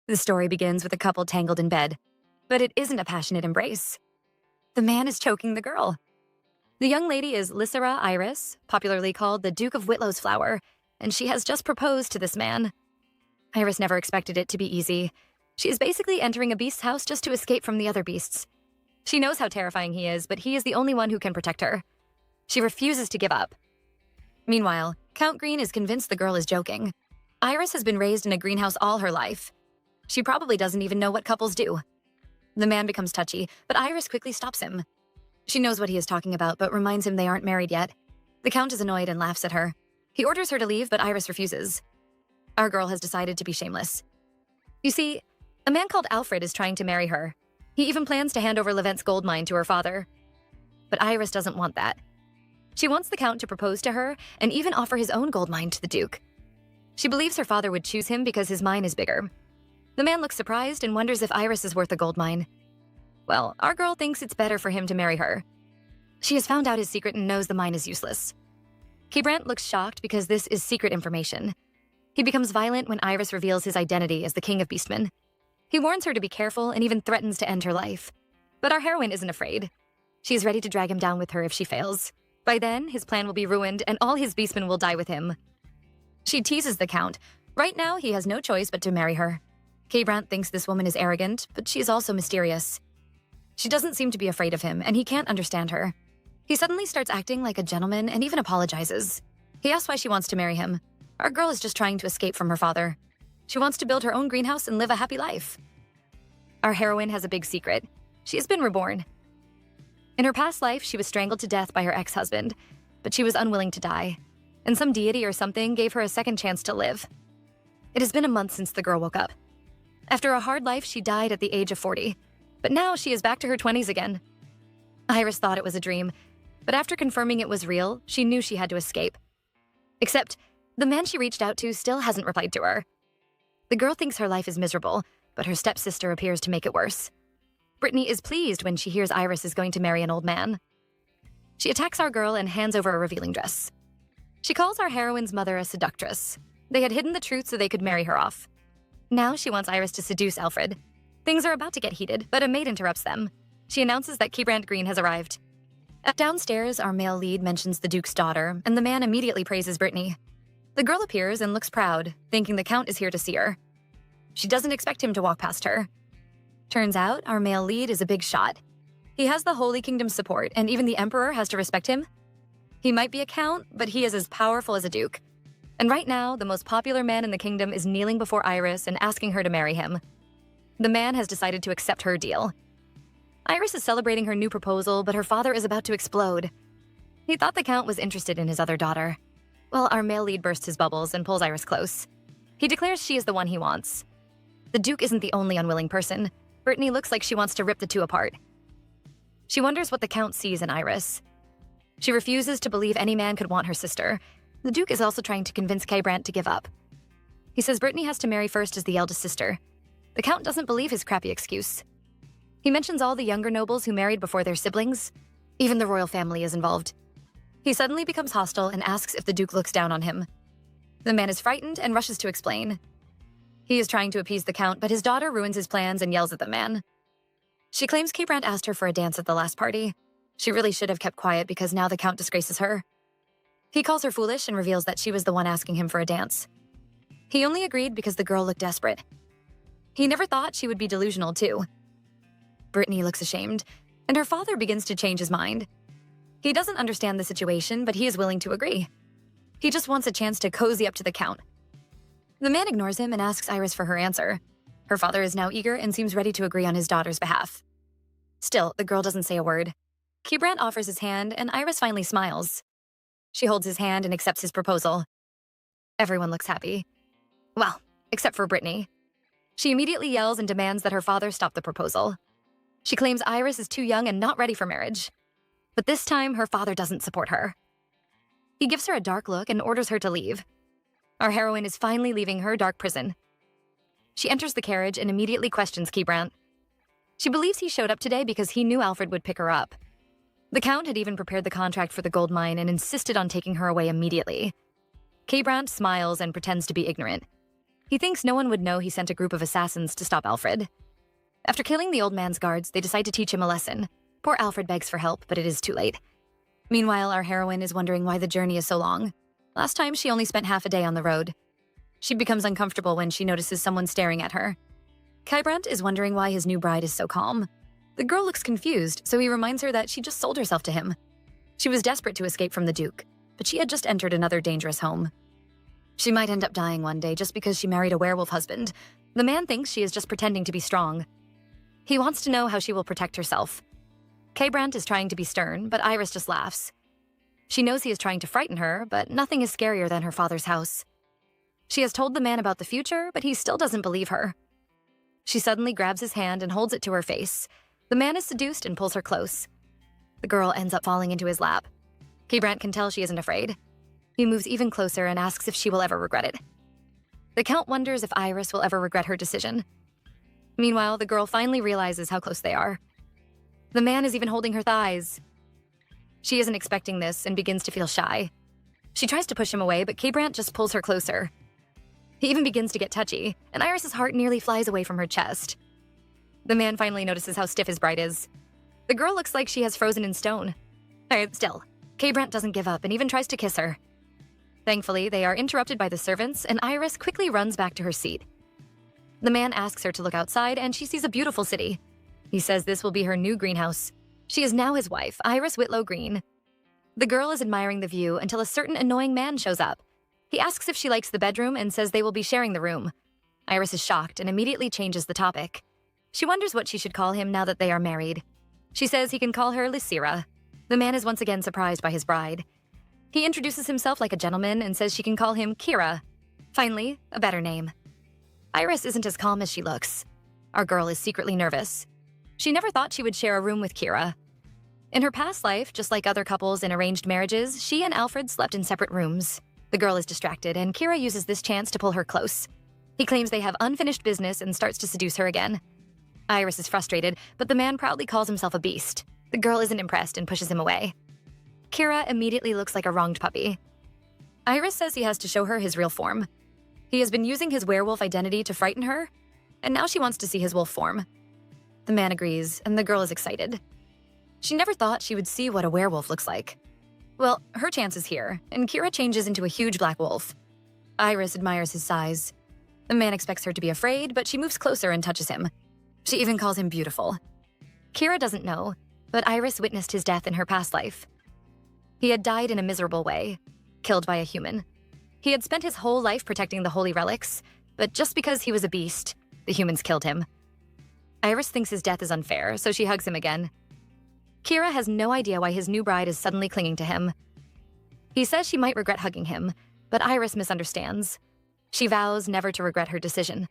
The story begins with a couple tangled in bed, but it isn't a passionate embrace. The man is choking the girl. The young lady is Lysera Iris, popularly called the Duke of Whitlow's Flower, and she has just proposed to this man. Iris never expected it to be easy. She is basically entering a beast's house just to escape from the other beasts. She knows how terrifying he is, but he is the only one who can protect her. She refuses to give up. Meanwhile, Count Green is convinced the girl is joking. Iris has been raised in a greenhouse all her life. She probably doesn't even know what couples do. The man becomes touchy, but Iris quickly stops him. She knows what he is talking about, but reminds him they aren't married yet. The Count is annoyed and laughs at her. He orders her to leave, but Iris refuses. Our girl has decided to be shameless. You see, a man called Alfred is trying to marry her. He even plans to hand over Levent's gold mine to her father. But Iris doesn't want that. She wants the Count to propose to her and even offer his own gold mine to the Duke. She believes her father would choose him because his mine is bigger. The man looks surprised and wonders if Iris is worth a gold mine. Well, our girl thinks it's better for him to marry her. She has found out his secret and knows the mine is useless. Keybrandt looks shocked because this is secret information. He becomes violent when Iris reveals his identity as the King of Beastmen. He warns her to be careful and even threatens to end her life. But our heroine isn't afraid. She is ready to drag him down with her if she fails. By then, his plan will be ruined and all his beastmen will die with him. She teases the Count. Right now, he has no choice but to marry her. Keybrandt thinks this woman is arrogant, but she is also mysterious. She doesn't seem to be afraid of him, and he can't understand her. He suddenly starts acting like a gentleman and even apologizes. He asks why she wants to marry him. Our girl is just trying to escape from her father. She wants to build her own greenhouse and live a happy life. Our heroine has a big secret. She has been reborn. In her past life, she was strangled to death by her ex-husband, but she was unwilling to die, and some deity or something gave her a second chance to live. It has been a month since the girl woke up. After a hard life, she died at the age of 40, but now she is back to her 20s again. Iris thought it was a dream, but after confirming it was real, she knew she had to escape. Except, the man she reached out to still hasn't replied to her. The girl thinks her life is miserable, but her stepsister appears to make it worse. Brittany is pleased when she hears Iris is going to marry an old man. She attacks our girl and hands over a revealing dress. She calls our heroine's mother a seductress. They had hidden the truth so they could marry her off. Now she wants Iris to seduce Alfred. Things are about to get heated, but a maid interrupts them. She announces that Keybrandt Green has arrived. Downstairs, our male lead mentions the Duke's daughter, and the man immediately praises Brittany. The girl appears and looks proud, thinking the Count is here to see her. She doesn't expect him to walk past her. Turns out, our male lead is a big shot. He has the Holy Kingdom's support, and even the Emperor has to respect him. He might be a Count, but he is as powerful as a Duke. And right now, the most popular man in the kingdom is kneeling before Iris and asking her to marry him. The man has decided to accept her deal. Iris is celebrating her new proposal, but her father is about to explode. He thought the Count was interested in his other daughter. Well, our male lead bursts his bubbles and pulls Iris close. He declares she is the one he wants. The Duke isn't the only unwilling person. Brittany looks like she wants to rip the two apart. She wonders what the Count sees in Iris. She refuses to believe any man could want her sister. The Duke is also trying to convince Keybrandt to give up. He says Brittany has to marry first as the eldest sister. The Count doesn't believe his crappy excuse. He mentions all the younger nobles who married before their siblings. Even the royal family is involved. He suddenly becomes hostile and asks if the Duke looks down on him. The man is frightened and rushes to explain. He is trying to appease the Count, but his daughter ruins his plans and yells at the man. She claims Keybrandt asked her for a dance at the last party. She really should have kept quiet because now the Count disgraces her. He calls her foolish and reveals that she was the one asking him for a dance. He only agreed because the girl looked desperate. He never thought she would be delusional, too. Brittany looks ashamed, and her father begins to change his mind. He doesn't understand the situation, but he is willing to agree. He just wants a chance to cozy up to the Count. The man ignores him and asks Iris for her answer. Her father is now eager and seems ready to agree on his daughter's behalf. Still, the girl doesn't say a word. Keybrandt offers his hand, and Iris finally smiles. She holds his hand and accepts his proposal. Everyone looks happy. Well, except for Brittany. She immediately yells and demands that her father stop the proposal. She claims Iris is too young and not ready for marriage. But this time, her father doesn't support her. He gives her a dark look and orders her to leave. Our heroine is finally leaving her dark prison. She enters the carriage and immediately questions Keybrandt. She believes he showed up today because he knew Alfred would pick her up. The Count had even prepared the contract for the gold mine and insisted on taking her away immediately. Keybrandt smiles and pretends to be ignorant. He thinks no one would know he sent a group of assassins to stop Alfred. After killing the old man's guards, they decide to teach him a lesson. Poor Alfred begs for help, but it is too late. Meanwhile, our heroine is wondering why the journey is so long. Last time, she only spent half a day on the road. She becomes uncomfortable when she notices someone staring at her. Kybrandt is wondering why his new bride is so calm. The girl looks confused, so he reminds her that she just sold herself to him. She was desperate to escape from the Duke, but she had just entered another dangerous home. She might end up dying one day just because she married a werewolf husband. The man thinks she is just pretending to be strong. He wants to know how she will protect herself. Kybrandt is trying to be stern, but Iris just laughs. She knows he is trying to frighten her, but nothing is scarier than her father's house. She has told the man about the future, but he still doesn't believe her. She suddenly grabs his hand and holds it to her face. The man is seduced and pulls her close. The girl ends up falling into his lap. Kybrandt can tell she isn't afraid. He moves even closer and asks if she will ever regret it. The Count wonders if Iris will ever regret her decision. Meanwhile, the girl finally realizes how close they are. The man is even holding her thighs. She isn't expecting this and begins to feel shy. She tries to push him away, but Kybrandt just pulls her closer. He even begins to get touchy, and Iris's heart nearly flies away from her chest. The man finally notices how stiff his bride is. The girl looks like she has frozen in stone. Still, Kybrandt doesn't give up and even tries to kiss her. Thankfully, they are interrupted by the servants, and Iris quickly runs back to her seat. The man asks her to look outside, and she sees a beautiful city. He says this will be her new greenhouse. She is now his wife, Iris Whitlow Green. The girl is admiring the view until a certain annoying man shows up. He asks if she likes the bedroom and says they will be sharing the room. Iris is shocked and immediately changes the topic. She wonders what she should call him now that they are married. She says he can call her Lysira. The man is once again surprised by his bride. He introduces himself like a gentleman and says she can call him Kira. Finally, a better name. Iris isn't as calm as she looks. Our girl is secretly nervous. She never thought she would share a room with Kira. In her past life, just like other couples in arranged marriages, she and Alfred slept in separate rooms. The girl is distracted, and Kira uses this chance to pull her close. He claims they have unfinished business and starts to seduce her again. Iris is frustrated, but the man proudly calls himself a beast. The girl isn't impressed and pushes him away. Kira immediately looks like a wronged puppy. Iris says he has to show her his real form. He has been using his werewolf identity to frighten her, and now she wants to see his wolf form. The man agrees, and the girl is excited. She never thought she would see what a werewolf looks like. Well, her chance is here, and Kira changes into a huge black wolf. Iris admires his size. The man expects her to be afraid, but she moves closer and touches him. She even calls him beautiful. Kira doesn't know, but Iris witnessed his death in her past life. He had died in a miserable way, killed by a human. He had spent his whole life protecting the holy relics, but just because he was a beast, the humans killed him. Iris thinks his death is unfair, so she hugs him again. Kira has no idea why his new bride is suddenly clinging to him. He says she might regret hugging him, but Iris misunderstands. She vows never to regret her decision.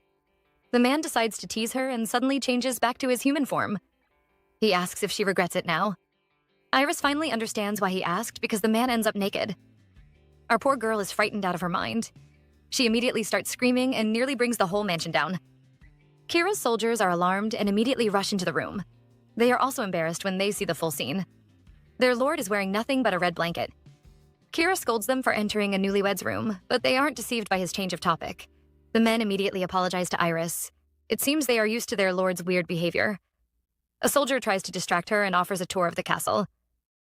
The man decides to tease her and suddenly changes back to his human form. He asks if she regrets it now. Iris finally understands why he asked because the man ends up naked. Our poor girl is frightened out of her mind. She immediately starts screaming and nearly brings the whole mansion down. Kira's soldiers are alarmed and immediately rush into the room. They are also embarrassed when they see the full scene. Their lord is wearing nothing but a red blanket. Kira scolds them for entering a newlywed's room, but they aren't deceived by his change of topic. The men immediately apologize to Iris. It seems they are used to their lord's weird behavior. A soldier tries to distract her and offers a tour of the castle.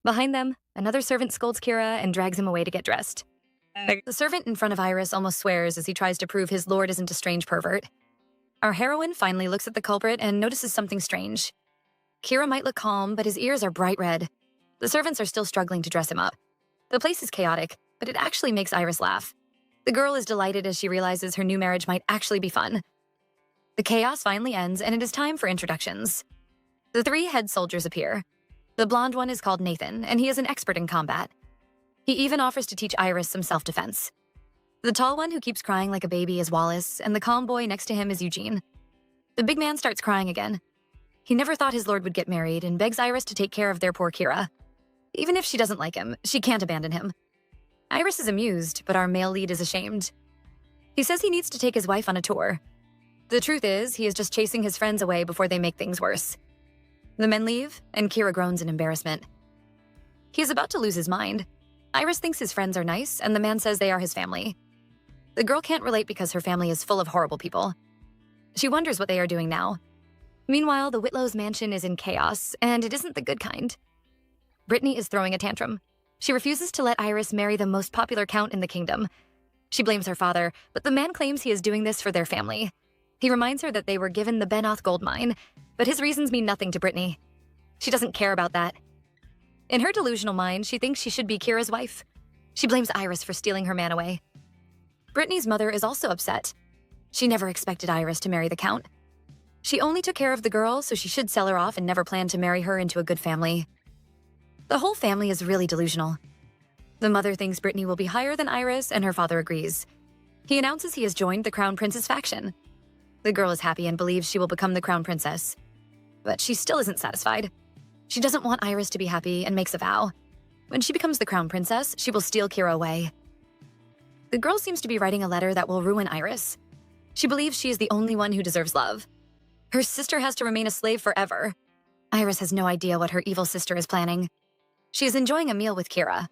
Behind them, another servant scolds Kira and drags him away to get dressed. The servant in front of Iris almost swears as he tries to prove his lord isn't a strange pervert. Our heroine finally looks at the culprit and notices something strange. Kira might look calm, but his ears are bright red. The servants are still struggling to dress him up. The place is chaotic, but it actually makes Iris laugh. The girl is delighted as she realizes her new marriage might actually be fun. The chaos finally ends, and it is time for introductions. The three head soldiers appear. The blonde one is called Nathan, and he is an expert in combat. He even offers to teach Iris some self-defense. The tall one who keeps crying like a baby is Wallace, and the calm boy next to him is Eugene. The big man starts crying again. He never thought his lord would get married and begs Iris to take care of their poor Kira. Even if she doesn't like him, she can't abandon him. Iris is amused, but our male lead is ashamed. He says he needs to take his wife on a tour. The truth is, he is just chasing his friends away before they make things worse. The men leave, and Kira groans in embarrassment. He is about to lose his mind. Iris thinks his friends are nice, and the man says they are his family. The girl can't relate because her family is full of horrible people. She wonders what they are doing now. Meanwhile, the Whitlows' mansion is in chaos, and it isn't the good kind. Brittany is throwing a tantrum. She refuses to let Iris marry the most popular count in the kingdom. She blames her father, but the man claims he is doing this for their family. He reminds her that they were given the Benoth gold mine, but his reasons mean nothing to Brittany. She doesn't care about that. In her delusional mind, she thinks she should be Kira's wife. She blames Iris for stealing her man away. Brittany's mother is also upset. She never expected Iris to marry the count. She only took care of the girl, so she should sell her off and never planned to marry her into a good family. The whole family is really delusional. The mother thinks Brittany will be higher than Iris, and her father agrees. He announces he has joined the Crown Prince's faction. The girl is happy and believes she will become the Crown Princess. But she still isn't satisfied. She doesn't want Iris to be happy and makes a vow. When she becomes the Crown Princess, she will steal Kira away. The girl seems to be writing a letter that will ruin Iris. She believes she is the only one who deserves love. Her sister has to remain a slave forever. Iris has no idea what her evil sister is planning. She is enjoying a meal with Kira.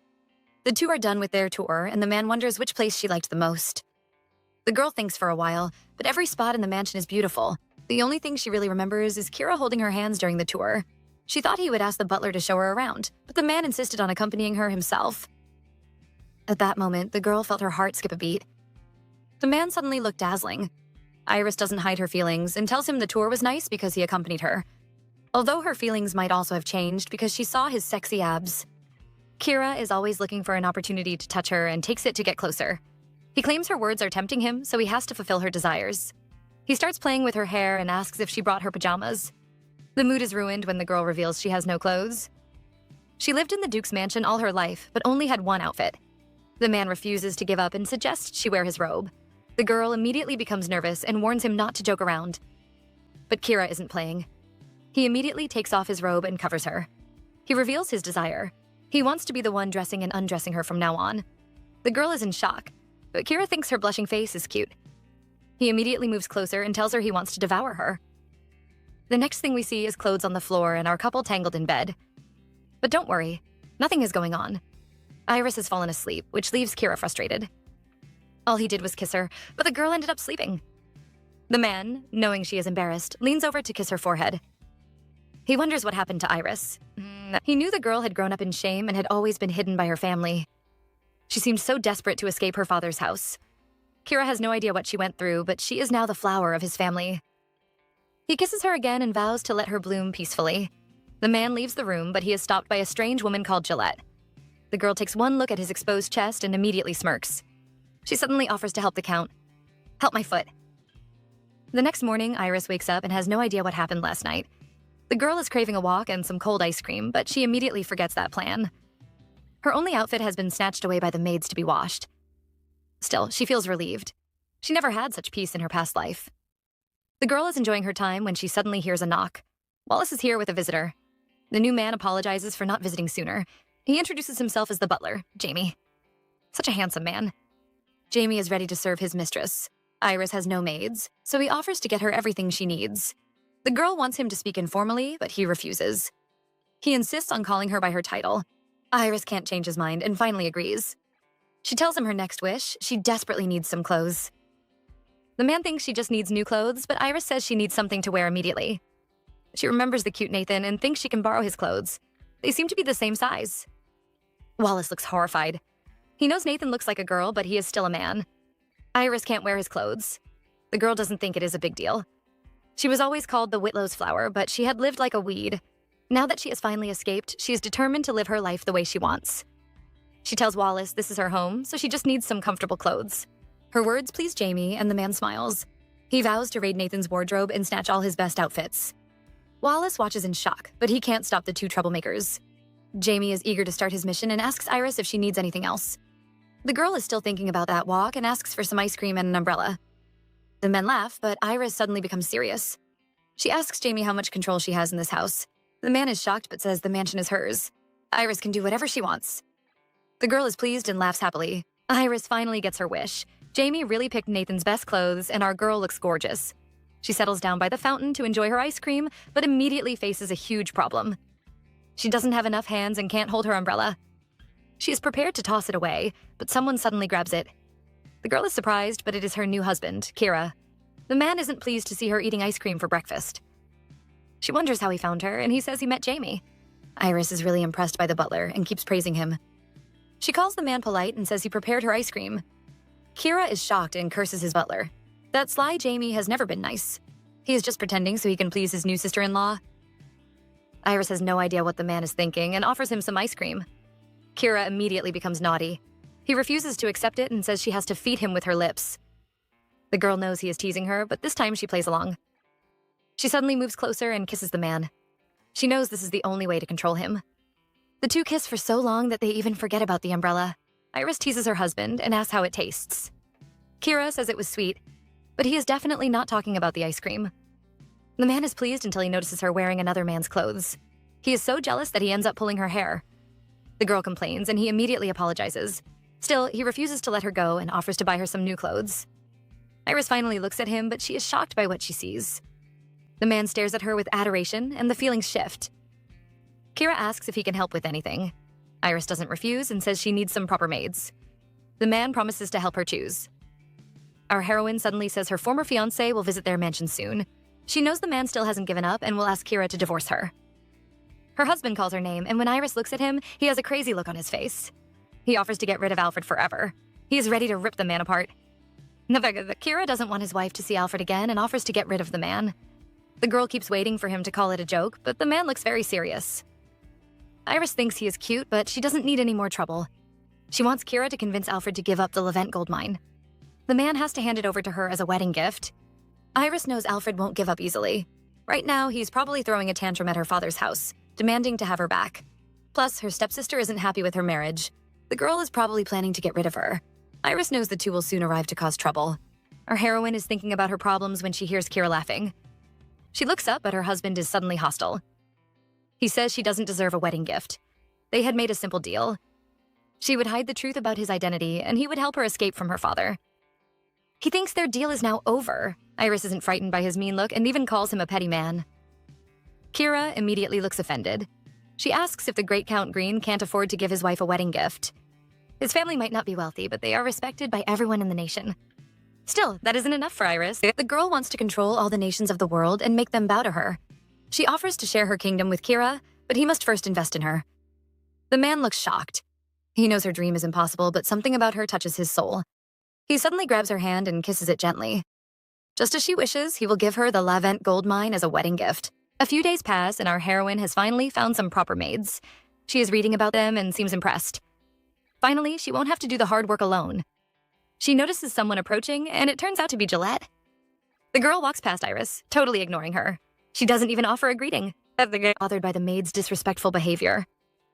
The two are done with their tour, and the man wonders which place she liked the most. The girl thinks for a while, but every spot in the mansion is beautiful. The only thing she really remembers is Kira holding her hands during the tour. She thought he would ask the butler to show her around, but the man insisted on accompanying her himself. At that moment, the girl felt her heart skip a beat. The man suddenly looked dazzling. Iris doesn't hide her feelings and tells him the tour was nice because he accompanied her. Although her feelings might also have changed because she saw his sexy abs. Kira is always looking for an opportunity to touch her and takes it to get closer. He claims her words are tempting him, so he has to fulfill her desires. He starts playing with her hair and asks if she brought her pajamas. The mood is ruined when the girl reveals she has no clothes. She lived in the Duke's mansion all her life, but only had one outfit. The man refuses to give up and suggests she wear his robe. The girl immediately becomes nervous and warns him not to joke around. But Kira isn't playing. He immediately takes off his robe and covers her. He reveals his desire. He wants to be the one dressing and undressing her from now on. The girl is in shock, but Kira thinks her blushing face is cute. He immediately moves closer and tells her he wants to devour her. The next thing we see is clothes on the floor and our couple tangled in bed. But don't worry, nothing is going on. Iris has fallen asleep, which leaves Kira frustrated. All he did was kiss her, but the girl ended up sleeping. The man, knowing she is embarrassed, leans over to kiss her forehead. He wonders what happened to Iris. He knew the girl had grown up in shame and had always been hidden by her family. She seemed so desperate to escape her father's house. Kira has no idea what she went through, but she is now the flower of his family. He kisses her again and vows to let her bloom peacefully. The man leaves the room, but he is stopped by a strange woman called Gillette. The girl takes one look at his exposed chest and immediately smirks. She suddenly offers to help the Count. Help my foot. The next morning, Iris wakes up and has no idea what happened last night. The girl is craving a walk and some cold ice cream, but she immediately forgets that plan. Her only outfit has been snatched away by the maids to be washed. Still, she feels relieved. She never had such peace in her past life. The girl is enjoying her time when she suddenly hears a knock. Wallace is here with a visitor. The new man apologizes for not visiting sooner. He introduces himself as the butler, Jamie. Such a handsome man. Jamie is ready to serve his mistress. Iris has no maids, so he offers to get her everything she needs. The girl wants him to speak informally, but he refuses. He insists on calling her by her title. Iris can't change his mind and finally agrees. She tells him her next wish, she desperately needs some clothes. The man thinks she just needs new clothes, but Iris says she needs something to wear immediately. She remembers the cute Nathan and thinks she can borrow his clothes. They seem to be the same size. Wallace looks horrified. He knows Nathan looks like a girl, but he is still a man. Iris can't wear his clothes. The girl doesn't think it is a big deal. She was always called the Whitlow's flower, but she had lived like a weed. Now that she has finally escaped, she is determined to live her life the way she wants. She tells Wallace this is her home, so she just needs some comfortable clothes. Her words please Jamie, and the man smiles. He vows to raid Nathan's wardrobe and snatch all his best outfits. Wallace watches in shock, but he can't stop the two troublemakers. Jamie is eager to start his mission and asks Iris if she needs anything else. The girl is still thinking about that walk and asks for some ice cream and an umbrella. The men laugh, but Iris suddenly becomes serious. She asks Jamie how much control she has in this house. The man is shocked but says the mansion is hers. Iris can do whatever she wants. The girl is pleased and laughs happily. Iris finally gets her wish. Jamie really picked Nathan's best clothes, and our girl looks gorgeous. She settles down by the fountain to enjoy her ice cream, but immediately faces a huge problem. She doesn't have enough hands and can't hold her umbrella. She is prepared to toss it away, but someone suddenly grabs it. The girl is surprised, but it is her new husband, Kira. The man isn't pleased to see her eating ice cream for breakfast. She wonders how he found her, and he says he met Jamie. Iris is really impressed by the butler and keeps praising him. She calls the man polite and says he prepared her ice cream. Kira is shocked and curses his butler. That sly Jamie has never been nice. He is just pretending so he can please his new sister-in-law. Iris has no idea what the man is thinking and offers him some ice cream. Kira immediately becomes naughty. He refuses to accept it and says she has to feed him with her lips. The girl knows he is teasing her, but this time she plays along. She suddenly moves closer and kisses the man. She knows this is the only way to control him. The two kiss for so long that they even forget about the umbrella. Iris teases her husband and asks how it tastes. Kira says it was sweet, but he is definitely not talking about the ice cream. The man is pleased until he notices her wearing another man's clothes. He is so jealous that he ends up pulling her hair. The girl complains and he immediately apologizes. Still, he refuses to let her go and offers to buy her some new clothes. Iris finally looks at him, but she is shocked by what she sees. The man stares at her with adoration, and the feelings shift. Kira asks if he can help with anything. Iris doesn't refuse and says she needs some proper maids. The man promises to help her choose. Our heroine suddenly says her former fiancé will visit their mansion soon. She knows the man still hasn't given up and will ask Kira to divorce her. Her husband calls her name, and when Iris looks at him, he has a crazy look on his face. He offers to get rid of Alfred forever. He is ready to rip the man apart. Kira doesn't want his wife to see Alfred again and offers to get rid of the man. The girl keeps waiting for him to call it a joke, but the man looks very serious. Iris thinks he is cute, but she doesn't need any more trouble. She wants Kira to convince Alfred to give up the Levant gold mine. The man has to hand it over to her as a wedding gift. Iris knows Alfred won't give up easily. Right now, he's probably throwing a tantrum at her father's house, demanding to have her back. Plus, her stepsister isn't happy with her marriage. The girl is probably planning to get rid of her. Iris knows the two will soon arrive to cause trouble. Our heroine is thinking about her problems when she hears Kira laughing. She looks up, but her husband is suddenly hostile. He says she doesn't deserve a wedding gift. They had made a simple deal. She would hide the truth about his identity, and he would help her escape from her father. He thinks their deal is now over. Iris isn't frightened by his mean look and even calls him a petty man. Kira immediately looks offended. She asks if the great Count Green can't afford to give his wife a wedding gift. His family might not be wealthy, but they are respected by everyone in the nation. Still, that isn't enough for Iris. The girl wants to control all the nations of the world and make them bow to her. She offers to share her kingdom with Kira, but he must first invest in her. The man looks shocked. He knows her dream is impossible, but something about her touches his soul. He suddenly grabs her hand and kisses it gently. Just as she wishes, he will give her the Levant gold mine as a wedding gift. A few days pass, and our heroine has finally found some proper maids. She is reading about them and seems impressed. Finally, she won't have to do the hard work alone. She notices someone approaching, and it turns out to be Gillette. The girl walks past Iris, totally ignoring her. She doesn't even offer a greeting, bothered by the maid's disrespectful behavior.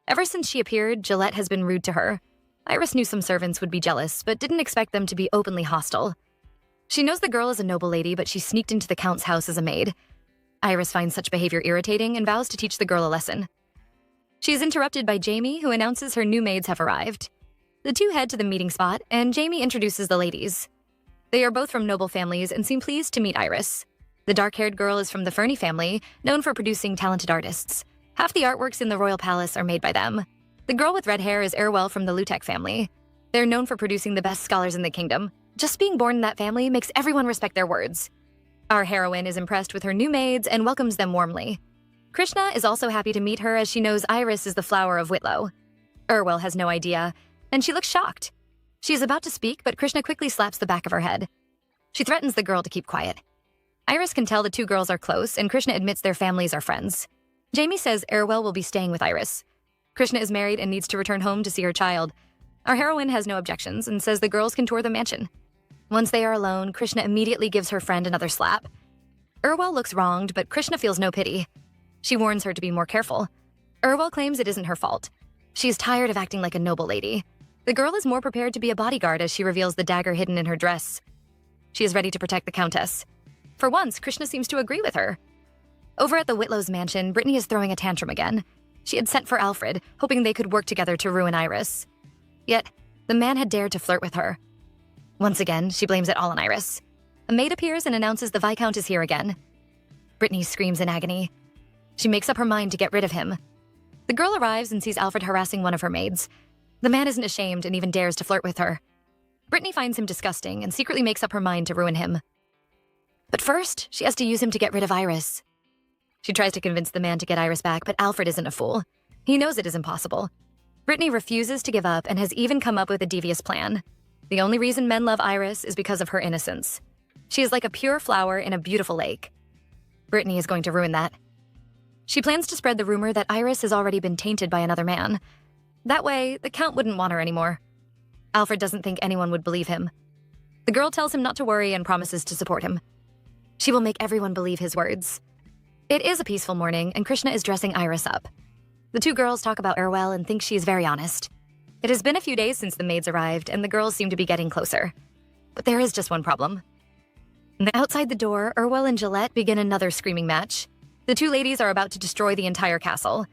Ever since she appeared, Gillette has been rude to her. Iris knew some servants would be jealous, but didn't expect them to be openly hostile. She knows the girl is a noble lady, but she sneaked into the Count's house as a maid. Iris finds such behavior irritating and vows to teach the girl a lesson. She is interrupted by Jamie, who announces her new maids have arrived. The two head to the meeting spot, and Jamie introduces the ladies. They are both from noble families and seem pleased to meet Iris. The dark-haired girl is from the Fernie family, known for producing talented artists. Half the artworks in the royal palace are made by them. The girl with red hair is Erwell from the Lutek family. They're known for producing the best scholars in the kingdom. Just being born in that family makes everyone respect their words. Our heroine is impressed with her new maids and welcomes them warmly. Krishna is also happy to meet her as she knows Iris is the flower of Whitlow. Erwell has no idea, and she looks shocked. She is about to speak, but Krishna quickly slaps the back of her head. She threatens the girl to keep quiet. Iris can tell the two girls are close, and Krishna admits their families are friends. Jamie says Erwell will be staying with Iris. Krishna is married and needs to return home to see her child. Our heroine has no objections and says the girls can tour the mansion. Once they are alone, Krishna immediately gives her friend another slap. Erwell looks wronged, but Krishna feels no pity. She warns her to be more careful. Erwell claims it isn't her fault. She is tired of acting like a noble lady. The girl is more prepared to be a bodyguard as she reveals the dagger hidden in her dress. She is ready to protect the Countess. For once, Krishna seems to agree with her. Over at the Whitlow's mansion, Brittany is throwing a tantrum again. She had sent for Alfred, hoping they could work together to ruin Iris. Yet, the man had dared to flirt with her. Once again, she blames it all on Iris. A maid appears and announces the Viscount is here again. Brittany screams in agony. She makes up her mind to get rid of him. The girl arrives and sees Alfred harassing one of her maids. The man isn't ashamed and even dares to flirt with her. Brittany finds him disgusting and secretly makes up her mind to ruin him. But first, she has to use him to get rid of Iris. She tries to convince the man to get Iris back, but Alfred isn't a fool. He knows it is impossible. Brittany refuses to give up and has even come up with a devious plan. The only reason men love Iris is because of her innocence. She is like a pure flower in a beautiful lake. Brittany is going to ruin that. She plans to spread the rumor that Iris has already been tainted by another man. That way, the Count wouldn't want her anymore. Alfred doesn't think anyone would believe him. The girl tells him not to worry and promises to support him. She will make everyone believe his words. It is a peaceful morning, and Krishna is dressing Iris up. The two girls talk about Urwel and think she is very honest. It has been a few days since the maids arrived, and the girls seem to be getting closer. But there is just one problem. Outside the door, Urwel and Gillette begin another screaming match. The two ladies are about to destroy the entire castle.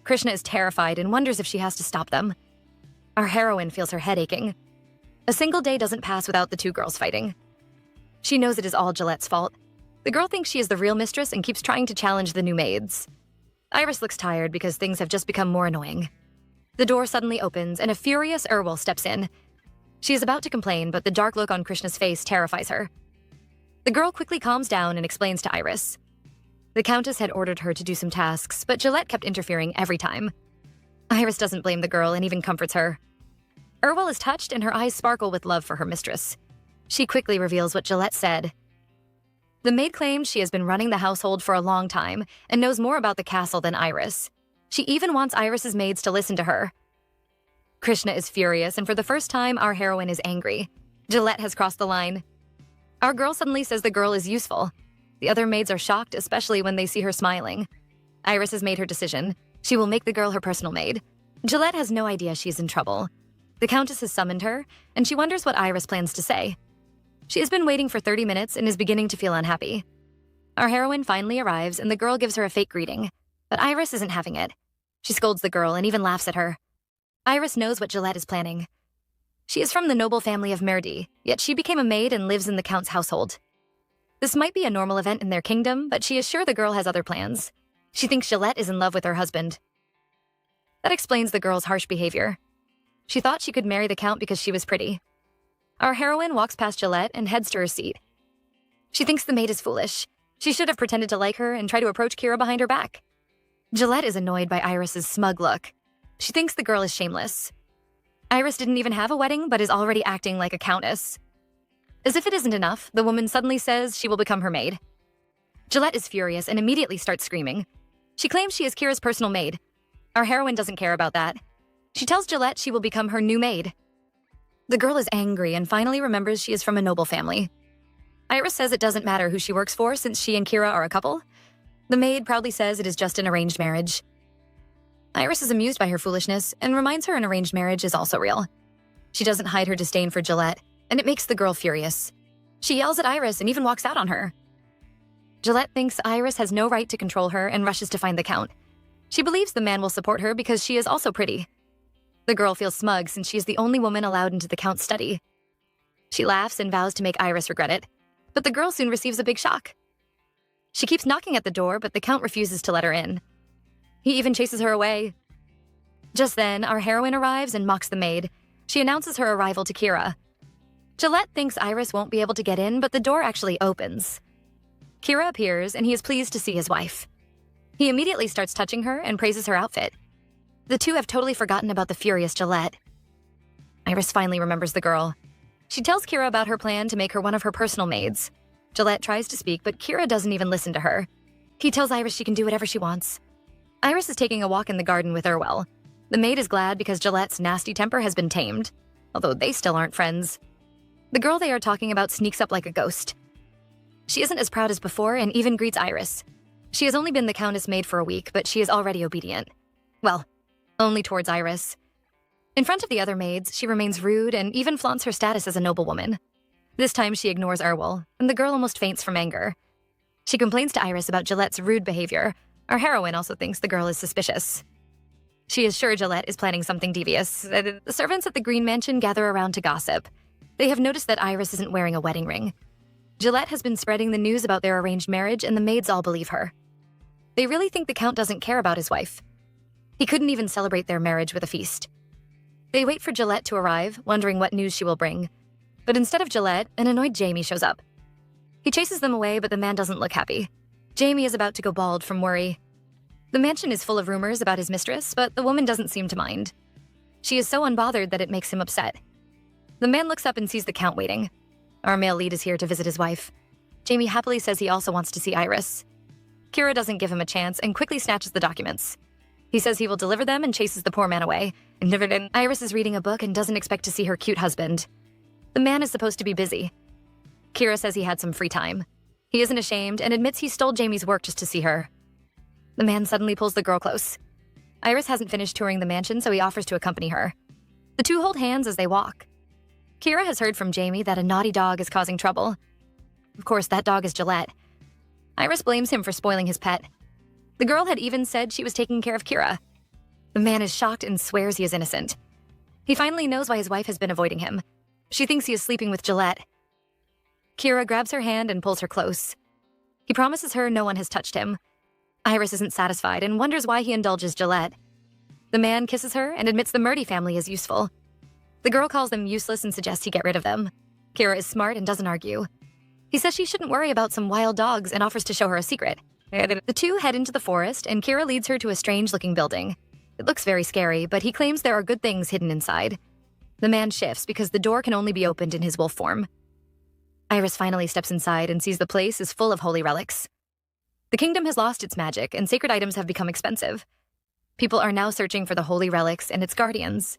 Krishna is terrified and wonders if she has to stop them. Our heroine feels her head aching. A single day doesn't pass without the two girls fighting. She knows it is all Gillette's fault. The girl thinks she is the real mistress and keeps trying to challenge the new maids. Iris looks tired because things have just become more annoying. The door suddenly opens and a furious Urwel steps in. She is about to complain, but the dark look on Krishna's face terrifies her. The girl quickly calms down and explains to Iris. The Countess had ordered her to do some tasks, but Gillette kept interfering every time. Iris doesn't blame the girl and even comforts her. Urwel is touched and her eyes sparkle with love for her mistress. She quickly reveals what Gillette said. The maid claims she has been running the household for a long time and knows more about the castle than Iris. She even wants Iris's maids to listen to her. Krishna is furious, and for the first time, our heroine is angry. Gillette has crossed the line. Our girl suddenly says the girl is useful. The other maids are shocked, especially when they see her smiling. Iris has made her decision. She will make the girl her personal maid. Gillette has no idea she's in trouble. The Countess has summoned her, and she wonders what Iris plans to say. She has been waiting for 30 minutes and is beginning to feel unhappy. Our heroine finally arrives, and the girl gives her a fake greeting. But Iris isn't having it. She scolds the girl and even laughs at her. Iris knows what Gillette is planning. She is from the noble family of Merdi, yet she became a maid and lives in the Count's household. This might be a normal event in their kingdom, but she is sure the girl has other plans. She thinks Gillette is in love with her husband. That explains the girl's harsh behavior. She thought she could marry the Count because she was pretty. Our heroine walks past Gillette and heads to her seat. She thinks the maid is foolish. She should have pretended to like her and try to approach Kira behind her back. Gillette is annoyed by Iris's smug look. She thinks the girl is shameless. Iris didn't even have a wedding, but is already acting like a countess. As if it isn't enough, the woman suddenly says she will become her maid. Gillette is furious and immediately starts screaming. She claims she is Kira's personal maid. Our heroine doesn't care about that. She tells Gillette she will become her new maid. The girl is angry and finally remembers she is from a noble family. Iris says it doesn't matter who she works for since she and Kira are a couple. The maid proudly says it is just an arranged marriage. Iris is amused by her foolishness and reminds her an arranged marriage is also real. She doesn't hide her disdain for Gillette, and it makes the girl furious. She yells at Iris and even walks out on her. Gillette thinks Iris has no right to control her and rushes to find the Count. She believes the man will support her because she is also pretty. The girl feels smug since she is the only woman allowed into the Count's study. She laughs and vows to make Iris regret it, but the girl soon receives a big shock. She keeps knocking at the door, but the Count refuses to let her in. He even chases her away. Just then, our heroine arrives and mocks the maid. She announces her arrival to Kira. Gillette thinks Iris won't be able to get in, but the door actually opens. Kira appears, and he is pleased to see his wife. He immediately starts touching her and praises her outfit. The two have totally forgotten about the furious Gillette. Iris finally remembers the girl. She tells Kira about her plan to make her one of her personal maids. Gillette tries to speak, but Kira doesn't even listen to her. He tells Iris she can do whatever she wants. Iris is taking a walk in the garden with Urwel. The maid is glad because Gillette's nasty temper has been tamed, although they still aren't friends. The girl they are talking about sneaks up like a ghost. She isn't as proud as before and even greets Iris. She has only been the Countess maid for a week, but she is already obedient. Well, only towards Iris. In front of the other maids, she remains rude and even flaunts her status as a noblewoman. This time she ignores Urwel, and the girl almost faints from anger. She complains to Iris about Gillette's rude behavior. Our heroine also thinks the girl is suspicious. She is sure Gillette is planning something devious. The servants at the Green Mansion gather around to gossip. They have noticed that Iris isn't wearing a wedding ring. Gillette has been spreading the news about their arranged marriage, and the maids all believe her. They really think the Count doesn't care about his wife. He couldn't even celebrate their marriage with a feast. They wait for Gillette to arrive, wondering what news she will bring. But instead of Gillette, an annoyed Jamie shows up. He chases them away, but the man doesn't look happy. Jamie is about to go bald from worry. The mansion is full of rumors about his mistress, but the woman doesn't seem to mind. She is so unbothered that it makes him upset. The man looks up and sees the Count waiting. Our male lead is here to visit his wife. Jamie happily says he also wants to see Iris. Kira doesn't give him a chance and quickly snatches the documents. He says he will deliver them and chases the poor man away. Iris is reading a book and doesn't expect to see her cute husband. The man is supposed to be busy. Kira says he had some free time. He isn't ashamed and admits he stole Jamie's work just to see her. The man suddenly pulls the girl close. Iris hasn't finished touring the mansion, so he offers to accompany her. The two hold hands as they walk. Kira has heard from Jamie that a naughty dog is causing trouble. Of course, that dog is Gillette. Iris blames him for spoiling his pet. The girl had even said she was taking care of Kira. The man is shocked and swears he is innocent. He finally knows why his wife has been avoiding him. She thinks he is sleeping with Gillette. Kira grabs her hand and pulls her close. He promises her no one has touched him. Iris isn't satisfied and wonders why he indulges Gillette. The man kisses her and admits the Murdy family is useful. The girl calls them useless and suggests he get rid of them. Kira is smart and doesn't argue. He says she shouldn't worry about some wild dogs and offers to show her a secret. The two head into the forest and Kira leads her to a strange-looking building. It looks very scary, but he claims there are good things hidden inside. The man shifts because the door can only be opened in his wolf form. Iris finally steps inside and sees the place is full of holy relics. The kingdom has lost its magic and sacred items have become expensive. People are now searching for the holy relics and its guardians.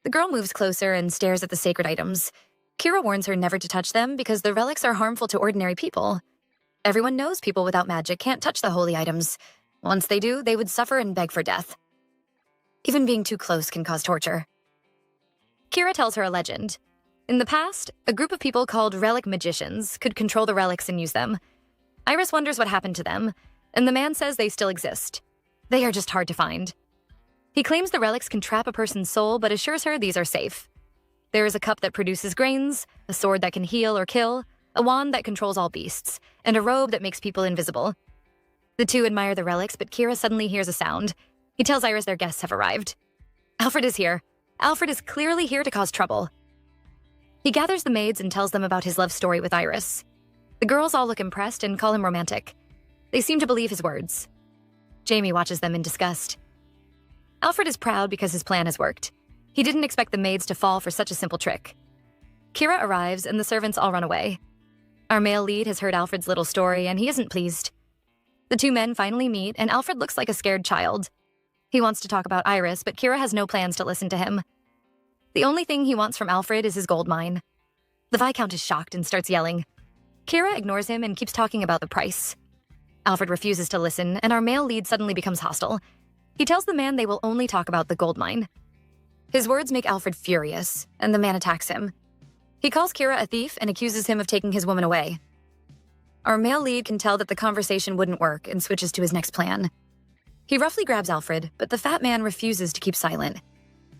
The girl moves closer and stares at the sacred items. Kira warns her never to touch them because the relics are harmful to ordinary people. Everyone knows people without magic can't touch the holy items. Once they do, they would suffer and beg for death. Even being too close can cause torture. Kira tells her a legend. In the past, a group of people called relic magicians could control the relics and use them. Iris wonders what happened to them, and the man says they still exist. They are just hard to find. He claims the relics can trap a person's soul, but assures her these are safe. There is a cup that produces grains, a sword that can heal or kill, a wand that controls all beasts, and a robe that makes people invisible. The two admire the relics, but Kira suddenly hears a sound. He tells Iris their guests have arrived. Alfred is here. Alfred is clearly here to cause trouble. He gathers the maids and tells them about his love story with Iris. The girls all look impressed and call him romantic. They seem to believe his words. Jamie watches them in disgust. Alfred is proud because his plan has worked. He didn't expect the maids to fall for such a simple trick. Kira arrives and the servants all run away. Our male lead has heard Alfred's little story and he isn't pleased. The two men finally meet and Alfred looks like a scared child. He wants to talk about Iris, but Kira has no plans to listen to him. The only thing he wants from Alfred is his gold mine. The Viscount is shocked and starts yelling. Kira ignores him and keeps talking about the price. Alfred refuses to listen, and our male lead suddenly becomes hostile. He tells the man they will only talk about the gold mine. His words make Alfred furious, and the man attacks him. He calls Kira a thief and accuses him of taking his woman away. Our male lead can tell that the conversation wouldn't work and switches to his next plan. He roughly grabs Alfred, but the fat man refuses to keep silent.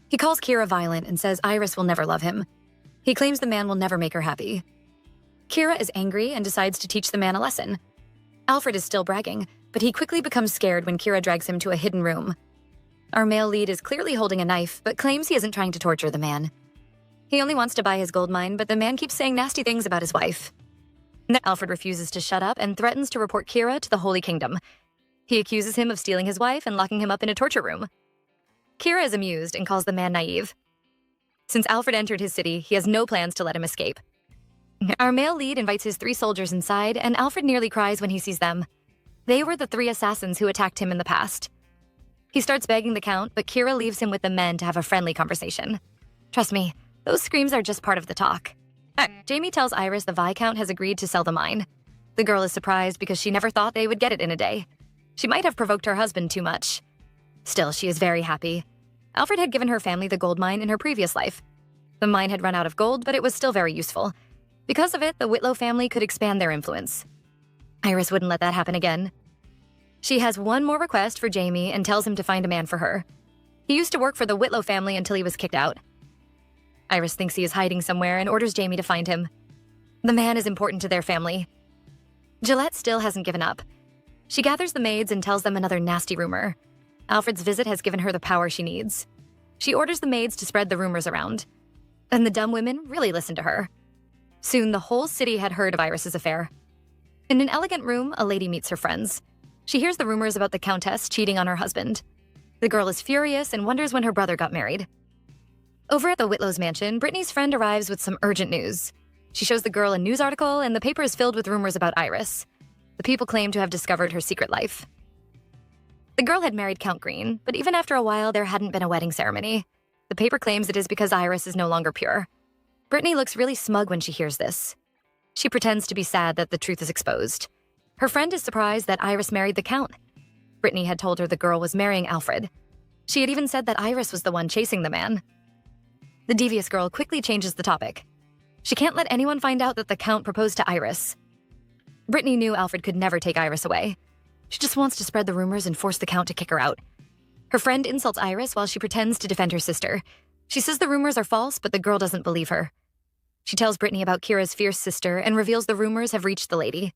He calls Kira violent and says Iris will never love him. He claims the man will never make her happy. Kira is angry and decides to teach the man a lesson. Alfred is still bragging, but he quickly becomes scared when Kira drags him to a hidden room. Our male lead is clearly holding a knife, but claims he isn't trying to torture the man. He only wants to buy his gold mine, but the man keeps saying nasty things about his wife. Alfred refuses to shut up and threatens to report Kira to the Holy Kingdom. He accuses him of stealing his wife and locking him up in a torture room. Kira is amused and calls the man naive. Since Alfred entered his city, he has no plans to let him escape. Our male lead invites his 3 soldiers inside, and Alfred nearly cries when he sees them. They were the 3 assassins who attacked him in the past. He starts begging the Count, but Kira leaves him with the men to have a friendly conversation. Trust me, those screams are just part of the talk. Jamie tells Iris the Viscount has agreed to sell the mine. The girl is surprised because she never thought they would get it in a day. She might have provoked her husband too much. Still, she is very happy. Alfred had given her family the gold mine in her previous life. The mine had run out of gold, but it was still very useful. Because of it, the Whitlow family could expand their influence. Iris wouldn't let that happen again. She has one more request for Jamie and tells him to find a man for her. He used to work for the Whitlow family until he was kicked out. Iris thinks he is hiding somewhere and orders Jamie to find him. The man is important to their family. Gillette still hasn't given up. She gathers the maids and tells them another nasty rumor. Alfred's visit has given her the power she needs. She orders the maids to spread the rumors around. And the dumb women really listened to her. Soon, the whole city had heard of Iris's affair. In an elegant room, a lady meets her friends. She hears the rumors about the Countess cheating on her husband. The girl is furious and wonders when her brother got married. Over at the Whitlow's mansion, Brittany's friend arrives with some urgent news. She shows the girl a news article, and the paper is filled with rumors about Iris. The people claim to have discovered her secret life. The girl had married Count Green, but even after a while, there hadn't been a wedding ceremony. The paper claims it is because Iris is no longer pure. Brittany looks really smug when she hears this. She pretends to be sad that the truth is exposed. Her friend is surprised that Iris married the Count. Brittany had told her the girl was marrying Alfred. She had even said that Iris was the one chasing the man. The devious girl quickly changes the topic. She can't let anyone find out that the Count proposed to Iris. Brittany knew Alfred could never take Iris away. She just wants to spread the rumors and force the Count to kick her out. Her friend insults Iris while she pretends to defend her sister. She says the rumors are false, but the girl doesn't believe her. She tells Brittany about Kira's fierce sister and reveals the rumors have reached the lady.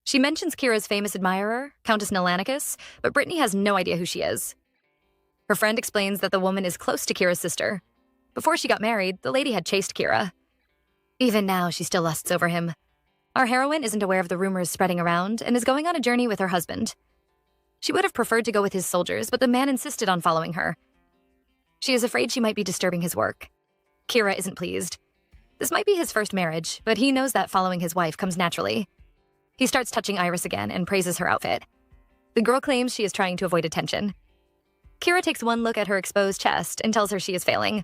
She mentions Kira's famous admirer, Countess Nelanicus, but Brittany has no idea who she is. Her friend explains that the woman is close to Kira's sister. Before she got married, the lady had chased Kira. Even now, she still lusts over him. Our heroine isn't aware of the rumors spreading around and is going on a journey with her husband. She would have preferred to go with his soldiers, but the man insisted on following her. She is afraid she might be disturbing his work. Kira isn't pleased. This might be his first marriage, but he knows that following his wife comes naturally. He starts touching Iris again and praises her outfit. The girl claims she is trying to avoid attention. Kira takes one look at her exposed chest and tells her she is failing.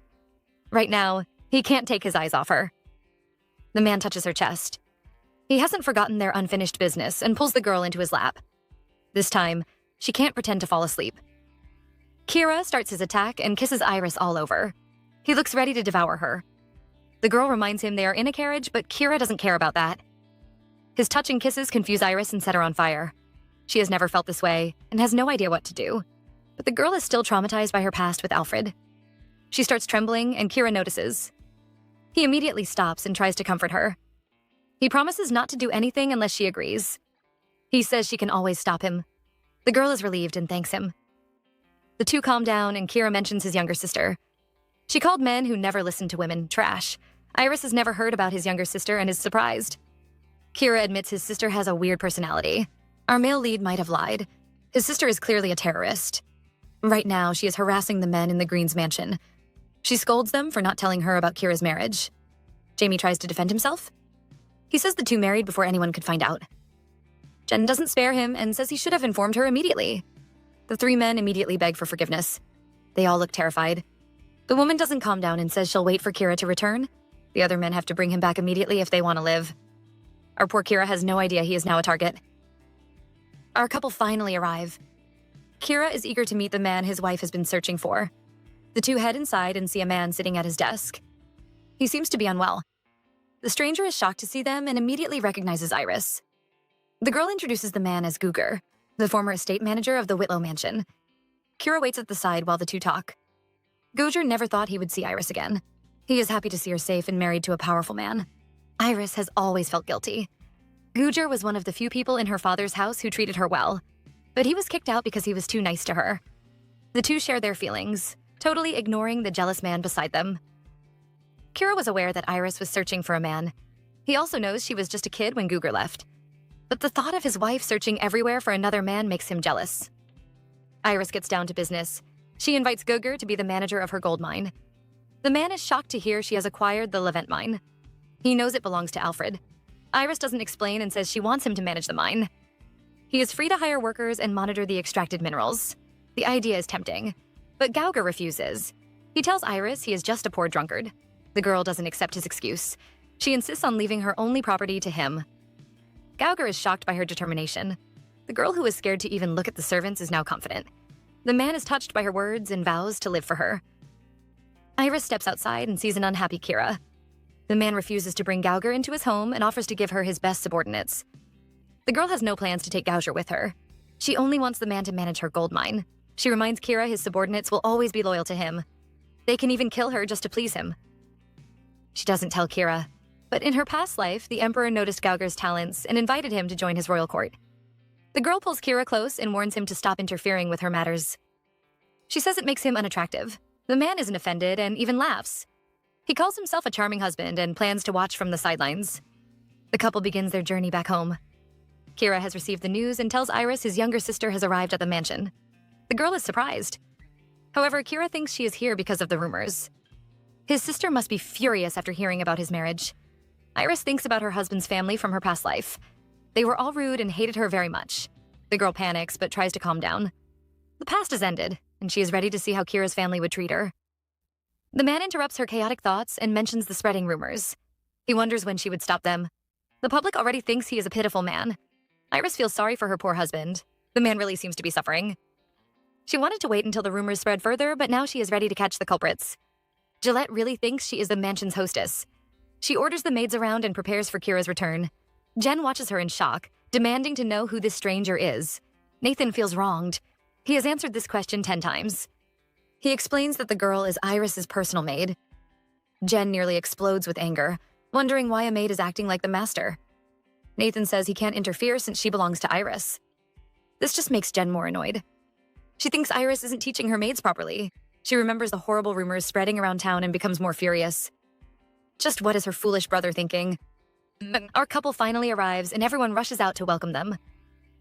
Right now, he can't take his eyes off her. The man touches her chest. He hasn't forgotten their unfinished business and pulls the girl into his lap. This time, she can't pretend to fall asleep. Kira starts his attack and kisses Iris all over. He looks ready to devour her. The girl reminds him they are in a carriage, but Kira doesn't care about that. His touching kisses confuse Iris and set her on fire. She has never felt this way and has no idea what to do. But the girl is still traumatized by her past with Alfred. She starts trembling, and Kira notices. He immediately stops and tries to comfort her. He promises not to do anything unless she agrees. He says she can always stop him. The girl is relieved and thanks him. The two calm down, and Kira mentions his younger sister. She called men who never listen to women trash. Iris has never heard about his younger sister and is surprised. Kira admits his sister has a weird personality. Our male lead might have lied. His sister is clearly a terrorist. Right now, she is harassing the men in the Greens mansion. She scolds them for not telling her about Kira's marriage. Jamie tries to defend himself. He says the two married before anyone could find out. Jen doesn't spare him and says he should have informed her immediately. The three men immediately beg for forgiveness. They all look terrified. The woman doesn't calm down and says she'll wait for Kira to return. The other men have to bring him back immediately if they want to live. Our poor Kira has no idea he is now a target. Our couple finally arrive. Kira is eager to meet the man his wife has been searching for. The two head inside and see a man sitting at his desk. He seems to be unwell. The stranger is shocked to see them and immediately recognizes Iris. The girl introduces the man as Guger, the former estate manager of the Whitlow mansion. Kira waits at the side while the two talk. Guger never thought he would see Iris again. He is happy to see her safe and married to a powerful man. Iris has always felt guilty. Guger was one of the few people in her father's house who treated her well, but he was kicked out because he was too nice to her. The two share their feelings, totally ignoring the jealous man beside them. Kira was aware that Iris was searching for a man. He also knows she was just a kid when Guger left. But the thought of his wife searching everywhere for another man makes him jealous. Iris gets down to business. She invites Guger to be the manager of her gold mine. The man is shocked to hear she has acquired the Levent mine. He knows it belongs to Alfred. Iris doesn't explain and says she wants him to manage the mine. He is free to hire workers and monitor the extracted minerals. The idea is tempting, but Gauger refuses. He tells Iris he is just a poor drunkard. The girl doesn't accept his excuse. She insists on leaving her only property to him. Gauger is shocked by her determination. The girl who was scared to even look at the servants is now confident. The man is touched by her words and vows to live for her. Iris steps outside and sees an unhappy Kira. The man refuses to bring Gauger into his home and offers to give her his best subordinates. The girl has no plans to take Gauger with her. She only wants the man to manage her gold mine. She reminds Kira his subordinates will always be loyal to him. They can even kill her just to please him. She doesn't tell Kira, but in her past life, the Emperor noticed Gauger's talents and invited him to join his royal court. The girl pulls Kira close and warns him to stop interfering with her matters. She says it makes him unattractive. The man isn't offended and even laughs. He calls himself a charming husband and plans to watch from the sidelines. The couple begins their journey back home. Kira has received the news and tells Iris his younger sister has arrived at the mansion. The girl is surprised. However, Kira thinks she is here because of the rumors. His sister must be furious after hearing about his marriage. Iris thinks about her husband's family from her past life. They were all rude and hated her very much. The girl panics but tries to calm down. The past has ended, and she is ready to see how Kira's family would treat her. The man interrupts her chaotic thoughts and mentions the spreading rumors. He wonders when she would stop them. The public already thinks he is a pitiful man. Iris feels sorry for her poor husband. The man really seems to be suffering. She wanted to wait until the rumors spread further, but now she is ready to catch the culprits. Gillette really thinks she is the mansion's hostess. She orders the maids around and prepares for Kira's return. Jen watches her in shock, demanding to know who this stranger is. Nathan feels wronged. He has answered this question 10 times. He explains that the girl is Iris's personal maid. Jen nearly explodes with anger, wondering why a maid is acting like the master. Nathan says he can't interfere since she belongs to Iris. This just makes Jen more annoyed. She thinks Iris isn't teaching her maids properly. She remembers the horrible rumors spreading around town and becomes more furious. Just what is her foolish brother thinking? Our couple finally arrives and everyone rushes out to welcome them.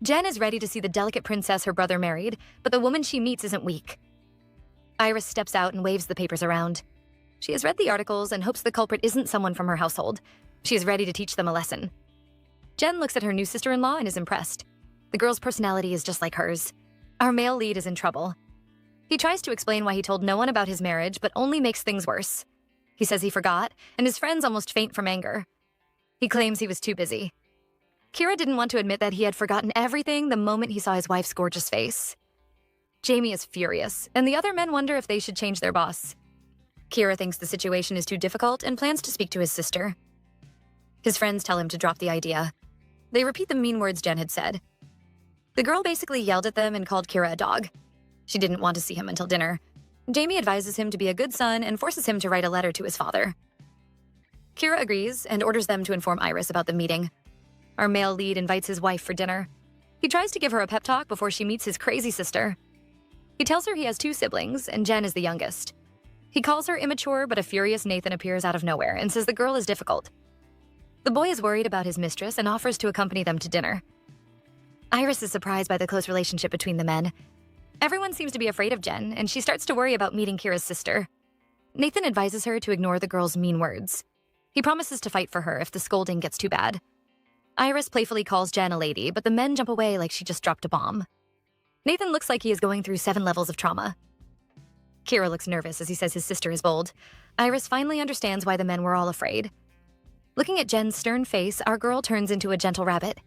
Jen is ready to see the delicate princess her brother married, but the woman she meets isn't weak. Iris steps out and waves the papers around. She has read the articles and hopes the culprit isn't someone from her household. She is ready to teach them a lesson. Jen looks at her new sister-in-law and is impressed. The girl's personality is just like hers. Our male lead is in trouble. He tries to explain why he told no one about his marriage, but only makes things worse. He says he forgot, and his friends almost faint from anger. He claims he was too busy. Kira didn't want to admit that he had forgotten everything the moment he saw his wife's gorgeous face. Jamie is furious, and the other men wonder if they should change their boss. Kira thinks the situation is too difficult and plans to speak to his sister. His friends tell him to drop the idea. They repeat the mean words Jen had said. The girl basically yelled at them and called Kira a dog. She didn't want to see him until dinner. Jamie advises him to be a good son and forces him to write a letter to his father. Kira agrees and orders them to inform Iris about the meeting. Our male lead invites his wife for dinner. He tries to give her a pep talk before she meets his crazy sister. He tells her he has 2 siblings, and Jen is the youngest. He calls her immature, but a furious Nathan appears out of nowhere and says the girl is difficult. The boy is worried about his mistress and offers to accompany them to dinner. Iris is surprised by the close relationship between the men. Everyone seems to be afraid of Jen, and she starts to worry about meeting Kira's sister. Nathan advises her to ignore the girl's mean words. He promises to fight for her if the scolding gets too bad. Iris playfully calls Jen a lady, but the men jump away like she just dropped a bomb. Nathan looks like he is going through 7 levels of trauma. Kira looks nervous as he says his sister is bold. Iris finally understands why the men were all afraid. Looking at Jen's stern face, our girl turns into a gentle rabbit.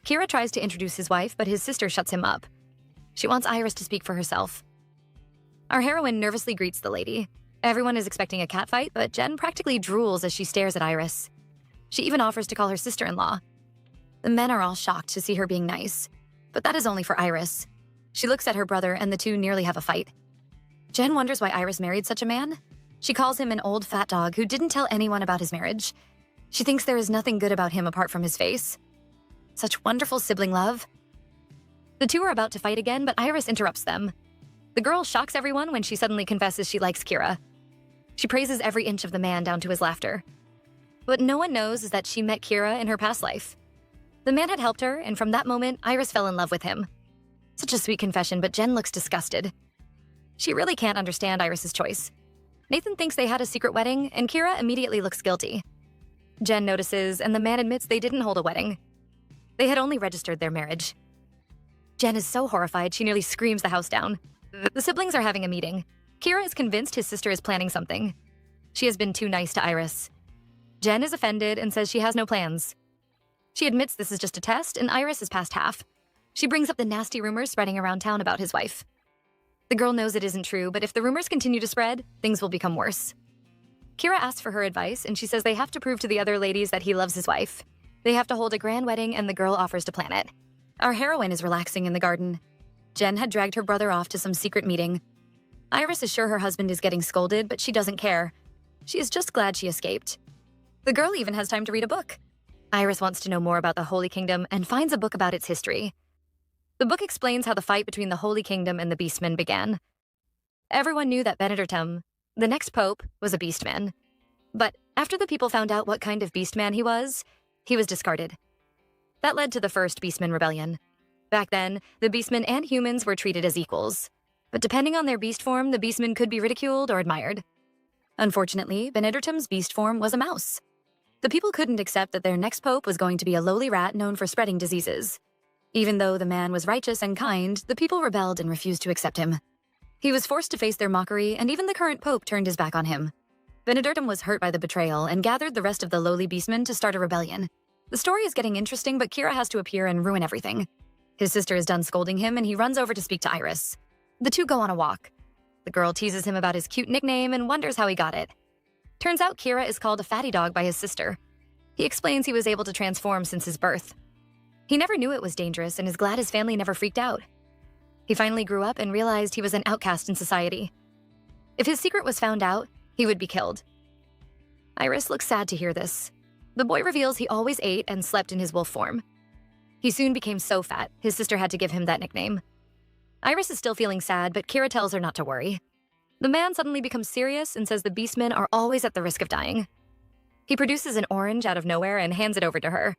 Kira tries to introduce his wife, but his sister shuts him up. She wants Iris to speak for herself. Our heroine nervously greets the lady. Everyone is expecting a catfight, but Jen practically drools as she stares at Iris. She even offers to call her sister-in-law. The men are all shocked to see her being nice, but that is only for Iris. She looks at her brother and the two nearly have a fight. Jen wonders why Iris married such a man. She calls him an old fat dog who didn't tell anyone about his marriage. She thinks there is nothing good about him apart from his face. Such wonderful sibling love. The two are about to fight again, but Iris interrupts them. The girl shocks everyone when she suddenly confesses she likes Kira. She praises every inch of the man down to his laughter. What no one knows is that she met Kira in her past life. The man had helped her, and from that moment, Iris fell in love with him. Such a sweet confession, but Jen looks disgusted. She really can't understand Iris's choice. Nathan thinks they had a secret wedding, and Kira immediately looks guilty. Jen notices, and the man admits they didn't hold a wedding. They had only registered their marriage. Jen is so horrified she nearly screams the house down. The siblings are having a meeting. Kira is convinced his sister is planning something. She has been too nice to Iris. Jen is offended and says she has no plans. She admits this is just a test, and Iris is past half. She brings up the nasty rumors spreading around town about his wife. The girl knows it isn't true, but if the rumors continue to spread, things will become worse. Kira asks for her advice, and she says they have to prove to the other ladies that he loves his wife. They have to hold a grand wedding, and the girl offers to plan it. Our heroine is relaxing in the garden. Jen had dragged her brother off to some secret meeting. Iris is sure her husband is getting scolded, but she doesn't care. She is just glad she escaped. The girl even has time to read a book. Iris wants to know more about the Holy Kingdom and finds a book about its history. The book explains how the fight between the Holy Kingdom and the Beastmen began. Everyone knew that Benedictum, the next pope, was a beastman. But after the people found out what kind of beastman he was discarded. That led to the first Beastman Rebellion. Back then, the beastmen and humans were treated as equals. But depending on their beast form, the beastmen could be ridiculed or admired. Unfortunately, Benedictum's beast form was a mouse. The people couldn't accept that their next pope was going to be a lowly rat known for spreading diseases. Even though the man was righteous and kind, the people rebelled and refused to accept him. He was forced to face their mockery, and even the current pope turned his back on him. Benedictum was hurt by the betrayal and gathered the rest of the lowly beastmen to start a rebellion. The story is getting interesting, but Kira has to appear and ruin everything. His sister is done scolding him, and he runs over to speak to Iris. The two go on a walk. The girl teases him about his cute nickname and wonders how he got it. Turns out Kira is called a fatty dog by his sister. He explains he was able to transform since his birth. He never knew it was dangerous and is glad his family never freaked out. He finally grew up and realized he was an outcast in society. If his secret was found out, he would be killed. Iris looks sad to hear this. The boy reveals he always ate and slept in his wolf form. He soon became so fat, his sister had to give him that nickname. Iris is still feeling sad, but Kira tells her not to worry. The man suddenly becomes serious and says the beastmen are always at the risk of dying. He produces an orange out of nowhere and hands it over to her.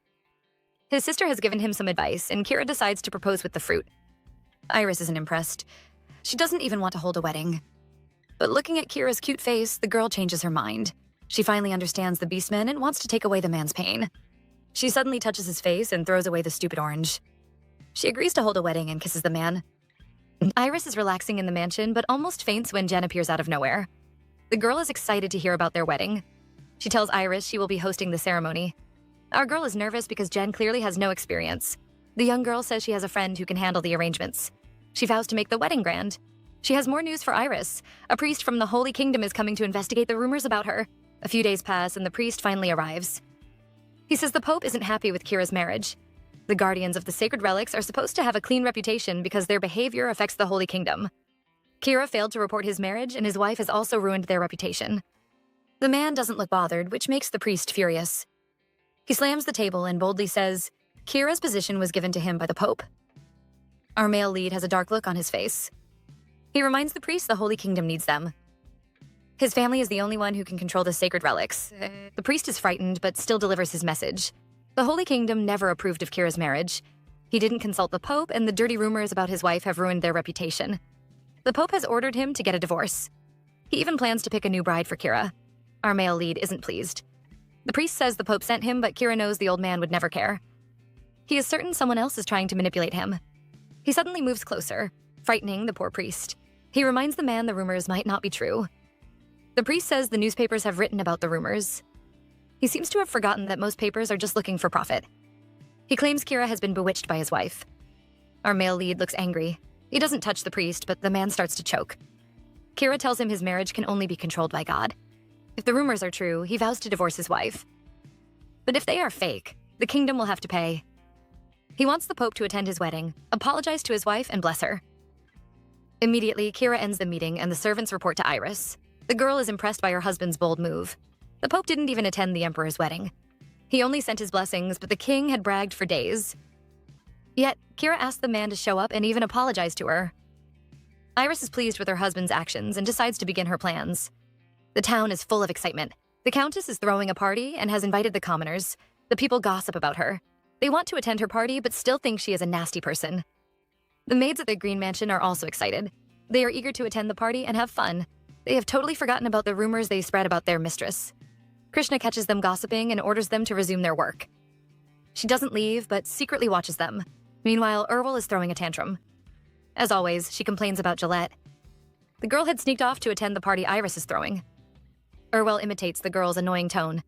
His sister has given him some advice, and Kira decides to propose with the fruit. Iris isn't impressed. She doesn't even want to hold a wedding. But looking at Kira's cute face, the girl changes her mind. She finally understands the beastmen and wants to take away the man's pain. She suddenly touches his face and throws away the stupid orange. She agrees to hold a wedding and kisses the man. Iris is relaxing in the mansion, but almost faints when Jen appears out of nowhere. The girl is excited to hear about their wedding. She tells Iris she will be hosting the ceremony. Our girl is nervous because Jen clearly has no experience. The young girl says she has a friend who can handle the arrangements. She vows to make the wedding grand. She has more news for Iris. A priest from the Holy Kingdom is coming to investigate the rumors about her. A few days pass and the priest finally arrives. He says the Pope isn't happy with Kira's marriage. The guardians of the sacred relics are supposed to have a clean reputation because their behavior affects the Holy Kingdom. Kira failed to report his marriage, and his wife has also ruined their reputation. The man doesn't look bothered, which makes the priest furious. He slams the table and boldly says, Kira's position was given to him by the Pope. Our male lead has a dark look on his face. He reminds the priest the Holy Kingdom needs them. His family is the only one who can control the sacred relics. The priest is frightened, but still delivers his message. The Holy Kingdom never approved of Kira's marriage. He didn't consult the Pope, and the dirty rumors about his wife have ruined their reputation. The Pope has ordered him to get a divorce. He even plans to pick a new bride for Kira. Our male lead isn't pleased. The priest says the Pope sent him, but Kira knows the old man would never care. He is certain someone else is trying to manipulate him. He suddenly moves closer, frightening the poor priest. He reminds the man the rumors might not be true. The priest says the newspapers have written about the rumors. He seems to have forgotten that most papers are just looking for profit. He claims Kira has been bewitched by his wife. Our male lead looks angry. He doesn't touch the priest, but the man starts to choke. Kira tells him his marriage can only be controlled by God. If the rumors are true, he vows to divorce his wife. But if they are fake, the kingdom will have to pay. He wants the Pope to attend his wedding, apologize to his wife, and bless her. Immediately, Kira ends the meeting and the servants report to Iris. The girl is impressed by her husband's bold move. The Pope didn't even attend the Emperor's wedding. He only sent his blessings, but the king had bragged for days. Yet, Kira asked the man to show up and even apologize to her. Iris is pleased with her husband's actions and decides to begin her plans. The town is full of excitement. The Countess is throwing a party and has invited the commoners. The people gossip about her. They want to attend her party, but still think she is a nasty person. The maids at the Green Mansion are also excited. They are eager to attend the party and have fun. They have totally forgotten about the rumors they spread about their mistress. Krishna catches them gossiping and orders them to resume their work. She doesn't leave, but secretly watches them. Meanwhile, Urwal is throwing a tantrum. As always, she complains about Gillette. The girl had sneaked off to attend the party Iris is throwing. Urwal imitates the girl's annoying tone.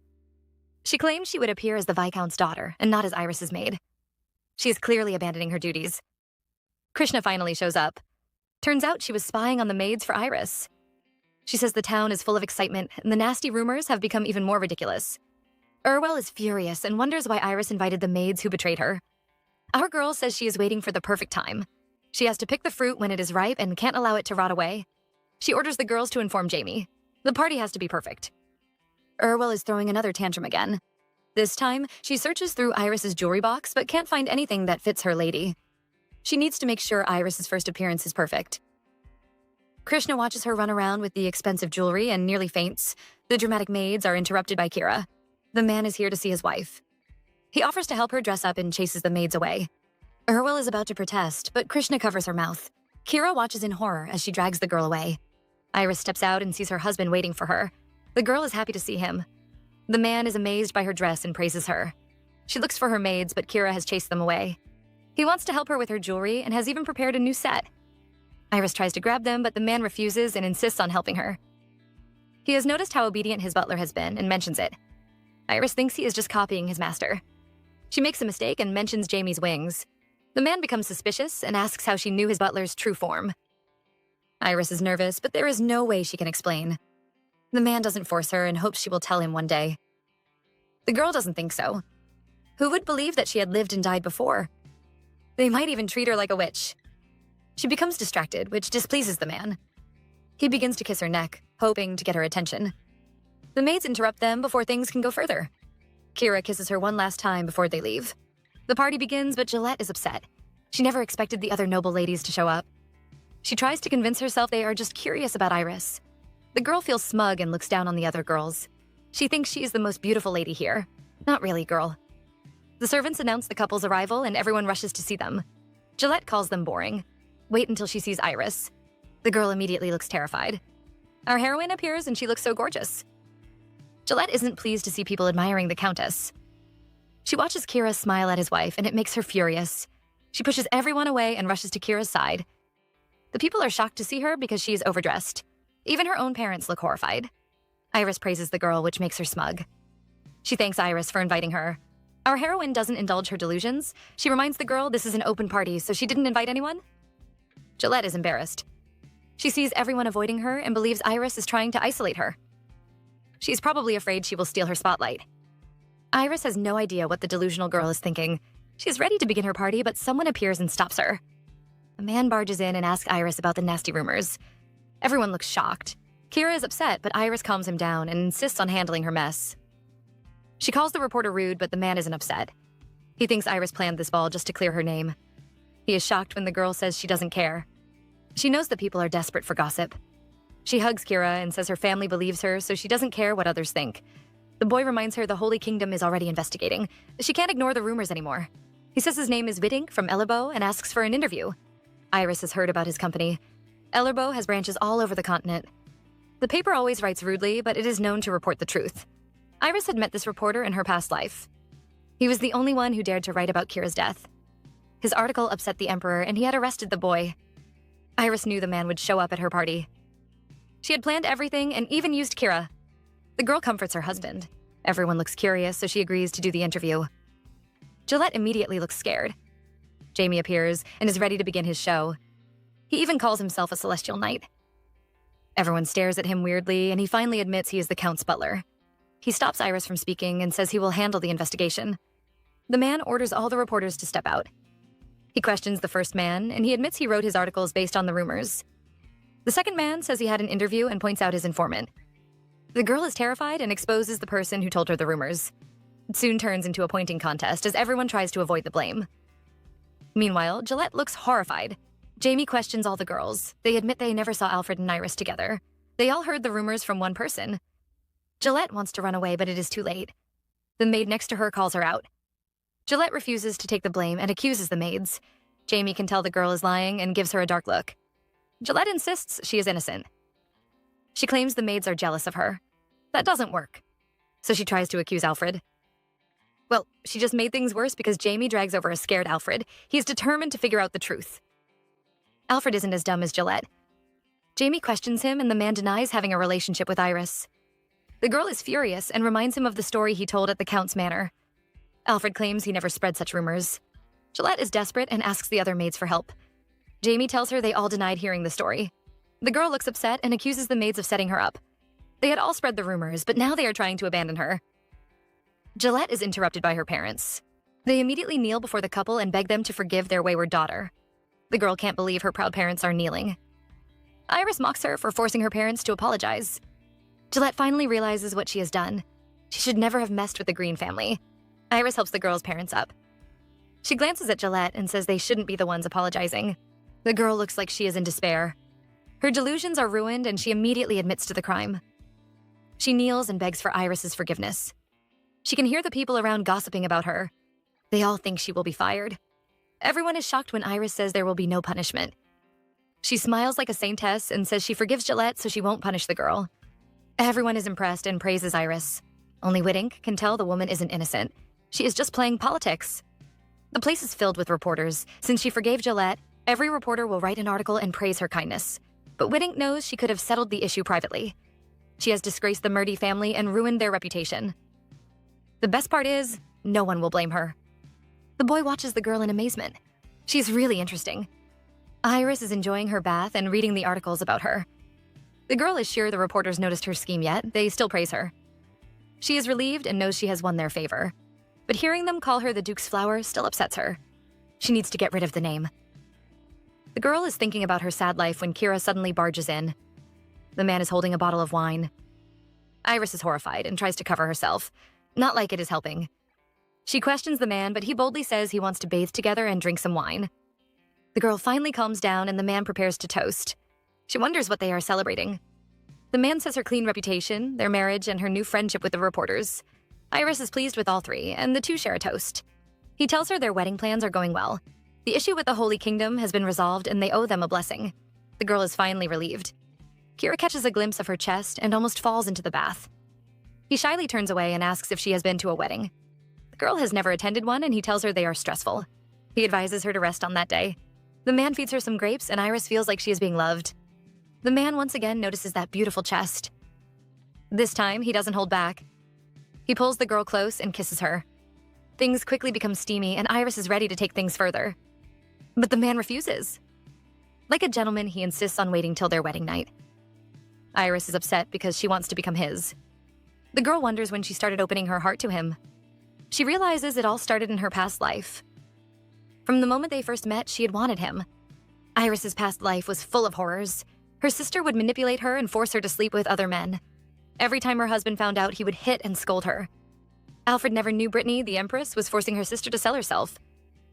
She claims she would appear as the Viscount's daughter and not as Iris's maid. She is clearly abandoning her duties. Krishna finally shows up. Turns out she was spying on the maids for Iris. She says the town is full of excitement, and the nasty rumors have become even more ridiculous. Urwal is furious and wonders why Iris invited the maids who betrayed her. Our girl says she is waiting for the perfect time. She has to pick the fruit when it is ripe and can't allow it to rot away. She orders the girls to inform Jamie. The party has to be perfect. Urwal is throwing another tantrum again. This time, she searches through Iris's jewelry box but can't find anything that fits her lady. She needs to make sure Iris's first appearance is perfect. Krishna watches her run around with the expensive jewelry and nearly faints. The dramatic maids are interrupted by Kira. The man is here to see his wife. He offers to help her dress up and chases the maids away. Urwil is about to protest, but Krishna covers her mouth. Kira watches in horror as she drags the girl away. Iris steps out and sees her husband waiting for her. The girl is happy to see him. The man is amazed by her dress and praises her. She looks for her maids, but Kira has chased them away. He wants to help her with her jewelry and has even prepared a new set. Iris tries to grab them, but the man refuses and insists on helping her. He has noticed how obedient his butler has been and mentions it. Iris thinks he is just copying his master. She makes a mistake and mentions Jamie's wings. The man becomes suspicious and asks how she knew his butler's true form. Iris is nervous, but there is no way she can explain. The man doesn't force her and hopes she will tell him one day. The girl doesn't think so. Who would believe that she had lived and died before? They might even treat her like a witch. She becomes distracted, which displeases the man. He begins to kiss her neck, hoping to get her attention. The maids interrupt them before things can go further. Kira kisses her one last time before they leave. The party begins, but Gillette is upset. She never expected the other noble ladies to show up. She tries to convince herself they are just curious about Iris. The girl feels smug and looks down on the other girls. She thinks she is the most beautiful lady here. Not really, girl. The servants announce the couple's arrival and everyone rushes to see them. Gillette calls them boring. Wait until she sees Iris. The girl immediately looks terrified. Our heroine appears and she looks so gorgeous. Gillette isn't pleased to see people admiring the Countess. She watches Kira smile at his wife and it makes her furious. She pushes everyone away and rushes to Kira's side. The people are shocked to see her because she is overdressed. Even her own parents look horrified. Iris praises the girl, which makes her smug. She thanks Iris for inviting her. Our heroine doesn't indulge her delusions. She reminds the girl this is an open party, so she didn't invite anyone. Gillette is embarrassed. She sees everyone avoiding her and believes Iris is trying to isolate her. She's probably afraid she will steal her spotlight. Iris has no idea what the delusional girl is thinking. She is ready to begin her party, but someone appears and stops her. A man barges in and asks Iris about the nasty rumors. Everyone looks shocked. Kira is upset, but Iris calms him down and insists on handling her mess. She calls the reporter rude, but the man isn't upset. He thinks Iris planned this ball just to clear her name. He is shocked when the girl says she doesn't care. She knows that people are desperate for gossip. She hugs Kira and says her family believes her, so she doesn't care what others think. The boy reminds her the Holy Kingdom is already investigating. She can't ignore the rumors anymore. He says his name is Widdink from Ellerbo and asks for an interview. Iris has heard about his company. Ellerbo has branches all over the continent. The paper always writes rudely, but it is known to report the truth. Iris had met this reporter in her past life. He was the only one who dared to write about Kira's death. His article upset the Emperor, and he had arrested the boy. Iris knew the man would show up at her party. She had planned everything and even used Kira. The girl comforts her husband. Everyone looks curious, so she agrees to do the interview. Gillette immediately looks scared. Jamie appears and is ready to begin his show. He even calls himself a celestial knight. Everyone stares at him weirdly, and he finally admits he is the Count's butler. He stops Iris from speaking and says he will handle the investigation. The man orders all the reporters to step out. He questions the first man, and he admits he wrote his articles based on the rumors. The second man says he had an interview and points out his informant. The girl is terrified and exposes the person who told her the rumors. It soon turns into a pointing contest as everyone tries to avoid the blame. Meanwhile, Gillette looks horrified. Jamie questions all the girls. They admit they never saw Alfred and Iris together. They all heard the rumors from one person. Gillette wants to run away, but it is too late. The maid next to her calls her out. Gillette refuses to take the blame and accuses the maids. Jamie can tell the girl is lying and gives her a dark look. Gillette insists she is innocent. She claims the maids are jealous of her. That doesn't work. So she tries to accuse Alfred. Well, she just made things worse because Jamie drags over a scared Alfred. He is determined to figure out the truth. Alfred isn't as dumb as Gillette. Jamie questions him and the man denies having a relationship with Iris. The girl is furious and reminds him of the story he told at the Count's manor. Alfred claims he never spread such rumors. Gillette is desperate and asks the other maids for help. Jamie tells her they all denied hearing the story. The girl looks upset and accuses the maids of setting her up. They had all spread the rumors, but now they are trying to abandon her. Gillette is interrupted by her parents. They immediately kneel before the couple and beg them to forgive their wayward daughter. The girl can't believe her proud parents are kneeling. Iris mocks her for forcing her parents to apologize. Gillette finally realizes what she has done. She should never have messed with the Green family. Iris helps the girl's parents up. She glances at Gillette and says they shouldn't be the ones apologizing. The girl looks like she is in despair. Her delusions are ruined and she immediately admits to the crime. She kneels and begs for Iris's forgiveness. She can hear the people around gossiping about her. They all think she will be fired. Everyone is shocked when Iris says there will be no punishment. She smiles like a saintess and says she forgives Gillette so she won't punish the girl. Everyone is impressed and praises Iris. Only Whitink can tell the woman isn't innocent. She is just playing politics. The place is filled with reporters. Since she forgave Gillette, every reporter will write an article and praise her kindness. But Whitink knows she could have settled the issue privately. She has disgraced the Murdy family and ruined their reputation. The best part is, no one will blame her. The boy watches the girl in amazement. She's really interesting. Iris is enjoying her bath and reading the articles about her. The girl is sure the reporters noticed her scheme yet. They still praise her. She is relieved and knows she has won their favor. But hearing them call her the Duke's flower still upsets her. She needs to get rid of the name. The girl is thinking about her sad life when Kira suddenly barges in. The man is holding a bottle of wine. Iris is horrified and tries to cover herself. Not like it is helping. She questions the man, but he boldly says he wants to bathe together and drink some wine. The girl finally calms down and the man prepares to toast. She wonders what they are celebrating. The man says her clean reputation, their marriage, and her new friendship with the reporters. Iris is pleased with all three, and the two share a toast. He tells her their wedding plans are going well. The issue with the Holy Kingdom has been resolved and they owe them a blessing. The girl is finally relieved. Kira catches a glimpse of her chest and almost falls into the bath. He shyly turns away and asks if she has been to a wedding. The girl has never attended one and he tells her they are stressful. He advises her to rest on that day. The man feeds her some grapes and Iris feels like she is being loved. The man once again notices that beautiful chest. This time, he doesn't hold back. He pulls the girl close and kisses her. Things quickly become steamy and Iris is ready to take things further. But the man refuses. Like a gentleman, he insists on waiting till their wedding night. Iris is upset because she wants to become his. The girl wonders when she started opening her heart to him. She realizes it all started in her past life. From the moment they first met, she had wanted him. Iris's past life was full of horrors. Her sister would manipulate her and force her to sleep with other men. Every time her husband found out, he would hit and scold her. Alfred never knew Brittany, the Empress, was forcing her sister to sell herself.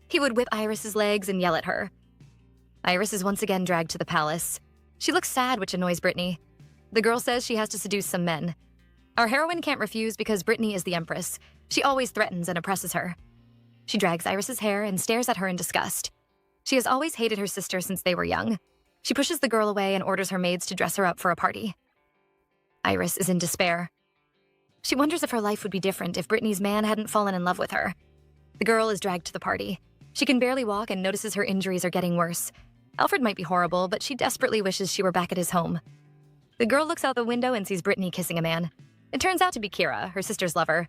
He would whip Iris's legs and yell at her. Iris is once again dragged to the palace. She looks sad, which annoys Brittany. The girl says she has to seduce some men. Our heroine can't refuse because Brittany is the Empress. She always threatens and oppresses her. She drags Iris's hair and stares at her in disgust. She has always hated her sister since they were young. She pushes the girl away and orders her maids to dress her up for a party. Iris is in despair. She wonders if her life would be different if Brittany's man hadn't fallen in love with her. The girl is dragged to the party. She can barely walk and notices her injuries are getting worse. Alfred might be horrible, but she desperately wishes she were back at his home. The girl looks out the window and sees Brittany kissing a man. It turns out to be Kira, her sister's lover.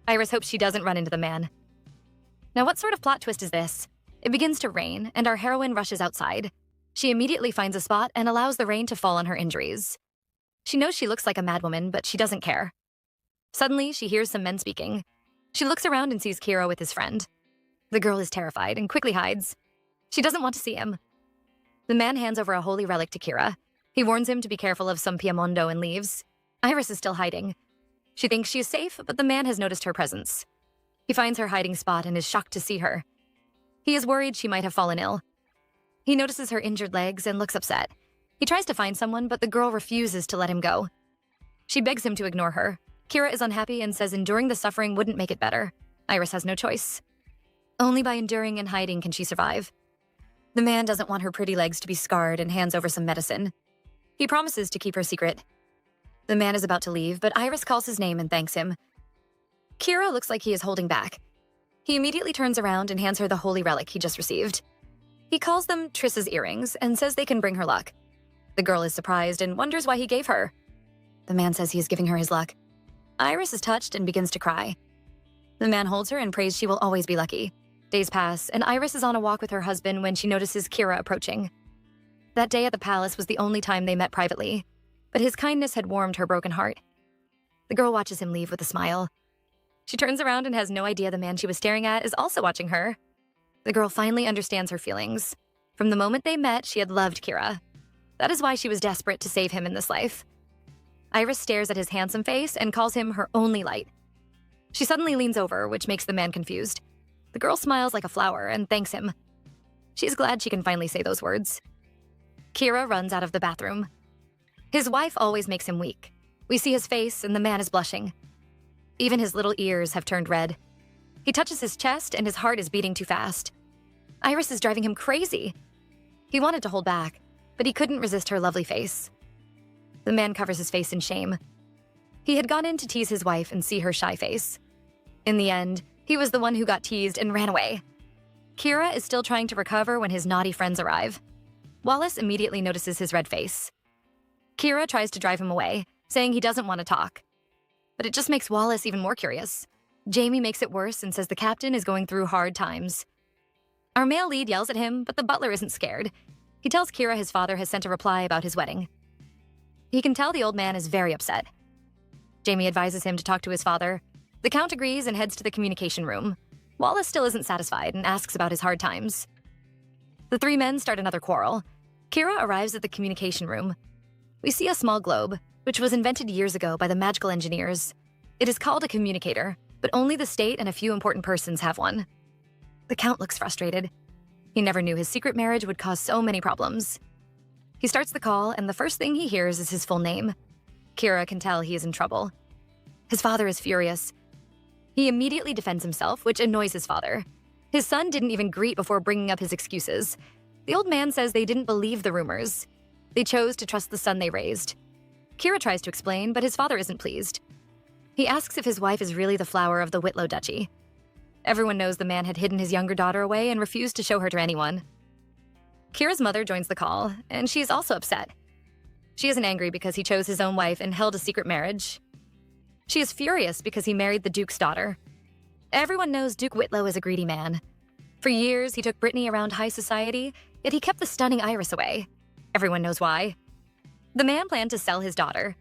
Iris hopes she doesn't run into the man. Now, what sort of plot twist is this? It begins to rain, and our heroine rushes outside. She immediately finds a spot and allows the rain to fall on her injuries. She knows she looks like a madwoman, but she doesn't care. Suddenly, she hears some men speaking. She looks around and sees Kira with his friend. The girl is terrified and quickly hides. She doesn't want to see him. The man hands over a holy relic to Kira. He warns him to be careful of some Piemondo and leaves. Iris is still hiding. She thinks she is safe, but the man has noticed her presence. He finds her hiding spot and is shocked to see her. He is worried she might have fallen ill. He notices her injured legs and looks upset. He tries to find someone, but the girl refuses to let him go. She begs him to ignore her. Kira is unhappy and says enduring the suffering wouldn't make it better. Iris has no choice. Only by enduring and hiding can she survive. The man doesn't want her pretty legs to be scarred and hands over some medicine. He promises to keep her secret. The man is about to leave, but Iris calls his name and thanks him. Kira looks like he is holding back. He immediately turns around and hands her the holy relic he just received. He calls them Triss's earrings and says they can bring her luck. The girl is surprised and wonders why he gave her. The man says he is giving her his luck. Iris is touched and begins to cry. The man holds her and prays she will always be lucky. Days pass, and Iris is on a walk with her husband when she notices Kira approaching. That day at the palace was the only time they met privately, but his kindness had warmed her broken heart. The girl watches him leave with a smile. She turns around and has no idea the man she was staring at is also watching her. The girl finally understands her feelings. From the moment they met, she had loved Kira. That is why she was desperate to save him in this life. Iris stares at his handsome face and calls him her only light. She suddenly leans over, which makes the man confused. The girl smiles like a flower and thanks him. She's glad she can finally say those words. Kira runs out of the bathroom. His wife always makes him weak. We see his face, and the man is blushing. Even his little ears have turned red. He touches his chest, and his heart is beating too fast. Iris is driving him crazy. He wanted to hold back, but he couldn't resist her lovely face. The man covers his face in shame. He had gone in to tease his wife and see her shy face. In the end, he was the one who got teased and ran away. Kira is still trying to recover when his naughty friends arrive. Wallace immediately notices his red face. Kira tries to drive him away, saying he doesn't want to talk. But it just makes Wallace even more curious. Jamie makes it worse and says the captain is going through hard times. Our male lead yells at him, but the butler isn't scared. He tells Kira his father has sent a reply about his wedding. He can tell the old man is very upset. Jamie advises him to talk to his father. The Count agrees and heads to the communication room. Wallace still isn't satisfied and asks about his hard times. The three men start another quarrel. Kira arrives at the communication room. We see a small globe, which was invented years ago by the magical engineers. It is called a communicator, but only the state and a few important persons have one. The Count looks frustrated. He never knew his secret marriage would cause so many problems. He starts the call, and the first thing he hears is his full name. Kira can tell he is in trouble. His father is furious. He immediately defends himself, which annoys his father. His son didn't even greet before bringing up his excuses. The old man says they didn't believe the rumors. They chose to trust the son they raised. Kira tries to explain, but his father isn't pleased. He asks if his wife is really the flower of the Whitlow Duchy. Everyone knows the man had hidden his younger daughter away and refused to show her to anyone. Kira's mother joins the call, and she is also upset. She isn't angry because he chose his own wife and held a secret marriage. She is furious because he married the Duke's daughter. Everyone knows Duke Whitlow is a greedy man. For years, he took Brittany around high society, yet he kept the stunning Iris away. Everyone knows why. The man planned to sell his daughter.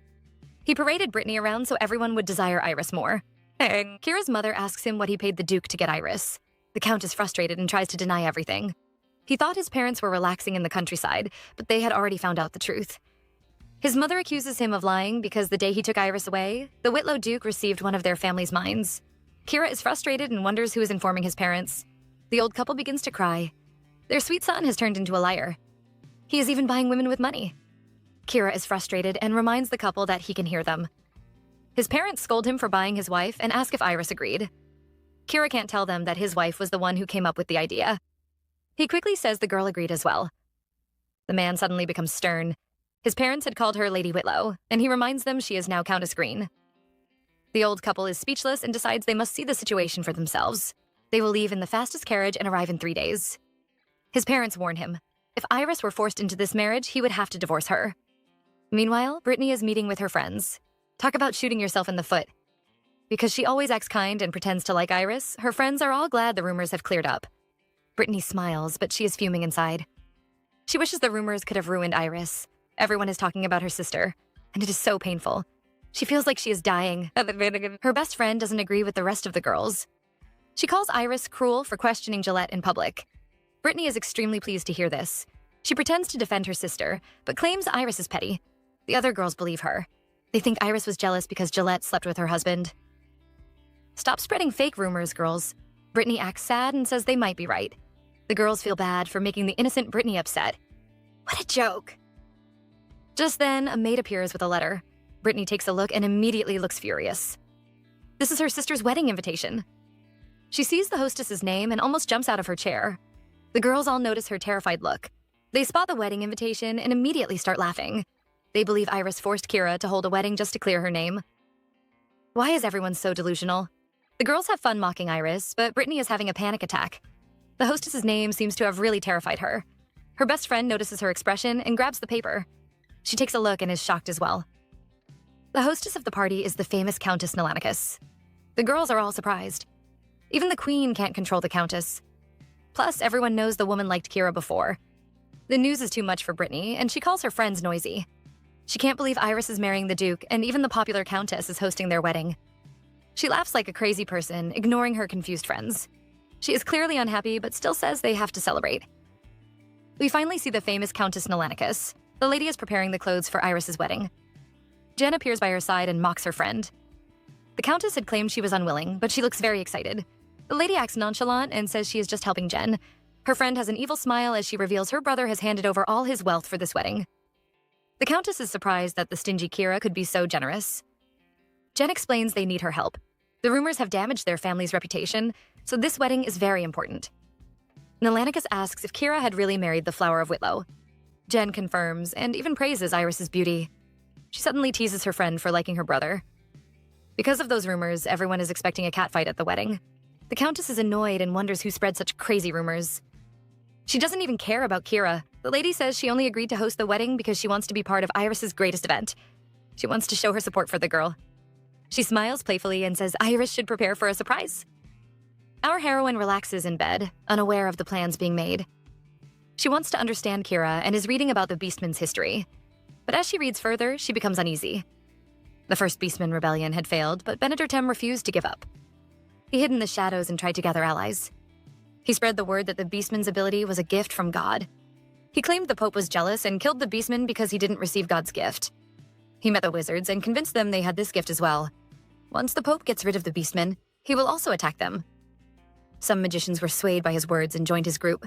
He paraded Brittany around so everyone would desire Iris more. Kira's mother asks him what he paid the Duke to get Iris. The Count is frustrated and tries to deny everything. He thought his parents were relaxing in the countryside, but they had already found out the truth. His mother accuses him of lying because the day he took Iris away, the Whitlow Duke received one of their family's mines. Kira is frustrated and wonders who is informing his parents. The old couple begins to cry. Their sweet son has turned into a liar. He is even buying women with money. Kira is frustrated and reminds the couple that he can hear them. His parents scold him for buying his wife and ask if Iris agreed. Kira can't tell them that his wife was the one who came up with the idea. He quickly says the girl agreed as well. The man suddenly becomes stern. His parents had called her Lady Whitlow, and he reminds them she is now Countess Green. The old couple is speechless and decides they must see the situation for themselves. They will leave in the fastest carriage and arrive in 3 days. His parents warn him. If Iris were forced into this marriage, he would have to divorce her. Meanwhile, Brittany is meeting with her friends. Talk about shooting yourself in the foot. Because she always acts kind and pretends to like Iris, her friends are all glad the rumors have cleared up. Brittany smiles, but she is fuming inside. She wishes the rumors could have ruined Iris. Everyone is talking about her sister, and it is so painful. She feels like she is dying. Her best friend doesn't agree with the rest of the girls. She calls Iris cruel for questioning Gillette in public. Brittany is extremely pleased to hear this. She pretends to defend her sister, but claims Iris is petty. The other girls believe her. They think Iris was jealous because Gillette slept with her husband. Stop spreading fake rumors, girls. Brittany acts sad and says they might be right. The girls feel bad for making the innocent Brittany upset. What a joke. Just then, a maid appears with a letter. Brittany takes a look and immediately looks furious. This is her sister's wedding invitation. She sees the hostess's name and almost jumps out of her chair. The girls all notice her terrified look. They spot the wedding invitation and immediately start laughing. They believe Iris forced Kira to hold a wedding just to clear her name. Why is everyone so delusional? The girls have fun mocking Iris, but Brittany is having a panic attack. The hostess's name seems to have really terrified her. Her best friend notices her expression and grabs the paper. She takes a look and is shocked as well. The hostess of the party is the famous Countess Nelanicus. The girls are all surprised. Even the queen can't control the countess. Plus, everyone knows the woman liked Kira before. The news is too much for Brittany, and she calls her friends noisy. She can't believe Iris is marrying the Duke, and even the popular countess is hosting their wedding. She laughs like a crazy person, ignoring her confused friends. She is clearly unhappy, but still says they have to celebrate. We finally see the famous Countess Nelanicus. The lady is preparing the clothes for Iris's wedding. Jen appears by her side and mocks her friend. The countess had claimed she was unwilling, but she looks very excited. The lady acts nonchalant and says she is just helping Jen. Her friend has an evil smile as she reveals her brother has handed over all his wealth for this wedding. The Countess is surprised that the stingy Kira could be so generous. Jen explains they need her help. The rumors have damaged their family's reputation, so this wedding is very important. Nelanicus asks if Kira had really married the Flower of Whitlow. Jen confirms and even praises Iris's beauty. She suddenly teases her friend for liking her brother. Because of those rumors, everyone is expecting a catfight at the wedding. The Countess is annoyed and wonders who spread such crazy rumors. She doesn't even care about Kira. The lady says she only agreed to host the wedding because she wants to be part of Iris's greatest event. She wants to show her support for the girl. She smiles playfully and says Iris should prepare for a surprise. Our heroine relaxes in bed, unaware of the plans being made. She wants to understand Kira and is reading about the Beastmen's history. But as she reads further, she becomes uneasy. The first Beastman rebellion had failed, but Benedictem refused to give up. He hid in the shadows and tried to gather allies. He spread the word that the Beastman's ability was a gift from God. He claimed the Pope was jealous and killed the Beastman because he didn't receive God's gift. He met the wizards and convinced them they had this gift as well. Once the Pope gets rid of the Beastman, he will also attack them. Some magicians were swayed by his words and joined his group.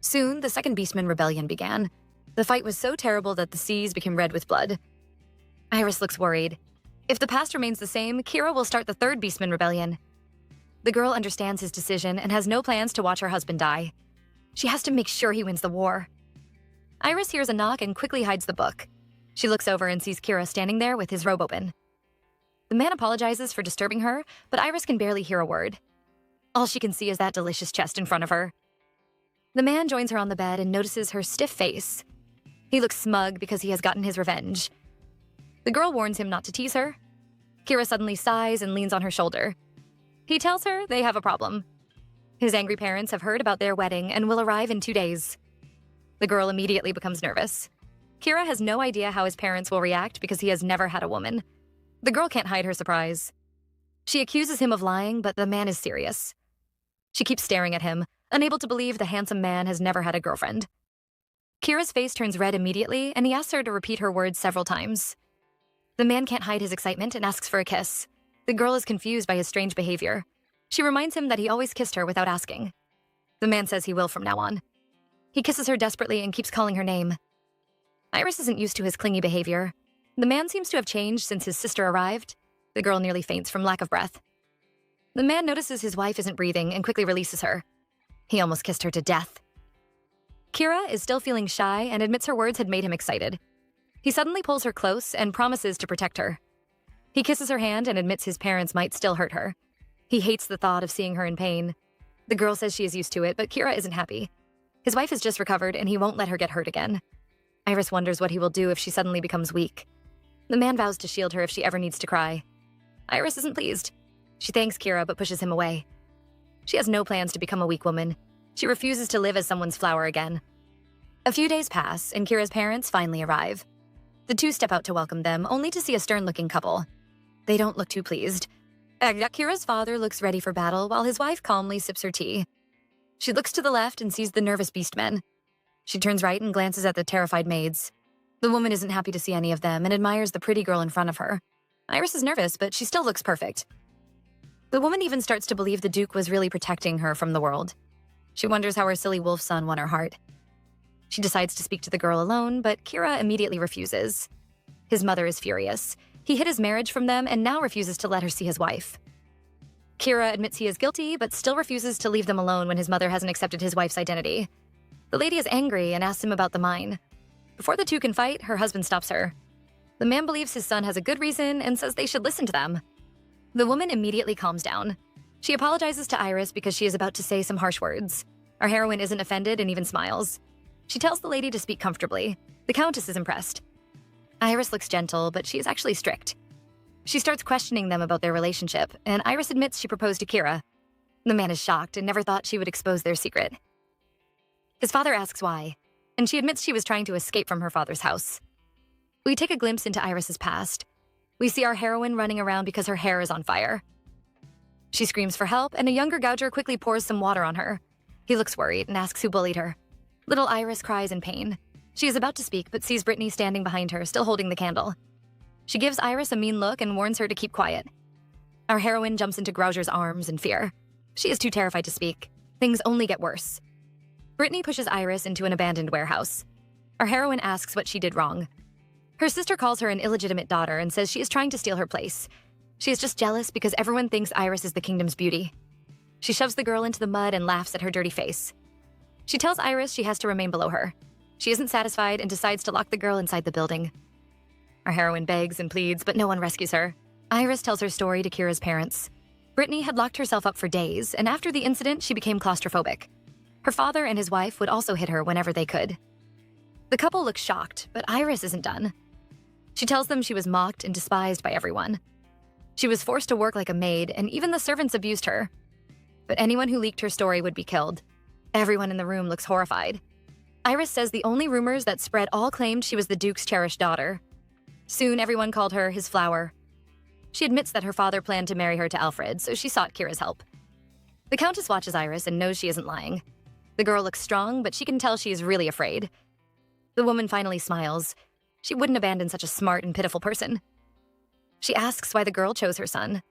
Soon, the second Beastman rebellion began. The fight was so terrible that the seas became red with blood. Iris looks worried. If the past remains the same, Kira will start the third Beastman rebellion. The girl understands his decision and has no plans to watch her husband die. She has to make sure he wins the war. Iris hears a knock and quickly hides the book. She looks over and sees Kira standing there with his robe open. The man apologizes for disturbing her, but Iris can barely hear a word. All she can see is that delicious chest in front of her. The man joins her on the bed and notices her stiff face. He looks smug because he has gotten his revenge. The girl warns him not to tease her. Kira suddenly sighs and leans on her shoulder. He tells her they have a problem. His angry parents have heard about their wedding and will arrive in 2 days. The girl immediately becomes nervous. Kira has no idea how his parents will react because he has never had a woman. The girl can't hide her surprise. She accuses him of lying, but the man is serious. She keeps staring at him, unable to believe the handsome man has never had a girlfriend. Kira's face turns red immediately, and he asks her to repeat her words several times. The man can't hide his excitement and asks for a kiss. The girl is confused by his strange behavior. She reminds him that he always kissed her without asking. The man says he will from now on. He kisses her desperately and keeps calling her name. Iris isn't used to his clingy behavior. The man seems to have changed since his sister arrived. The girl nearly faints from lack of breath. The man notices his wife isn't breathing and quickly releases her. He almost kissed her to death. Kira is still feeling shy and admits her words had made him excited. He suddenly pulls her close and promises to protect her. He kisses her hand and admits his parents might still hurt her. He hates the thought of seeing her in pain. The girl says she is used to it, but Kira isn't happy. His wife has just recovered and he won't let her get hurt again. Iris wonders what he will do if she suddenly becomes weak. The man vows to shield her if she ever needs to cry. Iris isn't pleased. She thanks Kira but pushes him away. She has no plans to become a weak woman. She refuses to live as someone's flower again. A few days pass and Kira's parents finally arrive. The two step out to welcome them, only to see a stern-looking couple. They don't look too pleased. Kira's father looks ready for battle while his wife calmly sips her tea. She looks to the left and sees the nervous beastmen. She turns right and glances at the terrified maids. The woman isn't happy to see any of them and admires the pretty girl in front of her. Iris is nervous, but she still looks perfect. The woman even starts to believe the Duke was really protecting her from the world. She wonders how her silly wolf son won her heart. She decides to speak to the girl alone, but Kira immediately refuses. His mother is furious. He hid his marriage from them and now refuses to let her see his wife. Kira admits he is guilty, but still refuses to leave them alone when his mother hasn't accepted his wife's identity. The lady is angry and asks him about the mine. Before the two can fight, her husband stops her. The man believes his son has a good reason and says they should listen to them. The woman immediately calms down. She apologizes to Iris because she is about to say some harsh words. Our heroine isn't offended and even smiles. She tells the lady to speak comfortably. The Countess is impressed. Iris looks gentle, but she is actually strict. She starts questioning them about their relationship, and Iris admits she proposed to Kira. The man is shocked and never thought she would expose their secret. His father asks why, and she admits she was trying to escape from her father's house. We take a glimpse into Iris's past. We see our heroine running around because her hair is on fire. She screams for help, and a younger gouger quickly pours some water on her. He looks worried and asks who bullied her. Little Iris cries in pain. She is about to speak, but sees Brittany standing behind her, still holding the candle. She gives Iris a mean look and warns her to keep quiet. Our heroine jumps into Grouger's arms in fear. She is too terrified to speak. Things only get worse. Brittany pushes Iris into an abandoned warehouse. Our heroine asks what she did wrong. Her sister calls her an illegitimate daughter and says she is trying to steal her place. She is just jealous because everyone thinks Iris is the kingdom's beauty. She shoves the girl into the mud and laughs at her dirty face. She tells Iris she has to remain below her. She isn't satisfied and decides to lock the girl inside the building. Our heroine begs and pleads, but no one rescues her. Iris tells her story to Kira's parents. Brittany had locked herself up for days, and after the incident, she became claustrophobic. Her father and his wife would also hit her whenever they could. The couple looks shocked, but Iris isn't done. She tells them she was mocked and despised by everyone. She was forced to work like a maid, and even the servants abused her. But anyone who leaked her story would be killed. Everyone in the room looks horrified. Iris says the only rumors that spread all claimed she was the Duke's cherished daughter. Soon, everyone called her his flower. She admits that her father planned to marry her to Alfred, so she sought Kira's help. The Countess watches Iris and knows she isn't lying. The girl looks strong, but she can tell she is really afraid. The woman finally smiles. She wouldn't abandon such a smart and pitiful person. She asks why the girl chose her son.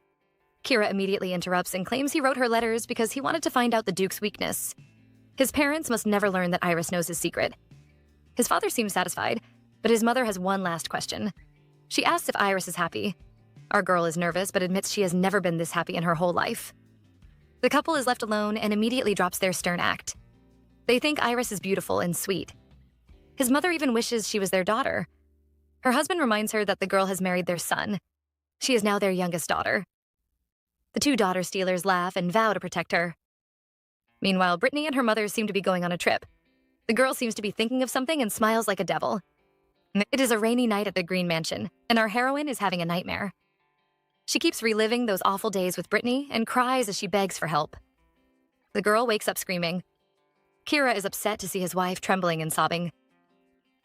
Kira immediately interrupts and claims he wrote her letters because he wanted to find out the Duke's weakness. His parents must never learn that Iris knows his secret. His father seems satisfied, but his mother has one last question. She asks if Iris is happy. Our girl is nervous, but admits she has never been this happy in her whole life. The couple is left alone and immediately drops their stern act. They think Iris is beautiful and sweet. His mother even wishes she was their daughter. Her husband reminds her that the girl has married their son. She is now their youngest daughter. The two daughter stealers laugh and vow to protect her. Meanwhile, Brittany and her mother seem to be going on a trip. The girl seems to be thinking of something and smiles like a devil. It is a rainy night at the Green Mansion, and our heroine is having a nightmare. She keeps reliving those awful days with Brittany and cries as she begs for help. The girl wakes up screaming. Kira is upset to see his wife trembling and sobbing.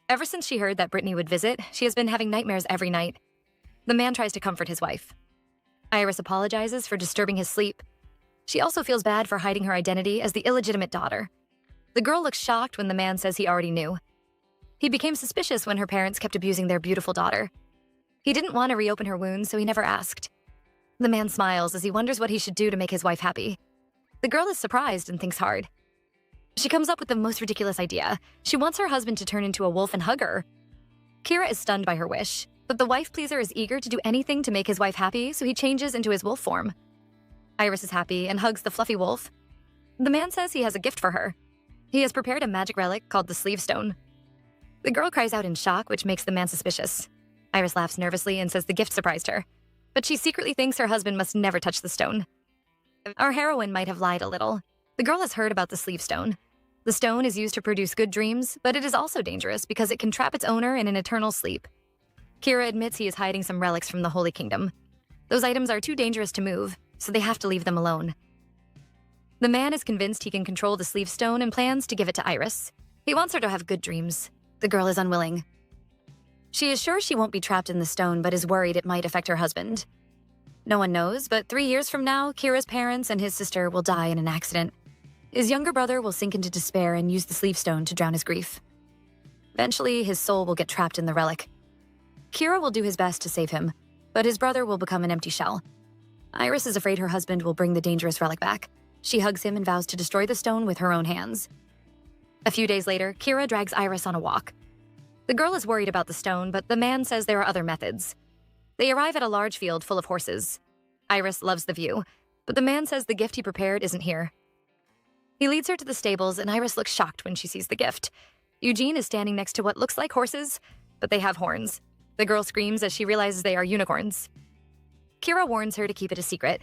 Ever since she heard that Brittany would visit, she has been having nightmares every night. The man tries to comfort his wife. Iris apologizes for disturbing his sleep. She also feels bad for hiding her identity as the illegitimate daughter. The girl looks shocked when the man says he already knew. He became suspicious when her parents kept abusing their beautiful daughter. He didn't want to reopen her wounds, so he never asked. The man smiles as he wonders what he should do to make his wife happy. The girl is surprised and thinks hard. She comes up with the most ridiculous idea. She wants her husband to turn into a wolf and hug her. Kira is stunned by her wish, but the wife-pleaser is eager to do anything to make his wife happy, so he changes into his wolf form. Iris is happy and hugs the fluffy wolf. The man says he has a gift for her. He has prepared a magic relic called the Sleeve Stone. The girl cries out in shock, which makes the man suspicious. Iris laughs nervously and says the gift surprised her, but she secretly thinks her husband must never touch the stone. Our heroine might have lied a little. The girl has heard about the Sleeve Stone. The stone is used to produce good dreams, but it is also dangerous because it can trap its owner in an eternal sleep. Kira admits he is hiding some relics from the Holy Kingdom. Those items are too dangerous to move, so they have to leave them alone. The man is convinced he can control the Sleeve Stone and plans to give it to Iris. He wants her to have good dreams. The girl is unwilling. She is sure she won't be trapped in the stone, but is worried it might affect her husband. No one knows, but 3 years from now, Kira's parents and his sister will die in an accident. His younger brother will sink into despair and use the Sleeve Stone to drown his grief. Eventually, his soul will get trapped in the relic. Kira will do his best to save him, but his brother will become an empty shell. Iris is afraid her husband will bring the dangerous relic back. She hugs him and vows to destroy the stone with her own hands. A few days later, Kira drags Iris on a walk. The girl is worried about the stone, but the man says there are other methods. They arrive at a large field full of horses. Iris loves the view, but the man says the gift he prepared isn't here. He leads her to the stables, and Iris looks shocked when she sees the gift. Eugene is standing next to what looks like horses, but they have horns. The girl screams as she realizes they are unicorns. Kira warns her to keep it a secret.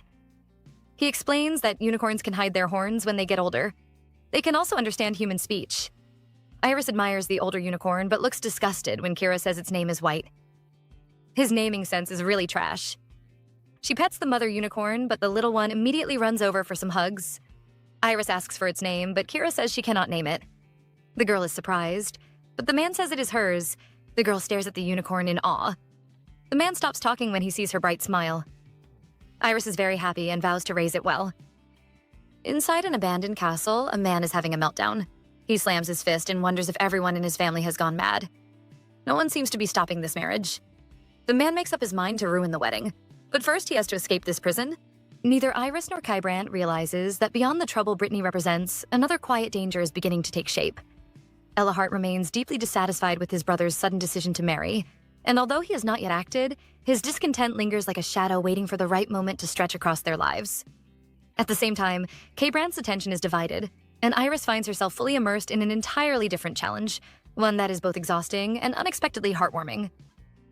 He explains that unicorns can hide their horns when they get older. They can also understand human speech. Iris admires the older unicorn, but looks disgusted when Kira says its name is White. His naming sense is really trash. She pets the mother unicorn, but the little one immediately runs over for some hugs. Iris asks for its name, but Kira says she cannot name it. The girl is surprised, but the man says it is hers. The girl stares at the unicorn in awe. The man stops talking when he sees her bright smile. Iris is very happy and vows to raise it well. Inside an abandoned castle, a man is having a meltdown. He slams his fist and wonders if everyone in his family has gone mad. No one seems to be stopping this marriage. The man makes up his mind to ruin the wedding, but first he has to escape this prison. Neither Iris nor Kybrand realizes that beyond the trouble Brittany represents, another quiet danger is beginning to take shape. Elahart remains deeply dissatisfied with his brother's sudden decision to marry. And although he has not yet acted, his discontent lingers like a shadow waiting for the right moment to stretch across their lives. At the same time, K-Brandt's attention is divided, and Iris finds herself fully immersed in an entirely different challenge, one that is both exhausting and unexpectedly heartwarming.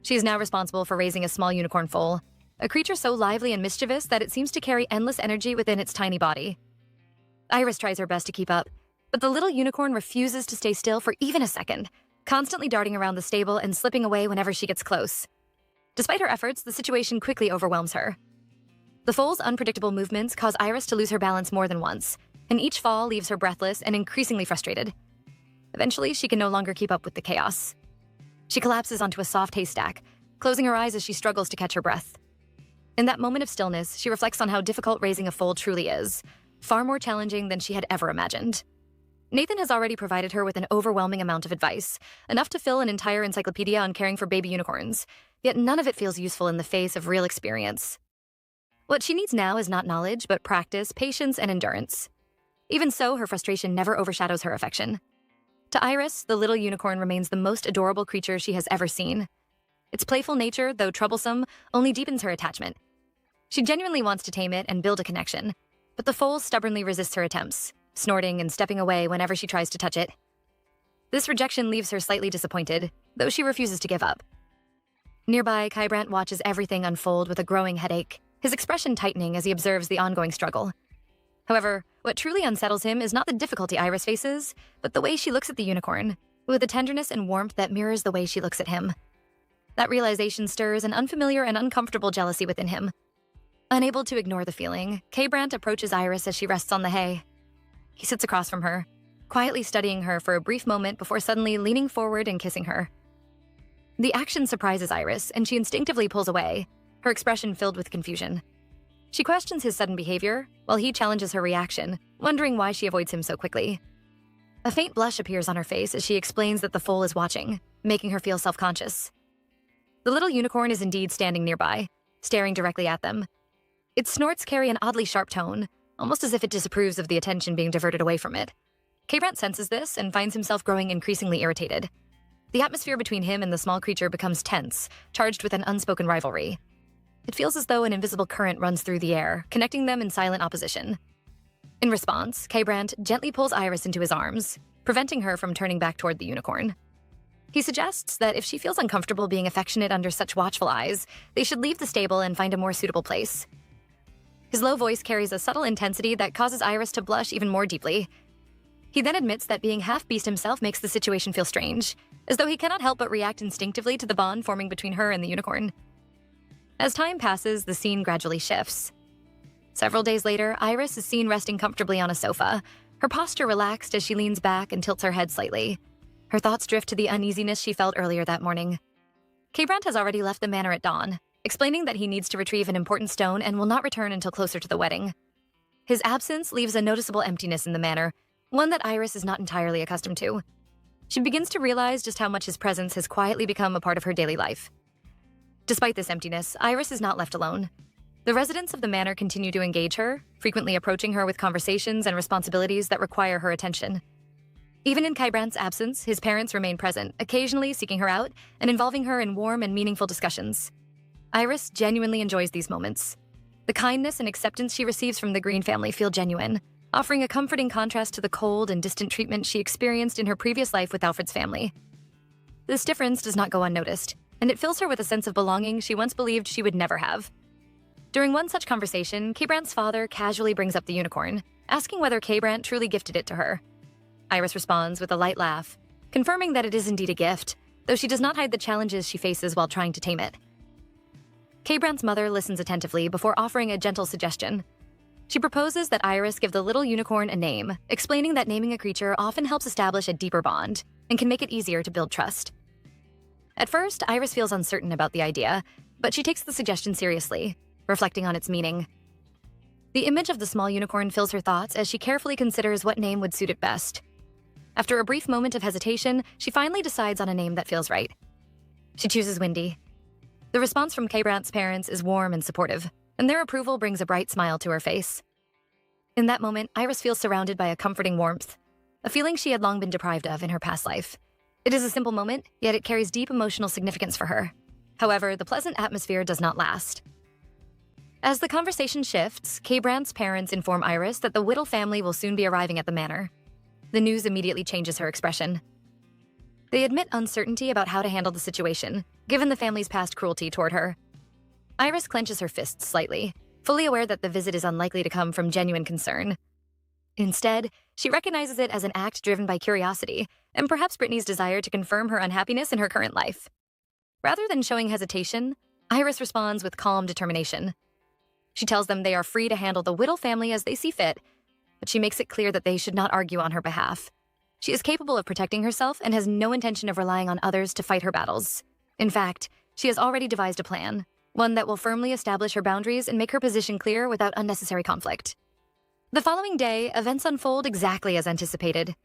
She is now responsible for raising a small unicorn foal, a creature so lively and mischievous that it seems to carry endless energy within its tiny body. Iris tries her best to keep up, but the little unicorn refuses to stay still for even a second, constantly darting around the stable and slipping away whenever she gets close. Despite her efforts, the situation quickly overwhelms her. The foal's unpredictable movements cause Iris to lose her balance more than once, and each fall leaves her breathless and increasingly frustrated. Eventually, she can no longer keep up with the chaos. She collapses onto a soft haystack, closing her eyes as she struggles to catch her breath. In that moment of stillness, she reflects on how difficult raising a foal truly is, far more challenging than she had ever imagined. Nathan has already provided her with an overwhelming amount of advice, enough to fill an entire encyclopedia on caring for baby unicorns, yet none of it feels useful in the face of real experience. What she needs now is not knowledge, but practice, patience, and endurance. Even so, her frustration never overshadows her affection. To Iris, the little unicorn remains the most adorable creature she has ever seen. Its playful nature, though troublesome, only deepens her attachment. She genuinely wants to tame it and build a connection, but the foal stubbornly resists her attempts, snorting and stepping away whenever she tries to touch it. This rejection leaves her slightly disappointed, though she refuses to give up. Nearby, K-Brandt watches everything unfold with a growing headache, his expression tightening as he observes the ongoing struggle. However, what truly unsettles him is not the difficulty Iris faces, but the way she looks at the unicorn, with a tenderness and warmth that mirrors the way she looks at him. That realization stirs an unfamiliar and uncomfortable jealousy within him. Unable to ignore the feeling, K-Brandt approaches Iris as she rests on the hay. He sits across from her, quietly studying her for a brief moment before suddenly leaning forward and kissing her. The action surprises Iris, and she instinctively pulls away, her expression filled with confusion. She questions his sudden behavior, while he challenges her reaction, wondering why she avoids him so quickly. A faint blush appears on her face as she explains that the foal is watching, making her feel self-conscious. The little unicorn is indeed standing nearby, staring directly at them. Its snorts carry an oddly sharp tone, almost as if it disapproves of the attention being diverted away from it. K-Brandt senses this and finds himself growing increasingly irritated. The atmosphere between him and the small creature becomes tense, charged with an unspoken rivalry. It feels as though an invisible current runs through the air, connecting them in silent opposition. In response, K-Brandt gently pulls Iris into his arms, preventing her from turning back toward the unicorn. He suggests that if she feels uncomfortable being affectionate under such watchful eyes, they should leave the stable and find a more suitable place. His low voice carries a subtle intensity that causes Iris to blush even more deeply. He then admits that being half-beast himself makes the situation feel strange, as though he cannot help but react instinctively to the bond forming between her and the unicorn. As time passes, the scene gradually shifts. Several days later, Iris is seen resting comfortably on a sofa, her posture relaxed as she leans back and tilts her head slightly. Her thoughts drift to the uneasiness she felt earlier that morning. K-Brandt has already left the manor at dawn, explaining that he needs to retrieve an important stone and will not return until closer to the wedding. His absence leaves a noticeable emptiness in the manor, one that Iris is not entirely accustomed to. She begins to realize just how much his presence has quietly become a part of her daily life. Despite this emptiness, Iris is not left alone. The residents of the manor continue to engage her, frequently approaching her with conversations and responsibilities that require her attention. Even in K-Brandt's absence, his parents remain present, occasionally seeking her out and involving her in warm and meaningful discussions. Iris genuinely enjoys these moments. The kindness and acceptance she receives from the Green family feel genuine, offering a comforting contrast to the cold and distant treatment she experienced in her previous life with Alfred's family. This difference does not go unnoticed, and it fills her with a sense of belonging she once believed she would never have. During one such conversation, K-Brandt's father casually brings up the unicorn, asking whether K-Brandt truly gifted it to her. Iris responds with a light laugh, confirming that it is indeed a gift, though she does not hide the challenges she faces while trying to tame it. K-Brandt's mother listens attentively before offering a gentle suggestion. She proposes that Iris give the little unicorn a name, explaining that naming a creature often helps establish a deeper bond and can make it easier to build trust. At first, Iris feels uncertain about the idea, but she takes the suggestion seriously, reflecting on its meaning. The image of the small unicorn fills her thoughts as she carefully considers what name would suit it best. After a brief moment of hesitation, she finally decides on a name that feels right. She chooses Windy. The response from K-Brandt's parents is warm and supportive, and their approval brings a bright smile to her face. In that moment, Iris feels surrounded by a comforting warmth, a feeling she had long been deprived of in her past life. It is a simple moment, yet it carries deep emotional significance for her. However, the pleasant atmosphere does not last. As the conversation shifts, Kay Brandt's parents inform Iris that the Whittle family will soon be arriving at the manor. The news immediately changes her expression. They admit uncertainty about how to handle the situation, given the family's past cruelty toward her. Iris clenches her fists slightly, fully aware that the visit is unlikely to come from genuine concern. Instead, she recognizes it as an act driven by curiosity, and perhaps Brittany's desire to confirm her unhappiness in her current life. Rather than showing hesitation, Iris responds with calm determination. She tells them they are free to handle the Whittle family as they see fit, but she makes it clear that they should not argue on her behalf. She is capable of protecting herself and has no intention of relying on others to fight her battles. In fact, she has already devised a plan, one that will firmly establish her boundaries and make her position clear without unnecessary conflict. The following day, events unfold exactly as anticipated.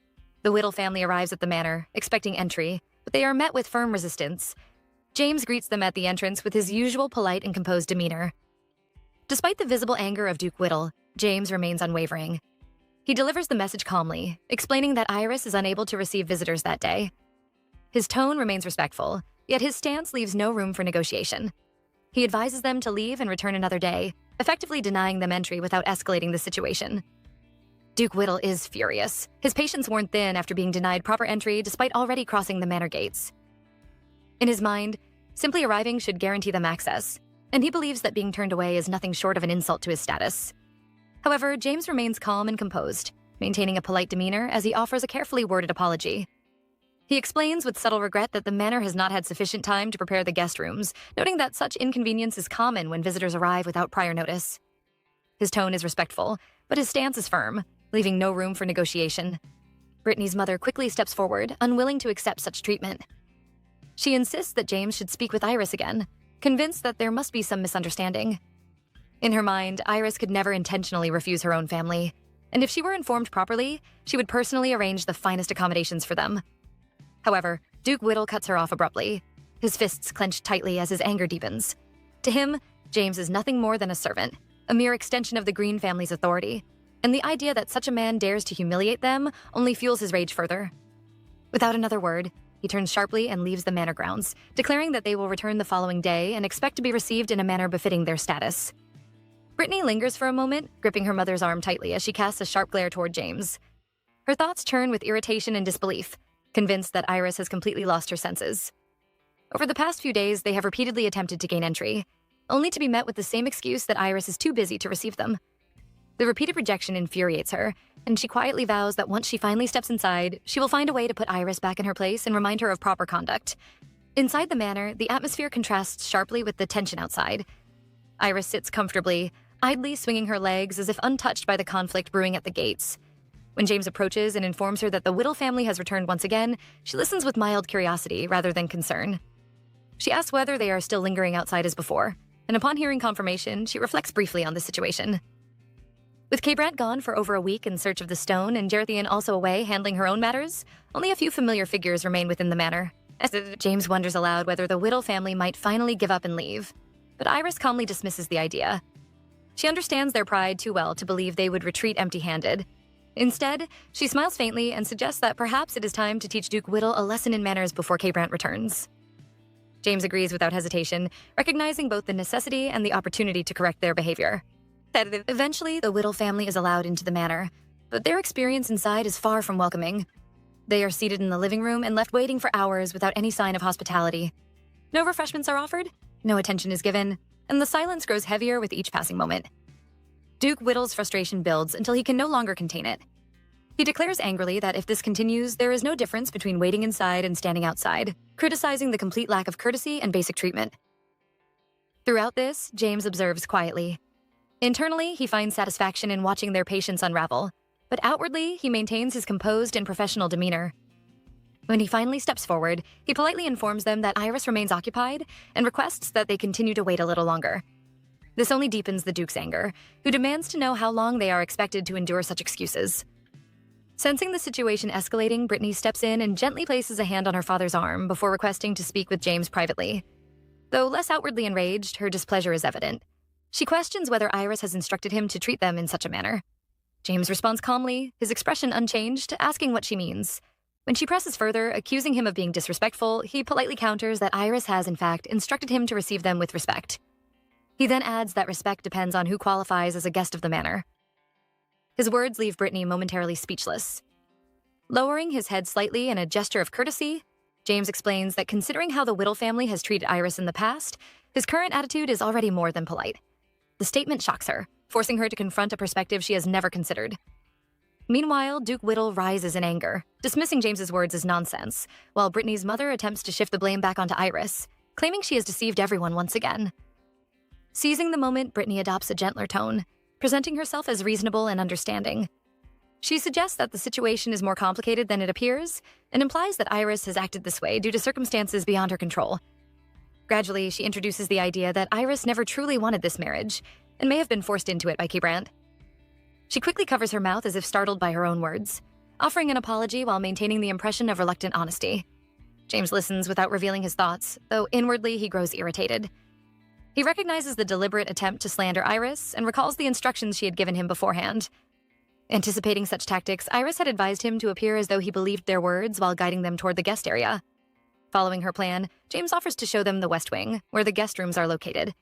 The Whittle family arrives at the manor, expecting entry, but they are met with firm resistance. James greets them at the entrance with his usual polite and composed demeanor. Despite the visible anger of Duke Whittle, James remains unwavering. He delivers the message calmly, explaining that Iris is unable to receive visitors that day. His tone remains respectful, yet his stance leaves no room for negotiation. He advises them to leave and return another day, effectively denying them entry without escalating the situation. Duke Whittle is furious. His patience worn thin after being denied proper entry despite already crossing the manor gates. In his mind, simply arriving should guarantee them access, and he believes that being turned away is nothing short of an insult to his status. However, James remains calm and composed, maintaining a polite demeanor as he offers a carefully worded apology. He explains with subtle regret that the manor has not had sufficient time to prepare the guest rooms, noting that such inconvenience is common when visitors arrive without prior notice. His tone is respectful, but his stance is firm, leaving no room for negotiation. Brittany's mother quickly steps forward, unwilling to accept such treatment. She insists that James should speak with Iris again, convinced that there must be some misunderstanding. In her mind, Iris could never intentionally refuse her own family, and if she were informed properly, she would personally arrange the finest accommodations for them. However, Duke Whittle cuts her off abruptly, his fists clenched tightly as his anger deepens. To him, James is nothing more than a servant, a mere extension of the Green family's authority, and the idea that such a man dares to humiliate them only fuels his rage further. Without another word, he turns sharply and leaves the manor grounds, declaring that they will return the following day and expect to be received in a manner befitting their status. Brittany lingers for a moment, gripping her mother's arm tightly as she casts a sharp glare toward James. Her thoughts churn with irritation and disbelief, convinced that Iris has completely lost her senses. Over the past few days, they have repeatedly attempted to gain entry, only to be met with the same excuse that Iris is too busy to receive them. The repeated rejection infuriates her, and she quietly vows that once she finally steps inside, she will find a way to put Iris back in her place and remind her of proper conduct. Inside the manor, the atmosphere contrasts sharply with the tension outside. Iris sits comfortably, idly swinging her legs as if untouched by the conflict brewing at the gates. When James approaches and informs her that the Whittle family has returned once again, she listens with mild curiosity rather than concern. She asks whether they are still lingering outside as before, and upon hearing confirmation, she reflects briefly on the situation. With Kay Brandt gone for over a week in search of the stone and Jerithian also away handling her own matters, only a few familiar figures remain within the manor. James wonders aloud whether the Whittle family might finally give up and leave, but Iris calmly dismisses the idea. She understands their pride too well to believe they would retreat empty-handed. Instead, she smiles faintly and suggests that perhaps it is time to teach Duke Whittle a lesson in manners before Kay Brandt returns. James agrees without hesitation, recognizing both the necessity and the opportunity to correct their behavior. Eventually, the Whittle family is allowed into the manor, but their experience inside is far from welcoming. They are seated in the living room and left waiting for hours without any sign of hospitality. No refreshments are offered, no attention is given, and the silence grows heavier with each passing moment. Duke Whittle's frustration builds until he can no longer contain it. He declares angrily that if this continues, there is no difference between waiting inside and standing outside, criticizing the complete lack of courtesy and basic treatment. Throughout this, James observes quietly. Internally, he finds satisfaction in watching their patience unravel, but outwardly, he maintains his composed and professional demeanor. When he finally steps forward, he politely informs them that Iris remains occupied and requests that they continue to wait a little longer. This only deepens the Duke's anger, who demands to know how long they are expected to endure such excuses. Sensing the situation escalating, Brittany steps in and gently places a hand on her father's arm before requesting to speak with James privately. Though less outwardly enraged, her displeasure is evident. She questions whether Iris has instructed him to treat them in such a manner. James responds calmly, his expression unchanged, asking what she means. When she presses further, accusing him of being disrespectful, he politely counters that Iris has, in fact, instructed him to receive them with respect. He then adds that respect depends on who qualifies as a guest of the manor. His words leave Brittany momentarily speechless. Lowering his head slightly in a gesture of courtesy, James explains that considering how the Whittle family has treated Iris in the past, his current attitude is already more than polite. The statement shocks her, forcing her to confront a perspective she has never considered. Meanwhile, Duke Whittle rises in anger, dismissing James's words as nonsense, while Brittany's mother attempts to shift the blame back onto Iris, claiming she has deceived everyone once again. Seizing the moment, Brittany adopts a gentler tone, presenting herself as reasonable and understanding. She suggests that the situation is more complicated than it appears, and implies that Iris has acted this way due to circumstances beyond her control. Gradually, she introduces the idea that Iris never truly wanted this marriage, and may have been forced into it by Keybrandt. She quickly covers her mouth as if startled by her own words, offering an apology while maintaining the impression of reluctant honesty. James listens without revealing his thoughts, though inwardly he grows irritated. He recognizes the deliberate attempt to slander Iris and recalls the instructions she had given him beforehand. Anticipating such tactics, Iris had advised him to appear as though he believed their words while guiding them toward the guest area. Following her plan, James offers to show them the West Wing, where the guest rooms are located.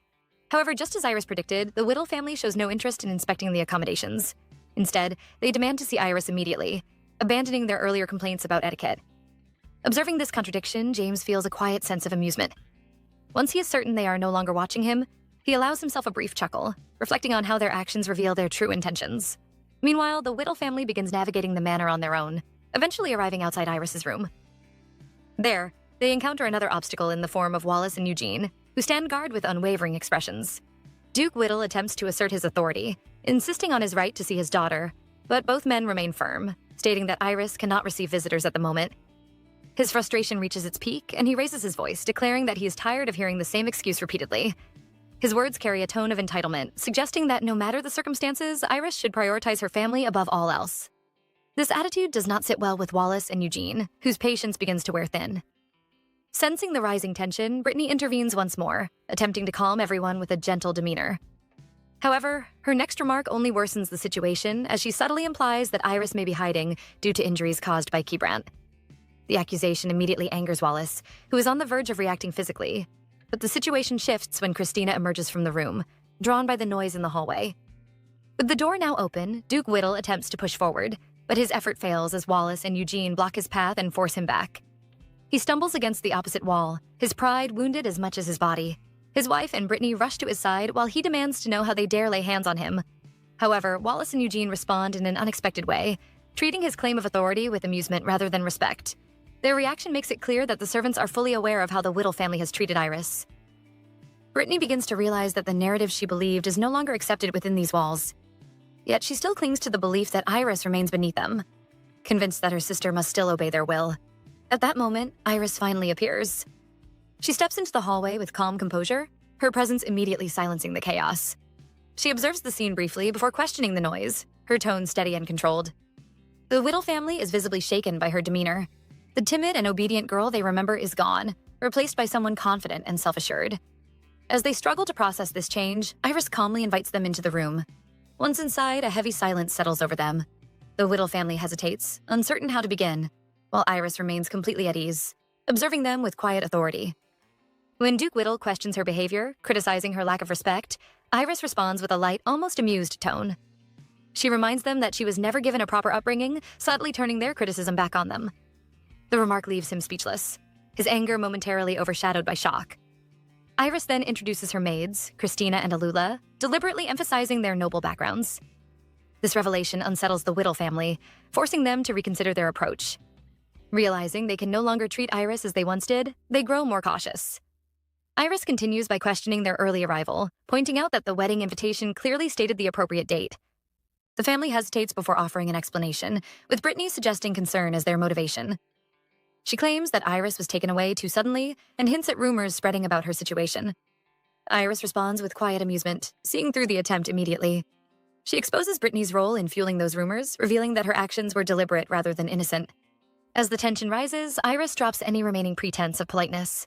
However, just as Iris predicted, the Whittle family shows no interest in inspecting the accommodations. Instead, they demand to see Iris immediately, abandoning their earlier complaints about etiquette. Observing this contradiction, James feels a quiet sense of amusement. Once he is certain they are no longer watching him, he allows himself a brief chuckle, reflecting on how their actions reveal their true intentions. Meanwhile, the Whittle family begins navigating the manor on their own, eventually arriving outside Iris's room. There, they encounter another obstacle in the form of Wallace and Eugene, who stand guard with unwavering expressions. Duke Whittle attempts to assert his authority, insisting on his right to see his daughter, but both men remain firm, stating that Iris cannot receive visitors at the moment. His frustration reaches its peak, and he raises his voice, declaring that he is tired of hearing the same excuse repeatedly. His words carry a tone of entitlement, suggesting that no matter the circumstances, Iris should prioritize her family above all else. This attitude does not sit well with Wallace and Eugene, whose patience begins to wear thin. Sensing the rising tension, Brittany intervenes once more, attempting to calm everyone with a gentle demeanor. However, her next remark only worsens the situation as she subtly implies that Iris may be hiding due to injuries caused by Keybrandt. The accusation immediately angers Wallace, who is on the verge of reacting physically, but the situation shifts when Christina emerges from the room, drawn by the noise in the hallway. With the door now open, Duke Whittle attempts to push forward, but his effort fails as Wallace and Eugene block his path and force him back. He stumbles against the opposite wall, his pride wounded as much as his body. His wife and Brittany rush to his side while he demands to know how they dare lay hands on him. However, Wallace and Eugene respond in an unexpected way, treating his claim of authority with amusement rather than respect. Their reaction makes it clear that the servants are fully aware of how the Whittle family has treated Iris. Brittany begins to realize that the narrative she believed is no longer accepted within these walls. Yet she still clings to the belief that Iris remains beneath them, convinced that her sister must still obey their will. At that moment, Iris finally appears. She steps into the hallway with calm composure, her presence immediately silencing the chaos. She observes the scene briefly before questioning the noise, her tone steady and controlled. The Whittle family is visibly shaken by her demeanor. The timid and obedient girl they remember is gone, replaced by someone confident and self-assured. As they struggle to process this change, Iris calmly invites them into the room. Once inside, a heavy silence settles over them. The Whittle family hesitates, uncertain how to begin, while Iris remains completely at ease, observing them with quiet authority. When Duke Whittle questions her behavior, criticizing her lack of respect, Iris responds with a light, almost amused tone. She reminds them that she was never given a proper upbringing, subtly turning their criticism back on them. The remark leaves him speechless, his anger momentarily overshadowed by shock. Iris then introduces her maids, Christina and Alula, deliberately emphasizing their noble backgrounds. This revelation unsettles the Whittle family, forcing them to reconsider their approach. Realizing they can no longer treat Iris as they once did, they grow more cautious. Iris continues by questioning their early arrival, pointing out that the wedding invitation clearly stated the appropriate date. The family hesitates before offering an explanation, with Brittany suggesting concern as their motivation. She claims that Iris was taken away too suddenly and hints at rumors spreading about her situation. Iris responds with quiet amusement, seeing through the attempt immediately. She exposes Brittany's role in fueling those rumors, revealing that her actions were deliberate rather than innocent. As the tension rises, Iris drops any remaining pretense of politeness.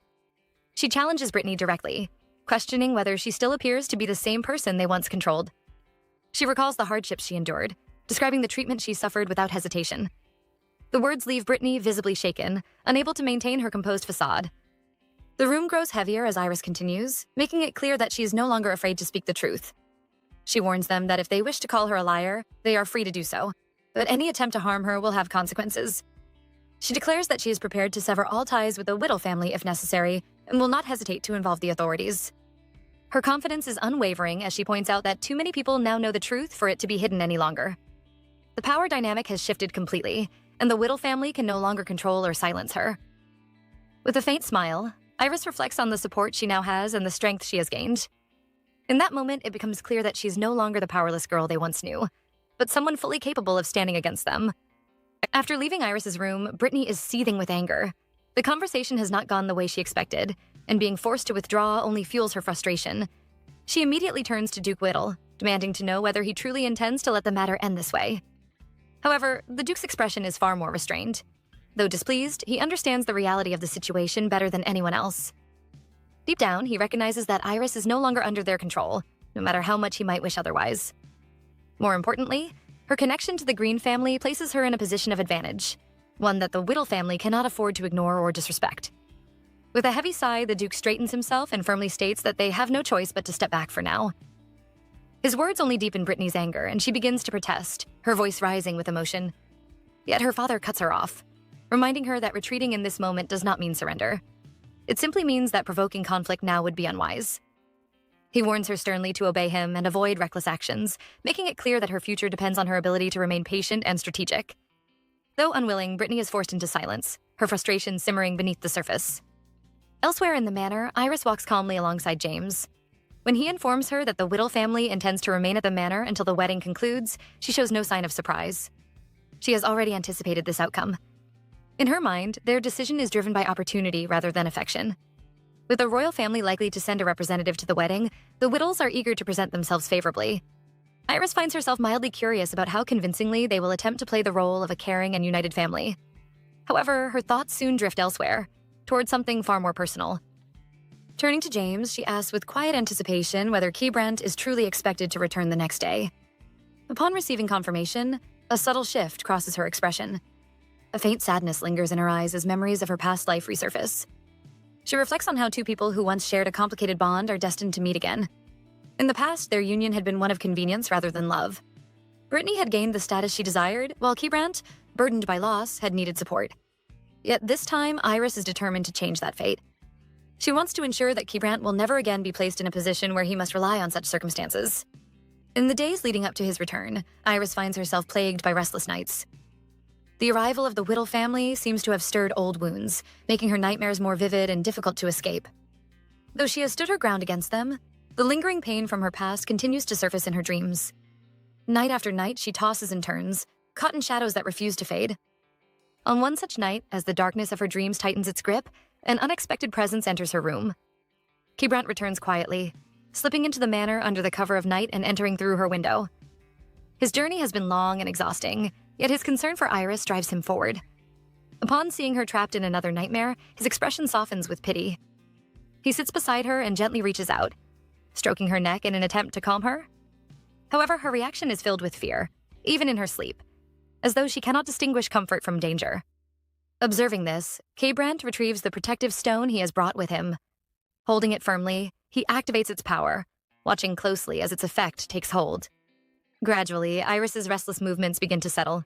She challenges Brittany directly, questioning whether she still appears to be the same person they once controlled. She recalls the hardships she endured, describing the treatment she suffered without hesitation. The words leave Brittany visibly shaken, unable to maintain her composed facade. The room grows heavier as Iris continues, making it clear that she is no longer afraid to speak the truth. She warns them that if they wish to call her a liar, they are free to do so, but any attempt to harm her will have consequences. She declares that she is prepared to sever all ties with the Whittle family if necessary, and will not hesitate to involve the authorities. Her confidence is unwavering as she points out that too many people now know the truth for it to be hidden any longer. The power dynamic has shifted completely, and the Whittle family can no longer control or silence her. With a faint smile, Iris reflects on the support she now has and the strength she has gained. In that moment, it becomes clear that she's no longer the powerless girl they once knew, but someone fully capable of standing against them. After leaving Iris's room, Brittany is seething with anger. The conversation has not gone the way she expected, and being forced to withdraw only fuels her frustration. She immediately turns to Duke Whittle, demanding to know whether he truly intends to let the matter end this way. However, the Duke's expression is far more restrained. Though displeased, he understands the reality of the situation better than anyone else. Deep down, he recognizes that Iris is no longer under their control, no matter how much he might wish otherwise. More importantly, her connection to the Green family places her in a position of advantage, one that the Whittle family cannot afford to ignore or disrespect. With a heavy sigh, the Duke straightens himself and firmly states that they have no choice but to step back for now. His words only deepen Brittany's anger, and she begins to protest, her voice rising with emotion. Yet her father cuts her off, reminding her that retreating in this moment does not mean surrender. It simply means that provoking conflict now would be unwise. He warns her sternly to obey him and avoid reckless actions, making it clear that her future depends on her ability to remain patient and strategic. Though unwilling, Brittany is forced into silence, her frustration simmering beneath the surface. Elsewhere in the manor, Iris walks calmly alongside James. When he informs her that the Whittle family intends to remain at the manor until the wedding concludes, she shows no sign of surprise. She has already anticipated this outcome. In her mind, their decision is driven by opportunity rather than affection. With the royal family likely to send a representative to the wedding, the Whittles are eager to present themselves favorably. Iris finds herself mildly curious about how convincingly they will attempt to play the role of a caring and united family. However, her thoughts soon drift elsewhere, towards something far more personal. Turning to James, she asks with quiet anticipation whether Keybrant is truly expected to return the next day. Upon receiving confirmation, a subtle shift crosses her expression. A faint sadness lingers in her eyes as memories of her past life resurface. She reflects on how two people who once shared a complicated bond are destined to meet again. In the past, their union had been one of convenience rather than love. Brittany had gained the status she desired, while Keybrant, burdened by loss, had needed support. Yet this time, Iris is determined to change that fate. She wants to ensure that Keybrant will never again be placed in a position where he must rely on such circumstances. In the days leading up to his return, Iris finds herself plagued by restless nights. The arrival of the Whittle family seems to have stirred old wounds, making her nightmares more vivid and difficult to escape. Though she has stood her ground against them, the lingering pain from her past continues to surface in her dreams. Night after night, she tosses and turns, caught in shadows that refuse to fade. On one such night, as the darkness of her dreams tightens its grip, an unexpected presence enters her room. Keybrant returns quietly, slipping into the manor under the cover of night and entering through her window. His journey has been long and exhausting, yet his concern for Iris drives him forward. Upon seeing her trapped in another nightmare, his expression softens with pity. He sits beside her and gently reaches out, stroking her neck in an attempt to calm her. However, her reaction is filled with fear, even in her sleep, as though she cannot distinguish comfort from danger. Observing this, Keybrant retrieves the protective stone he has brought with him. Holding it firmly, he activates its power, watching closely as its effect takes hold. Gradually, Iris's restless movements begin to settle.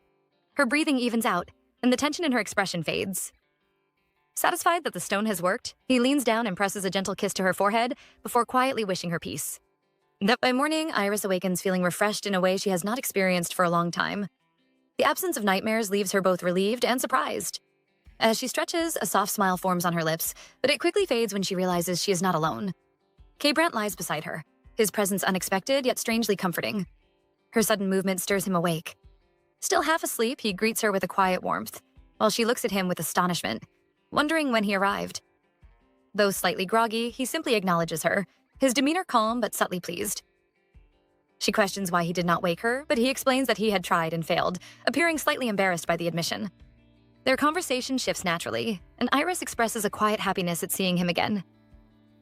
Her breathing evens out, and the tension in her expression fades. Satisfied that the stone has worked, he leans down and presses a gentle kiss to her forehead before quietly wishing her peace. That by morning, Iris awakens feeling refreshed in a way she has not experienced for a long time. The absence of nightmares leaves her both relieved and surprised. As she stretches, a soft smile forms on her lips, but it quickly fades when she realizes she is not alone. Keybrant lies beside her, his presence unexpected yet strangely comforting. Her sudden movement stirs him awake. Still half asleep, he greets her with a quiet warmth, while she looks at him with astonishment, wondering when he arrived. Though slightly groggy, he simply acknowledges her, his demeanor calm but subtly pleased. She questions why he did not wake her, but he explains that he had tried and failed, appearing slightly embarrassed by the admission. Their conversation shifts naturally, and Iris expresses a quiet happiness at seeing him again.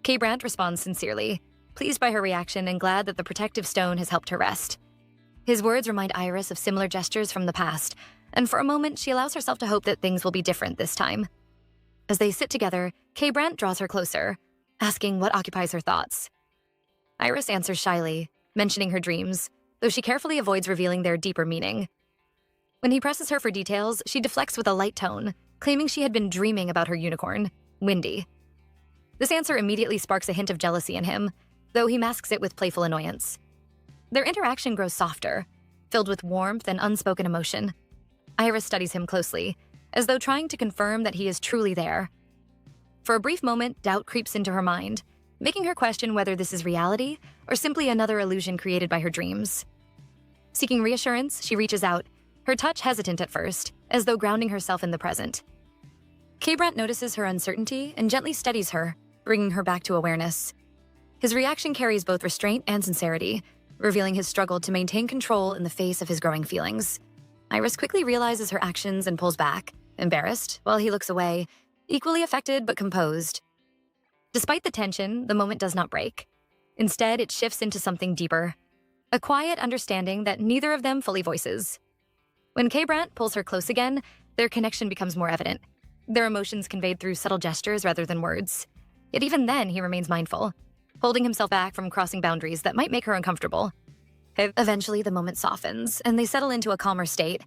Keybrant responds sincerely, pleased by her reaction and glad that the protective stone has helped her rest. His words remind Iris of similar gestures from the past, and for a moment she allows herself to hope that things will be different this time. As they sit together, K. Brent draws her closer, asking what occupies her thoughts. Iris answers shyly, mentioning her dreams, though she carefully avoids revealing their deeper meaning. When he presses her for details, she deflects with a light tone, claiming she had been dreaming about her unicorn, Windy. This answer immediately sparks a hint of jealousy in him, though he masks it with playful annoyance. Their interaction grows softer, filled with warmth and unspoken emotion. Iris studies him closely, as though trying to confirm that he is truly there. For a brief moment, doubt creeps into her mind, making her question whether this is reality or simply another illusion created by her dreams. Seeking reassurance, she reaches out, her touch hesitant at first, as though grounding herself in the present. K. Brent notices her uncertainty and gently steadies her, bringing her back to awareness. His reaction carries both restraint and sincerity, revealing his struggle to maintain control in the face of his growing feelings. Iris quickly realizes her actions and pulls back, embarrassed, while he looks away, equally affected but composed. Despite the tension, the moment does not break. Instead, it shifts into something deeper, a quiet understanding that neither of them fully voices. When K. Brent pulls her close again, their connection becomes more evident, their emotions conveyed through subtle gestures rather than words. Yet even then, he remains mindful, holding himself back from crossing boundaries that might make her uncomfortable. Eventually, the moment softens, and they settle into a calmer state.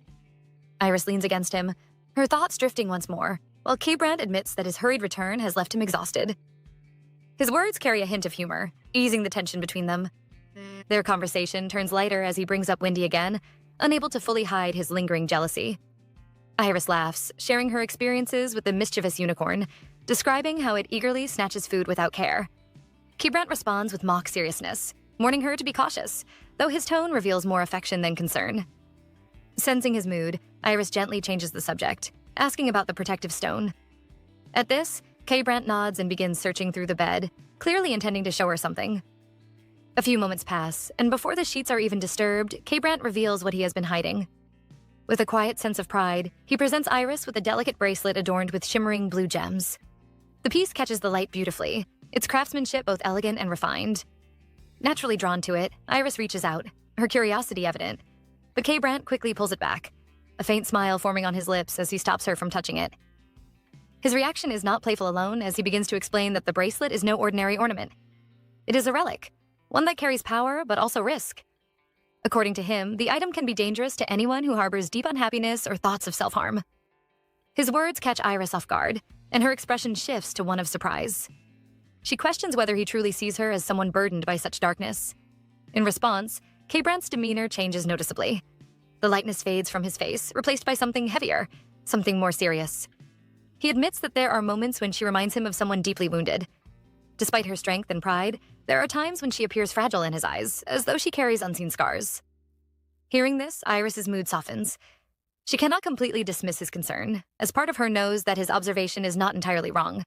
Iris leans against him, her thoughts drifting once more, while K. Brent admits that his hurried return has left him exhausted. His words carry a hint of humor, easing the tension between them. Their conversation turns lighter as he brings up Windy again, unable to fully hide his lingering jealousy. Iris laughs, sharing her experiences with the mischievous unicorn, describing how it eagerly snatches food without care. K. Brent responds with mock seriousness, warning her to be cautious, though his tone reveals more affection than concern. Sensing his mood, Iris gently changes the subject, asking about the protective stone. At this, K. Brent nods and begins searching through the bed, clearly intending to show her something. A few moments pass, and before the sheets are even disturbed, K. Brent reveals what he has been hiding. With a quiet sense of pride, he presents Iris with a delicate bracelet adorned with shimmering blue gems. The piece catches the light beautifully, its craftsmanship both elegant and refined. Naturally drawn to it, Iris reaches out, her curiosity evident, but K. Brent quickly pulls it back, a faint smile forming on his lips as he stops her from touching it. His reaction is not playful alone as he begins to explain that the bracelet is no ordinary ornament. It is a relic, one that carries power but also risk. According to him, the item can be dangerous to anyone who harbors deep unhappiness or thoughts of self-harm. His words catch Iris off guard, and her expression shifts to one of surprise. She questions whether he truly sees her as someone burdened by such darkness. In response, K. Brent's demeanor changes noticeably. The lightness fades from his face, replaced by something heavier, something more serious. He admits that there are moments when she reminds him of someone deeply wounded. Despite her strength and pride, there are times when she appears fragile in his eyes, as though she carries unseen scars. Hearing this, Iris's mood softens. She cannot completely dismiss his concern, as part of her knows that his observation is not entirely wrong.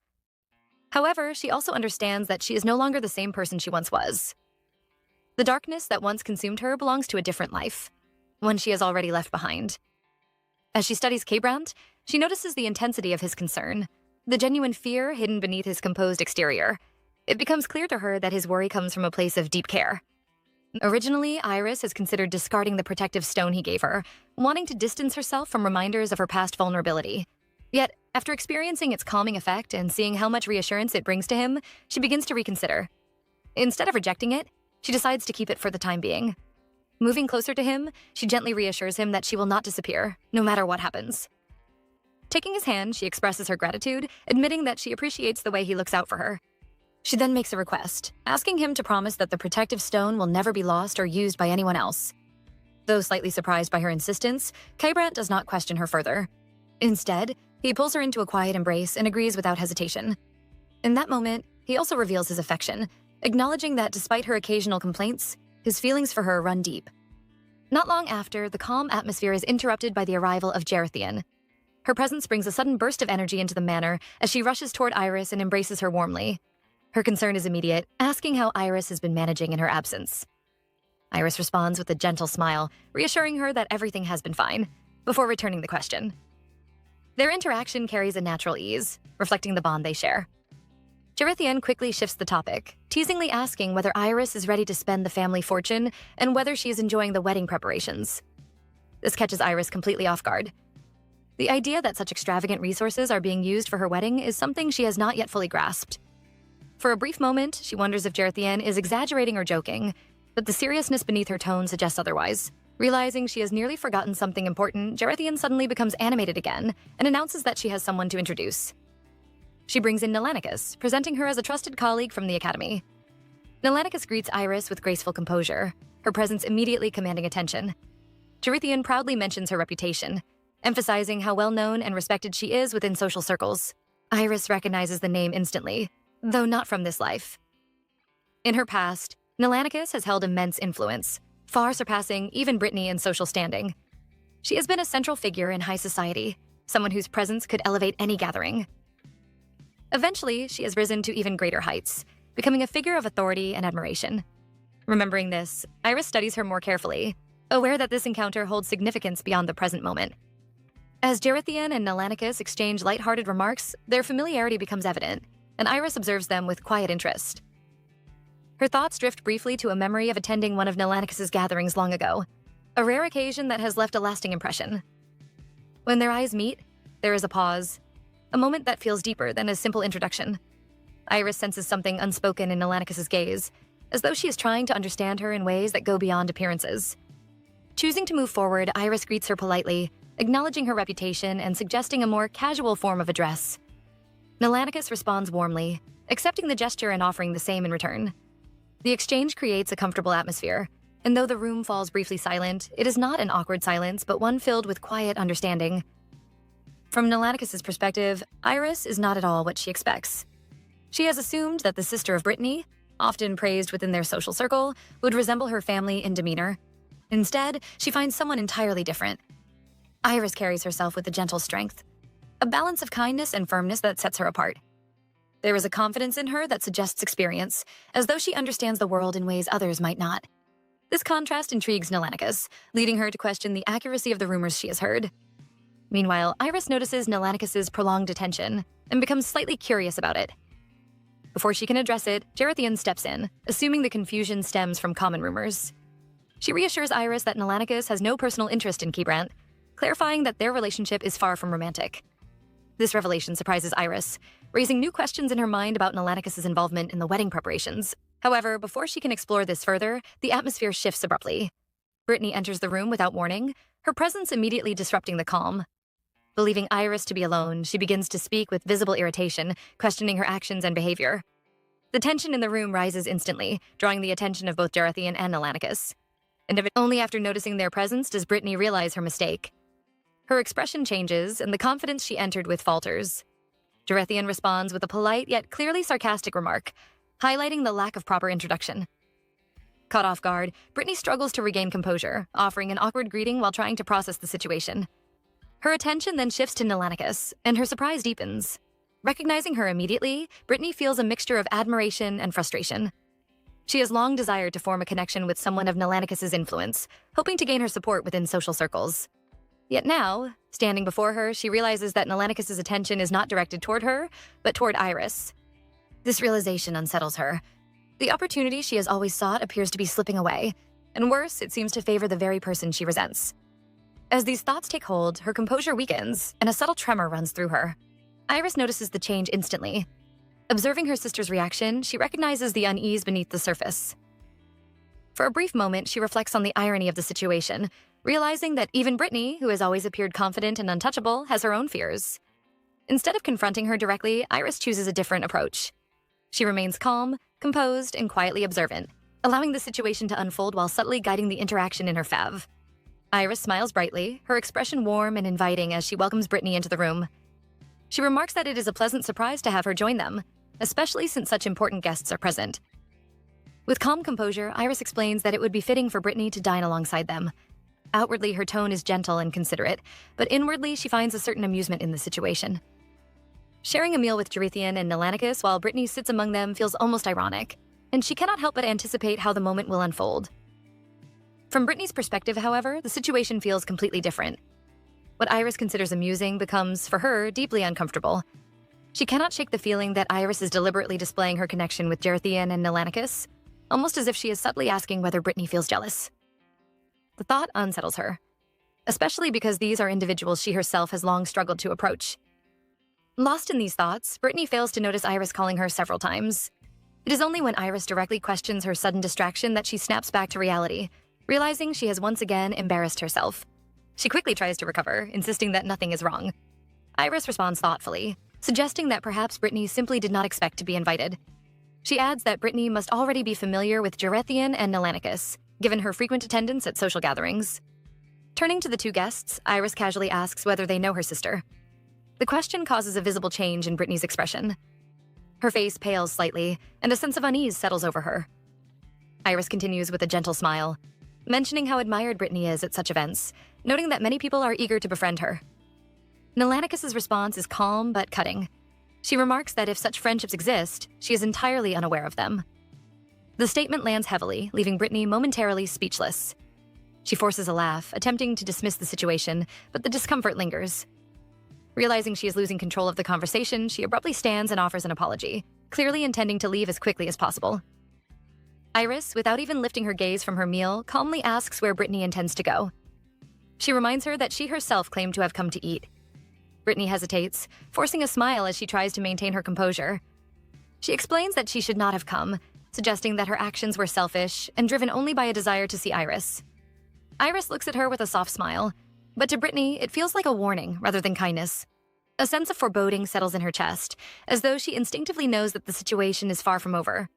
However, she also understands that she is no longer the same person she once was. The darkness that once consumed her belongs to a different life, one she has already left behind. As she studies K. Brent, she notices the intensity of his concern, the genuine fear hidden beneath his composed exterior. It becomes clear to her that his worry comes from a place of deep care. Originally, Iris has considered discarding the protective stone he gave her, wanting to distance herself from reminders of her past vulnerability. Yet, after experiencing its calming effect and seeing how much reassurance it brings to him, she begins to reconsider. Instead of rejecting it, she decides to keep it for the time being. Moving closer to him, she gently reassures him that she will not disappear, no matter what happens. Taking his hand, she expresses her gratitude, admitting that she appreciates the way he looks out for her. She then makes a request, asking him to promise that the protective stone will never be lost or used by anyone else. Though slightly surprised by her insistence, K. Brent does not question her further. Instead, he pulls her into a quiet embrace and agrees without hesitation. In that moment, he also reveals his affection, acknowledging that despite her occasional complaints, his feelings for her run deep. Not long after, the calm atmosphere is interrupted by the arrival of Jarethian. Her presence brings a sudden burst of energy into the manor as she rushes toward Iris and embraces her warmly. Her concern is immediate, asking how Iris has been managing in her absence. Iris responds with a gentle smile, reassuring her that everything has been fine, before returning the question. Their interaction carries a natural ease, reflecting the bond they share. Jarethian quickly shifts the topic, teasingly asking whether Iris is ready to spend the family fortune and whether she is enjoying the wedding preparations. This catches Iris completely off guard. The idea that such extravagant resources are being used for her wedding is something she has not yet fully grasped. For a brief moment, she wonders if Jarethian is exaggerating or joking, but the seriousness beneath her tone suggests otherwise. Realizing she has nearly forgotten something important, Jarethian suddenly becomes animated again and announces that she has someone to introduce. She brings in Nelanicus, presenting her as a trusted colleague from the academy. Nelanicus greets Iris with graceful composure, her presence immediately commanding attention. Jarethian proudly mentions her reputation, emphasizing how well-known and respected she is within social circles. Iris recognizes the name instantly, though not from this life. In her past, Nelanicus has held immense influence, far surpassing even Brittany in social standing. She has been a central figure in high society, someone whose presence could elevate any gathering. Eventually, she has risen to even greater heights, becoming a figure of authority and admiration. Remembering this, Iris studies her more carefully, aware that this encounter holds significance beyond the present moment. As Jarethian and Nelanicus exchange lighthearted remarks, their familiarity becomes evident, and Iris observes them with quiet interest. Her thoughts drift briefly to a memory of attending one of Nelanicus's gatherings long ago, a rare occasion that has left a lasting impression. When their eyes meet, there is a pause, a moment that feels deeper than a simple introduction. Iris senses something unspoken in Nelanicus's gaze, as though she is trying to understand her in ways that go beyond appearances. Choosing to move forward, Iris greets her politely, acknowledging her reputation and suggesting a more casual form of address. Nelanicus responds warmly, accepting the gesture and offering the same in return. The exchange creates a comfortable atmosphere, and though the room falls briefly silent, it is not an awkward silence, but one filled with quiet understanding. From Nelanicus's perspective, Iris is not at all what she expects. She has assumed that the sister of Brittany, often praised within their social circle, would resemble her family in demeanor. Instead, she finds someone entirely different. Iris carries herself with a gentle strength, a balance of kindness and firmness that sets her apart. There is a confidence in her that suggests experience, as though she understands the world in ways others might not. This contrast intrigues Nelanicus, leading her to question the accuracy of the rumors she has heard. Meanwhile, Iris notices Nelanicus's prolonged attention and becomes slightly curious about it. Before she can address it, Jarethian steps in, assuming the confusion stems from common rumors. She reassures Iris that Nelanicus has no personal interest in Keybrandt, clarifying that their relationship is far from romantic. This revelation surprises Iris, raising new questions in her mind about Nelanicus's involvement in the wedding preparations. However, before she can explore this further, the atmosphere shifts abruptly. Brittany enters the room without warning, her presence immediately disrupting the calm. Believing Iris to be alone, she begins to speak with visible irritation, questioning her actions and behavior. The tension in the room rises instantly, drawing the attention of both Jarethian and Nelanicus. And only after noticing their presence does Brittany realize her mistake. Her expression changes, and the confidence she entered with falters. Jarethian responds with a polite yet clearly sarcastic remark, highlighting the lack of proper introduction. Caught off guard, Brittany struggles to regain composure, offering an awkward greeting while trying to process the situation. Her attention then shifts to Nelanicus, and her surprise deepens. Recognizing her immediately, Brittany feels a mixture of admiration and frustration. She has long desired to form a connection with someone of Nelanicus's influence, hoping to gain her support within social circles. Yet now, standing before her, she realizes that Nelanicus's attention is not directed toward her, but toward Iris. This realization unsettles her. The opportunity she has always sought appears to be slipping away, and worse, it seems to favor the very person she resents. As these thoughts take hold, her composure weakens, and a subtle tremor runs through her. Iris notices the change instantly. Observing her sister's reaction, she recognizes the unease beneath the surface. For a brief moment, she reflects on the irony of the situation, realizing that even Brittany, who has always appeared confident and untouchable, has her own fears. Instead of confronting her directly, Iris chooses a different approach. She remains calm, composed, and quietly observant, allowing the situation to unfold while subtly guiding the interaction in her favor. Iris smiles brightly, her expression warm and inviting as she welcomes Brittany into the room. She remarks that it is a pleasant surprise to have her join them, especially since such important guests are present. With calm composure, Iris explains that it would be fitting for Brittany to dine alongside them. Outwardly, her tone is gentle and considerate, but inwardly, she finds a certain amusement in the situation. Sharing a meal with Jarethian and Nelanicus while Brittany sits among them feels almost ironic, and she cannot help but anticipate how the moment will unfold. From Brittany's perspective, however, the situation feels completely different. What Iris considers amusing becomes, for her, deeply uncomfortable. She cannot shake the feeling that Iris is deliberately displaying her connection with Jarethian and Nelanicus, almost as if she is subtly asking whether Brittany feels jealous. The thought unsettles her. especially because these are individuals she herself has long struggled to approach. Lost in these thoughts, Brittany fails to notice Iris calling her several times. It is only when Iris directly questions her sudden distraction that she snaps back to reality, realizing she has once again embarrassed herself. She quickly tries to recover, insisting that nothing is wrong. Iris responds thoughtfully, suggesting that perhaps Brittany simply did not expect to be invited. She adds that Brittany must already be familiar with Gerethian and Nelanicus, given her frequent attendance at social gatherings. Turning to the two guests, Iris casually asks whether they know her sister. The question causes a visible change in Brittany's expression. Her face pales slightly, and a sense of unease settles over her. Iris continues with a gentle smile, mentioning how admired Brittany is at such events, noting that many people are eager to befriend her. Nelanicus's response is calm but cutting. She remarks that if such friendships exist, she is entirely unaware of them. The statement lands heavily, leaving Brittany momentarily speechless. She forces a laugh, attempting to dismiss the situation, but the discomfort lingers. Realizing she is losing control of the conversation, she abruptly stands and offers an apology, clearly intending to leave as quickly as possible. Iris, without even lifting her gaze from her meal, calmly asks where Brittany intends to go. She reminds her that she herself claimed to have come to eat. Brittany hesitates, forcing a smile as she tries to maintain her composure. She explains that she should not have come, suggesting that her actions were selfish and driven only by a desire to see Iris. Iris looks at her with a soft smile, but to Brittany, it feels like a warning rather than kindness. A sense of foreboding settles in her chest, as though she instinctively knows that the situation is far from over.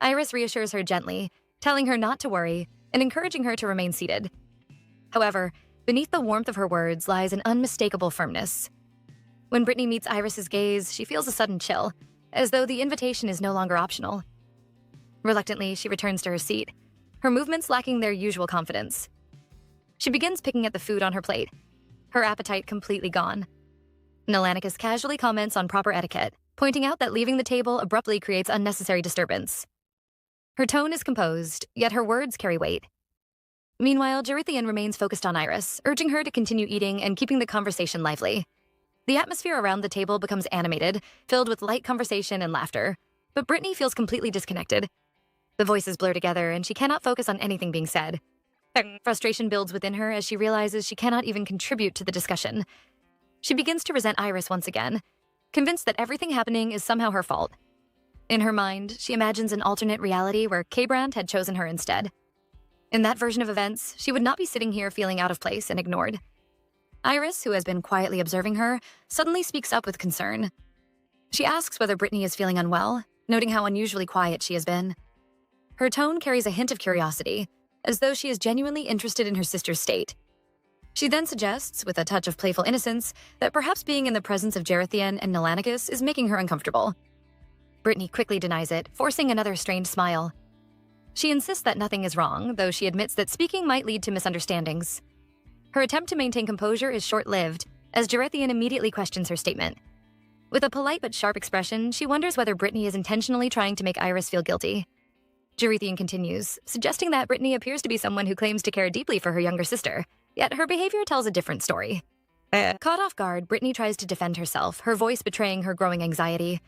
Iris reassures her gently, telling her not to worry and encouraging her to remain seated. However, beneath the warmth of her words lies an unmistakable firmness. When Brittany meets Iris's gaze, she feels a sudden chill, as though the invitation is no longer optional. Reluctantly, she returns to her seat, her movements lacking their usual confidence. She begins picking at the food on her plate, her appetite completely gone. Nelanicus casually comments on proper etiquette, pointing out that leaving the table abruptly creates unnecessary disturbance. Her tone is composed, yet her words carry weight. Meanwhile, Gerethian remains focused on Iris, urging her to continue eating and keeping the conversation lively. The atmosphere around the table becomes animated, filled with light conversation and laughter, but Brittany feels completely disconnected. The voices blur together, and she cannot focus on anything being said. Frustration builds within her as she realizes she cannot even contribute to the discussion. She begins to resent Iris once again, convinced that everything happening is somehow her fault. In her mind, she imagines an alternate reality where K-Brand had chosen her instead. In that version of events, she would not be sitting here feeling out of place and ignored. Iris, who has been quietly observing her, suddenly speaks up with concern. She asks whether Brittany is feeling unwell, noting how unusually quiet she has been. Her tone carries a hint of curiosity, as though she is genuinely interested in her sister's state. She then suggests, with a touch of playful innocence, that perhaps being in the presence of Gerethian and Nelanicus is making her uncomfortable. Brittany quickly denies it, forcing another strained smile. She insists that nothing is wrong, though she admits that speaking might lead to misunderstandings. Her attempt to maintain composure is short-lived, as Gerethian immediately questions her statement. With a polite but sharp expression, she wonders whether Brittany is intentionally trying to make Iris feel guilty. Gerethian continues, suggesting that Brittany appears to be someone who claims to care deeply for her younger sister, yet her behavior tells a different story. Caught off guard, Brittany tries to defend herself, her voice betraying her growing anxiety.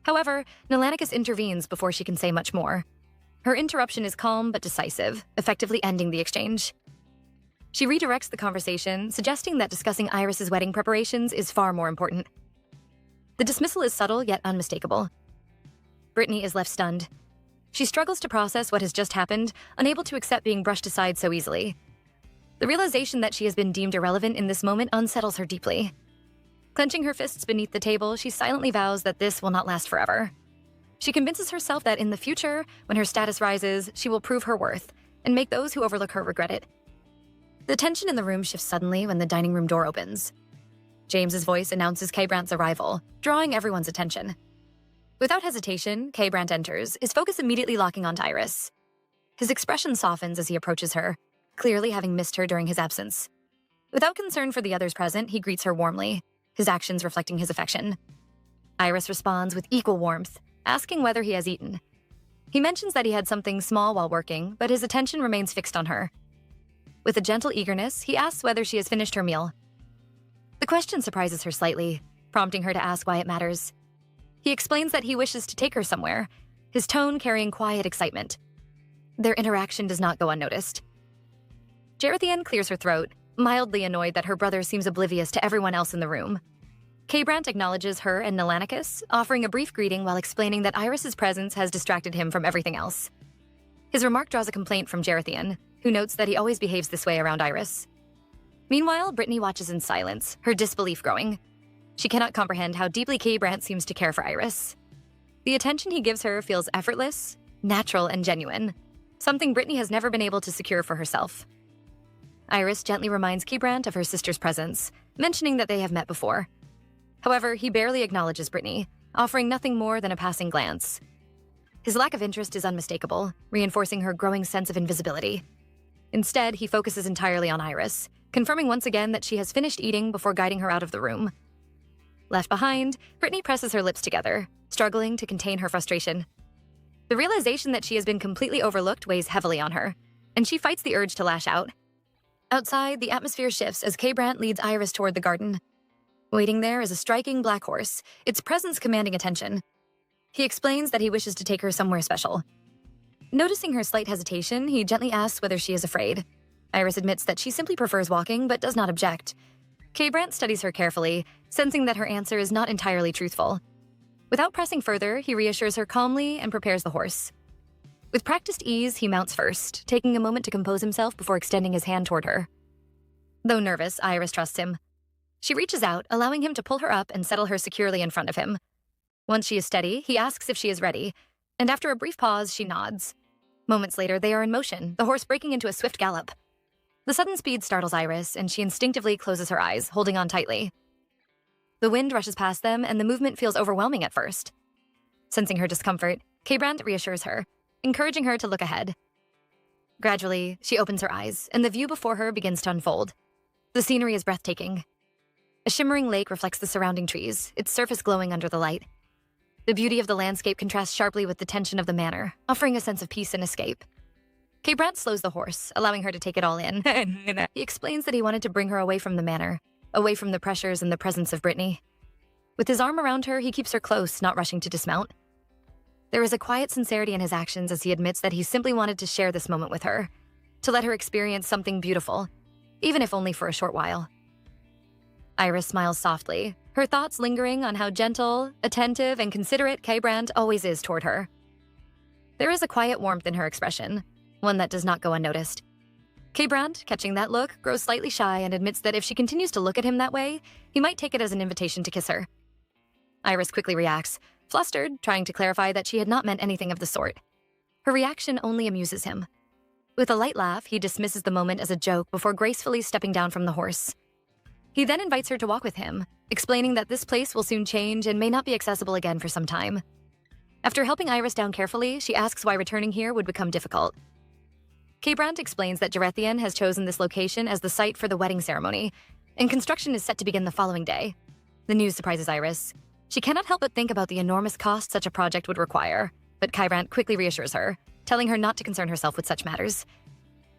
However, Nelanicus intervenes before she can say much more. Her interruption is calm but decisive, effectively ending the exchange. She redirects the conversation, suggesting that discussing Iris's wedding preparations is far more important. The dismissal is subtle yet unmistakable. Brittany is left stunned. She struggles to process what has just happened, unable to accept being brushed aside so easily. The realization that she has been deemed irrelevant in this moment unsettles her deeply. Clenching her fists beneath the table, she silently vows that this will not last forever. She convinces herself that in the future, when her status rises, she will prove her worth and make those who overlook her regret it. The tension in the room shifts suddenly when the dining room door opens. James's voice announces K-Brant's arrival, drawing everyone's attention. Without hesitation, K-Brant enters, his focus immediately locking onto Iris. His expression softens as he approaches her, clearly having missed her during his absence. Without concern for the others present, he greets her warmly, his actions reflecting his affection. Iris responds with equal warmth, asking whether he has eaten. He mentions that he had something small while working, but his attention remains fixed on her. With a gentle eagerness, he asks whether she has finished her meal. The question surprises her slightly, prompting her to ask why it matters. He explains that he wishes to take her somewhere, his tone carrying quiet excitement. Their interaction does not go unnoticed. Gerethian clears her throat, mildly annoyed that her brother seems oblivious to everyone else in the room. K-Brant acknowledges her and Nelanicus, offering a brief greeting while explaining that Iris's presence has distracted him from everything else. His remark draws a complaint from Gerithian, who notes that he always behaves this way around Iris. Meanwhile, Brittany watches in silence, her disbelief growing. She cannot comprehend how deeply K-Brant seems to care for Iris. The attention he gives her feels effortless, natural, and genuine, something Brittany has never been able to secure for herself. Iris gently reminds K-Brant of her sister's presence, mentioning that they have met before. However, he barely acknowledges Brittany, offering nothing more than a passing glance. His lack of interest is unmistakable, reinforcing her growing sense of invisibility. Instead, he focuses entirely on Iris, confirming once again that she has finished eating before guiding her out of the room. Left behind, Brittany presses her lips together, struggling to contain her frustration. The realization that she has been completely overlooked weighs heavily on her, and she fights the urge to lash out. Outside, the atmosphere shifts as K-Brant leads Iris toward the garden. Waiting there is a striking black horse, its presence commanding attention. He explains that he wishes to take her somewhere special. Noticing her slight hesitation, he gently asks whether she is afraid. Iris admits that she simply prefers walking but does not object. K-Brant studies her carefully, sensing that her answer is not entirely truthful. Without pressing further, he reassures her calmly and prepares the horse. With practiced ease, he mounts first, taking a moment to compose himself before extending his hand toward her. Though nervous, Iris trusts him. She reaches out, allowing him to pull her up and settle her securely in front of him. Once she is steady, he asks if she is ready, and after a brief pause, she nods. Moments later, they are in motion, the horse breaking into a swift gallop. The sudden speed startles Iris, and she instinctively closes her eyes, holding on tightly. The wind rushes past them, and the movement feels overwhelming at first. Sensing her discomfort, K-Brant reassures her, encouraging her to look ahead. Gradually, she opens her eyes, and the view before her begins to unfold. The scenery is breathtaking. A shimmering lake reflects the surrounding trees, its surface glowing under the light. The beauty of the landscape contrasts sharply with the tension of the manor, offering a sense of peace and escape. K-Brant slows the horse, allowing her to take it all in. He explains that he wanted to bring her away from the manor, away from the pressures and the presence of Brittany. With his arm around her, he keeps her close, not rushing to dismount. There is a quiet sincerity in his actions as he admits that he simply wanted to share this moment with her, to let her experience something beautiful, even if only for a short while. Iris smiles softly, her thoughts lingering on how gentle, attentive, and considerate K-Brant always is toward her. There is a quiet warmth in her expression, one that does not go unnoticed. K-Brant, catching that look, grows slightly shy and admits that if she continues to look at him that way, he might take it as an invitation to kiss her. Iris quickly reacts, flustered, trying to clarify that she had not meant anything of the sort. Her reaction only amuses him. With a light laugh, he dismisses the moment as a joke before gracefully stepping down from the horse. He then invites her to walk with him, explaining that this place will soon change and may not be accessible again for some time. After helping Iris down carefully, she asks why returning here would become difficult. K-Brant explains that Gerithian has chosen this location as the site for the wedding ceremony, and construction is set to begin the following day. The news surprises Iris. She cannot help but think about the enormous cost such a project would require, but K-Brant quickly reassures her, telling her not to concern herself with such matters.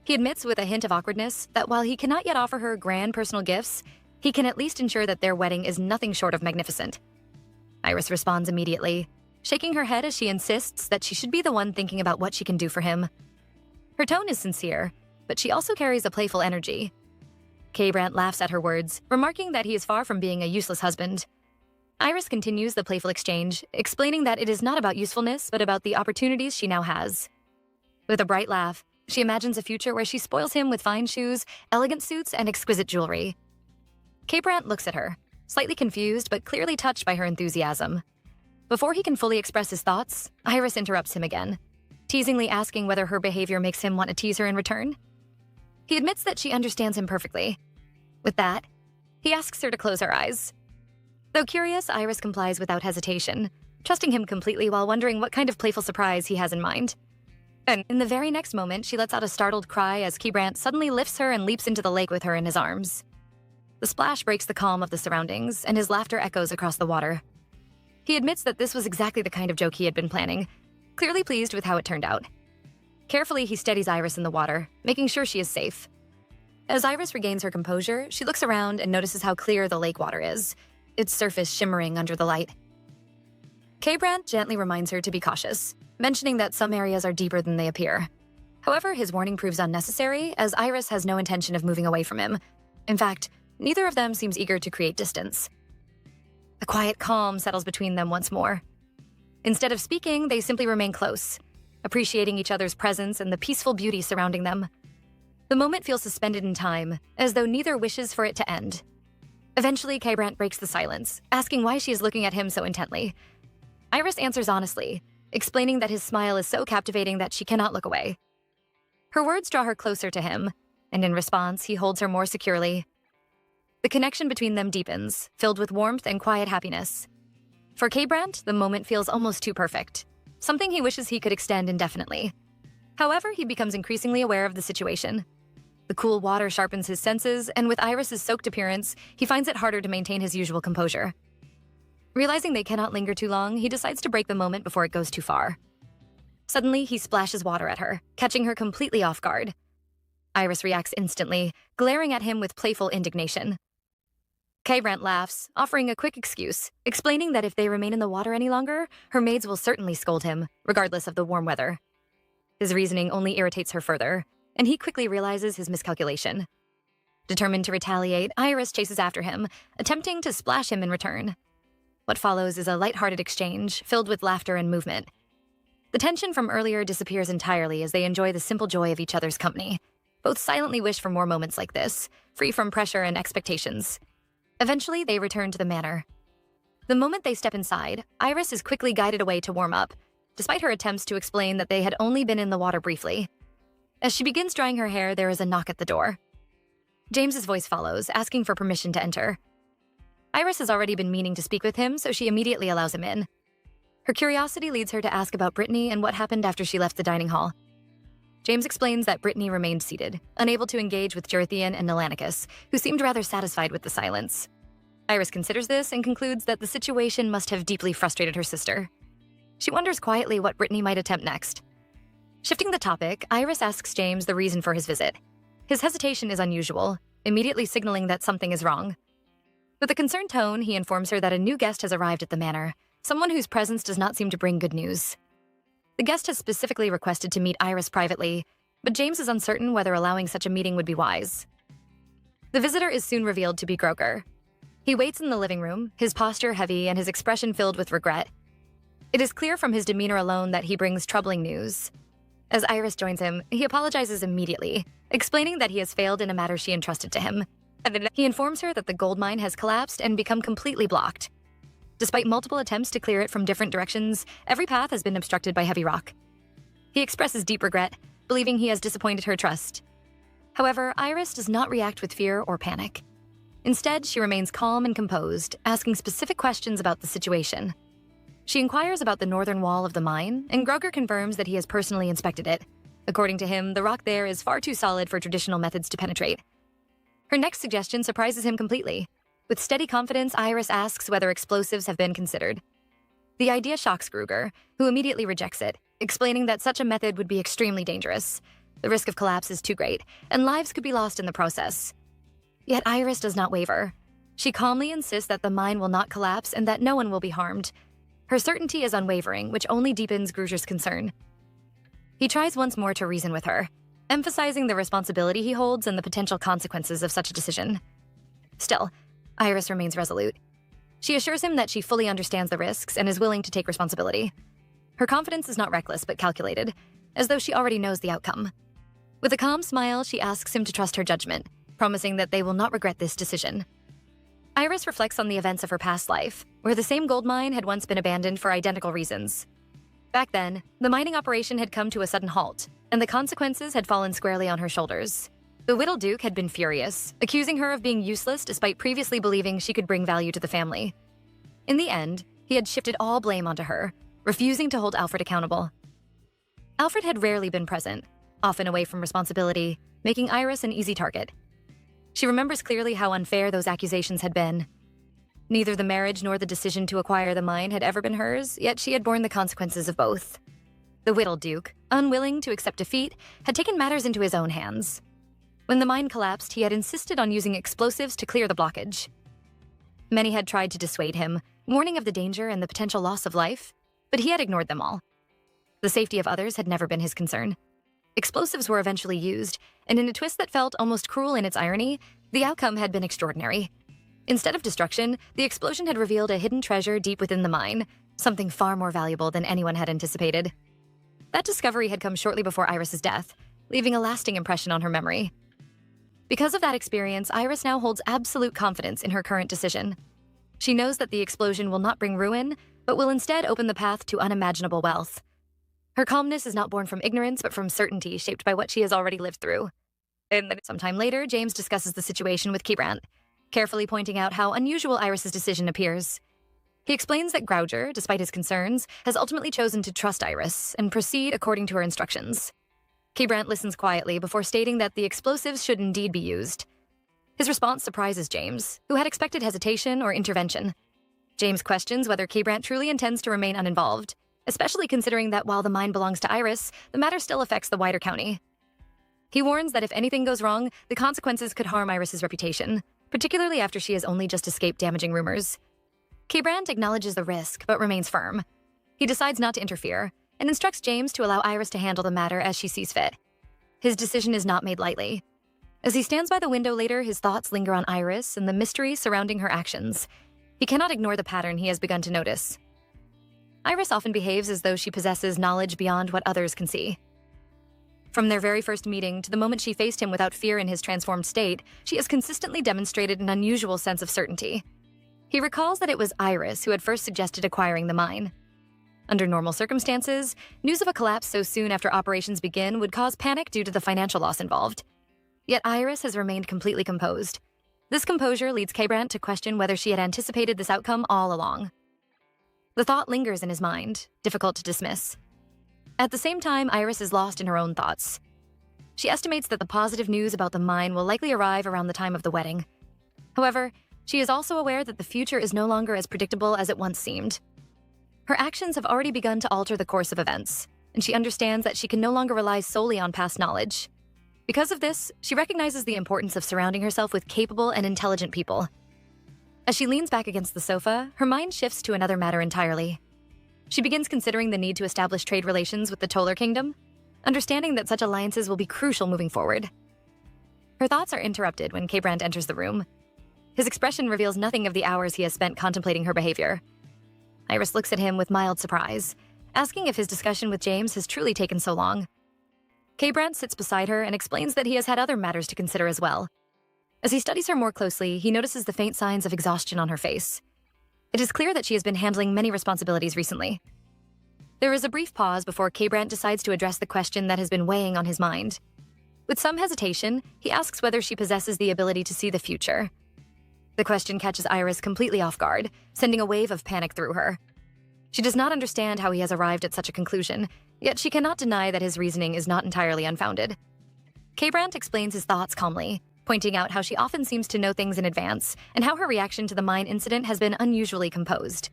He admits with a hint of awkwardness that while he cannot yet offer her grand personal gifts, he can at least ensure that their wedding is nothing short of magnificent. Iris responds immediately, shaking her head as she insists that she should be the one thinking about what she can do for him. Her tone is sincere, but she also carries a playful energy. K-Brant laughs at her words, remarking that he is far from being a useless husband. Iris continues the playful exchange, explaining that it is not about usefulness, but about the opportunities she now has. With a bright laugh, she imagines a future where she spoils him with fine shoes, elegant suits, and exquisite jewelry. K-Brant looks at her, slightly confused but clearly touched by her enthusiasm. Before he can fully express his thoughts, Iris interrupts him again, teasingly asking whether her behavior makes him want to tease her in return. He admits that she understands him perfectly. With that, he asks her to close her eyes. Though curious, Iris complies without hesitation, trusting him completely while wondering what kind of playful surprise he has in mind. And in the very next moment, she lets out a startled cry as K-Brant suddenly lifts her and leaps into the lake with her in his arms. The splash breaks the calm of the surroundings, and his laughter echoes across the water. He admits that this was exactly the kind of joke he had been planning, clearly pleased with how it turned out. Carefully, he steadies Iris in the water, making sure she is safe. As Iris regains her composure, she looks around and notices how clear the lake water is, its surface shimmering under the light. K-Brant gently reminds her to be cautious, mentioning that some areas are deeper than they appear. However, his warning proves unnecessary, as Iris has no intention of moving away from him, In fact, neither of them seems eager to create distance. A quiet calm settles between them once more. Instead of speaking, they simply remain close, appreciating each other's presence and the peaceful beauty surrounding them. The moment feels suspended in time, as though neither wishes for it to end. Eventually, K-Brant breaks the silence, asking why she is looking at him so intently. Iris answers honestly, explaining that his smile is so captivating that she cannot look away. Her words draw her closer to him, and in response, he holds her more securely. The connection between them deepens, filled with warmth and quiet happiness. For K-Brant, the moment feels almost too perfect, something he wishes he could extend indefinitely. However, he becomes increasingly aware of the situation. The cool water sharpens his senses, and with Iris's soaked appearance, he finds it harder to maintain his usual composure. Realizing they cannot linger too long, he decides to break the moment before it goes too far. Suddenly, he splashes water at her, catching her completely off guard. Iris reacts instantly, glaring at him with playful indignation. K-Brant laughs, offering a quick excuse, explaining that if they remain in the water any longer, her maids will certainly scold him, regardless of the warm weather. His reasoning only irritates her further, and he quickly realizes his miscalculation. Determined to retaliate, Iris chases after him, attempting to splash him in return. What follows is a lighthearted exchange, filled with laughter and movement. The tension from earlier disappears entirely as they enjoy the simple joy of each other's company. Both silently wish for more moments like this, free from pressure and expectations. Eventually, they return to the manor. The moment they step inside, Iris is quickly guided away to warm up, despite her attempts to explain that they had only been in the water briefly. As she begins drying her hair, there is a knock at the door. James's voice follows, asking for permission to enter. Iris has already been meaning to speak with him, so she immediately allows him in. Her curiosity leads her to ask about Brittany and what happened after she left the dining hall. James explains that Brittany remained seated, unable to engage with Gerithian and Nelanicus, who seemed rather satisfied with the silence. Iris considers this and concludes that the situation must have deeply frustrated her sister. She wonders quietly what Brittany might attempt next. Shifting the topic, Iris asks James the reason for his visit. His hesitation is unusual, immediately signaling that something is wrong. With a concerned tone, he informs her that a new guest has arrived at the manor, someone whose presence does not seem to bring good news. The guest has specifically requested to meet Iris privately, but James is uncertain whether allowing such a meeting would be wise. The visitor is soon revealed to be Groker. He waits in the living room, his posture heavy and his expression filled with regret. It is clear from his demeanor alone that he brings troubling news. As Iris joins him, he apologizes immediately, explaining that he has failed in a matter she entrusted to him. He informs her that the gold mine has collapsed and become completely blocked. Despite multiple attempts to clear it from different directions, every path has been obstructed by heavy rock. He expresses deep regret, believing he has disappointed her trust. However, Iris does not react with fear or panic. Instead, she remains calm and composed, asking specific questions about the situation. She inquires about the northern wall of the mine, and Groger confirms that he has personally inspected it. According to him, the rock there is far too solid for traditional methods to penetrate. Her next suggestion surprises him completely. With steady confidence, Iris asks whether explosives have been considered. The idea shocks Groger, who immediately rejects it, explaining that such a method would be extremely dangerous. The risk of collapse is too great, and lives could be lost in the process. Yet Iris does not waver. She calmly insists that the mine will not collapse and that no one will be harmed. Her certainty is unwavering, which only deepens Groger's concern. He tries once more to reason with her, emphasizing the responsibility he holds and the potential consequences of such a decision. Still, Iris remains resolute. She assures him that she fully understands the risks and is willing to take responsibility. Her confidence is not reckless but calculated, as though she already knows the outcome. With a calm smile, she asks him to trust her judgment, promising that they will not regret this decision. Iris reflects on the events of her past life, where the same gold mine had once been abandoned for identical reasons. Back then, the mining operation had come to a sudden halt, and the consequences had fallen squarely on her shoulders. The Whittle Duke had been furious, accusing her of being useless despite previously believing she could bring value to the family. In the end, he had shifted all blame onto her, refusing to hold Alfred accountable. Alfred had rarely been present, often away from responsibility, making Iris an easy target. She remembers clearly how unfair those accusations had been. Neither the marriage nor the decision to acquire the mine had ever been hers, yet she had borne the consequences of both. The Whittle Duke, unwilling to accept defeat, had taken matters into his own hands. When the mine collapsed, he had insisted on using explosives to clear the blockage. Many had tried to dissuade him, warning of the danger and the potential loss of life, but he had ignored them all. The safety of others had never been his concern. Explosives were eventually used, and in a twist that felt almost cruel in its irony, The outcome had been extraordinary. Instead of destruction, the explosion had revealed a hidden treasure deep within the mine, something far more valuable than anyone had anticipated. That discovery had come shortly before Iris's death, leaving a lasting impression on her memory. Because of that experience, Iris now holds absolute confidence in her current decision. She knows that the explosion will not bring ruin, but will instead open the path to unimaginable wealth. Her calmness is not born from ignorance, but from certainty shaped by what she has already lived through. And sometime later, James discusses the situation with Kebrant, carefully pointing out how unusual Iris's decision appears. He explains that Grouger, despite his concerns, has ultimately chosen to trust Iris and proceed according to her instructions. Kebrant listens quietly before stating that the explosives should indeed be used. His response surprises James, who had expected hesitation or intervention. James questions whether Kebrant truly intends to remain uninvolved, especially considering that while the mine belongs to Iris, the matter still affects the wider county. He warns that if anything goes wrong, the consequences could harm Iris's reputation, particularly after she has only just escaped damaging rumors. Kebrant acknowledges the risk, but remains firm. He decides not to interfere, and instructs James to allow Iris to handle the matter as she sees fit. His decision is not made lightly. As he stands by the window later, his thoughts linger on Iris and the mystery surrounding her actions. He cannot ignore the pattern he has begun to notice. Iris often behaves as though she possesses knowledge beyond what others can see. From their very first meeting to the moment she faced him without fear in his transformed state, she has consistently demonstrated an unusual sense of certainty. He recalls that it was Iris who had first suggested acquiring the mine. Under normal circumstances, news of a collapse so soon after operations begin would cause panic due to the financial loss involved. Yet Iris has remained completely composed. This composure leads Kebrant to question whether she had anticipated this outcome all along. The thought lingers in his mind, difficult to dismiss. At the same time, Iris is lost in her own thoughts. She estimates that the positive news about the mine will likely arrive around the time of the wedding. However, she is also aware that the future is no longer as predictable as it once seemed. Her actions have already begun to alter the course of events, and she understands that she can no longer rely solely on past knowledge. Because of this, she recognizes the importance of surrounding herself with capable and intelligent people. As she leans back against the sofa, her mind shifts to another matter entirely. She begins considering the need to establish trade relations with the Toller Kingdom, understanding that such alliances will be crucial moving forward. Her thoughts are interrupted when Kebrant enters the room. His expression reveals nothing of the hours he has spent contemplating her behavior. Iris looks at him with mild surprise, asking if his discussion with James has truly taken so long. Kebrant sits beside her and explains that he has had other matters to consider as well. As he studies her more closely, he notices the faint signs of exhaustion on her face. It is clear that she has been handling many responsibilities recently. There is a brief pause before Kebrant decides to address the question that has been weighing on his mind. With some hesitation, he asks whether she possesses the ability to see the future. The question catches Iris completely off guard, sending a wave of panic through her. She does not understand how he has arrived at such a conclusion, yet she cannot deny that his reasoning is not entirely unfounded. Kebrant explains his thoughts calmly, pointing out how she often seems to know things in advance and how her reaction to the mine incident has been unusually composed.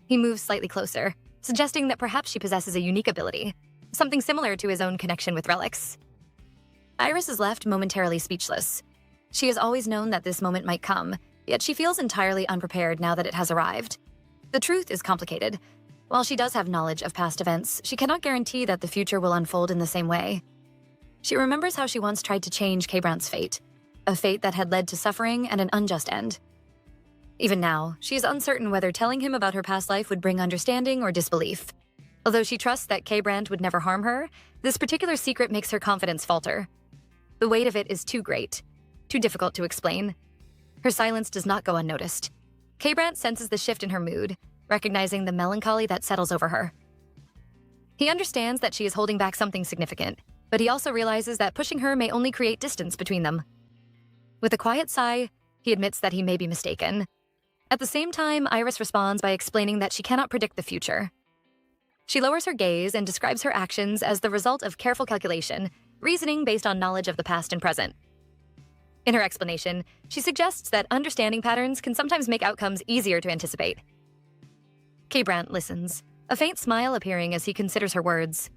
He moves slightly closer, suggesting that perhaps she possesses a unique ability, something similar to his own connection with relics. Iris is left momentarily speechless. She has always known that this moment might come, yet she feels entirely unprepared now that it has arrived. The truth is complicated. While she does have knowledge of past events, she cannot guarantee that the future will unfold in the same way. She remembers how she once tried to change Kebrant's fate, a fate that had led to suffering and an unjust end. Even now, she is uncertain whether telling him about her past life would bring understanding or disbelief. Although she trusts that Kebrant would never harm her, this particular secret makes her confidence falter. The weight of it is too great, too difficult to explain. Her silence does not go unnoticed. Kebrant senses the shift in her mood, recognizing the melancholy that settles over her. He understands that she is holding back something significant, but he also realizes that pushing her may only create distance between them. With a quiet sigh, he admits that he may be mistaken. At the same time, Iris responds by explaining that she cannot predict the future. She lowers her gaze and describes her actions as the result of careful calculation, reasoning based on knowledge of the past and present. In her explanation, she suggests that understanding patterns can sometimes make outcomes easier to anticipate. Kebrant listens, a faint smile appearing as he considers her words.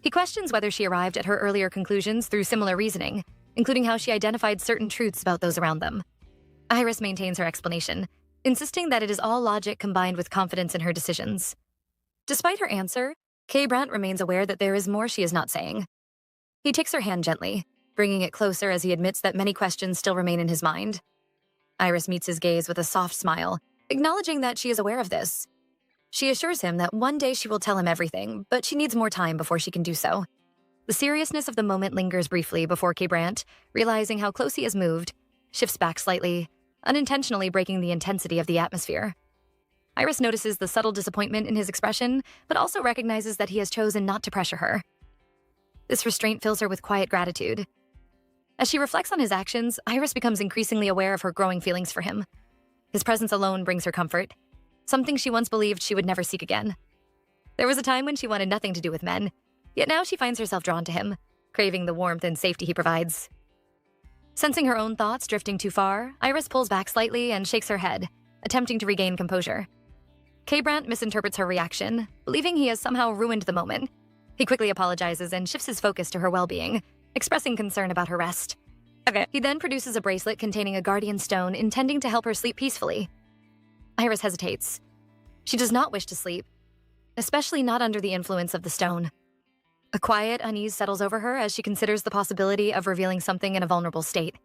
He questions whether she arrived at her earlier conclusions through similar reasoning, including how she identified certain truths about those around them. Iris maintains her explanation, insisting that it is all logic combined with confidence in her decisions. Despite her answer, Kebrant remains aware that there is more she is not saying. He takes her hand gently, bringing it closer as he admits that many questions still remain in his mind. Iris meets his gaze with a soft smile, acknowledging that she is aware of this. She assures him that one day she will tell him everything, but she needs more time before she can do so. The seriousness of the moment lingers briefly before K. Brandt, realizing how close he has moved, shifts back slightly, unintentionally breaking the intensity of the atmosphere. Iris notices the subtle disappointment in his expression, but also recognizes that he has chosen not to pressure her. This restraint fills her with quiet gratitude. As she reflects on his actions, Iris becomes increasingly aware of her growing feelings for him. His presence alone brings her comfort, something she once believed she would never seek again. There was a time when she wanted nothing to do with men, yet now she finds herself drawn to him, craving the warmth and safety he provides. Sensing her own thoughts drifting too far, Iris pulls back slightly and shakes her head, attempting to regain composure. K. Brandt misinterprets her reaction, believing he has somehow ruined the moment. He quickly apologizes and shifts his focus to her well-being, expressing concern about her rest. Okay. He then produces a bracelet containing a guardian stone intending to help her sleep peacefully. Iris hesitates. She does not wish to sleep, especially not under the influence of the stone. A quiet unease settles over her as she considers the possibility of revealing something in a vulnerable state.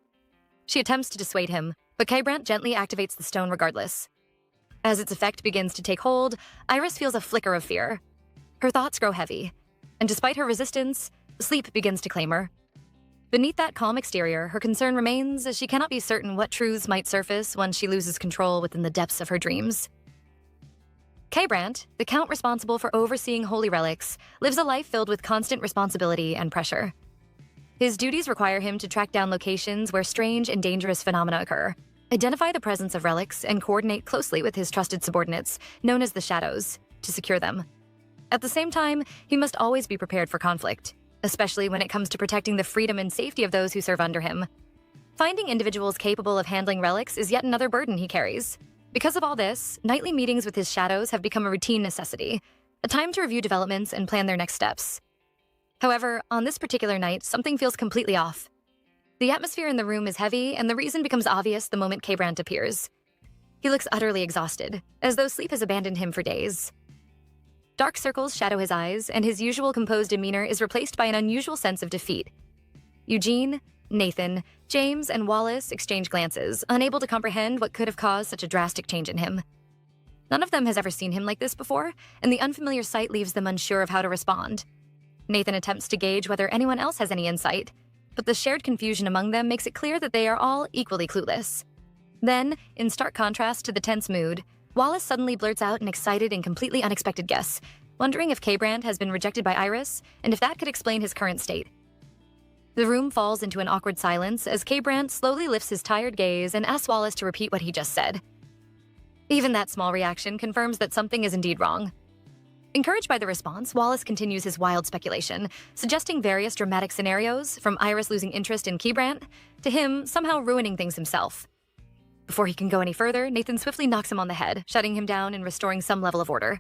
She attempts to dissuade him, but K. Brandt gently activates the stone regardless. As its effect begins to take hold, Iris feels a flicker of fear. Her thoughts grow heavy, and despite her resistance, sleep begins to claim her. Beneath that calm exterior, her concern remains as she cannot be certain what truths might surface once she loses control within the depths of her dreams. K. Brandt, the count responsible for overseeing holy relics, lives a life filled with constant responsibility and pressure. His duties require him to track down locations where strange and dangerous phenomena occur, identify the presence of relics, and coordinate closely with his trusted subordinates, known as the Shadows, to secure them. At the same time, he must always be prepared for conflict, especially when it comes to protecting the freedom and safety of those who serve under him. Finding individuals capable of handling relics is yet another burden he carries. Because of all this, nightly meetings with his Shadows have become a routine necessity, a time to review developments and plan their next steps. However, on this particular night, something feels completely off. The atmosphere in the room is heavy, and the reason becomes obvious the moment K. Brandt appears. He looks utterly exhausted, as though sleep has abandoned him for days. Dark circles shadow his eyes, and his usual composed demeanor is replaced by an unusual sense of defeat. Eugene, Nathan, James, and Wallace exchange glances, unable to comprehend what could have caused such a drastic change in him. None of them has ever seen him like this before, and the unfamiliar sight leaves them unsure of how to respond. Nathan attempts to gauge whether anyone else has any insight, but the shared confusion among them makes it clear that they are all equally clueless. Then, in stark contrast to the tense mood, Wallace suddenly blurts out an excited and completely unexpected guess, wondering if K. Brandt has been rejected by Iris, and if that could explain his current state. The room falls into an awkward silence as K. Brandt slowly lifts his tired gaze and asks Wallace to repeat what he just said. Even that small reaction confirms that something is indeed wrong. Encouraged by the response, Wallace continues his wild speculation, suggesting various dramatic scenarios, from Iris losing interest in K. Brandt to him somehow ruining things himself. Before he can go any further, Nathan swiftly knocks him on the head, shutting him down and restoring some level of order.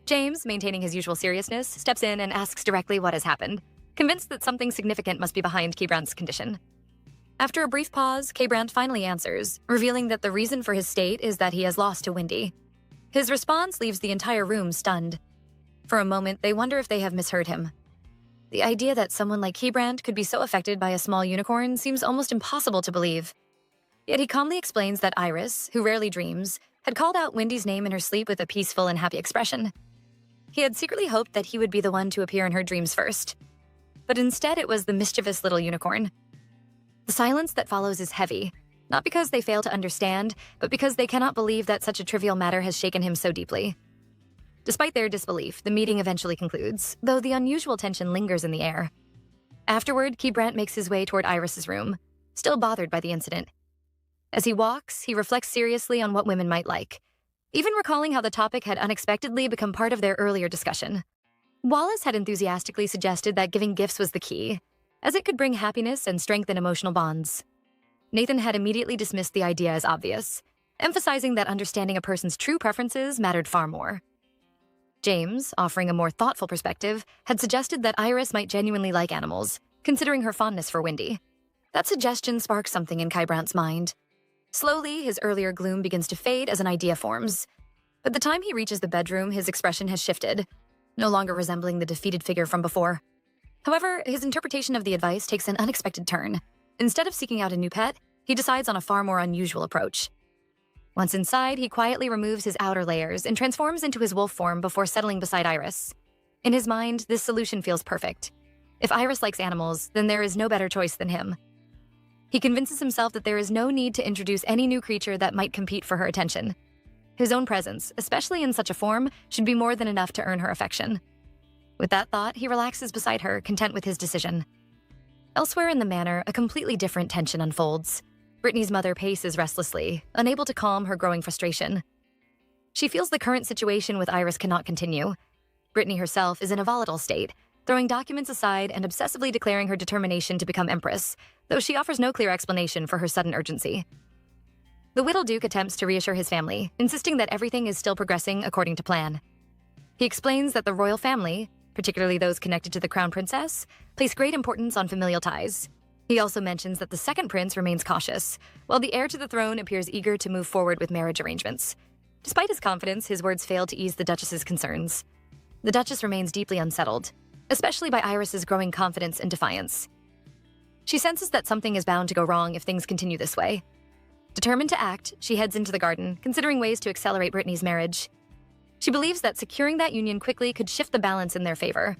James, maintaining his usual seriousness, steps in and asks directly what has happened, convinced that something significant must be behind K. Brandt's condition. After a brief pause, K. Brandt finally answers, revealing that the reason for his state is that he has lost to Windy. His response leaves the entire room stunned. For a moment, they wonder if they have misheard him. The idea that someone like K. Brandt could be so affected by a small unicorn seems almost impossible to believe. Yet he calmly explains that Iris, who rarely dreams, had called out Windy's name in her sleep with a peaceful and happy expression. He had secretly hoped that he would be the one to appear in her dreams first. But instead it was the mischievous little unicorn. The silence that follows is heavy, not because they fail to understand, but because they cannot believe that such a trivial matter has shaken him so deeply. Despite their disbelief, the meeting eventually concludes, though the unusual tension lingers in the air. Afterward, K. Brandt makes his way toward Iris's room, still bothered by the incident. As he walks, he reflects seriously on what women might like, even recalling how the topic had unexpectedly become part of their earlier discussion. Wallace had enthusiastically suggested that giving gifts was the key, as it could bring happiness and strengthen emotional bonds. Nathan had immediately dismissed the idea as obvious, emphasizing that understanding a person's true preferences mattered far more. James, offering a more thoughtful perspective, had suggested that Iris might genuinely like animals, considering her fondness for Windy. That suggestion sparks something in K. Brandt's mind. Slowly, his earlier gloom begins to fade as an idea forms. By the time he reaches the bedroom, his expression has shifted, no longer resembling the defeated figure from before. However, his interpretation of the advice takes an unexpected turn. Instead of seeking out a new pet, he decides on a far more unusual approach. Once inside, he quietly removes his outer layers and transforms into his wolf form before settling beside Iris. In his mind, this solution feels perfect. If Iris likes animals, then there is no better choice than him. He convinces himself that there is no need to introduce any new creature that might compete for her attention. His own presence, especially in such a form, should be more than enough to earn her affection. With that thought, he relaxes beside her, content with his decision. Elsewhere in the manor, a completely different tension unfolds. Brittany's mother paces restlessly, unable to calm her growing frustration. She feels the current situation with Iris cannot continue. Brittany herself is in a volatile state, throwing documents aside and obsessively declaring her determination to become Empress, though she offers no clear explanation for her sudden urgency. The Whittle Duke attempts to reassure his family, insisting that everything is still progressing according to plan. He explains that the royal family, particularly those connected to the crown princess, place great importance on familial ties. He also mentions that the second prince remains cautious, while the heir to the throne appears eager to move forward with marriage arrangements. Despite his confidence, his words fail to ease the Duchess's concerns. The Duchess remains deeply unsettled, especially by Iris's growing confidence and defiance. She senses that something is bound to go wrong if things continue this way. Determined to act, she heads into the garden, considering ways to accelerate Brittany's marriage. She believes that securing that union quickly could shift the balance in their favor.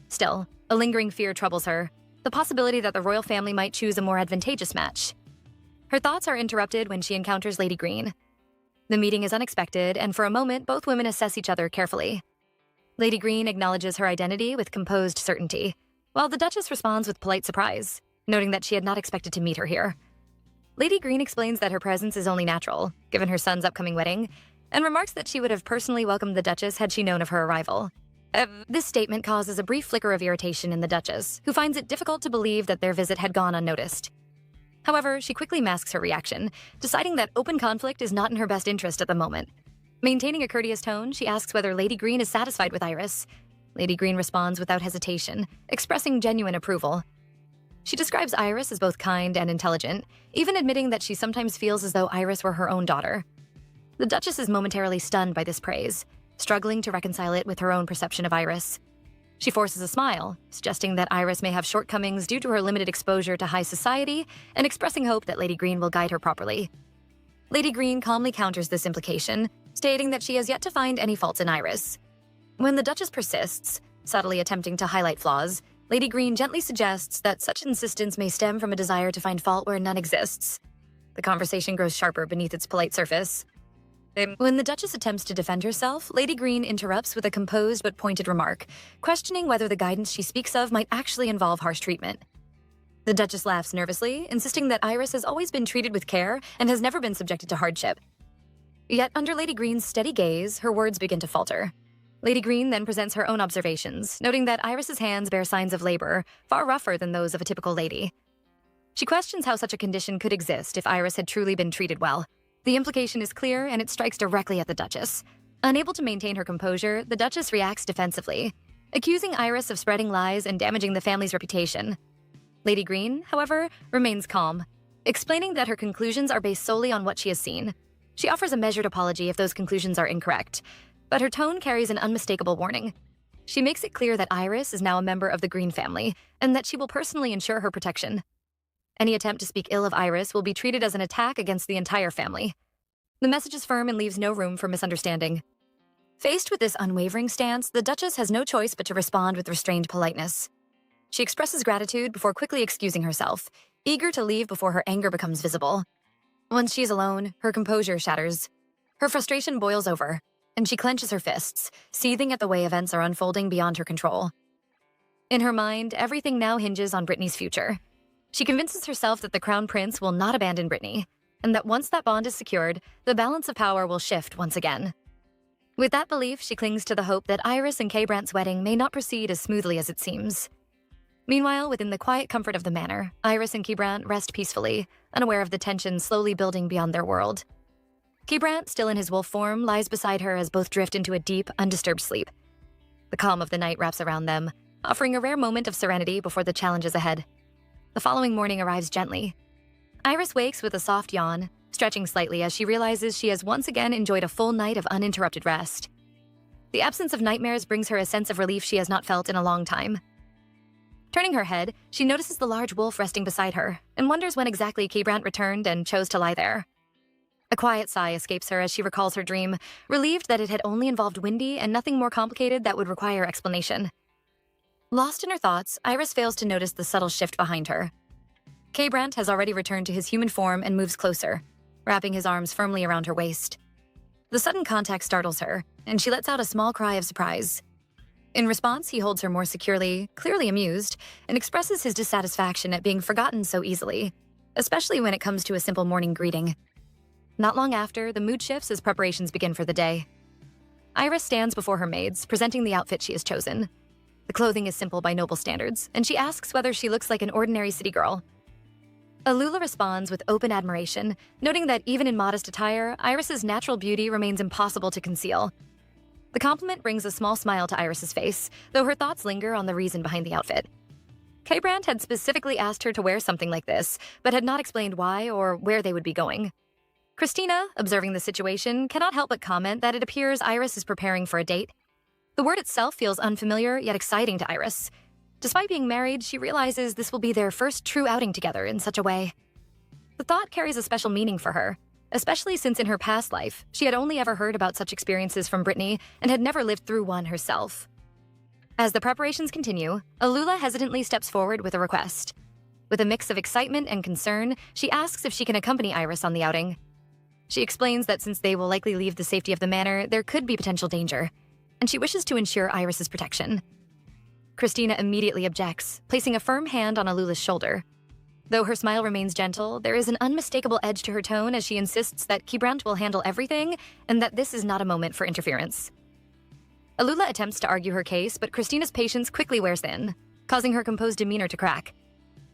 Still, a lingering fear troubles her, the possibility that the royal family might choose a more advantageous match. Her thoughts are interrupted when she encounters Lady Green. The meeting is unexpected, and for a moment, both women assess each other carefully. Lady Green acknowledges her identity with composed certainty, while the Duchess responds with polite surprise, noting that she had not expected to meet her here. Lady Green explains that her presence is only natural, given her son's upcoming wedding, and remarks that she would have personally welcomed the Duchess had she known of her arrival. This statement causes a brief flicker of irritation in the Duchess, who finds it difficult to believe that their visit had gone unnoticed. However, she quickly masks her reaction, deciding that open conflict is not in her best interest at the moment. Maintaining a courteous tone, she asks whether Lady Green is satisfied with Iris. Lady Green responds without hesitation, expressing genuine approval. She describes Iris as both kind and intelligent, even admitting that she sometimes feels as though Iris were her own daughter. The Duchess is momentarily stunned by this praise, struggling to reconcile it with her own perception of Iris. She forces a smile, suggesting that Iris may have shortcomings due to her limited exposure to high society, and expressing hope that Lady Green will guide her properly. Lady Green calmly counters this implication, stating that she has yet to find any faults in Iris. When the Duchess persists, subtly attempting to highlight flaws, Lady Green gently suggests that such insistence may stem from a desire to find fault where none exists. The conversation grows sharper beneath its polite surface. When the Duchess attempts to defend herself, Lady Green interrupts with a composed but pointed remark, questioning whether the guidance she speaks of might actually involve harsh treatment. The Duchess laughs nervously, insisting that Iris has always been treated with care and has never been subjected to hardship. Yet under Lady Green's steady gaze, her words begin to falter. Lady Green then presents her own observations, noting that Iris's hands bear signs of labor, far rougher than those of a typical lady. She questions how such a condition could exist if Iris had truly been treated well. The implication is clear, and it strikes directly at the Duchess. Unable to maintain her composure, the Duchess reacts defensively, accusing Iris of spreading lies and damaging the family's reputation. Lady Green, however, remains calm, explaining that her conclusions are based solely on what she has seen. She offers a measured apology if those conclusions are incorrect, but her tone carries an unmistakable warning. She makes it clear that Iris is now a member of the Green family, and that she will personally ensure her protection. Any attempt to speak ill of Iris will be treated as an attack against the entire family. The message is firm and leaves no room for misunderstanding. Faced with this unwavering stance, the Duchess has no choice but to respond with restrained politeness. She expresses gratitude before quickly excusing herself, eager to leave before her anger becomes visible. Once she is alone, her composure shatters. Her frustration boils over, and she clenches her fists, seething at the way events are unfolding beyond her control. In her mind, everything now hinges on Brittany's future. She convinces herself that the Crown Prince will not abandon Brittany, and that once that bond is secured, the balance of power will shift once again. With that belief, she clings to the hope that Iris and K-Brant's wedding may not proceed as smoothly as it seems. Meanwhile, within the quiet comfort of the manor, Iris and K-Brant rest peacefully, unaware of the tension slowly building beyond their world. K-Brant, still in his wolf form, lies beside her as both drift into a deep, undisturbed sleep. The calm of the night wraps around them, offering a rare moment of serenity before the challenges ahead. The following morning arrives gently. Iris wakes with a soft yawn, stretching slightly as she realizes she has once again enjoyed a full night of uninterrupted rest. The absence of nightmares brings her a sense of relief she has not felt in a long time. Turning her head, she notices the large wolf resting beside her and wonders when exactly Brandt returned and chose to lie there. A quiet sigh escapes her as she recalls her dream, relieved that it had only involved Windy and nothing more complicated that would require explanation. Lost in her thoughts, Iris fails to notice the subtle shift behind her. Brandt has already returned to his human form and moves closer, wrapping his arms firmly around her waist. The sudden contact startles her, and she lets out a small cry of surprise. In response, he holds her more securely, clearly amused, and expresses his dissatisfaction at being forgotten so easily, especially when it comes to a simple morning greeting. Not long after, the mood shifts as preparations begin for the day. Iris stands before her maids, presenting the outfit she has chosen. The clothing is simple by noble standards, and she asks whether she looks like an ordinary city girl. Alula responds with open admiration, noting that even in modest attire, Iris's natural beauty remains impossible to conceal. The compliment brings a small smile to Iris's face, though her thoughts linger on the reason behind the outfit. Brandt had specifically asked her to wear something like this, but had not explained why or where they would be going. Christina, observing the situation, cannot help but comment that it appears Iris is preparing for a date. The word itself feels unfamiliar yet exciting to Iris. Despite being married, she realizes this will be their first true outing together in such a way. The thought carries a special meaning for her, especially since in her past life, she had only ever heard about such experiences from Brittany and had never lived through one herself. As the preparations continue, Alula hesitantly steps forward with a request. With a mix of excitement and concern, she asks if she can accompany Iris on the outing. She explains that since they will likely leave the safety of the manor, there could be potential danger, and she wishes to ensure Iris's protection. Christina immediately objects, placing a firm hand on Alula's shoulder. Though her smile remains gentle, there is an unmistakable edge to her tone as she insists that Brandt will handle everything and that this is not a moment for interference. Alula attempts to argue her case, but Christina's patience quickly wears thin, causing her composed demeanor to crack.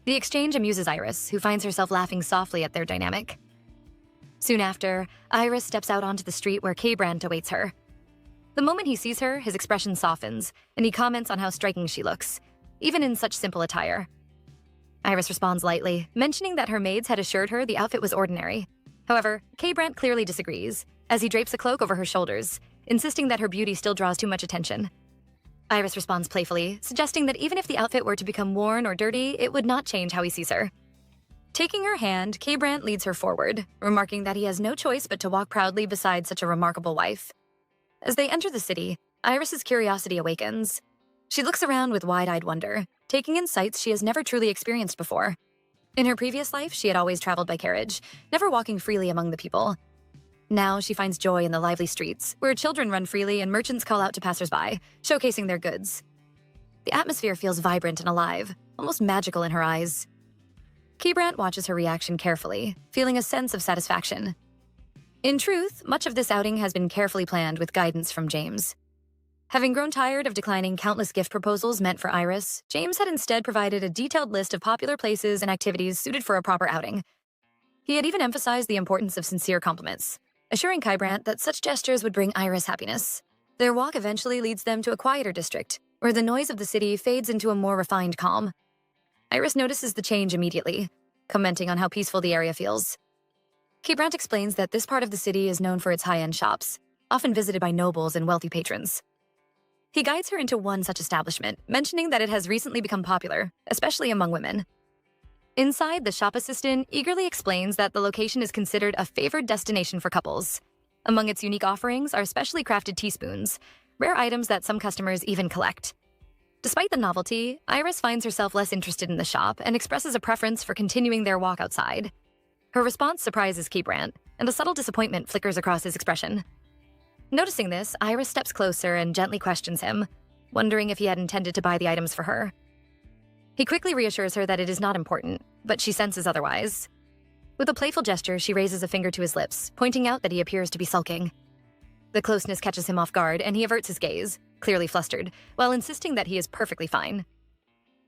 The exchange amuses Iris, who finds herself laughing softly at their dynamic. Soon after, Iris steps out onto the street where Brandt awaits her. The moment he sees her, his expression softens, and he comments on how striking she looks, even in such simple attire. Iris responds lightly, mentioning that her maids had assured her the outfit was ordinary. However, Brandt clearly disagrees, as he drapes a cloak over her shoulders, insisting that her beauty still draws too much attention. Iris responds playfully, suggesting that even if the outfit were to become worn or dirty, it would not change how he sees her. Taking her hand, Brandt leads her forward, remarking that he has no choice but to walk proudly beside such a remarkable wife. As they enter the city, Iris's curiosity awakens. She looks around with wide-eyed wonder, taking in sights she has never truly experienced before. In her previous life, she had always traveled by carriage, never walking freely among the people. Now she finds joy in the lively streets, where children run freely and merchants call out to passers-by, showcasing their goods. The atmosphere feels vibrant and alive, almost magical in her eyes. Brandt watches her reaction carefully, feeling a sense of satisfaction. In truth, much of this outing has been carefully planned with guidance from James. Having grown tired of declining countless gift proposals meant for Iris, James had instead provided a detailed list of popular places and activities suited for a proper outing. He had even emphasized the importance of sincere compliments, assuring Brandt that such gestures would bring Iris happiness. Their walk eventually leads them to a quieter district, where the noise of the city fades into a more refined calm. Iris notices the change immediately, commenting on how peaceful the area feels. Brandt explains that this part of the city is known for its high-end shops, often visited by nobles and wealthy patrons. He guides her into one such establishment, mentioning that it has recently become popular, especially among women. Inside, the shop assistant eagerly explains that the location is considered a favored destination for couples. Among its unique offerings are specially crafted teaspoons, rare items that some customers even collect. Despite the novelty, Iris finds herself less interested in the shop and expresses a preference for continuing their walk outside. Her response surprises Brandt, and a subtle disappointment flickers across his expression. Noticing this, Iris steps closer and gently questions him, wondering if he had intended to buy the items for her. He quickly reassures her that it is not important, but she senses otherwise. With a playful gesture, she raises a finger to his lips, pointing out that he appears to be sulking. The closeness catches him off guard, and he averts his gaze, clearly flustered, while insisting that he is perfectly fine.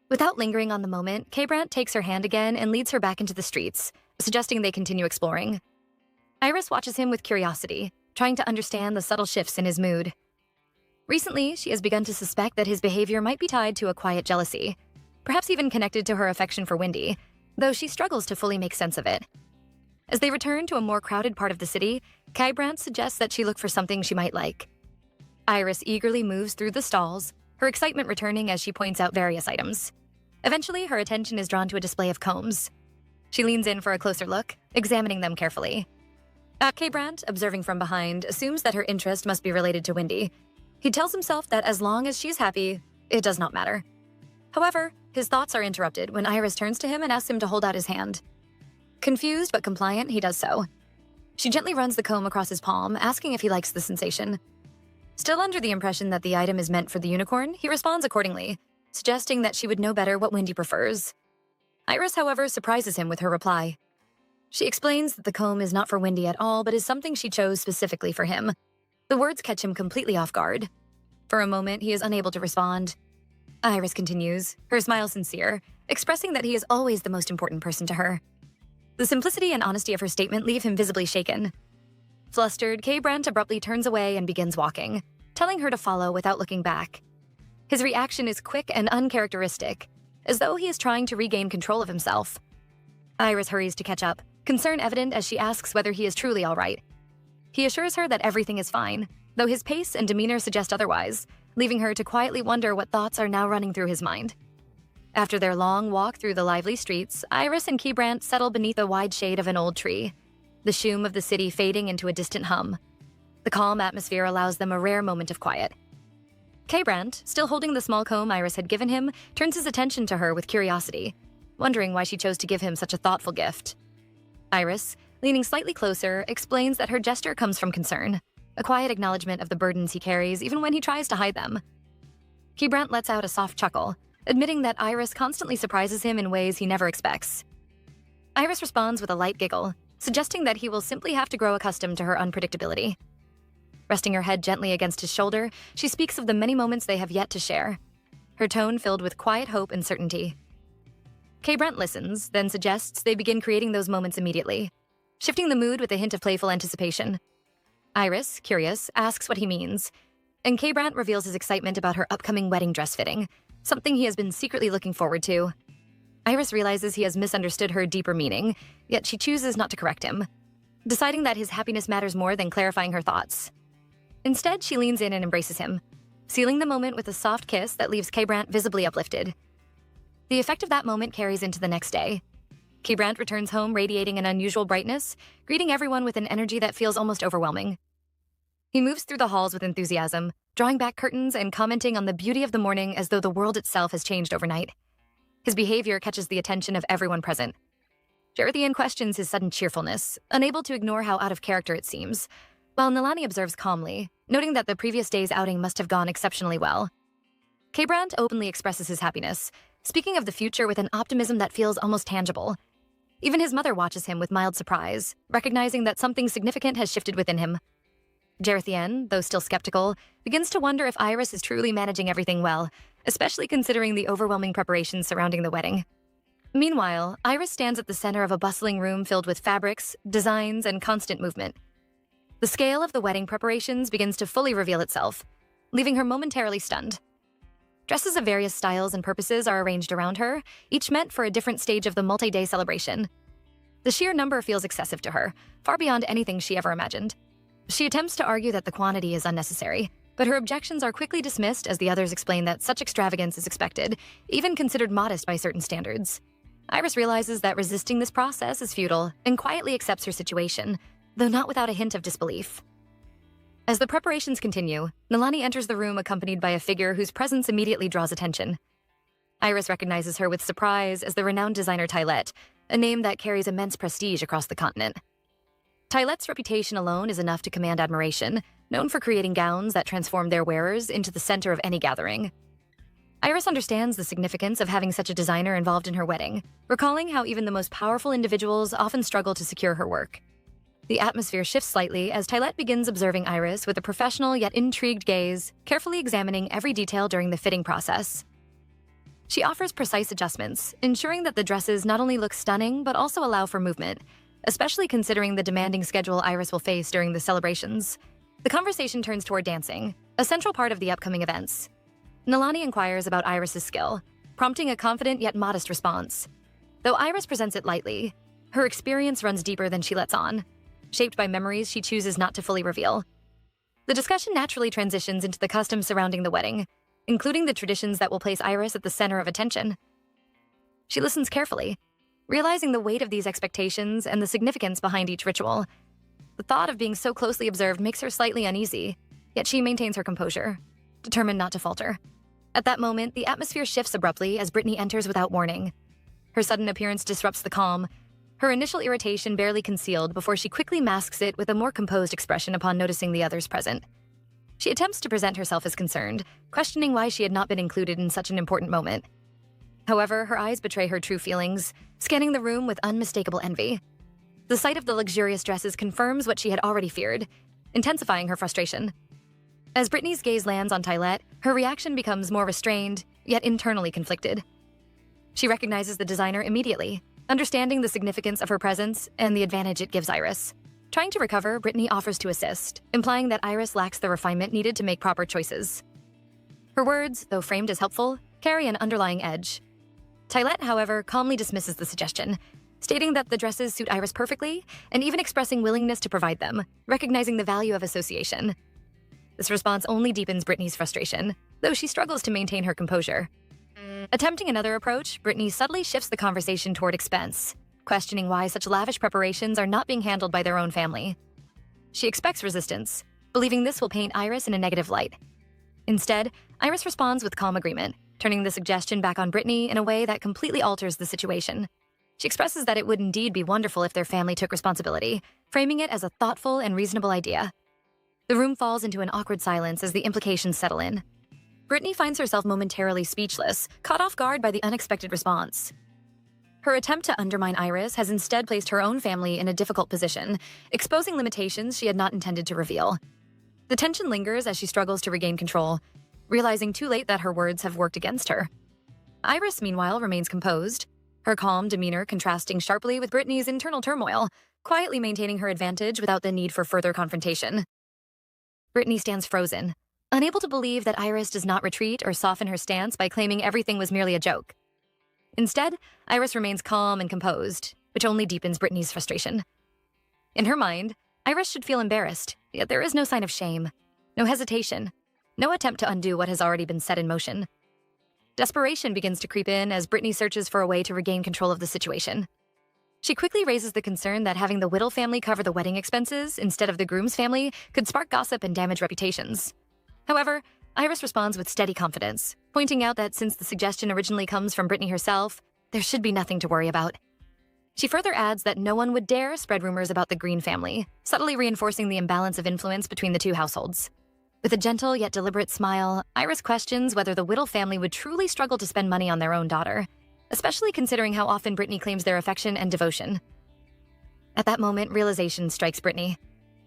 Without lingering on the moment, Brandt takes her hand again and leads her back into the streets, suggesting they continue exploring. Iris watches him with curiosity, trying to understand the subtle shifts in his mood. Recently, she has begun to suspect that his behavior might be tied to a quiet jealousy, perhaps even connected to her affection for Windy, though she struggles to fully make sense of it. As they return to a more crowded part of the city, Brandt suggests that she look for something she might like. Iris eagerly moves through the stalls, her excitement returning as she points out various items. Eventually, her attention is drawn to a display of combs. She leans in for a closer look, examining them carefully. K-Brandt, observing from behind, assumes that her interest must be related to Wendy. He tells himself that as long as she's happy, it does not matter. However, his thoughts are interrupted when Iris turns to him and asks him to hold out his hand. Confused but compliant, he does so. She gently runs the comb across his palm, asking if he likes the sensation. Still under the impression that the item is meant for the unicorn, he responds accordingly, suggesting that she would know better what Wendy prefers. Iris, however, surprises him with her reply. She explains that the comb is not for Wendy at all, but is something she chose specifically for him. The words catch him completely off guard. For a moment, he is unable to respond. Iris continues, her smile sincere, expressing that he is always the most important person to her. The simplicity and honesty of her statement leave him visibly shaken. Flustered, K-Brandt abruptly turns away and begins walking, telling her to follow without looking back. His reaction is quick and uncharacteristic, as though he is trying to regain control of himself. Iris hurries to catch up, concern evident as she asks whether he is truly all right. He assures her that everything is fine, though his pace and demeanor suggest otherwise, leaving her to quietly wonder what thoughts are now running through his mind. After their long walk through the lively streets, Iris and K-Brandt settle beneath the wide shade of an old tree, the shoom of the city fading into a distant hum. The calm atmosphere allows them a rare moment of quiet. K-Brandt, still holding the small comb Iris had given him, turns his attention to her with curiosity, wondering why she chose to give him such a thoughtful gift. Iris, leaning slightly closer, explains that her gesture comes from concern, a quiet acknowledgement of the burdens he carries even when he tries to hide them. K-Brandt lets out a soft chuckle, admitting that Iris constantly surprises him in ways he never expects. Iris responds with a light giggle, suggesting that he will simply have to grow accustomed to her unpredictability. Resting her head gently against his shoulder, she speaks of the many moments they have yet to share, her tone filled with quiet hope and certainty. K-Brandt listens, then suggests they begin creating those moments immediately, shifting the mood with a hint of playful anticipation. Iris, curious, asks what he means, and K-Brandt reveals his excitement about her upcoming wedding dress fitting, something he has been secretly looking forward to. Iris realizes he has misunderstood her deeper meaning, yet she chooses not to correct him, deciding that his happiness matters more than clarifying her thoughts. Instead, she leans in and embraces him, sealing the moment with a soft kiss that leaves K-Brandt visibly uplifted. The effect of that moment carries into the next day. K-Brandt returns home radiating an unusual brightness, greeting everyone with an energy that feels almost overwhelming. He moves through the halls with enthusiasm, drawing back curtains and commenting on the beauty of the morning as though the world itself has changed overnight. His behavior catches the attention of everyone present. Jarethian questions his sudden cheerfulness, unable to ignore how out of character it seems, while Nilani observes calmly, noting that the previous day's outing must have gone exceptionally well. K-Brandt openly expresses his happiness, speaking of the future with an optimism that feels almost tangible. Even his mother watches him with mild surprise, recognizing that something significant has shifted within him. Jarethian, though still skeptical, begins to wonder if Iris is truly managing everything well, especially considering the overwhelming preparations surrounding the wedding. Meanwhile, Iris stands at the center of a bustling room filled with fabrics, designs, and constant movement. The scale of the wedding preparations begins to fully reveal itself, leaving her momentarily stunned. Dresses of various styles and purposes are arranged around her, each meant for a different stage of the multi-day celebration. The sheer number feels excessive to her, far beyond anything she ever imagined. She attempts to argue that the quantity is unnecessary, but her objections are quickly dismissed as the others explain that such extravagance is expected, even considered modest by certain standards. Iris realizes that resisting this process is futile and quietly accepts her situation, though not without a hint of disbelief. As the preparations continue, Nilani enters the room accompanied by a figure whose presence immediately draws attention. Iris recognizes her with surprise as the renowned designer Tylette, a name that carries immense prestige across the continent. Tylette's reputation alone is enough to command admiration, known for creating gowns that transform their wearers into the center of any gathering. Iris understands the significance of having such a designer involved in her wedding, recalling how even the most powerful individuals often struggle to secure her work. The atmosphere shifts slightly as Tylette begins observing Iris with a professional yet intrigued gaze, carefully examining every detail during the fitting process. She offers precise adjustments, ensuring that the dresses not only look stunning but also allow for movement, especially considering the demanding schedule Iris will face during the celebrations. The conversation turns toward dancing, a central part of the upcoming events. Nilani inquires about Iris's skill, prompting a confident yet modest response. Though Iris presents it lightly, her experience runs deeper than she lets on, shaped by memories she chooses not to fully reveal. The discussion naturally transitions into the customs surrounding the wedding, including the traditions that will place Iris at the center of attention. She listens carefully, realizing the weight of these expectations and the significance behind each ritual. The thought of being so closely observed makes her slightly uneasy, yet she maintains her composure, determined not to falter. At that moment, the atmosphere shifts abruptly as Brittany enters without warning. Her sudden appearance disrupts the calm, her initial irritation barely concealed before she quickly masks it with a more composed expression upon noticing the others present. She attempts to present herself as concerned, questioning why she had not been included in such an important moment. However, her eyes betray her true feelings, scanning the room with unmistakable envy. The sight of the luxurious dresses confirms what she had already feared, intensifying her frustration. As Brittany's gaze lands on Tylette, her reaction becomes more restrained, yet internally conflicted. She recognizes the designer immediately, understanding the significance of her presence and the advantage it gives Iris. Trying to recover, Brittany offers to assist, implying that Iris lacks the refinement needed to make proper choices. Her words, though framed as helpful, carry an underlying edge. Tylette, however, calmly dismisses the suggestion, stating that the dresses suit Iris perfectly and even expressing willingness to provide them, recognizing the value of association. This response only deepens Brittany's frustration, though she struggles to maintain her composure. Attempting another approach, Brittany subtly shifts the conversation toward expense, questioning why such lavish preparations are not being handled by their own family. She expects resistance, believing this will paint Iris in a negative light. Instead, Iris responds with calm agreement, turning the suggestion back on Brittany in a way that completely alters the situation. She expresses that it would indeed be wonderful if their family took responsibility, framing it as a thoughtful and reasonable idea. The room falls into an awkward silence as the implications settle in. Brittany finds herself momentarily speechless, caught off guard by the unexpected response. Her attempt to undermine Iris has instead placed her own family in a difficult position, exposing limitations she had not intended to reveal. The tension lingers as she struggles to regain control, realizing too late that her words have worked against her. Iris, meanwhile, remains composed, her calm demeanor contrasting sharply with Brittany's internal turmoil, quietly maintaining her advantage without the need for further confrontation. Brittany stands frozen, unable to believe that Iris does not retreat or soften her stance by claiming everything was merely a joke. Instead, Iris remains calm and composed, which only deepens Brittany's frustration. In her mind, Iris should feel embarrassed, yet there is no sign of shame, no hesitation, no attempt to undo what has already been set in motion. Desperation begins to creep in as Brittany searches for a way to regain control of the situation. She quickly raises the concern that having the Whittle family cover the wedding expenses instead of the groom's family could spark gossip and damage reputations. However, Iris responds with steady confidence, pointing out that since the suggestion originally comes from Brittany herself, there should be nothing to worry about. She further adds that no one would dare spread rumors about the Green family, subtly reinforcing the imbalance of influence between the two households. With a gentle yet deliberate smile, Iris questions whether the Whittle family would truly struggle to spend money on their own daughter, especially considering how often Brittany claims their affection and devotion. At that moment, realization strikes Brittany.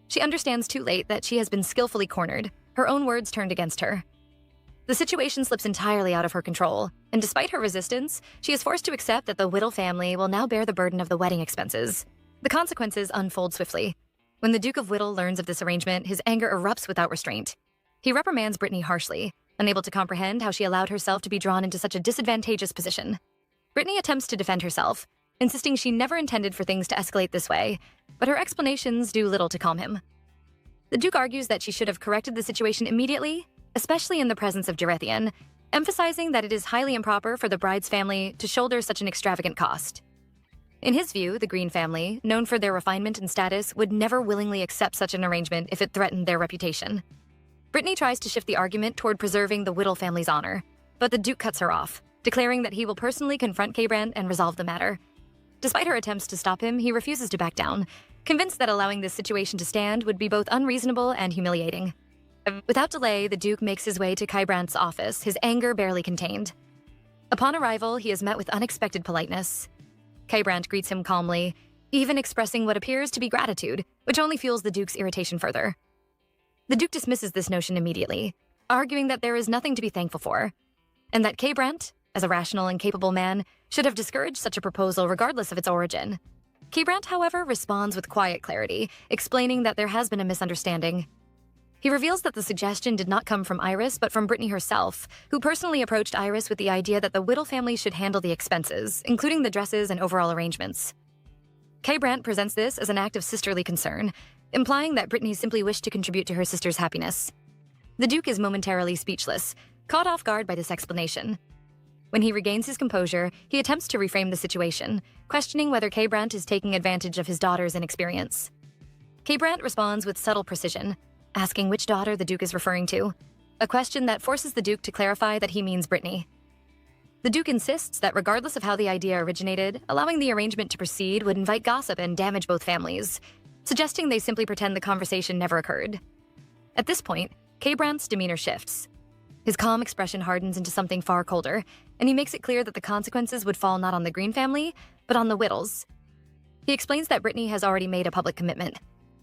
She understands too late that she has been skillfully cornered, her own words turned against her. The situation slips entirely out of her control, and despite her resistance, she is forced to accept that the Whittle family will now bear the burden of the wedding expenses. The consequences unfold swiftly. When the Duke of Whittle learns of this arrangement, his anger erupts without restraint. He reprimands Brittany harshly, unable to comprehend how she allowed herself to be drawn into such a disadvantageous position. Brittany attempts to defend herself, insisting she never intended for things to escalate this way, but her explanations do little to calm him. The Duke argues that she should have corrected the situation immediately, especially in the presence of Jarethian, emphasizing that it is highly improper for the bride's family to shoulder such an extravagant cost. In his view, the Green family, known for their refinement and status, would never willingly accept such an arrangement if it threatened their reputation. Brittany tries to shift the argument toward preserving the Whittle family's honor, but the Duke cuts her off, declaring that he will personally confront Kbrand and resolve the matter. Despite her attempts to stop him, he refuses to back down, convinced that allowing this situation to stand would be both unreasonable and humiliating. Without delay, the Duke makes his way to Kybrandt's office, his anger barely contained. Upon arrival, he is met with unexpected politeness. Kybrandt greets him calmly, even expressing what appears to be gratitude, which only fuels the Duke's irritation further. The Duke dismisses this notion immediately, arguing that there is nothing to be thankful for, and that Kybrandt, as a rational and capable man, should have discouraged such a proposal regardless of its origin. Kybrandt, however, responds with quiet clarity, explaining that there has been a misunderstanding. He reveals that the suggestion did not come from Iris, but from Brittany herself, who personally approached Iris with the idea that the Whittle family should handle the expenses, including the dresses and overall arrangements. Kybrandt presents this as an act of sisterly concern, implying that Brittany simply wished to contribute to her sister's happiness. The Duke is momentarily speechless, caught off guard by this explanation. When he regains his composure, he attempts to reframe the situation, questioning whether K. Brandt is taking advantage of his daughter's inexperience. K. Brandt responds with subtle precision, asking which daughter the Duke is referring to, a question that forces the Duke to clarify that he means Brittany. The Duke insists that regardless of how the idea originated, allowing the arrangement to proceed would invite gossip and damage both families, suggesting they simply pretend the conversation never occurred. At this point, K. Brandt's demeanor shifts. His calm expression hardens into something far colder, and he makes it clear that the consequences would fall not on the Green family, but on the Whittles. He explains that Brittany has already made a public commitment,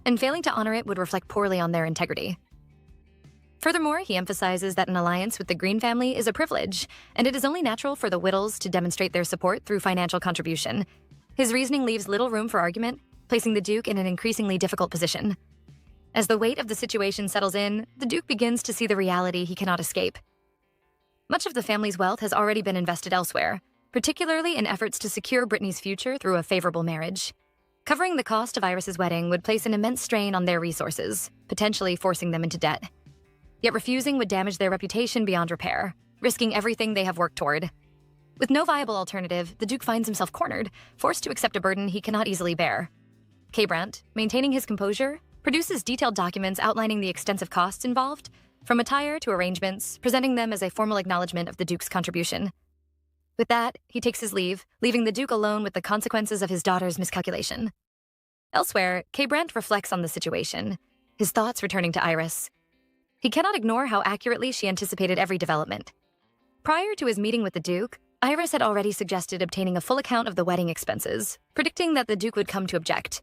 and failing to honor it would reflect poorly on their integrity. Furthermore, he emphasizes that an alliance with the Green family is a privilege, and it is only natural for the Whittles to demonstrate their support through financial contribution. His reasoning leaves little room for argument, placing the Duke in an increasingly difficult position. As the weight of the situation settles in, the Duke begins to see the reality he cannot escape. Much of the family's wealth has already been invested elsewhere, particularly in efforts to secure Brittany's future through a favorable marriage. Covering the cost of Iris's wedding would place an immense strain on their resources, potentially forcing them into debt. Yet refusing would damage their reputation beyond repair, risking everything they have worked toward. With no viable alternative, the Duke finds himself cornered, forced to accept a burden he cannot easily bear. K. Brandt, maintaining his composure, produces detailed documents outlining the extensive costs involved, from attire to arrangements, presenting them as a formal acknowledgement of the Duke's contribution. With that, he takes his leave, leaving the Duke alone with the consequences of his daughter's miscalculation. Elsewhere, K. Brandt reflects on the situation, his thoughts returning to Iris. He cannot ignore how accurately she anticipated every development. Prior to his meeting with the Duke, Iris had already suggested obtaining a full account of the wedding expenses, predicting that the Duke would come to object.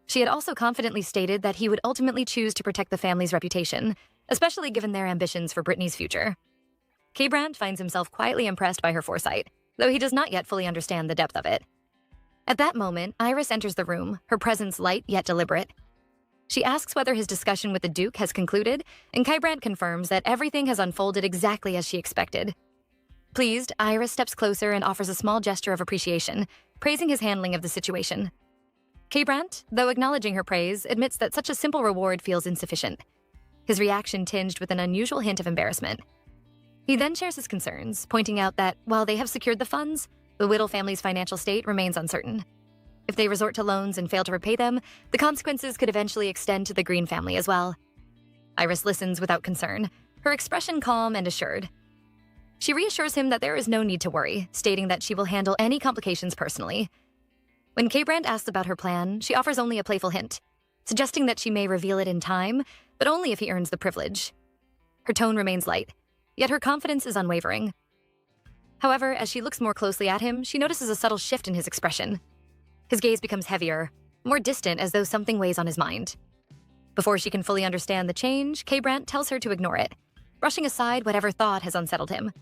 She had also confidently stated that he would ultimately choose to protect the family's reputation, especially given their ambitions for Brittany's future. K. Brandt finds himself quietly impressed by her foresight, though he does not yet fully understand the depth of it. At that moment, Iris enters the room, her presence light yet deliberate. She asks whether his discussion with the Duke has concluded, and K. Brandt confirms that everything has unfolded exactly as she expected. Pleased, Iris steps closer and offers a small gesture of appreciation, praising his handling of the situation. K. Brandt, though acknowledging her praise, admits that such a simple reward feels insufficient, his reaction tinged with an unusual hint of embarrassment. He then shares his concerns, pointing out that while they have secured the funds, the Whittle family's financial state remains uncertain. If they resort to loans and fail to repay them, the consequences could eventually extend to the Green family as well. Iris listens without concern, her expression calm and assured. She reassures him that there is no need to worry, stating that she will handle any complications personally. When K. Brandt asks about her plan, she offers only a playful hint, suggesting that she may reveal it in time, but only if he earns the privilege. Her tone remains light, yet her confidence is unwavering. However, as she looks more closely at him, she notices a subtle shift in his expression. His gaze becomes heavier, more distant as though something weighs on his mind. Before she can fully understand the change, K. Brandt tells her to ignore it, brushing aside whatever thought has unsettled him.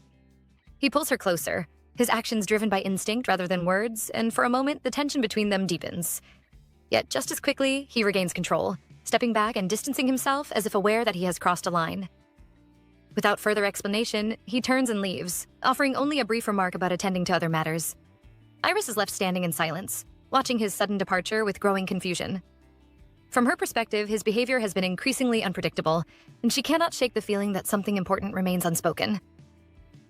He pulls her closer, his actions driven by instinct rather than words, and for a moment, the tension between them deepens. Yet just as quickly, he regains control, stepping back and distancing himself as if aware that he has crossed a line. Without further explanation, he turns and leaves, offering only a brief remark about attending to other matters. Iris is left standing in silence, watching his sudden departure with growing confusion. From her perspective, his behavior has been increasingly unpredictable, and she cannot shake the feeling that something important remains unspoken.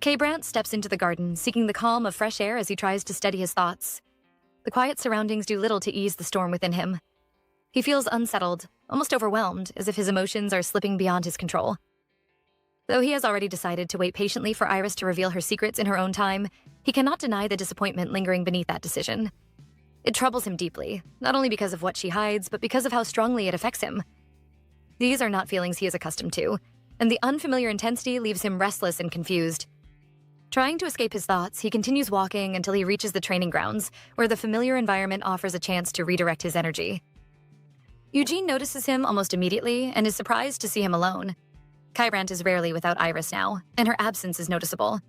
K. Brandt steps into the garden, seeking the calm of fresh air as he tries to steady his thoughts. The quiet surroundings do little to ease the storm within him. He feels unsettled, almost overwhelmed, as if his emotions are slipping beyond his control. Though he has already decided to wait patiently for Iris to reveal her secrets in her own time, he cannot deny the disappointment lingering beneath that decision. It troubles him deeply, not only because of what she hides, but because of how strongly it affects him. These are not feelings he is accustomed to, and the unfamiliar intensity leaves him restless and confused. Trying to escape his thoughts, he continues walking until he reaches the training grounds, where the familiar environment offers a chance to redirect his energy. Eugene notices him almost immediately and is surprised to see him alone. K. Brandt is rarely without Iris now, and her absence is noticeable.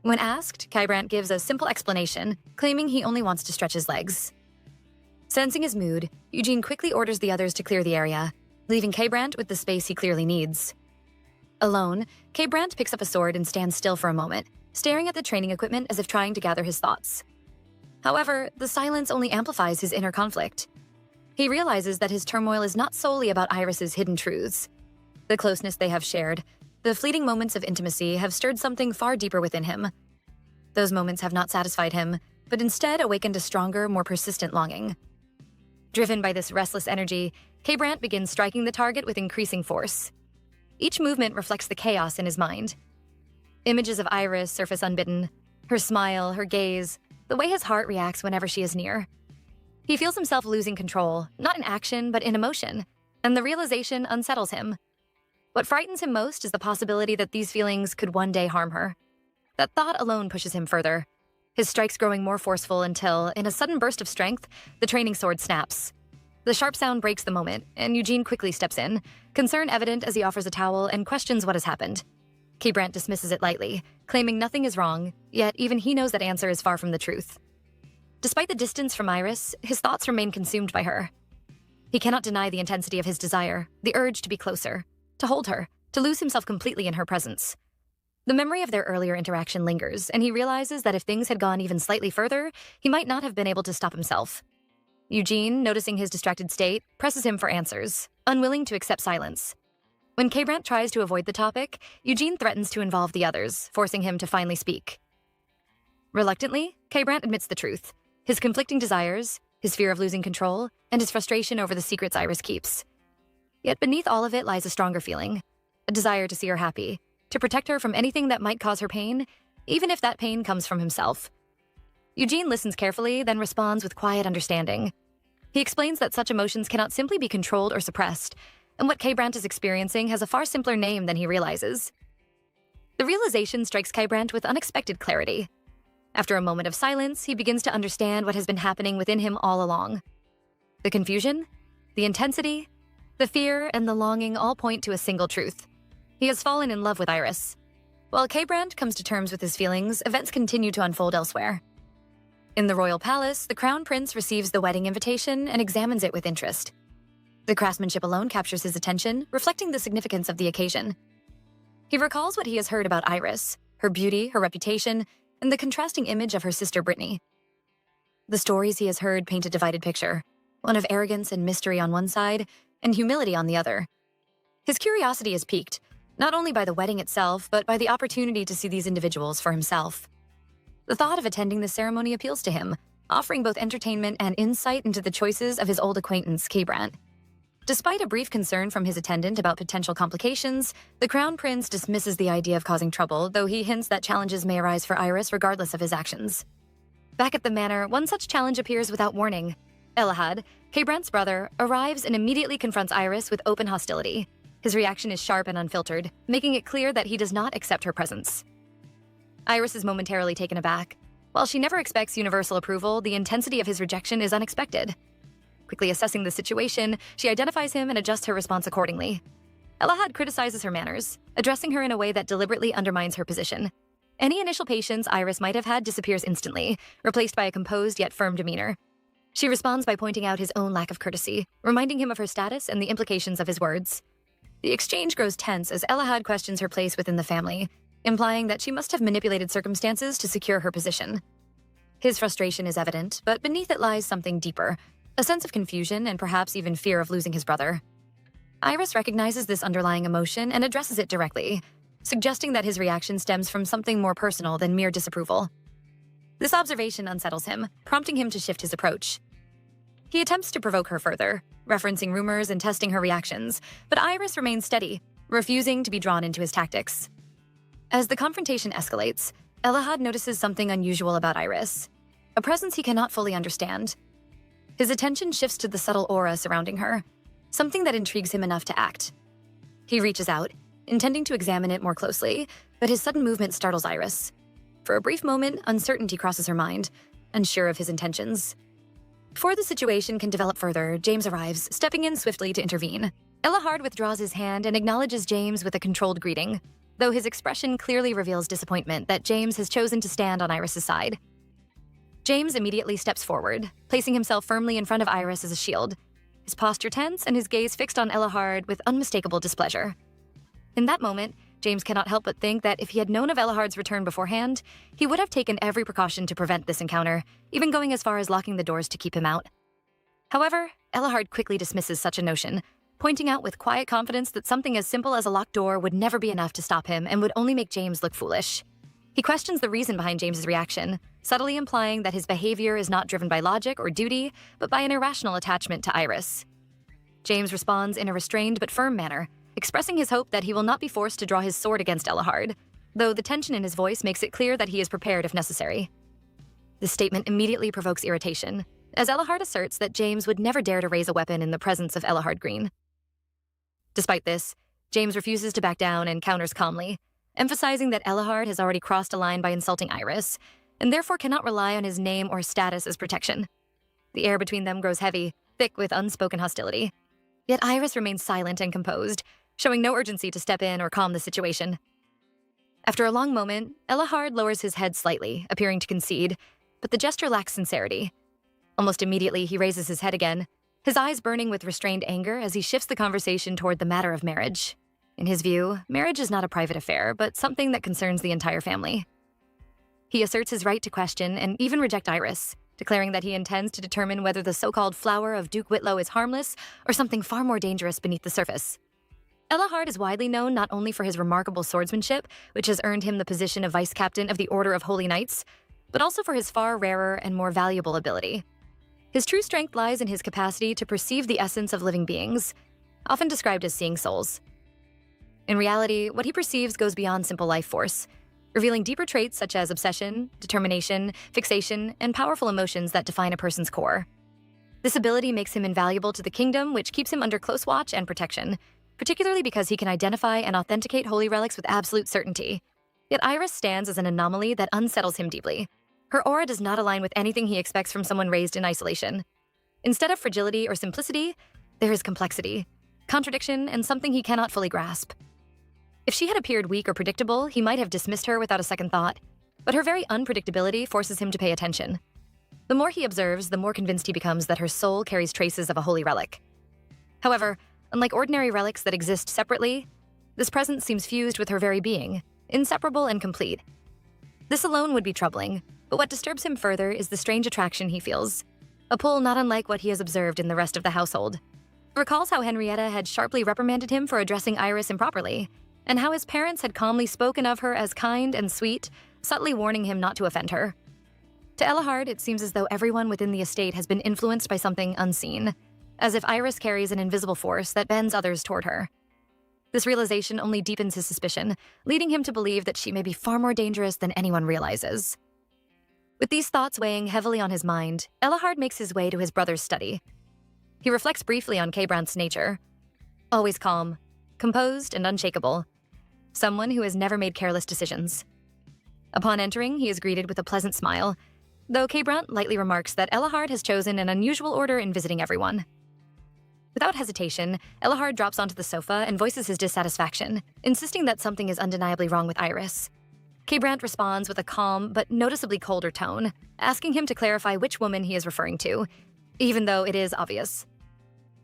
When asked, K. Brandt gives a simple explanation, claiming he only wants to stretch his legs. Sensing his mood, Eugene quickly orders the others to clear the area, leaving K. Brandt with the space he clearly needs. Alone, K. Brandt picks up a sword and stands still for a moment, staring at the training equipment as if trying to gather his thoughts. However, the silence only amplifies his inner conflict. He realizes that his turmoil is not solely about Iris's hidden truths. The closeness they have shared, the fleeting moments of intimacy have stirred something far deeper within him. Those moments have not satisfied him, but instead awakened a stronger, more persistent longing. Driven by this restless energy, K. Brandt begins striking the target with increasing force. Each movement reflects the chaos in his mind. Images of Iris surface unbidden, her smile, her gaze, the way his heart reacts whenever she is near. He feels himself losing control, not in action, but in emotion, and the realization unsettles him. What frightens him most is the possibility that these feelings could one day harm her. That thought alone pushes him further, his strikes growing more forceful until, in a sudden burst of strength, the training sword snaps. The sharp sound breaks the moment, and Eugene quickly steps in, concern evident as he offers a towel and questions what has happened. K. Brandt dismisses it lightly, claiming nothing is wrong, yet even he knows that answer is far from the truth. Despite the distance from Iris, his thoughts remain consumed by her. He cannot deny the intensity of his desire, the urge to be closer, to hold her, to lose himself completely in her presence. The memory of their earlier interaction lingers, and he realizes that if things had gone even slightly further, he might not have been able to stop himself. Eugene, noticing his distracted state, presses him for answers, unwilling to accept silence. When K. Brandt tries to avoid the topic, Eugene threatens to involve the others, forcing him to finally speak. Reluctantly, K. Brandt admits the truth, his conflicting desires, his fear of losing control, and his frustration over the secrets Iris keeps. Yet beneath all of it lies a stronger feeling, a desire to see her happy, to protect her from anything that might cause her pain, even if that pain comes from himself. Eugene listens carefully, then responds with quiet understanding. He explains that such emotions cannot simply be controlled or suppressed, and what K. Brandt is experiencing has a far simpler name than he realizes. The realization strikes K. Brandt with unexpected clarity. After a moment of silence, he begins to understand what has been happening within him all along. The confusion, the intensity, the fear, and the longing all point to a single truth. He has fallen in love with Iris. While K. Brandt comes to terms with his feelings, events continue to unfold elsewhere. In the royal palace, the crown prince receives the wedding invitation and examines it with interest. The craftsmanship alone captures his attention, reflecting the significance of the occasion. He recalls what he has heard about Iris, her beauty, her reputation, and the contrasting image of her sister Brittany. The stories he has heard paint a divided picture, one of arrogance and mystery on one side, and humility on the other. His curiosity is piqued, not only by the wedding itself, but by the opportunity to see these individuals for himself. The thought of attending the ceremony appeals to him, offering both entertainment and insight into the choices of his old acquaintance, K. Brandt. Despite a brief concern from his attendant about potential complications, the Crown Prince dismisses the idea of causing trouble, though he hints that challenges may arise for Iris regardless of his actions. Back at the manor, one such challenge appears without warning. Elahad, K. Brandt's brother, arrives and immediately confronts Iris with open hostility. His reaction is sharp and unfiltered, making it clear that he does not accept her presence. Iris is momentarily taken aback. While she never expects universal approval, the intensity of his rejection is unexpected. Quickly assessing the situation, she identifies him and adjusts her response accordingly. Elahad criticizes her manners, addressing her in a way that deliberately undermines her position. Any initial patience Iris might have had disappears instantly, replaced by a composed yet firm demeanor. She responds by pointing out his own lack of courtesy, reminding him of her status and the implications of his words. The exchange grows tense as Elahad questions her place within the family, implying that she must have manipulated circumstances to secure her position. His frustration is evident, but beneath it lies something deeper, a sense of confusion and perhaps even fear of losing his brother. Iris recognizes this underlying emotion and addresses it directly, suggesting that his reaction stems from something more personal than mere disapproval. This observation unsettles him, prompting him to shift his approach. He attempts to provoke her further, referencing rumors and testing her reactions, but Iris remains steady, refusing to be drawn into his tactics. As the confrontation escalates, Elahad notices something unusual about Iris, a presence he cannot fully understand. His attention shifts to the subtle aura surrounding her, something that intrigues him enough to act. He reaches out, intending to examine it more closely, but his sudden movement startles Iris. For a brief moment, uncertainty crosses her mind, unsure of his intentions. Before the situation can develop further, James arrives, stepping in swiftly to intervene. Elahad withdraws his hand and acknowledges James with a controlled greeting, though his expression clearly reveals disappointment that James has chosen to stand on Iris's side. James immediately steps forward, placing himself firmly in front of Iris as a shield, his posture tense and his gaze fixed on Elahad with unmistakable displeasure. In that moment, James cannot help but think that if he had known of Elahard's return beforehand, he would have taken every precaution to prevent this encounter, even going as far as locking the doors to keep him out. However, Elahad quickly dismisses such a notion, pointing out with quiet confidence that something as simple as a locked door would never be enough to stop him and would only make James look foolish. He questions the reason behind James's reaction, subtly implying that his behavior is not driven by logic or duty, but by an irrational attachment to Iris. James responds in a restrained but firm manner, expressing his hope that he will not be forced to draw his sword against Elahard, though the tension in his voice makes it clear that he is prepared if necessary. This statement immediately provokes irritation, as Elahard asserts that James would never dare to raise a weapon in the presence of Elahard Green. Despite this, James refuses to back down and counters calmly, emphasizing that Elahard has already crossed a line by insulting Iris, and therefore cannot rely on his name or status as protection. The air between them grows heavy, thick with unspoken hostility. Yet Iris remains silent and composed, showing no urgency to step in or calm the situation. After a long moment, Elahard lowers his head slightly, appearing to concede, but the gesture lacks sincerity. Almost immediately, he raises his head again, his eyes burning with restrained anger as he shifts the conversation toward the matter of marriage. In his view, marriage is not a private affair, but something that concerns the entire family. He asserts his right to question and even reject Iris, declaring that he intends to determine whether the so-called flower of Duke Whitlow is harmless or something far more dangerous beneath the surface. Elahard is widely known not only for his remarkable swordsmanship, which has earned him the position of vice captain of the Order of Holy Knights, but also for his far rarer and more valuable ability. His true strength lies in his capacity to perceive the essence of living beings, often described as seeing souls. In reality, what he perceives goes beyond simple life force, revealing deeper traits such as obsession, determination, fixation, and powerful emotions that define a person's core. This ability makes him invaluable to the kingdom, which keeps him under close watch and protection, particularly because he can identify and authenticate holy relics with absolute certainty. Yet Iris stands as an anomaly that unsettles him deeply. Her aura does not align with anything he expects from someone raised in isolation. Instead of fragility or simplicity, there is complexity, contradiction, and something he cannot fully grasp. If she had appeared weak or predictable, he might have dismissed her without a second thought, but her very unpredictability forces him to pay attention. The more he observes, the more convinced he becomes that her soul carries traces of a holy relic. However, unlike ordinary relics that exist separately, this presence seems fused with her very being, inseparable and complete. This alone would be troubling, but what disturbs him further is the strange attraction he feels, a pull not unlike what he has observed in the rest of the household. He recalls how Henrietta had sharply reprimanded him for addressing Iris improperly, and how his parents had calmly spoken of her as kind and sweet, subtly warning him not to offend her. To Elahard, it seems as though everyone within the estate has been influenced by something unseen, as if Iris carries an invisible force that bends others toward her. This realization only deepens his suspicion, leading him to believe that she may be far more dangerous than anyone realizes. With these thoughts weighing heavily on his mind, Elahard makes his way to his brother's study. He reflects briefly on Kbrant's nature. Always calm, composed, and unshakable. Someone who has never made careless decisions. Upon entering, he is greeted with a pleasant smile, though Kbrant lightly remarks that Elahard has chosen an unusual order in visiting everyone. Without hesitation, Elahard drops onto the sofa and voices his dissatisfaction, insisting that something is undeniably wrong with Iris. Kbrant responds with a calm but noticeably colder tone, asking him to clarify which woman he is referring to, even though it is obvious.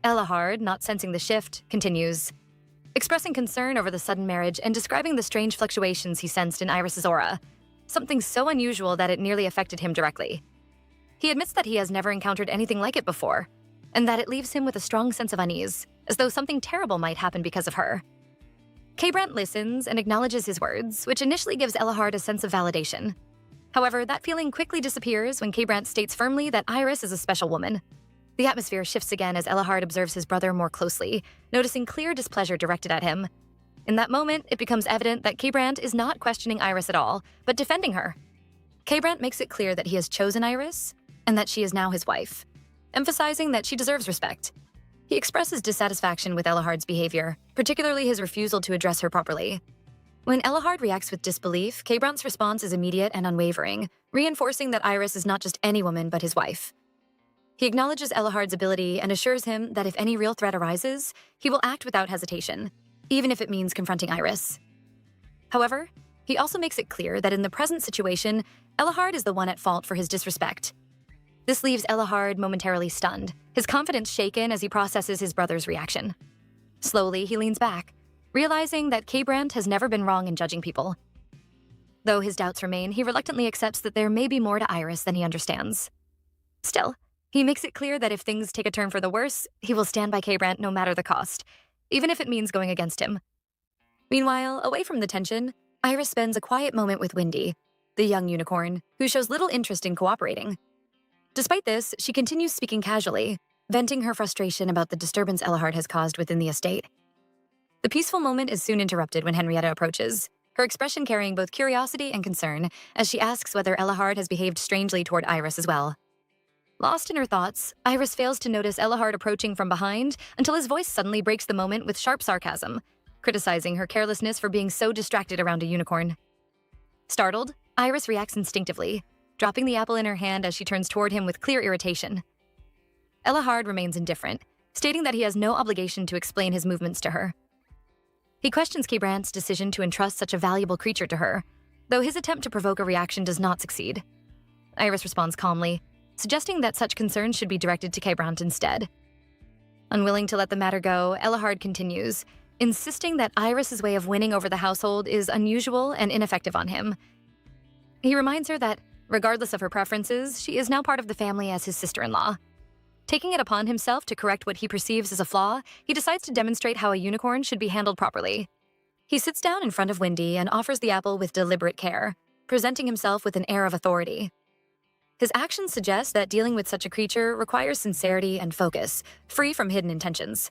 Elahard, not sensing the shift, continues, expressing concern over the sudden marriage and describing the strange fluctuations he sensed in Iris's aura, something so unusual that it nearly affected him directly. He admits that he has never encountered anything like it before, and that it leaves him with a strong sense of unease, as though something terrible might happen because of her. Kbrant listens and acknowledges his words, which initially gives Elahard a sense of validation. However, that feeling quickly disappears when Kbrant states firmly that Iris is a special woman. The atmosphere shifts again as Elahard observes his brother more closely, noticing clear displeasure directed at him. In that moment, it becomes evident that Kbrant is not questioning Iris at all, but defending her. Kbrant makes it clear that he has chosen Iris, and that she is now his wife, emphasizing that she deserves respect. He expresses dissatisfaction with Elahard's behavior, particularly his refusal to address her properly. When Elahard reacts with disbelief, Kbrant's response is immediate and unwavering, reinforcing that Iris is not just any woman but his wife. He acknowledges Elahard's ability and assures him that if any real threat arises, he will act without hesitation, even if it means confronting Iris. However, he also makes it clear that in the present situation, Elahard is the one at fault for his disrespect. This leaves Elahard momentarily stunned, his confidence shaken as he processes his brother's reaction. Slowly, he leans back, realizing that Kbrant has never been wrong in judging people. Though his doubts remain, he reluctantly accepts that there may be more to Iris than he understands. Still, he makes it clear that if things take a turn for the worse, he will stand by Kbrant no matter the cost, even if it means going against him. Meanwhile, away from the tension, Iris spends a quiet moment with Windy, the young unicorn, who shows little interest in cooperating. Despite this, she continues speaking casually, venting her frustration about the disturbance Elahard has caused within the estate. The peaceful moment is soon interrupted when Henrietta approaches, her expression carrying both curiosity and concern as she asks whether Elahard has behaved strangely toward Iris as well. Lost in her thoughts, Iris fails to notice Elahard approaching from behind until his voice suddenly breaks the moment with sharp sarcasm, criticizing her carelessness for being so distracted around a unicorn. Startled, Iris reacts instinctively, dropping the apple in her hand as she turns toward him with clear irritation. Elahard remains indifferent, stating that he has no obligation to explain his movements to her. He questions Kbrandt's decision to entrust such a valuable creature to her, though his attempt to provoke a reaction does not succeed. Iris responds calmly, suggesting that such concerns should be directed to Kbrandt instead. Unwilling to let the matter go, Elahard continues, insisting that Iris's way of winning over the household is unusual and ineffective on him. He reminds her that, regardless of her preferences, she is now part of the family as his sister-in-law. Taking it upon himself to correct what he perceives as a flaw, he decides to demonstrate how a unicorn should be handled properly. He sits down in front of Windy and offers the apple with deliberate care, presenting himself with an air of authority. His actions suggest that dealing with such a creature requires sincerity and focus, free from hidden intentions.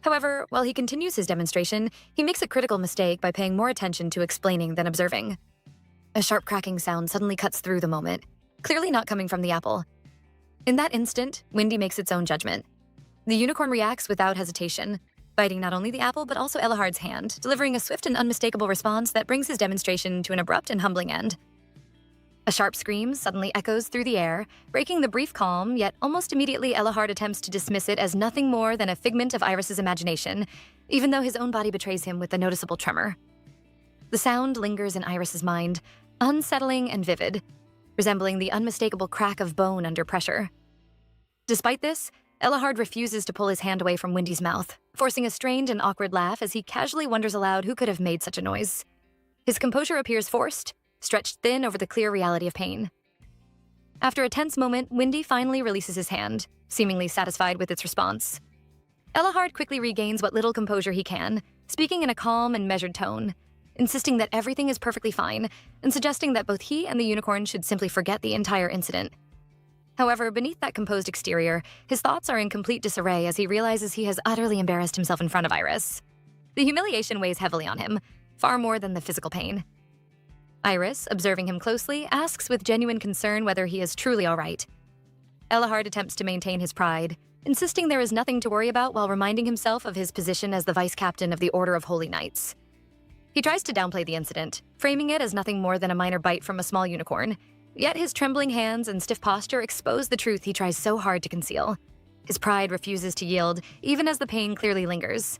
However, while he continues his demonstration, he makes a critical mistake by paying more attention to explaining than observing. A sharp cracking sound suddenly cuts through the moment, clearly not coming from the apple. In that instant, Windy makes its own judgment. The unicorn reacts without hesitation, biting not only the apple but also Elahard's hand, delivering a swift and unmistakable response that brings his demonstration to an abrupt and humbling end. A sharp scream suddenly echoes through the air, breaking the brief calm, yet almost immediately Elahard attempts to dismiss it as nothing more than a figment of Iris's imagination, even though his own body betrays him with a noticeable tremor. The sound lingers in Iris's mind, unsettling and vivid, resembling the unmistakable crack of bone under pressure. Despite this, Elahard refuses to pull his hand away from Windy's mouth, forcing a strained and awkward laugh as he casually wonders aloud who could have made such a noise. His composure appears forced, stretched thin over the clear reality of pain. After a tense moment, Windy finally releases his hand, seemingly satisfied with its response. Elahard quickly regains what little composure he can, speaking in a calm and measured tone, insisting that everything is perfectly fine, and suggesting that both he and the unicorn should simply forget the entire incident. However, beneath that composed exterior, his thoughts are in complete disarray as he realizes he has utterly embarrassed himself in front of Iris. The humiliation weighs heavily on him, far more than the physical pain. Iris, observing him closely, asks with genuine concern whether he is truly all right. Elahard attempts to maintain his pride, insisting there is nothing to worry about while reminding himself of his position as the vice captain of the Order of Holy Knights. He tries to downplay the incident, framing it as nothing more than a minor bite from a small unicorn, yet his trembling hands and stiff posture expose the truth he tries so hard to conceal. His pride refuses to yield, even as the pain clearly lingers.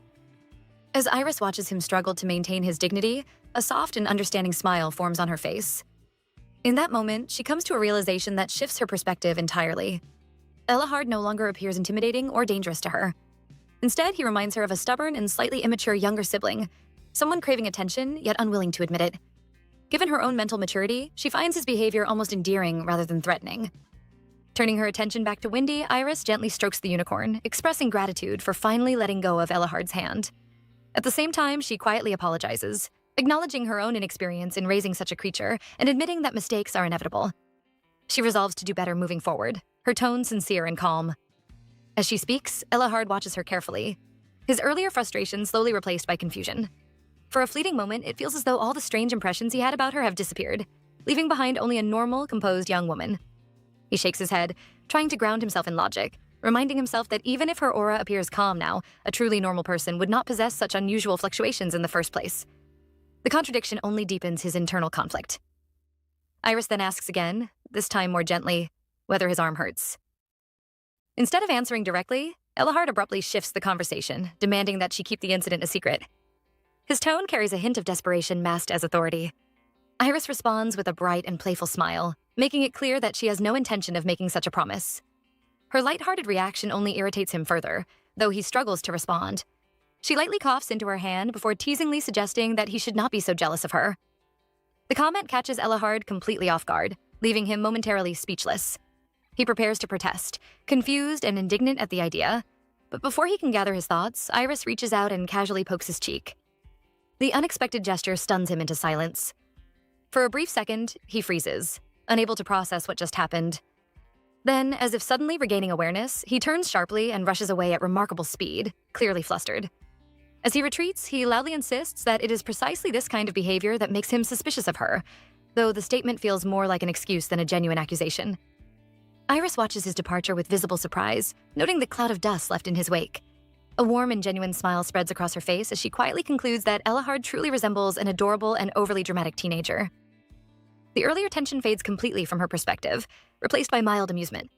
As Iris watches him struggle to maintain his dignity, a soft and understanding smile forms on her face. In that moment, she comes to a realization that shifts her perspective entirely. Elahard no longer appears intimidating or dangerous to her. Instead, he reminds her of a stubborn and slightly immature younger sibling, someone craving attention, yet unwilling to admit it. Given her own mental maturity, she finds his behavior almost endearing rather than threatening. Turning her attention back to Windy, Iris gently strokes the unicorn, expressing gratitude for finally letting go of Elahard's hand. At the same time, she quietly apologizes, acknowledging her own inexperience in raising such a creature and admitting that mistakes are inevitable. She resolves to do better moving forward, her tone sincere and calm. As she speaks, Elahard watches her carefully, his earlier frustration slowly replaced by confusion. For a fleeting moment, it feels as though all the strange impressions he had about her have disappeared, leaving behind only a normal, composed young woman. He shakes his head, trying to ground himself in logic, reminding himself that even if her aura appears calm now, a truly normal person would not possess such unusual fluctuations in the first place. The contradiction only deepens his internal conflict. Iris then asks again, this time more gently, whether his arm hurts. Instead of answering directly, Elahard abruptly shifts the conversation, demanding that she keep the incident a secret. His tone carries a hint of desperation masked as authority. Iris responds with a bright and playful smile, making it clear that she has no intention of making such a promise. Her lighthearted reaction only irritates him further, though he struggles to respond. She lightly coughs into her hand before teasingly suggesting that he should not be so jealous of her. The comment catches Elahard completely off guard, leaving him momentarily speechless. He prepares to protest, confused and indignant at the idea, but before he can gather his thoughts, Iris reaches out and casually pokes his cheek. The unexpected gesture stuns him into silence. For a brief second, he freezes, unable to process what just happened. Then, as if suddenly regaining awareness, he turns sharply and rushes away at remarkable speed, clearly flustered. As he retreats, he loudly insists that it is precisely this kind of behavior that makes him suspicious of her, though the statement feels more like an excuse than a genuine accusation. Iris watches his departure with visible surprise, noting the cloud of dust left in his wake. A warm and genuine smile spreads across her face as she quietly concludes that Elahard truly resembles an adorable and overly dramatic teenager. The earlier tension fades completely from her perspective, replaced by mild amusement.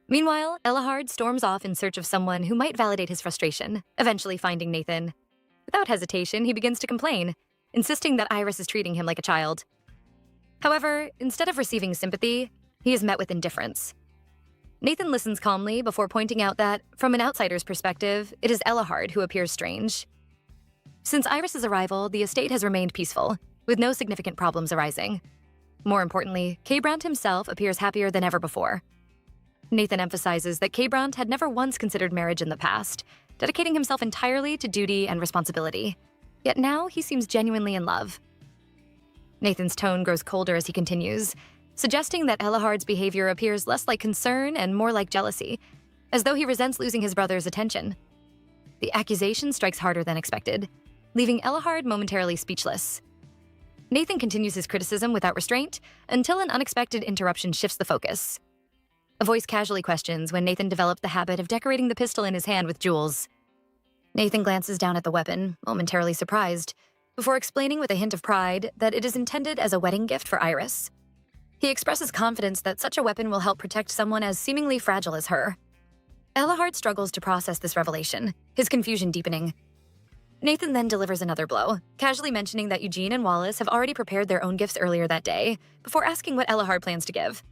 Meanwhile, Elahard storms off in search of someone who might validate his frustration, eventually finding Nathan. Without hesitation, he begins to complain, insisting that Iris is treating him like a child. However, instead of receiving sympathy, he is met with indifference. Nathan listens calmly before pointing out that, from an outsider's perspective, it is Elahard who appears strange. Since Iris's arrival, the estate has remained peaceful, with no significant problems arising. More importantly, K-Brandt himself appears happier than ever before. Nathan emphasizes that K-Brandt had never once considered marriage in the past, dedicating himself entirely to duty and responsibility. Yet now he seems genuinely in love. Nathan's tone grows colder as he continues, suggesting that Elahard's behavior appears less like concern and more like jealousy, as though he resents losing his brother's attention. The accusation strikes harder than expected, leaving Elahard momentarily speechless. Nathan continues his criticism without restraint until an unexpected interruption shifts the focus. A voice casually questions when Nathan developed the habit of decorating the pistol in his hand with jewels. Nathan glances down at the weapon, momentarily surprised, before explaining with a hint of pride that it is intended as a wedding gift for Iris. He expresses confidence that such a weapon will help protect someone as seemingly fragile as her. Elahard struggles to process this revelation, his confusion deepening. Nathan then delivers another blow, casually mentioning that Eugene and Wallace have already prepared their own gifts earlier that day, before asking what Elahard plans to give.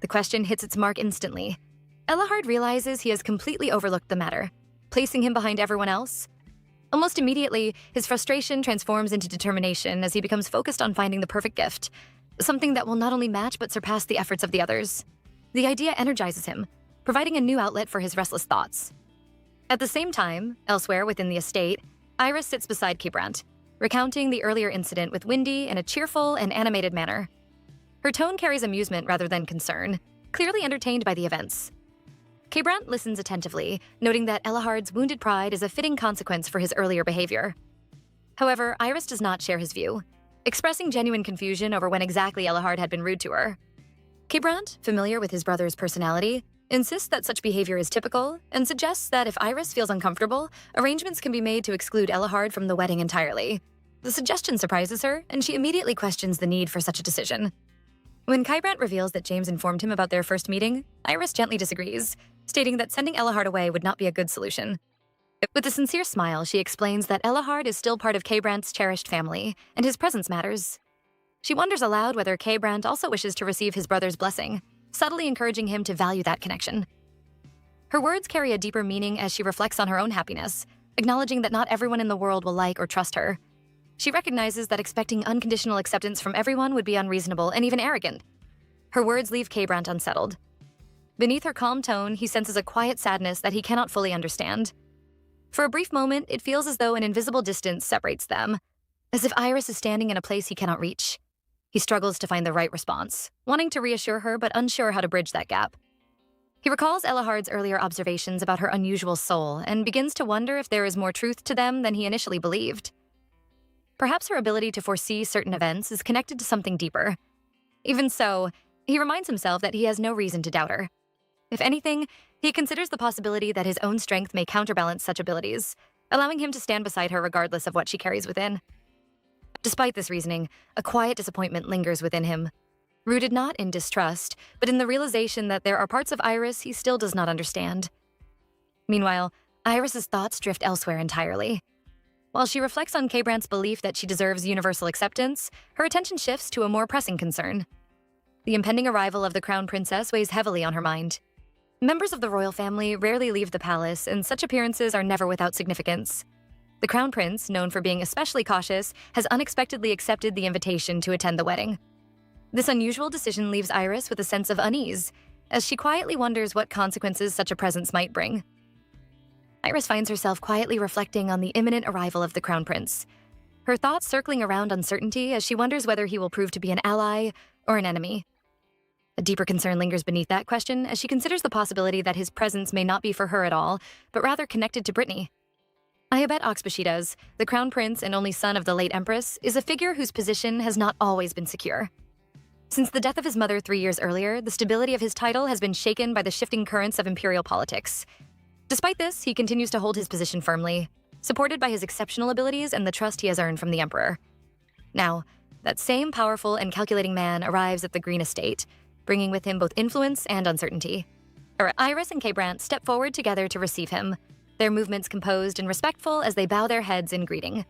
The question hits its mark instantly. Elahard realizes he has completely overlooked the matter, placing him behind everyone else. Almost immediately, his frustration transforms into determination as he becomes focused on finding the perfect gift, something that will not only match but surpass the efforts of the others. The idea energizes him, providing a new outlet for his restless thoughts. At the same time, elsewhere within the estate, Iris sits beside K-Brandt, recounting the earlier incident with Windy in a cheerful and animated manner. Her tone carries amusement rather than concern, clearly entertained by the events. K-Brandt listens attentively, noting that Elahard's wounded pride is a fitting consequence for his earlier behavior. However, Iris does not share his view, expressing genuine confusion over when exactly Elahard had been rude to her. K-Brandt, familiar with his brother's personality, insists that such behavior is typical and suggests that if Iris feels uncomfortable, arrangements can be made to exclude Elahard from the wedding entirely. The suggestion surprises her, and she immediately questions the need for such a decision. When K-Brandt reveals that James informed him about their first meeting, Iris gently disagrees, stating that sending Elahard away would not be a good solution. With a sincere smile, she explains that Elahard is still part of K-Brandt's cherished family, and his presence matters. She wonders aloud whether K-Brandt also wishes to receive his brother's blessing, subtly encouraging him to value that connection. Her words carry a deeper meaning as she reflects on her own happiness, acknowledging that not everyone in the world will like or trust her. She recognizes that expecting unconditional acceptance from everyone would be unreasonable and even arrogant. Her words leave K-Brandt unsettled. Beneath her calm tone, he senses a quiet sadness that he cannot fully understand. For a brief moment, it feels as though an invisible distance separates them, as if Iris is standing in a place he cannot reach. He struggles to find the right response, wanting to reassure her but unsure how to bridge that gap. He recalls Elahard's earlier observations about her unusual soul and begins to wonder if there is more truth to them than he initially believed. Perhaps her ability to foresee certain events is connected to something deeper. Even so, he reminds himself that he has no reason to doubt her. If anything, he considers the possibility that his own strength may counterbalance such abilities, allowing him to stand beside her regardless of what she carries within. Despite this reasoning, a quiet disappointment lingers within him, rooted not in distrust, but in the realization that there are parts of Iris he still does not understand. Meanwhile, Iris's thoughts drift elsewhere entirely. While she reflects on K-Brandt's belief that she deserves universal acceptance, her attention shifts to a more pressing concern. The impending arrival of the Crown Princess weighs heavily on her mind. Members of the royal family rarely leave the palace, and such appearances are never without significance. The Crown Prince, known for being especially cautious, has unexpectedly accepted the invitation to attend the wedding. This unusual decision leaves Iris with a sense of unease, as she quietly wonders what consequences such a presence might bring. Iris finds herself quietly reflecting on the imminent arrival of the Crown Prince. her thoughts circling around uncertainty as she wonders whether he will prove to be an ally or an enemy. A deeper concern lingers beneath that question as she considers the possibility that his presence may not be for her at all, but rather connected to Brittany. Ayabet Oxbashidas, the crown prince and only son of the late empress, is a figure whose position has not always been secure. Since the death of his mother 3 years earlier, the stability of his title has been shaken by the shifting currents of imperial politics. Despite this, he continues to hold his position firmly, supported by his exceptional abilities and the trust he has earned from the emperor. Now, that same powerful and calculating man arrives at the Green Estate, bringing with him both influence and uncertainty. Iris and K-Brant step forward together to receive him, their movements composed and respectful as they bow their heads in greeting.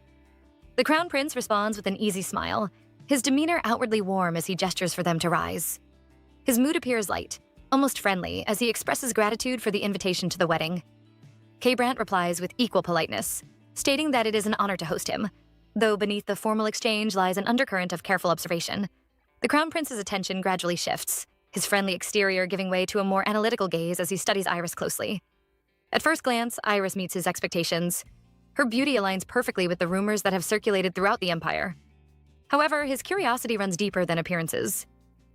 The crown prince responds with an easy smile, his demeanor outwardly warm as he gestures for them to rise. His mood appears light, almost friendly, as he expresses gratitude for the invitation to the wedding. K-Brant replies with equal politeness, stating that it is an honor to host him, though beneath the formal exchange lies an undercurrent of careful observation. The crown prince's attention gradually shifts, his friendly exterior giving way to a more analytical gaze as he studies Iris closely. At first glance, Iris meets his expectations. Her beauty aligns perfectly with the rumors that have circulated throughout the empire. However, his curiosity runs deeper than appearances.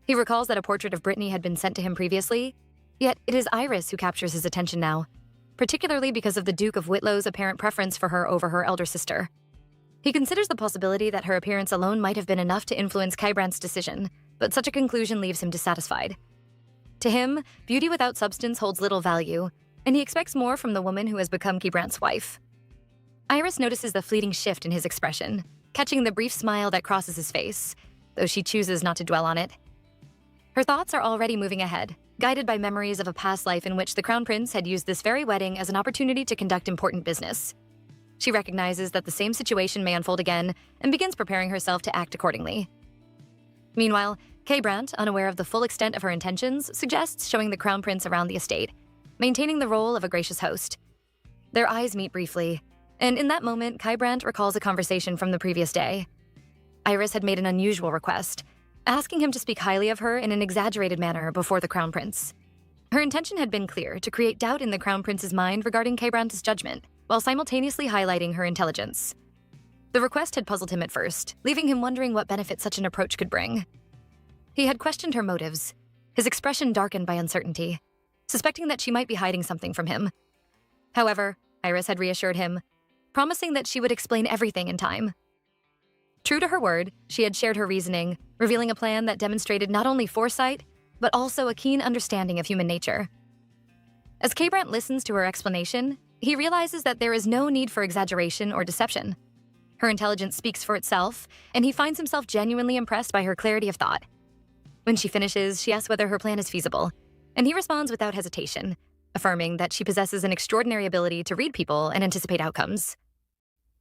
He recalls that a portrait of Brittany had been sent to him previously, yet it is Iris who captures his attention now, particularly because of the Duke of Whitlow's apparent preference for her over her elder sister. He considers the possibility that her appearance alone might have been enough to influence K-Brant's decision, but such a conclusion leaves him dissatisfied. To him, beauty without substance holds little value, and he expects more from the woman who has become K-Brant's wife. Iris notices the fleeting shift in his expression, catching the brief smile that crosses his face, though she chooses not to dwell on it. Her thoughts are already moving ahead, guided by memories of a past life in which the crown prince had used this very wedding as an opportunity to conduct important business. She recognizes that the same situation may unfold again and begins preparing herself to act accordingly. Meanwhile, K-Brant, unaware of the full extent of her intentions, suggests showing the crown prince around the estate, maintaining the role of a gracious host. Their eyes meet briefly, and in that moment, K-Brant recalls a conversation from the previous day. Iris had made an unusual request, asking him to speak highly of her in an exaggerated manner before the crown prince. Her intention had been clear, to create doubt in the crown prince's mind regarding K-Brant's judgment, while simultaneously highlighting her intelligence. The request had puzzled him at first, leaving him wondering what benefit such an approach could bring. He had questioned her motives, his expression darkened by uncertainty, suspecting that she might be hiding something from him. However, Iris had reassured him, promising that she would explain everything in time. True to her word, she had shared her reasoning, revealing a plan that demonstrated not only foresight, but also a keen understanding of human nature. As K-Brant listens to her explanation, he realizes that there is no need for exaggeration or deception. Her intelligence speaks for itself, and he finds himself genuinely impressed by her clarity of thought. When she finishes, she asks whether her plan is feasible, and he responds without hesitation, affirming that she possesses an extraordinary ability to read people and anticipate outcomes.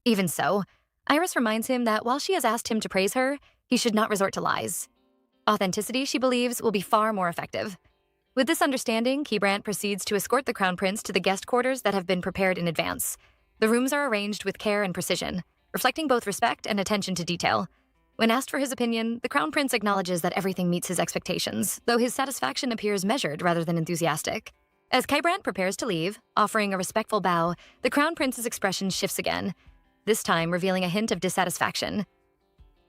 Even so, Iris reminds him that while she has asked him to praise her, he should not resort to lies. Authenticity, she believes, will be far more effective. With this understanding, K-Brant proceeds to escort the crown prince to the guest quarters that have been prepared in advance. The rooms are arranged with care and precision, reflecting both respect and attention to detail. When asked for his opinion, the crown prince acknowledges that everything meets his expectations, though his satisfaction appears measured rather than enthusiastic. As K-Brant prepares to leave, offering a respectful bow, the crown prince's expression shifts again, this time revealing a hint of dissatisfaction.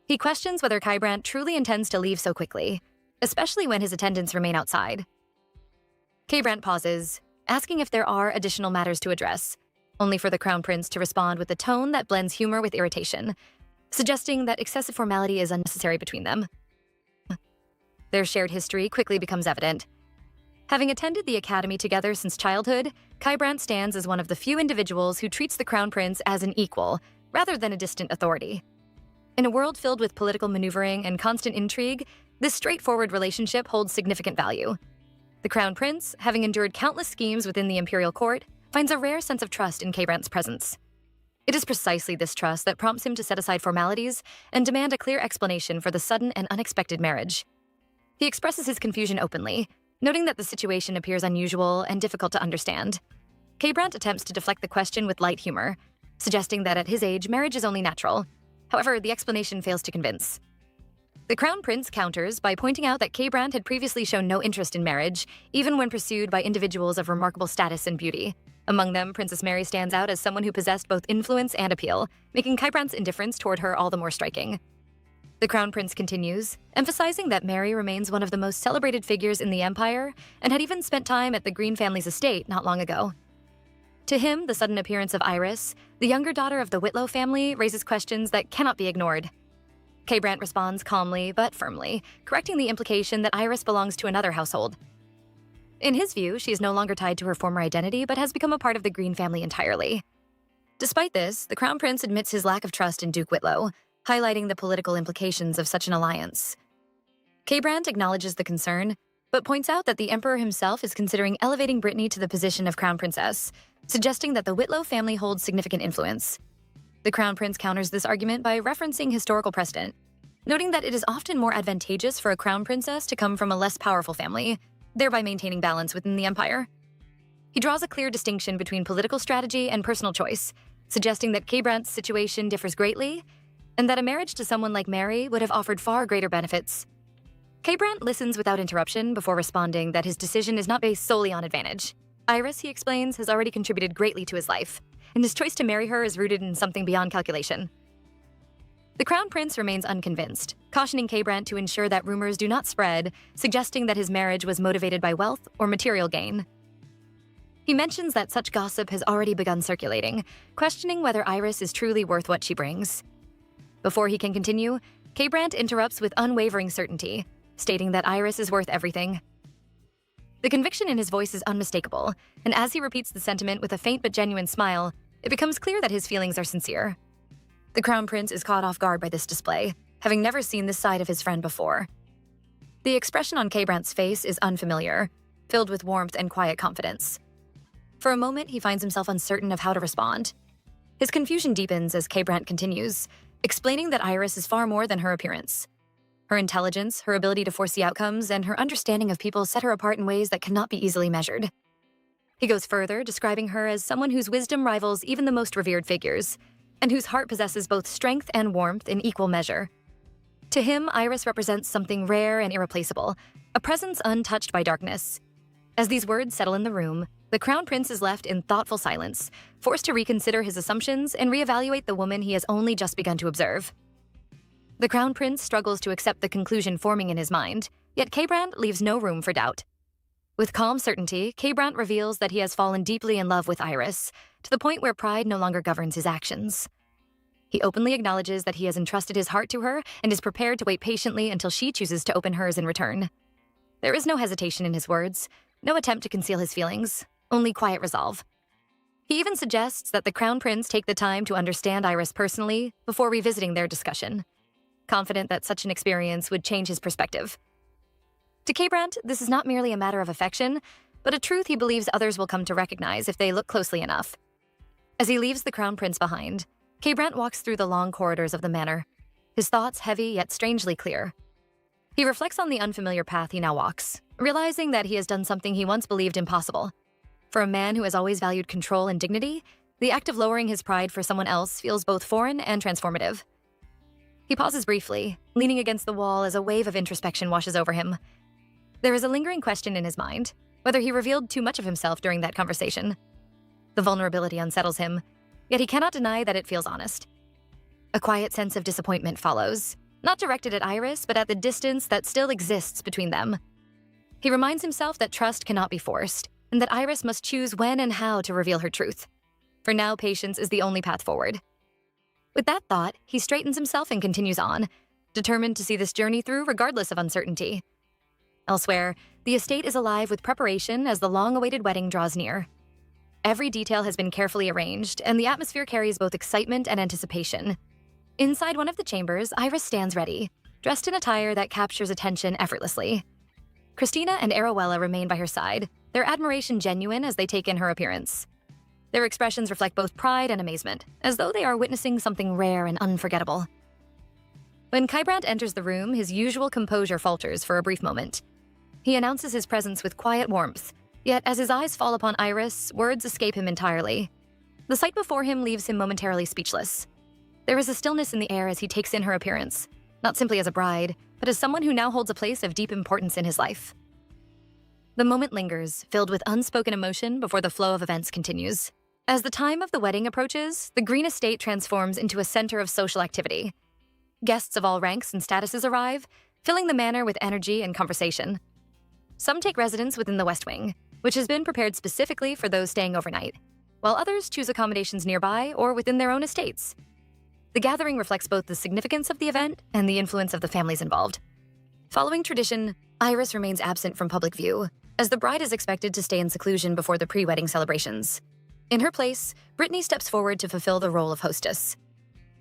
He questions whether K-Brant truly intends to leave so quickly, especially when his attendants remain outside. K-Brant pauses, asking if there are additional matters to address, only for the crown prince to respond with a tone that blends humor with irritation, suggesting that excessive formality is unnecessary between them. Their shared history quickly becomes evident. Having attended the academy together since childhood, K-Brant stands as one of the few individuals who treats the crown prince as an equal, rather than a distant authority. In a world filled with political maneuvering and constant intrigue, this straightforward relationship holds significant value. The crown prince, having endured countless schemes within the imperial court, finds a rare sense of trust in K-Brant's presence. It is precisely this trust that prompts him to set aside formalities and demand a clear explanation for the sudden and unexpected marriage. He expresses his confusion openly, noting that the situation appears unusual and difficult to understand. K-Brant attempts to deflect the question with light humor, suggesting that at his age, marriage is only natural. However, the explanation fails to convince. The crown prince counters by pointing out that K-Brant had previously shown no interest in marriage, even when pursued by individuals of remarkable status and beauty. Among them, Princess Mary stands out as someone who possessed both influence and appeal, making Kybrandt's indifference toward her all the more striking. The Crown Prince continues, emphasizing that Mary remains one of the most celebrated figures in the empire and had even spent time at the Green family's estate not long ago. To him, the sudden appearance of Iris, the younger daughter of the Whitlow family, raises questions that cannot be ignored. Kybrandт responds calmly but firmly, correcting the implication that Iris belongs to another household. In his view, she is no longer tied to her former identity but has become a part of the Green family entirely. Despite this, the Crown Prince admits his lack of trust in Duke Whitlow, highlighting the political implications of such an alliance. Kybrandtacknowledges the concern, but points out that the Emperor himself is considering elevating Brittany to the position of Crown Princess, suggesting that the Whitlow family holds significant influence. The Crown Prince counters this argument by referencing historical precedent, noting that it is often more advantageous for a Crown Princess to come from a less powerful family, thereby maintaining balance within the empire. He draws a clear distinction between political strategy and personal choice, suggesting that Kybrandt's situation differs greatly, and that a marriage to someone like Mary would have offered far greater benefits. Kybrandtt listens without interruption before responding that his decision is not based solely on advantage. Iris, he explains, has already contributed greatly to his life, and his choice to marry her is rooted in something beyond calculation. The Crown Prince remains unconvinced, cautioning Kybrandtt to ensure that rumors do not spread, suggesting that his marriage was motivated by wealth or material gain. He mentions that such gossip has already begun circulating, questioning whether Iris is truly worth what she brings. Before he can continue, Kybrandtt interrupts with unwavering certainty, stating that Iris is worth everything. The conviction in his voice is unmistakable, and as he repeats the sentiment with a faint but genuine smile, it becomes clear that his feelings are sincere. The Crown Prince is caught off guard by this display, having never seen this side of his friend before. The expression on Kybrandt's face is unfamiliar, filled with warmth and quiet confidence. For a moment, he finds himself uncertain of how to respond. His confusion deepens as Kybrandtt continues, explaining that Iris is far more than her appearance. Her intelligence, her ability to foresee outcomes, and her understanding of people set her apart in ways that cannot be easily measured. He goes further, describing her as someone whose wisdom rivals even the most revered figures, and whose heart possesses both strength and warmth in equal measure. To him, Iris represents something rare and irreplaceable, a presence untouched by darkness. As these words settle in the room, the Crown Prince is left in thoughtful silence, forced to reconsider his assumptions and reevaluate the woman he has only just begun to observe. The Crown Prince struggles to accept the conclusion forming in his mind, yet Kybrandtt leaves no room for doubt. With calm certainty, Kybrandtt reveals that he has fallen deeply in love with Iris, to the point where pride no longer governs his actions. He openly acknowledges that he has entrusted his heart to her and is prepared to wait patiently until she chooses to open hers in return. There is no hesitation in his words, no attempt to conceal his feelings, only quiet resolve. He even suggests that the Crown Prince take the time to understand Iris personally before revisiting their discussion, confident that such an experience would change his perspective. To Kybrandtt, this is not merely a matter of affection, but a truth he believes others will come to recognize if they look closely enough. As he leaves the Crown Prince behind, Kybrandtt walks through the long corridors of the manor, his thoughts heavy yet strangely clear. He reflects on the unfamiliar path he now walks, realizing that he has done something he once believed impossible. For a man who has always valued control and dignity, the act of lowering his pride for someone else feels both foreign and transformative. He pauses briefly, leaning against the wall as a wave of introspection washes over him. There is a lingering question in his mind, whether he revealed too much of himself during that conversation. The vulnerability unsettles him, yet he cannot deny that it feels honest. A quiet sense of disappointment follows, not directed at Iris, but at the distance that still exists between them. He reminds himself that trust cannot be forced, and that Iris must choose when and how to reveal her truth. For now, patience is the only path forward. With that thought, he straightens himself and continues on, determined to see this journey through regardless of uncertainty. Elsewhere, the estate is alive with preparation as the long-awaited wedding draws near. Every detail has been carefully arranged, and the atmosphere carries both excitement and anticipation. Inside one of the chambers, Iris stands ready, dressed in attire that captures attention effortlessly. Christina and Arowella remain by her side, their admiration genuine as they take in her appearance. Their expressions reflect both pride and amazement, as though they are witnessing something rare and unforgettable. When Kybrandtt enters the room, his usual composure falters for a brief moment. He announces his presence with quiet warmth, yet as his eyes fall upon Iris, words escape him entirely. The sight before him leaves him momentarily speechless. There is a stillness in the air as he takes in her appearance, not simply as a bride, but as someone who now holds a place of deep importance in his life. The moment lingers, filled with unspoken emotion before the flow of events continues. As the time of the wedding approaches, the green estate transforms into a center of social activity. Guests of all ranks and statuses arrive, filling the manor with energy and conversation. Some take residence within the West Wing, which has been prepared specifically for those staying overnight, while others choose accommodations nearby or within their own estates. The gathering reflects both the significance of the event and the influence of the families involved. Following tradition, Iris remains absent from public view, as the bride is expected to stay in seclusion before the pre-wedding celebrations. In her place, Brittany steps forward to fulfill the role of hostess.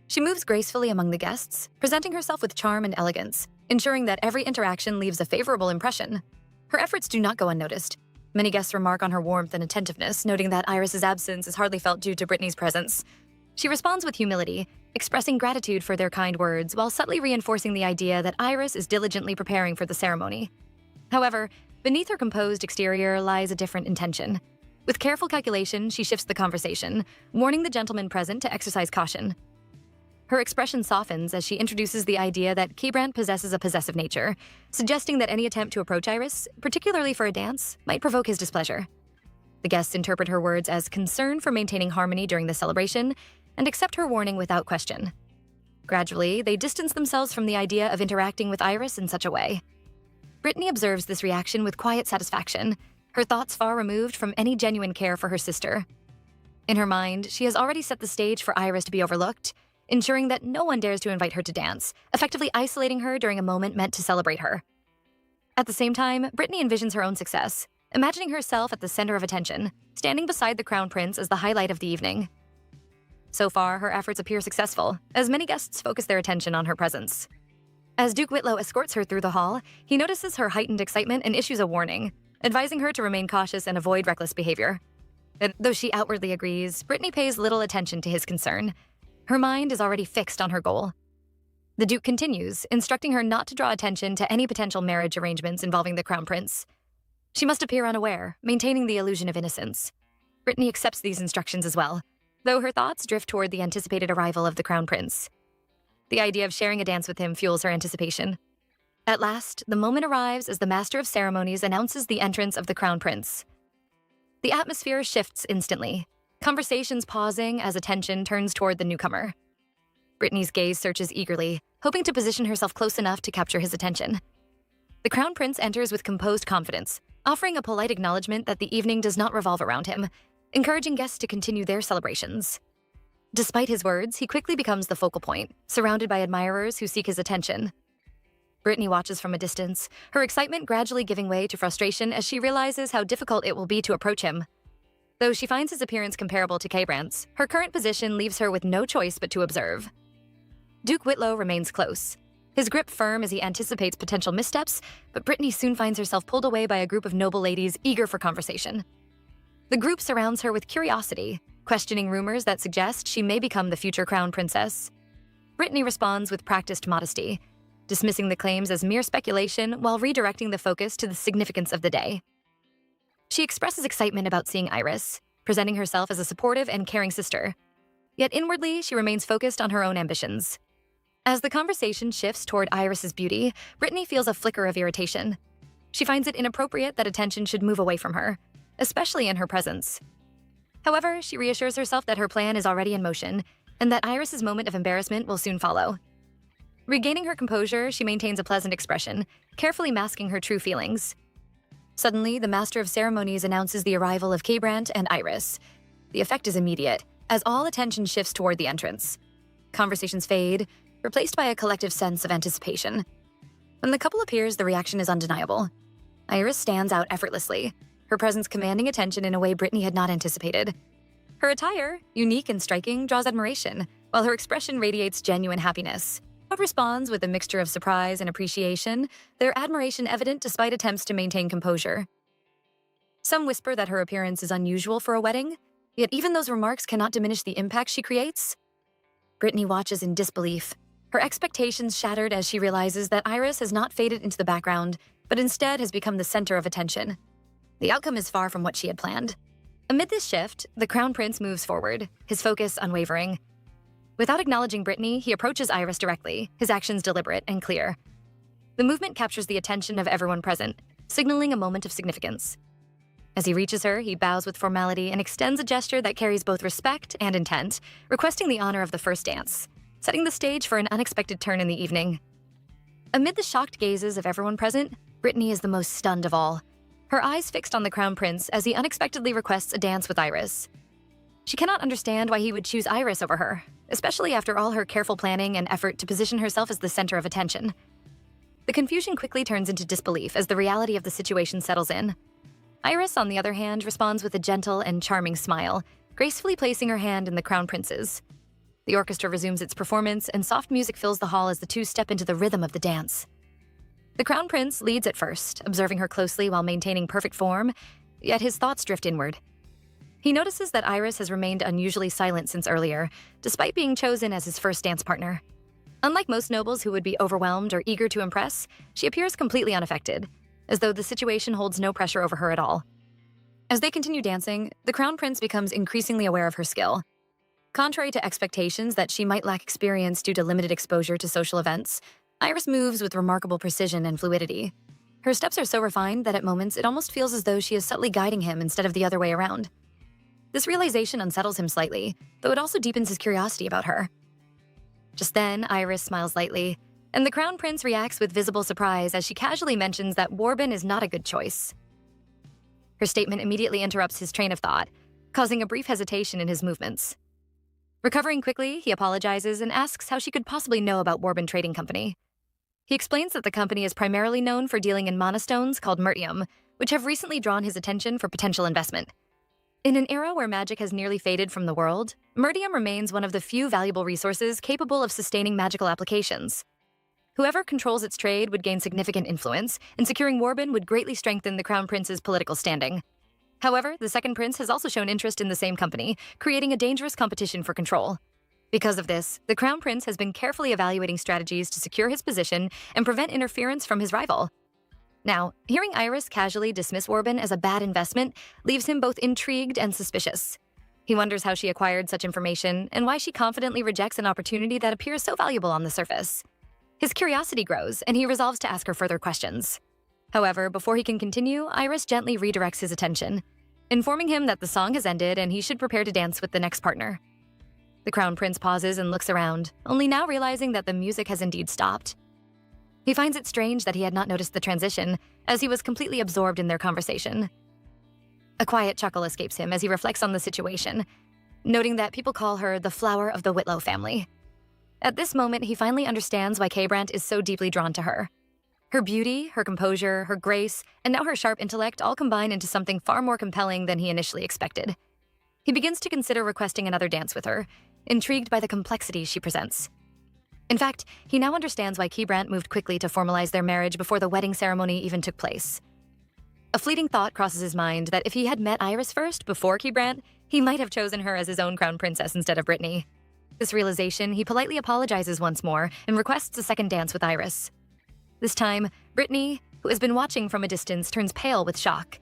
She moves gracefully among the guests, presenting herself with charm and elegance, ensuring that every interaction leaves a favorable impression. Her efforts do not go unnoticed. Many guests remark on her warmth and attentiveness, noting that Iris's absence is hardly felt due to Brittany's presence. She responds with humility, expressing gratitude for their kind words while subtly reinforcing the idea that Iris is diligently preparing for the ceremony. However, beneath her composed exterior lies a different intention. With careful calculation, she shifts the conversation, warning the gentlemen present to exercise caution. Her expression softens as she introduces the idea that Kebrant possesses a possessive nature, suggesting that any attempt to approach Iris, particularly for a dance, might provoke his displeasure. The guests interpret her words as concern for maintaining harmony during the celebration and accept her warning without question. Gradually, they distance themselves from the idea of interacting with Iris in such a way. Brittany observes this reaction with quiet satisfaction, her thoughts far removed from any genuine care for her sister. In her mind, she has already set the stage for Iris to be overlooked, ensuring that no one dares to invite her to dance, effectively isolating her during a moment meant to celebrate her. At the same time, Brittany envisions her own success, imagining herself at the center of attention, standing beside the crown prince as the highlight of the evening. So far, her efforts appear successful, as many guests focus their attention on her presence. As Duke Whitlow escorts her through the hall, he notices her heightened excitement and issues a warning, advising her to remain cautious and avoid reckless behavior. Though she outwardly agrees, Brittany pays little attention to his concern. Her mind is already fixed on her goal. The Duke continues, instructing her not to draw attention to any potential marriage arrangements involving the crown prince. She must appear unaware, maintaining the illusion of innocence. Brittany accepts these instructions as well, though her thoughts drift toward the anticipated arrival of the crown prince. The idea of sharing a dance with him fuels her anticipation. At last, the moment arrives as the Master of Ceremonies announces the entrance of the crown prince. The atmosphere shifts instantly, conversations pausing as attention turns toward the newcomer. Brittany's gaze searches eagerly, hoping to position herself close enough to capture his attention. The crown prince enters with composed confidence, offering a polite acknowledgement that the evening does not revolve around him, encouraging guests to continue their celebrations. Despite his words, he quickly becomes the focal point, surrounded by admirers who seek his attention. Brittany watches from a distance, her excitement gradually giving way to frustration as she realizes how difficult it will be to approach him. Though she finds his appearance comparable to Kebrant's, her current position leaves her with no choice but to observe. Duke Whitlow remains close, his grip firm as he anticipates potential missteps, but Brittany soon finds herself pulled away by a group of noble ladies eager for conversation. The group surrounds her with curiosity, questioning rumors that suggest she may become the future crown princess. Brittany responds with practiced modesty, dismissing the claims as mere speculation while redirecting the focus to the significance of the day. She expresses excitement about seeing Iris, presenting herself as a supportive and caring sister. Yet inwardly, she remains focused on her own ambitions. As the conversation shifts toward Iris's beauty, Brittany feels a flicker of irritation. She finds it inappropriate that attention should move away from her, especially in her presence. However, she reassures herself that her plan is already in motion and that Iris's moment of embarrassment will soon follow. Regaining her composure, she maintains a pleasant expression, carefully masking her true feelings. Suddenly, the Master of Ceremonies announces the arrival of Kebrant and Iris. The effect is immediate, as all attention shifts toward the entrance. Conversations fade, replaced by a collective sense of anticipation. When the couple appears, the reaction is undeniable. Iris stands out effortlessly, her presence commanding attention in a way Brittany had not anticipated. Her attire, unique and striking, draws admiration, while her expression radiates genuine happiness. Crowd responds with a mixture of surprise and appreciation, their admiration evident despite attempts to maintain composure. Some whisper that her appearance is unusual for a wedding, yet even those remarks cannot diminish the impact she creates. Brittany watches in disbelief, her expectations shattered as she realizes that Iris has not faded into the background, but instead has become the center of attention. The outcome is far from what she had planned. Amid this shift, the crown prince moves forward, his focus unwavering. Without acknowledging Brittany, he approaches Iris directly, his actions deliberate and clear. The movement captures the attention of everyone present, signaling a moment of significance. As he reaches her, he bows with formality and extends a gesture that carries both respect and intent, requesting the honor of the first dance, setting the stage for an unexpected turn in the evening. Amid the shocked gazes of everyone present, Brittany is the most stunned of all, her eyes fixed on the Crown Prince as he unexpectedly requests a dance with Iris. She cannot understand why he would choose Iris over her, especially after all her careful planning and effort to position herself as the center of attention. The confusion quickly turns into disbelief as the reality of the situation settles in. Iris, on the other hand, responds with a gentle and charming smile, gracefully placing her hand in the Crown Prince's. The orchestra resumes its performance, and soft music fills the hall as the two step into the rhythm of the dance. The Crown Prince leads at first, observing her closely while maintaining perfect form, yet his thoughts drift inward. He notices that Iris has remained unusually silent since earlier, despite being chosen as his first dance partner. Unlike most nobles who would be overwhelmed or eager to impress, she appears completely unaffected, as though the situation holds no pressure over her at all. As they continue dancing, the Crown Prince becomes increasingly aware of her skill. Contrary to expectations that she might lack experience due to limited exposure to social events, Iris moves with remarkable precision and fluidity. Her steps are so refined that at moments it almost feels as though she is subtly guiding him instead of the other way around. This realization unsettles him slightly, though it also deepens his curiosity about her. Just then, Iris smiles lightly, and the Crown Prince reacts with visible surprise as she casually mentions that Warbin is not a good choice. Her statement immediately interrupts his train of thought, causing a brief hesitation in his movements. Recovering quickly, he apologizes and asks how she could possibly know about Warbin Trading Company. He explains that the company is primarily known for dealing in monostones called mertium, which have recently drawn his attention for potential investment. In an era where magic has nearly faded from the world, mertium remains one of the few valuable resources capable of sustaining magical applications. Whoever controls its trade would gain significant influence, and securing Warbin would greatly strengthen the Crown Prince's political standing. However, the second prince has also shown interest in the same company, creating a dangerous competition for control. Because of this, the Crown Prince has been carefully evaluating strategies to secure his position and prevent interference from his rival. Now, hearing Iris casually dismiss Warbin as a bad investment leaves him both intrigued and suspicious. He wonders how she acquired such information and why she confidently rejects an opportunity that appears so valuable on the surface. His curiosity grows, and he resolves to ask her further questions. However, before he can continue, Iris gently redirects his attention, informing him that the song has ended and he should prepare to dance with the next partner. The Crown Prince pauses and looks around, only now realizing that the music has indeed stopped. He finds it strange that he had not noticed the transition, as he was completely absorbed in their conversation. A quiet chuckle escapes him as he reflects on the situation, noting that people call her the flower of the Whitlow family. At this moment, he finally understands why K-Brant is so deeply drawn to her. Her beauty, her composure, her grace, and now her sharp intellect all combine into something far more compelling than he initially expected. He begins to consider requesting another dance with her, intrigued by the complexity she presents. In fact, he now understands why K-Brant moved quickly to formalize their marriage before the wedding ceremony even took place. A fleeting thought crosses his mind that if he had met Iris first before K-Brant, he might have chosen her as his own crown princess instead of Brittany. This realization, he politely apologizes once more and requests a second dance with Iris. This time, Brittany, who has been watching from a distance, turns pale with shock.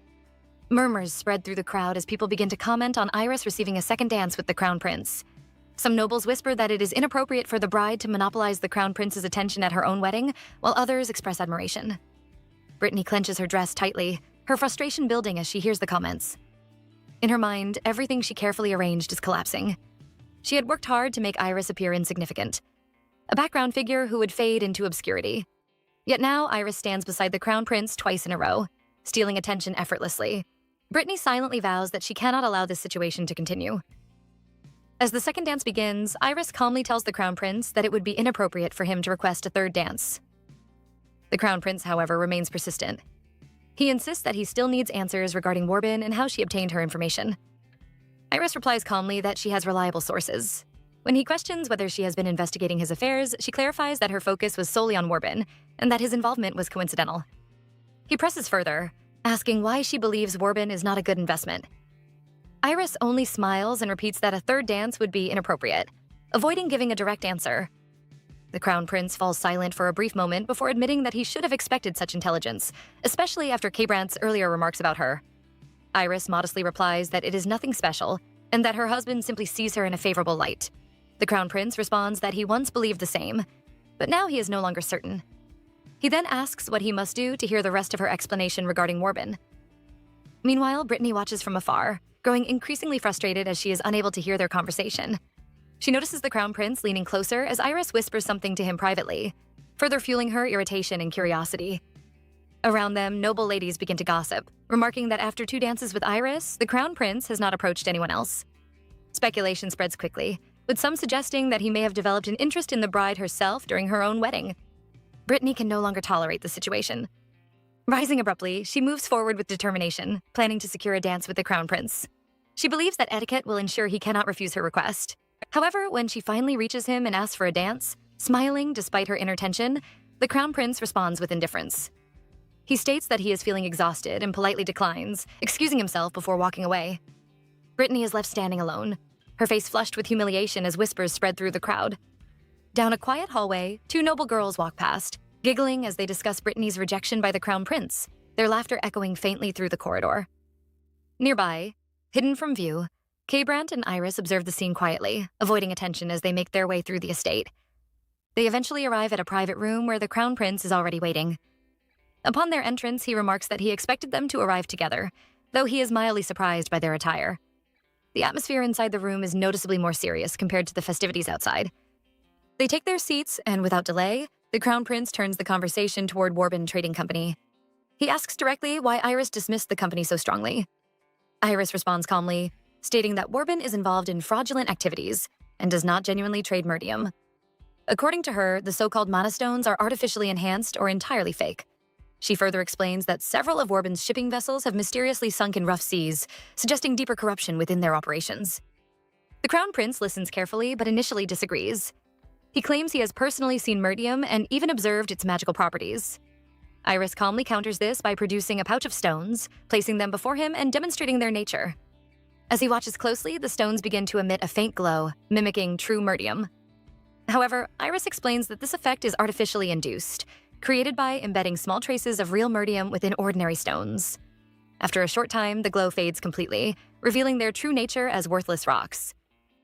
Murmurs spread through the crowd as people begin to comment on Iris receiving a second dance with the Crown Prince. Some nobles whisper that it is inappropriate for the bride to monopolize the Crown Prince's attention at her own wedding, while others express admiration. Brittany clenches her dress tightly, her frustration building as she hears the comments. In her mind, everything she carefully arranged is collapsing. She had worked hard to make Iris appear insignificant, a background figure who would fade into obscurity. Yet now Iris stands beside the Crown Prince twice in a row, stealing attention effortlessly. Brittany silently vows that she cannot allow this situation to continue. As the second dance begins, Iris calmly tells the Crown Prince that it would be inappropriate for him to request a third dance. The Crown Prince, however, remains persistent. He insists that he still needs answers regarding Warbin and how she obtained her information. Iris replies calmly that she has reliable sources. When he questions whether she has been investigating his affairs, she clarifies that her focus was solely on Warbin and that his involvement was coincidental. He presses further, asking why she believes Warbin is not a good investment. Iris only smiles and repeats that a third dance would be inappropriate, avoiding giving a direct answer. The Crown Prince falls silent for a brief moment before admitting that he should have expected such intelligence, especially after K-Brant's earlier remarks about her. Iris modestly replies that it is nothing special and that her husband simply sees her in a favorable light. The Crown Prince responds that he once believed the same, but now he is no longer certain. He then asks what he must do to hear the rest of her explanation regarding Warbin. Meanwhile, Brittany watches from afar, growing increasingly frustrated as she is unable to hear their conversation. She notices the Crown Prince leaning closer as Iris whispers something to him privately, further fueling her irritation and curiosity. Around them, noble ladies begin to gossip, remarking that after 2 dances with Iris, the Crown Prince has not approached anyone else. Speculation spreads quickly, with some suggesting that he may have developed an interest in the bride herself during her own wedding. Brittany can no longer tolerate the situation. Rising abruptly, she moves forward with determination, planning to secure a dance with the Crown Prince. She believes that etiquette will ensure he cannot refuse her request. However, when she finally reaches him and asks for a dance, smiling despite her inner tension, the Crown Prince responds with indifference. He states that he is feeling exhausted and politely declines, excusing himself before walking away. Brittany is left standing alone, her face flushed with humiliation as whispers spread through the crowd. Down a quiet hallway, 2 noble girls walk past, giggling as they discuss Brittany's rejection by the Crown Prince, their laughter echoing faintly through the corridor. Nearby, hidden from view, K-Brant and Iris observe the scene quietly, avoiding attention as they make their way through the estate. They eventually arrive at a private room where the Crown Prince is already waiting. Upon their entrance, he remarks that he expected them to arrive together, though he is mildly surprised by their attire. The atmosphere inside the room is noticeably more serious compared to the festivities outside. They take their seats, and without delay, the Crown Prince turns the conversation toward Warbin Trading Company. He asks directly why Iris dismissed the company so strongly. Iris responds calmly, stating that Warbin is involved in fraudulent activities and does not genuinely trade merdium. According to her, the so-called monastones are artificially enhanced or entirely fake. She further explains that several of Warbin's shipping vessels have mysteriously sunk in rough seas, suggesting deeper corruption within their operations. The Crown Prince listens carefully but initially disagrees. He claims he has personally seen merdium and even observed its magical properties. Iris calmly counters this by producing a pouch of stones, placing them before him and demonstrating their nature. As he watches closely, the stones begin to emit a faint glow, mimicking true merdium. However, Iris explains that this effect is artificially induced, created by embedding small traces of real merdium within ordinary stones. After a short time, the glow fades completely, revealing their true nature as worthless rocks.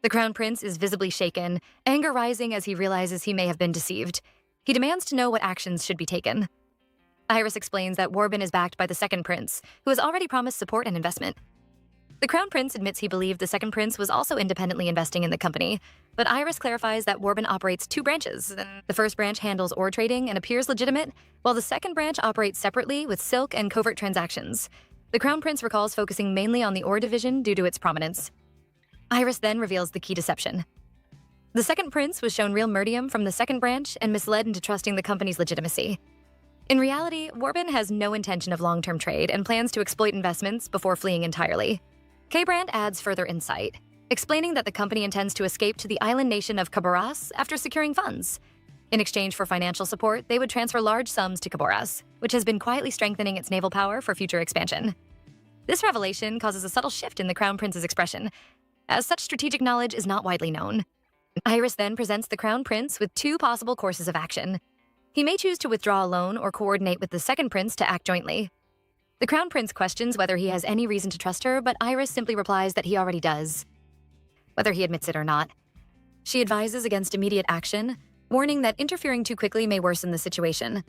The Crown Prince is visibly shaken, anger rising as he realizes he may have been deceived. He demands to know what actions should be taken. Iris explains that Warbin is backed by the Second Prince, who has already promised support and investment. The Crown Prince admits he believed the Second Prince was also independently investing in the company, but Iris clarifies that Warbin operates 2 branches. The first branch handles ore trading and appears legitimate, while the second branch operates separately with silk and covert transactions. The Crown Prince recalls focusing mainly on the ore division due to its prominence. Iris then reveals the key deception. The Second Prince was shown real merdium from the second branch and misled into trusting the company's legitimacy. In reality, Warbin has no intention of long-term trade and plans to exploit investments before fleeing entirely. K-Brand adds further insight, explaining that the company intends to escape to the island nation of Caboras after securing funds. In exchange for financial support, they would transfer large sums to Caboras, which has been quietly strengthening its naval power for future expansion. This revelation causes a subtle shift in the Crown Prince's expression, as such strategic knowledge is not widely known. Iris then presents the Crown Prince with 2 possible courses of action. He may choose to withdraw alone or coordinate with the Second Prince to act jointly. The Crown Prince questions whether he has any reason to trust her, but Iris simply replies that he already does, whether he admits it or not. She advises against immediate action, warning that interfering too quickly may worsen the situation.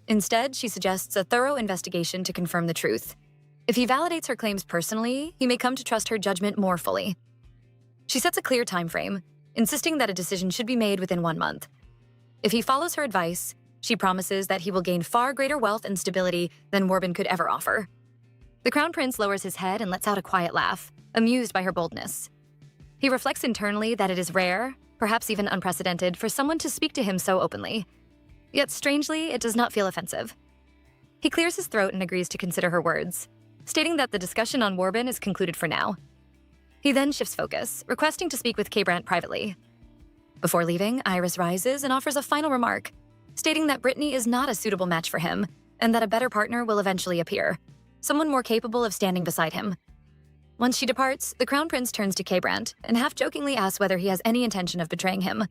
Instead, she suggests a thorough investigation to confirm the truth. If he validates her claims personally, he may come to trust her judgment more fully. She sets a clear time frame, insisting that a decision should be made within 1 month. If he follows her advice, she promises that he will gain far greater wealth and stability than Warbin could ever offer. The Crown Prince lowers his head and lets out a quiet laugh, amused by her boldness. He reflects internally that it is rare, perhaps even unprecedented, for someone to speak to him so openly. Yet strangely, it does not feel offensive. He clears his throat and agrees to consider her words, stating that the discussion on Warbin is concluded for now. He then shifts focus, requesting to speak with K-Brant privately. Before leaving, Iris rises and offers a final remark, stating that Brittany is not a suitable match for him and that a better partner will eventually appear, someone more capable of standing beside him. Once she departs, the Crown Prince turns to K-Brant and half-jokingly asks whether he has any intention of betraying him.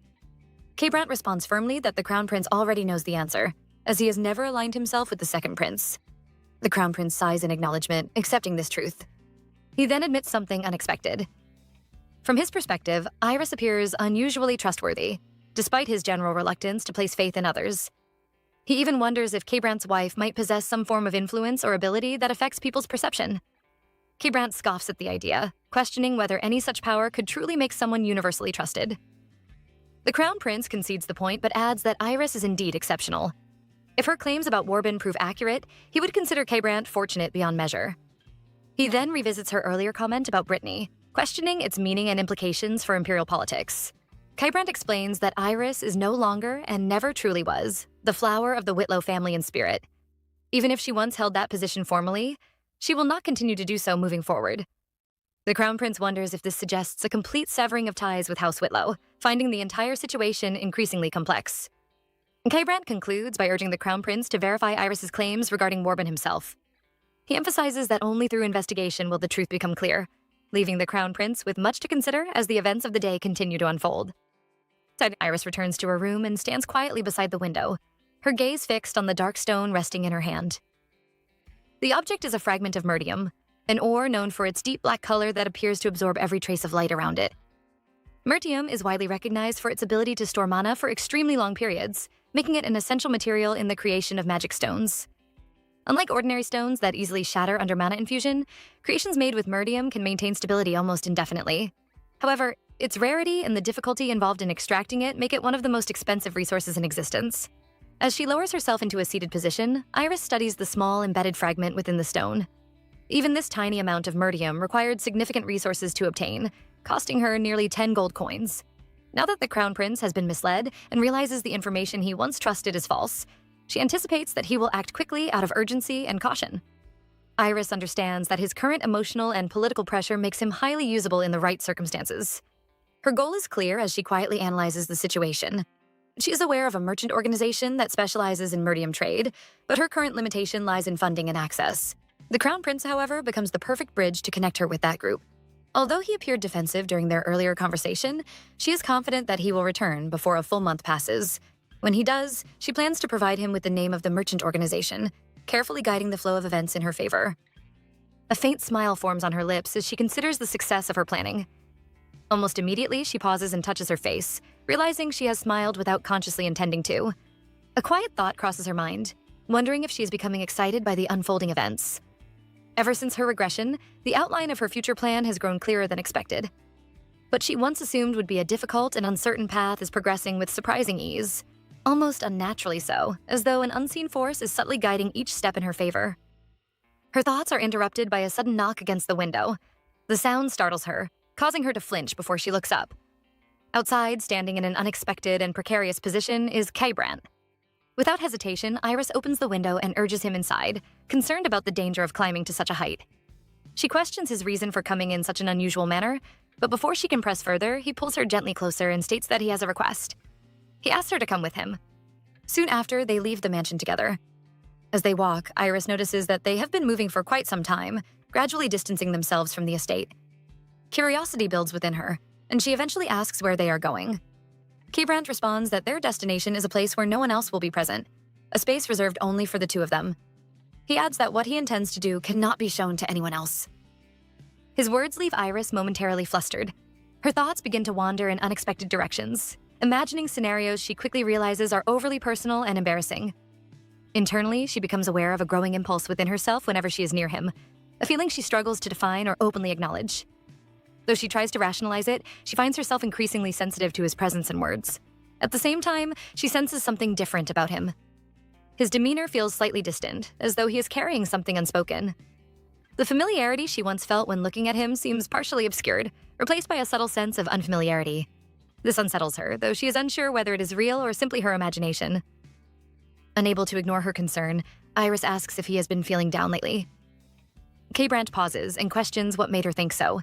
K-Brant responds firmly that the Crown Prince already knows the answer, as he has never aligned himself with the Second Prince. The Crown Prince sighs in acknowledgement, accepting this truth. He then admits something unexpected. From his perspective, Iris appears unusually trustworthy, despite his general reluctance to place faith in others. He even wonders if K-Brant's wife might possess some form of influence or ability that affects people's perception. K-Brant scoffs at the idea, questioning whether any such power could truly make someone universally trusted. The Crown Prince concedes the point but adds that Iris is indeed exceptional. If her claims about Warbin prove accurate, he would consider K-Brant fortunate beyond measure. He then revisits her earlier comment about Brittany, questioning its meaning and implications for imperial politics. K-Brant explains that Iris is no longer, and never truly was, the flower of the Whitlow family in spirit. Even if she once held that position formally, she will not continue to do so moving forward. The Crown Prince wonders if this suggests a complete severing of ties with House Whitlow, finding the entire situation increasingly complex. K-Brant concludes by urging the Crown Prince to verify Iris's claims regarding Warbin himself. He emphasizes that only through investigation will the truth become clear, leaving the Crown Prince with much to consider as the events of the day continue to unfold. Iris returns to her room and stands quietly beside the window, her gaze fixed on the dark stone resting in her hand. The object is a fragment of murdium, an ore known for its deep black color that appears to absorb every trace of light around it. Murtium is widely recognized for its ability to store mana for extremely long periods, making it an essential material in the creation of magic stones. Unlike ordinary stones that easily shatter under mana infusion, creations made with murdium can maintain stability almost indefinitely. However, its rarity and the difficulty involved in extracting it make it one of the most expensive resources in existence. As she lowers herself into a seated position, Iris studies the small embedded fragment within the stone. Even this tiny amount of murdium required significant resources to obtain, costing her nearly 10 gold coins. Now that the Crown Prince has been misled and realizes the information he once trusted is false, she anticipates that he will act quickly out of urgency and caution. Iris understands that his current emotional and political pressure makes him highly usable in the right circumstances. Her goal is clear as she quietly analyzes the situation. She is aware of a merchant organization that specializes in murdium trade, but her current limitation lies in funding and access. The Crown Prince, however, becomes the perfect bridge to connect her with that group. Although he appeared defensive during their earlier conversation, she is confident that he will return before a full month passes. When he does, she plans to provide him with the name of the merchant organization, carefully guiding the flow of events in her favor. A faint smile forms on her lips as she considers the success of her planning. Almost immediately, she pauses and touches her face, realizing she has smiled without consciously intending to. A quiet thought crosses her mind, wondering if she is becoming excited by the unfolding events. Ever since her regression, the outline of her future plan has grown clearer than expected. What she once assumed would be a difficult and uncertain path is progressing with surprising ease, almost unnaturally so, as though an unseen force is subtly guiding each step in her favor. Her thoughts are interrupted by a sudden knock against the window. The sound startles her, causing her to flinch before she looks up. Outside, standing in an unexpected and precarious position, is K-Brant. Without hesitation, Iris opens the window and urges him inside, concerned about the danger of climbing to such a height. She questions his reason for coming in such an unusual manner, but before she can press further, he pulls her gently closer and states that he has a request. He asks her to come with him. Soon after, they leave the mansion together. As they walk, Iris notices that they have been moving for quite some time, gradually distancing themselves from the estate. Curiosity builds within her, and she eventually asks where they are going. K-Brant responds that their destination is a place where no one else will be present, a space reserved only for the two of them. He adds that what he intends to do cannot be shown to anyone else. His words leave Iris momentarily flustered. Her thoughts begin to wander in unexpected directions, imagining scenarios she quickly realizes are overly personal and embarrassing. Internally, she becomes aware of a growing impulse within herself whenever she is near him, a feeling she struggles to define or openly acknowledge. Though she tries to rationalize it, she finds herself increasingly sensitive to his presence and words. At the same time, she senses something different about him. His demeanor feels slightly distant, as though he is carrying something unspoken. The familiarity she once felt when looking at him seems partially obscured, replaced by a subtle sense of unfamiliarity. This unsettles her, though she is unsure whether it is real or simply her imagination. Unable to ignore her concern, Iris asks if he has been feeling down lately. K-Brant pauses and questions what made her think so.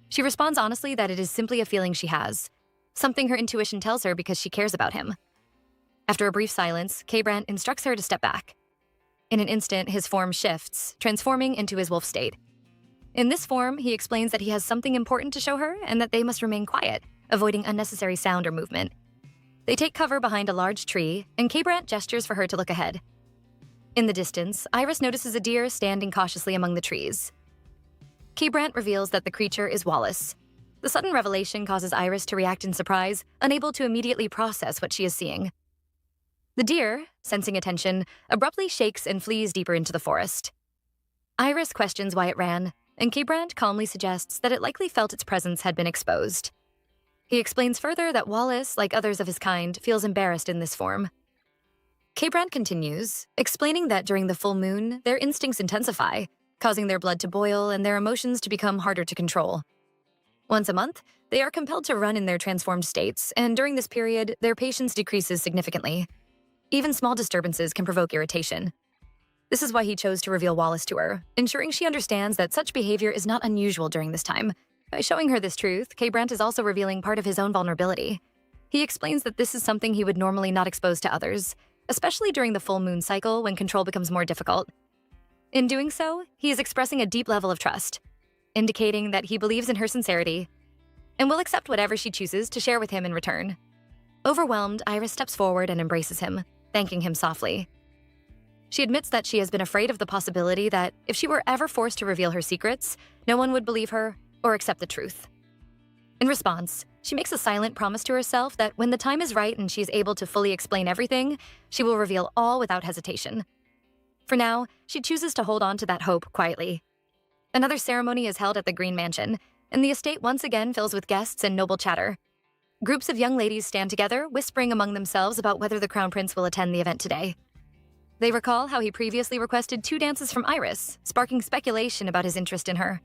She responds honestly that it is simply a feeling she has, something her intuition tells her because she cares about him. After a brief silence, K-Brant instructs her to step back. In an instant, his form shifts, transforming into his wolf state. In this form, he explains that he has something important to show her and that they must remain quiet, avoiding unnecessary sound or movement. They take cover behind a large tree, and K-Brant gestures for her to look ahead. In the distance, Iris notices a deer standing cautiously among the trees. K-Brant reveals that the creature is Wallace. The sudden revelation causes Iris to react in surprise, unable to immediately process what she is seeing. The deer, sensing attention, abruptly shakes and flees deeper into the forest. Iris questions why it ran, and Brandt calmly suggests that it likely felt its presence had been exposed. He explains further that Wallace, like others of his kind, feels embarrassed in this form. Brandt continues, explaining that during the full moon, their instincts intensify, causing their blood to boil and their emotions to become harder to control. Once a month, they are compelled to run in their transformed states, and during this period, their patience decreases significantly. Even small disturbances can provoke irritation. This is why he chose to reveal Wallace to her, ensuring she understands that such behavior is not unusual during this time. By showing her this truth, Brandt is also revealing part of his own vulnerability. He explains that this is something he would normally not expose to others, especially during the full moon cycle when control becomes more difficult. In doing so, he is expressing a deep level of trust, indicating that he believes in her sincerity and will accept whatever she chooses to share with him in return. Overwhelmed, Iris steps forward and embraces him, thanking him softly. She admits that she has been afraid of the possibility that if she were ever forced to reveal her secrets, no one would believe her or accept the truth. In response, she makes a silent promise to herself that when the time is right and she is able to fully explain everything, she will reveal all without hesitation. For now, she chooses to hold on to that hope quietly. Another ceremony is held at the Green Mansion, and the estate once again fills with guests and noble chatter. Groups of young ladies stand together, whispering among themselves about whether the Crown Prince will attend the event today. They recall how he previously requested 2 dances from Iris, sparking speculation about his interest in her.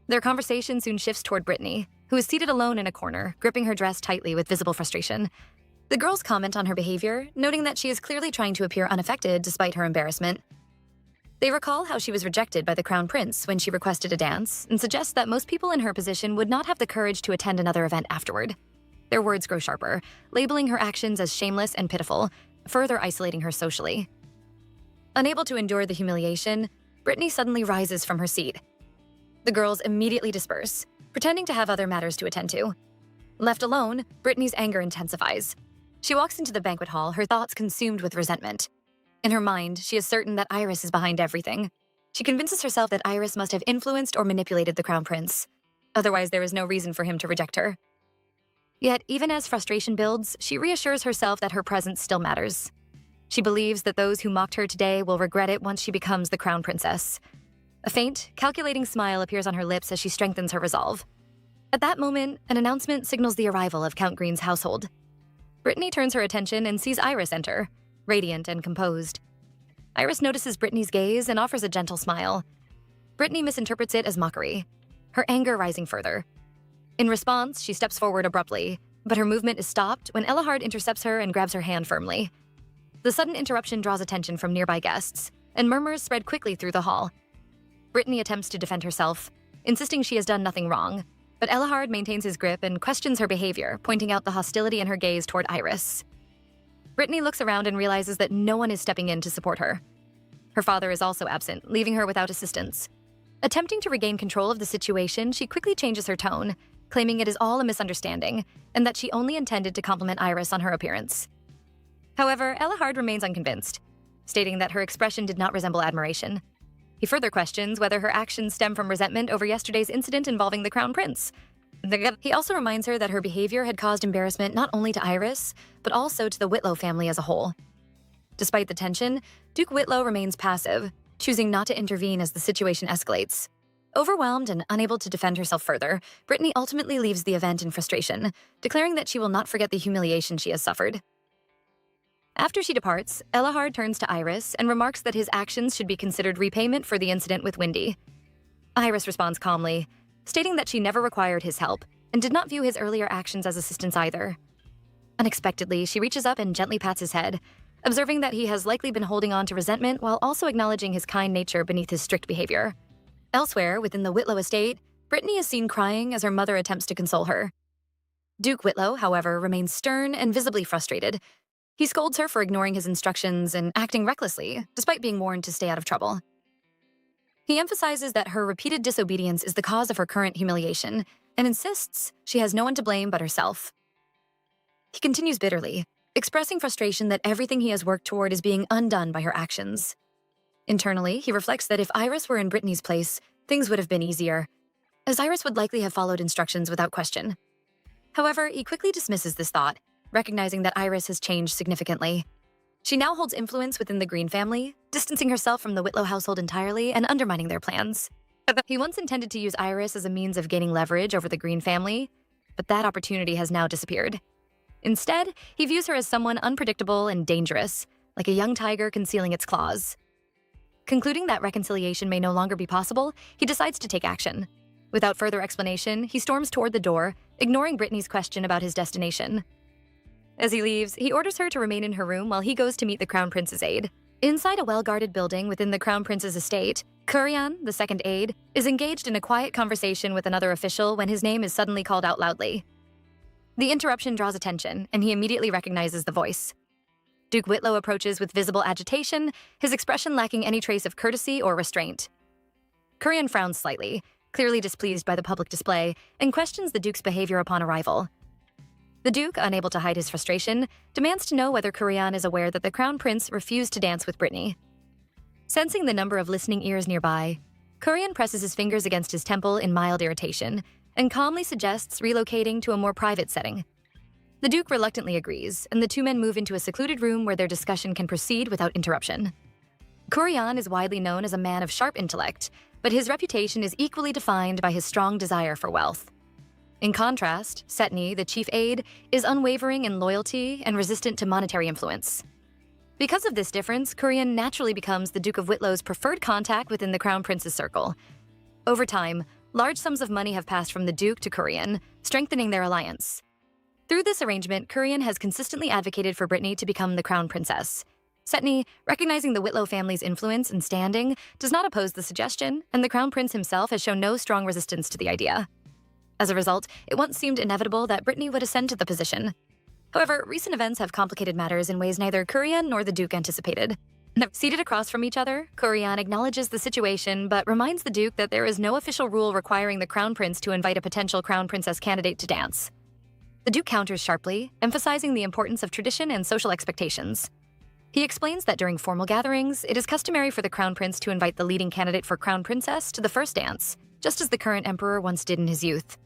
Their conversation soon shifts toward Brittany, who is seated alone in a corner, gripping her dress tightly with visible frustration. The girls comment on her behavior, noting that she is clearly trying to appear unaffected despite her embarrassment. They recall how she was rejected by the Crown Prince when she requested a dance, and suggest that most people in her position would not have the courage to attend another event afterward. Their words grow sharper, labeling her actions as shameless and pitiful, further isolating her socially. Unable to endure the humiliation, Brittany suddenly rises from her seat. The girls immediately disperse, pretending to have other matters to attend to. Left alone, Brittany's anger intensifies. She walks into the banquet hall, her thoughts consumed with resentment. In her mind, she is certain that Iris is behind everything. She convinces herself that Iris must have influenced or manipulated the Crown Prince. Otherwise, there is no reason for him to reject her. Yet, even as frustration builds, she reassures herself that her presence still matters. She believes that those who mocked her today will regret it once she becomes the Crown Princess. A faint, calculating smile appears on her lips as she strengthens her resolve. At that moment, an announcement signals the arrival of Count Green's household. Brittany turns her attention and sees Iris enter, radiant and composed. Iris notices Brittany's gaze and offers a gentle smile. Brittany misinterprets it as mockery, her anger rising further. In response, she steps forward abruptly, but her movement is stopped when Elahard intercepts her and grabs her hand firmly. The sudden interruption draws attention from nearby guests, and murmurs spread quickly through the hall. Brittany attempts to defend herself, insisting she has done nothing wrong, but Elahard maintains his grip and questions her behavior, pointing out the hostility in her gaze toward Iris. Brittany looks around and realizes that no one is stepping in to support her. Her father is also absent, leaving her without assistance. Attempting to regain control of the situation, she quickly changes her tone, claiming it is all a misunderstanding, and that she only intended to compliment Iris on her appearance. However, Elahard remains unconvinced, stating that her expression did not resemble admiration. He further questions whether her actions stem from resentment over yesterday's incident involving the Crown Prince. He also reminds her that her behavior had caused embarrassment not only to Iris, but also to the Whitlow family as a whole. Despite the tension, Duke Whitlow remains passive, choosing not to intervene as the situation escalates. Overwhelmed and unable to defend herself further, Brittany ultimately leaves the event in frustration, declaring that she will not forget the humiliation she has suffered. After she departs, Elahard turns to Iris and remarks that his actions should be considered repayment for the incident with Windy. Iris responds calmly, stating that she never required his help and did not view his earlier actions as assistance either. Unexpectedly, she reaches up and gently pats his head, observing that he has likely been holding on to resentment while also acknowledging his kind nature beneath his strict behavior. Elsewhere, within the Whitlow estate, Brittany is seen crying as her mother attempts to console her. Duke Whitlow, however, remains stern and visibly frustrated. He scolds her for ignoring his instructions and acting recklessly, despite being warned to stay out of trouble. He emphasizes that her repeated disobedience is the cause of her current humiliation, and insists she has no one to blame but herself. He continues bitterly, expressing frustration that everything he has worked toward is being undone by her actions. Internally, he reflects that if Iris were in Brittany's place, things would have been easier, as Iris would likely have followed instructions without question. However, he quickly dismisses this thought, recognizing that Iris has changed significantly. She now holds influence within the Green family, distancing herself from the Whitlow household entirely and undermining their plans. He once intended to use Iris as a means of gaining leverage over the Green family, but that opportunity has now disappeared. Instead, he views her as someone unpredictable and dangerous, like a young tiger concealing its claws. Concluding that reconciliation may no longer be possible, he decides to take action. Without further explanation, he storms toward the door, ignoring Brittany's question about his destination. As he leaves, he orders her to remain in her room while he goes to meet the Crown Prince's aide. Inside a well-guarded building within the Crown Prince's estate, Kuryan, the second aide, is engaged in a quiet conversation with another official when his name is suddenly called out loudly. The interruption draws attention, and he immediately recognizes the voice. Duke Whitlow approaches with visible agitation, his expression lacking any trace of courtesy or restraint. Kuryan frowns slightly, clearly displeased by the public display, and questions the Duke's behavior upon arrival. The Duke, unable to hide his frustration, demands to know whether Kuryan is aware that the Crown Prince refused to dance with Brittany. Sensing the number of listening ears nearby, Kuryan presses his fingers against his temple in mild irritation and calmly suggests relocating to a more private setting. The Duke reluctantly agrees, and the two men move into a secluded room where their discussion can proceed without interruption. Kuryan is widely known as a man of sharp intellect, but his reputation is equally defined by his strong desire for wealth. In contrast, Setni, the chief aide, is unwavering in loyalty and resistant to monetary influence. Because of this difference, Kuryan naturally becomes the Duke of Whitlow's preferred contact within the Crown Prince's circle. Over time, large sums of money have passed from the Duke to Kuryan, strengthening their alliance. Through this arrangement, Kuryan has consistently advocated for Brittany to become the Crown Princess. Setni, recognizing the Whitlow family's influence and standing, does not oppose the suggestion, and the Crown Prince himself has shown no strong resistance to the idea. As a result, it once seemed inevitable that Brittany would ascend to the position. However, recent events have complicated matters in ways neither Kuryan nor the Duke anticipated. Seated across from each other, Kuryan acknowledges the situation but reminds the Duke that there is no official rule requiring the Crown Prince to invite a potential Crown Princess candidate to dance. The Duke counters sharply, emphasizing the importance of tradition and social expectations. He explains that during formal gatherings, it is customary for the Crown Prince to invite the leading candidate for Crown Princess to the first dance, just as the current emperor once did in his youth.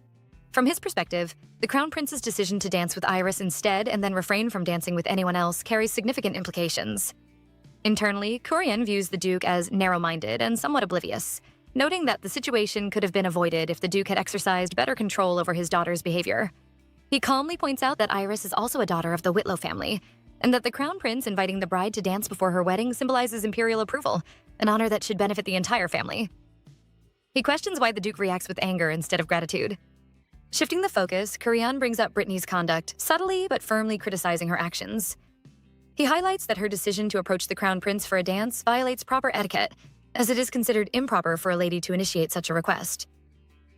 From his perspective, the Crown Prince's decision to dance with Iris instead and then refrain from dancing with anyone else carries significant implications. Internally, Kuryan views the Duke as narrow-minded and somewhat oblivious, noting that the situation could have been avoided if the Duke had exercised better control over his daughter's behavior. He calmly points out that Iris is also a daughter of the Whitlow family, and that the Crown Prince inviting the bride to dance before her wedding symbolizes imperial approval, an honor that should benefit the entire family. He questions why the Duke reacts with anger instead of gratitude. Shifting the focus, Kuryan brings up Brittany's conduct, subtly but firmly criticizing her actions. He highlights that her decision to approach the Crown Prince for a dance violates proper etiquette, as it is considered improper for a lady to initiate such a request.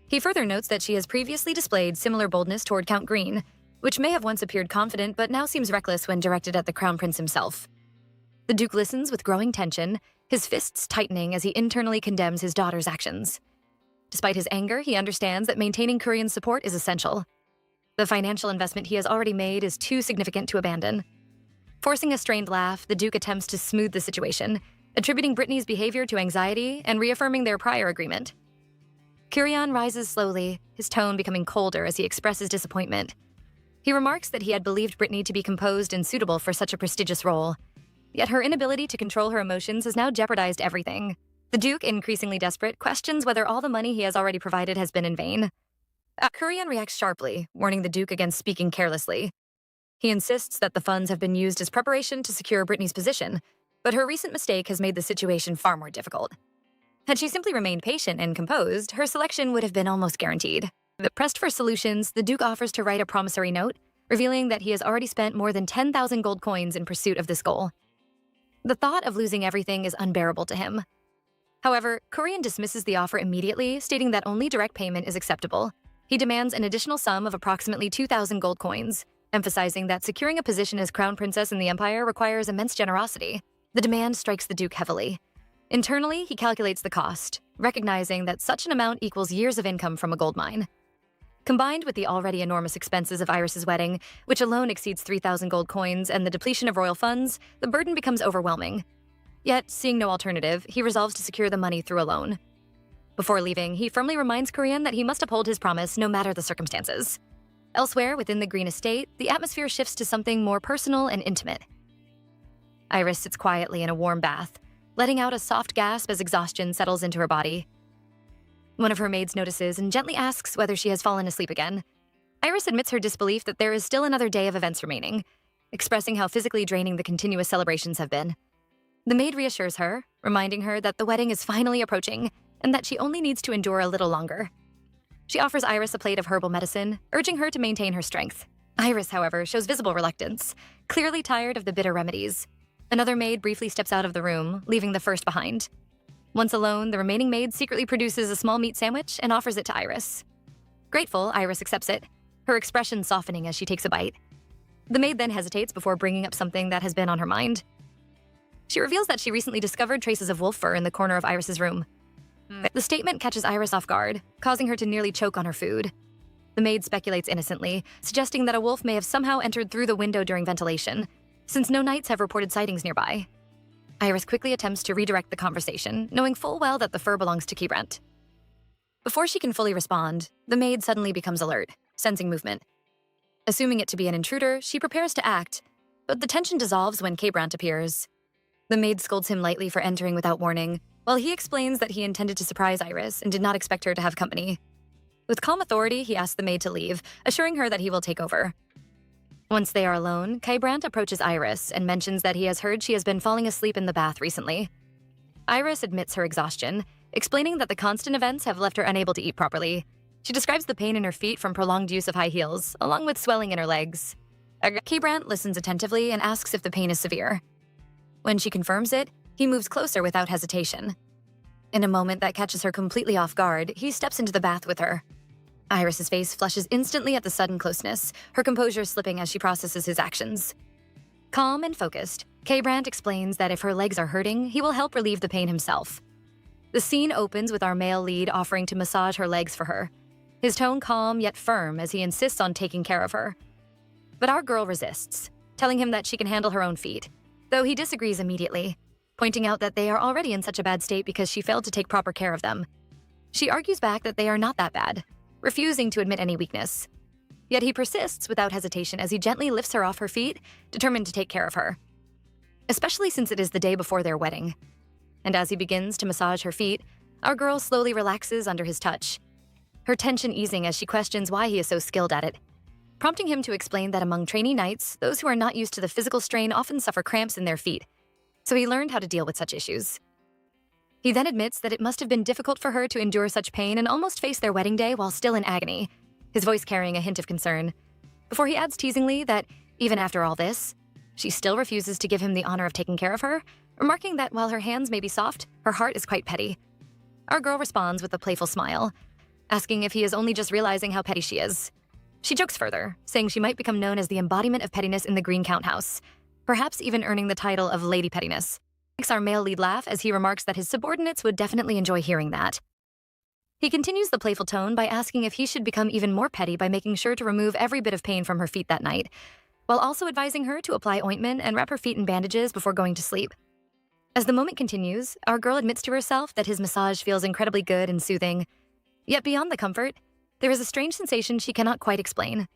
He further notes that she has previously displayed similar boldness toward Count Green, which may have once appeared confident but now seems reckless when directed at the Crown Prince himself. The Duke listens with growing tension, his fists tightening as he internally condemns his daughter's actions. Despite his anger, he understands that maintaining Kuryan's support is essential. The financial investment he has already made is too significant to abandon. Forcing a strained laugh, the Duke attempts to smooth the situation, attributing Brittany's behavior to anxiety and reaffirming their prior agreement. Kuryan rises slowly, his tone becoming colder as he expresses disappointment. He remarks that he had believed Brittany to be composed and suitable for such a prestigious role. Yet her inability to control her emotions has now jeopardized everything. The Duke, increasingly desperate, questions whether all the money he has already provided has been in vain. Kuryan reacts sharply, warning the Duke against speaking carelessly. He insists that the funds have been used as preparation to secure Brittany's position, but her recent mistake has made the situation far more difficult. Had she simply remained patient and composed, her selection would have been almost guaranteed. But pressed for solutions, the Duke offers to write a promissory note, revealing that he has already spent more than 10,000 gold coins in pursuit of this goal. The thought of losing everything is unbearable to him. However, Kuryan dismisses the offer immediately, stating that only direct payment is acceptable. He demands an additional sum of approximately 2,000 gold coins, emphasizing that securing a position as Crown Princess in the Empire requires immense generosity. The demand strikes the Duke heavily. Internally, he calculates the cost, recognizing that such an amount equals years of income from a gold mine. Combined with the already enormous expenses of Iris's wedding, which alone exceeds 3,000 gold coins, and the depletion of royal funds, the burden becomes overwhelming. Yet, seeing no alternative, he resolves to secure the money through a loan. Before leaving, he firmly reminds Kuryan that he must uphold his promise no matter the circumstances. Elsewhere, within the Green Estate, the atmosphere shifts to something more personal and intimate. Iris sits quietly in a warm bath, letting out a soft gasp as exhaustion settles into her body. One of her maids notices and gently asks whether she has fallen asleep again. Iris admits her disbelief that there is still another day of events remaining, expressing how physically draining the continuous celebrations have been. The maid reassures her, reminding her that the wedding is finally approaching and that she only needs to endure a little longer. She offers Iris a plate of herbal medicine, urging her to maintain her strength. Iris, however, shows visible reluctance, clearly tired of the bitter remedies. Another maid briefly steps out of the room, leaving the first behind. Once alone, the remaining maid secretly produces a small meat sandwich and offers it to Iris. Grateful, Iris accepts it, her expression softening as she takes a bite. The maid then hesitates before bringing up something that has been on her mind. She reveals that she recently discovered traces of wolf fur in the corner of Iris's room. The statement catches Iris off guard, causing her to nearly choke on her food. The maid speculates innocently, suggesting that a wolf may have somehow entered through the window during ventilation, since no knights have reported sightings nearby. Iris quickly attempts to redirect the conversation, knowing full well that the fur belongs to Keybrant. Before she can fully respond, the maid suddenly becomes alert, sensing movement. Assuming it to be an intruder, she prepares to act, but the tension dissolves when Keybrant appears. The maid scolds him lightly for entering without warning, while he explains that he intended to surprise Iris and did not expect her to have company. With calm authority, he asks the maid to leave, assuring her that he will take over. Once they are alone, Keybrant approaches Iris and mentions that he has heard she has been falling asleep in the bath recently. Iris admits her exhaustion, explaining that the constant events have left her unable to eat properly. She describes the pain in her feet from prolonged use of high heels, along with swelling in her legs. Keybrant listens attentively and asks if the pain is severe. When she confirms it, he moves closer without hesitation. In a moment that catches her completely off guard, he steps into the bath with her. Iris's face flushes instantly at the sudden closeness, her composure slipping as she processes his actions. Calm and focused, Keybrant explains that if her legs are hurting, he will help relieve the pain himself. The scene opens with our male lead offering to massage her legs for her, his tone calm yet firm as he insists on taking care of her. But our girl resists, telling him that she can handle her own feet, though he disagrees immediately, pointing out that they are already in such a bad state because she failed to take proper care of them. She argues back that they are not that bad, refusing to admit any weakness. Yet he persists without hesitation as he gently lifts her off her feet, determined to take care of her. Especially since it is the day before their wedding. And as he begins to massage her feet, our girl slowly relaxes under his touch, her tension easing as she questions why he is so skilled at it, prompting him to explain that among trainee knights, those who are not used to the physical strain often suffer cramps in their feet, so he learned how to deal with such issues. He then admits that it must have been difficult for her to endure such pain and almost face their wedding day while still in agony, his voice carrying a hint of concern, before he adds teasingly that, even after all this, she still refuses to give him the honor of taking care of her, remarking that while her hands may be soft, her heart is quite petty. Our girl responds with a playful smile, asking if he is only just realizing how petty she is. She jokes further, saying she might become known as the embodiment of pettiness in the Green Count House, perhaps even earning the title of Lady Pettiness. Makes our male lead laugh as he remarks that his subordinates would definitely enjoy hearing that. He continues the playful tone by asking if he should become even more petty by making sure to remove every bit of pain from her feet that night, while also advising her to apply ointment and wrap her feet in bandages before going to sleep. As the moment continues, our girl admits to herself that his massage feels incredibly good and soothing. Yet beyond the comfort, there is a strange sensation she cannot quite explain.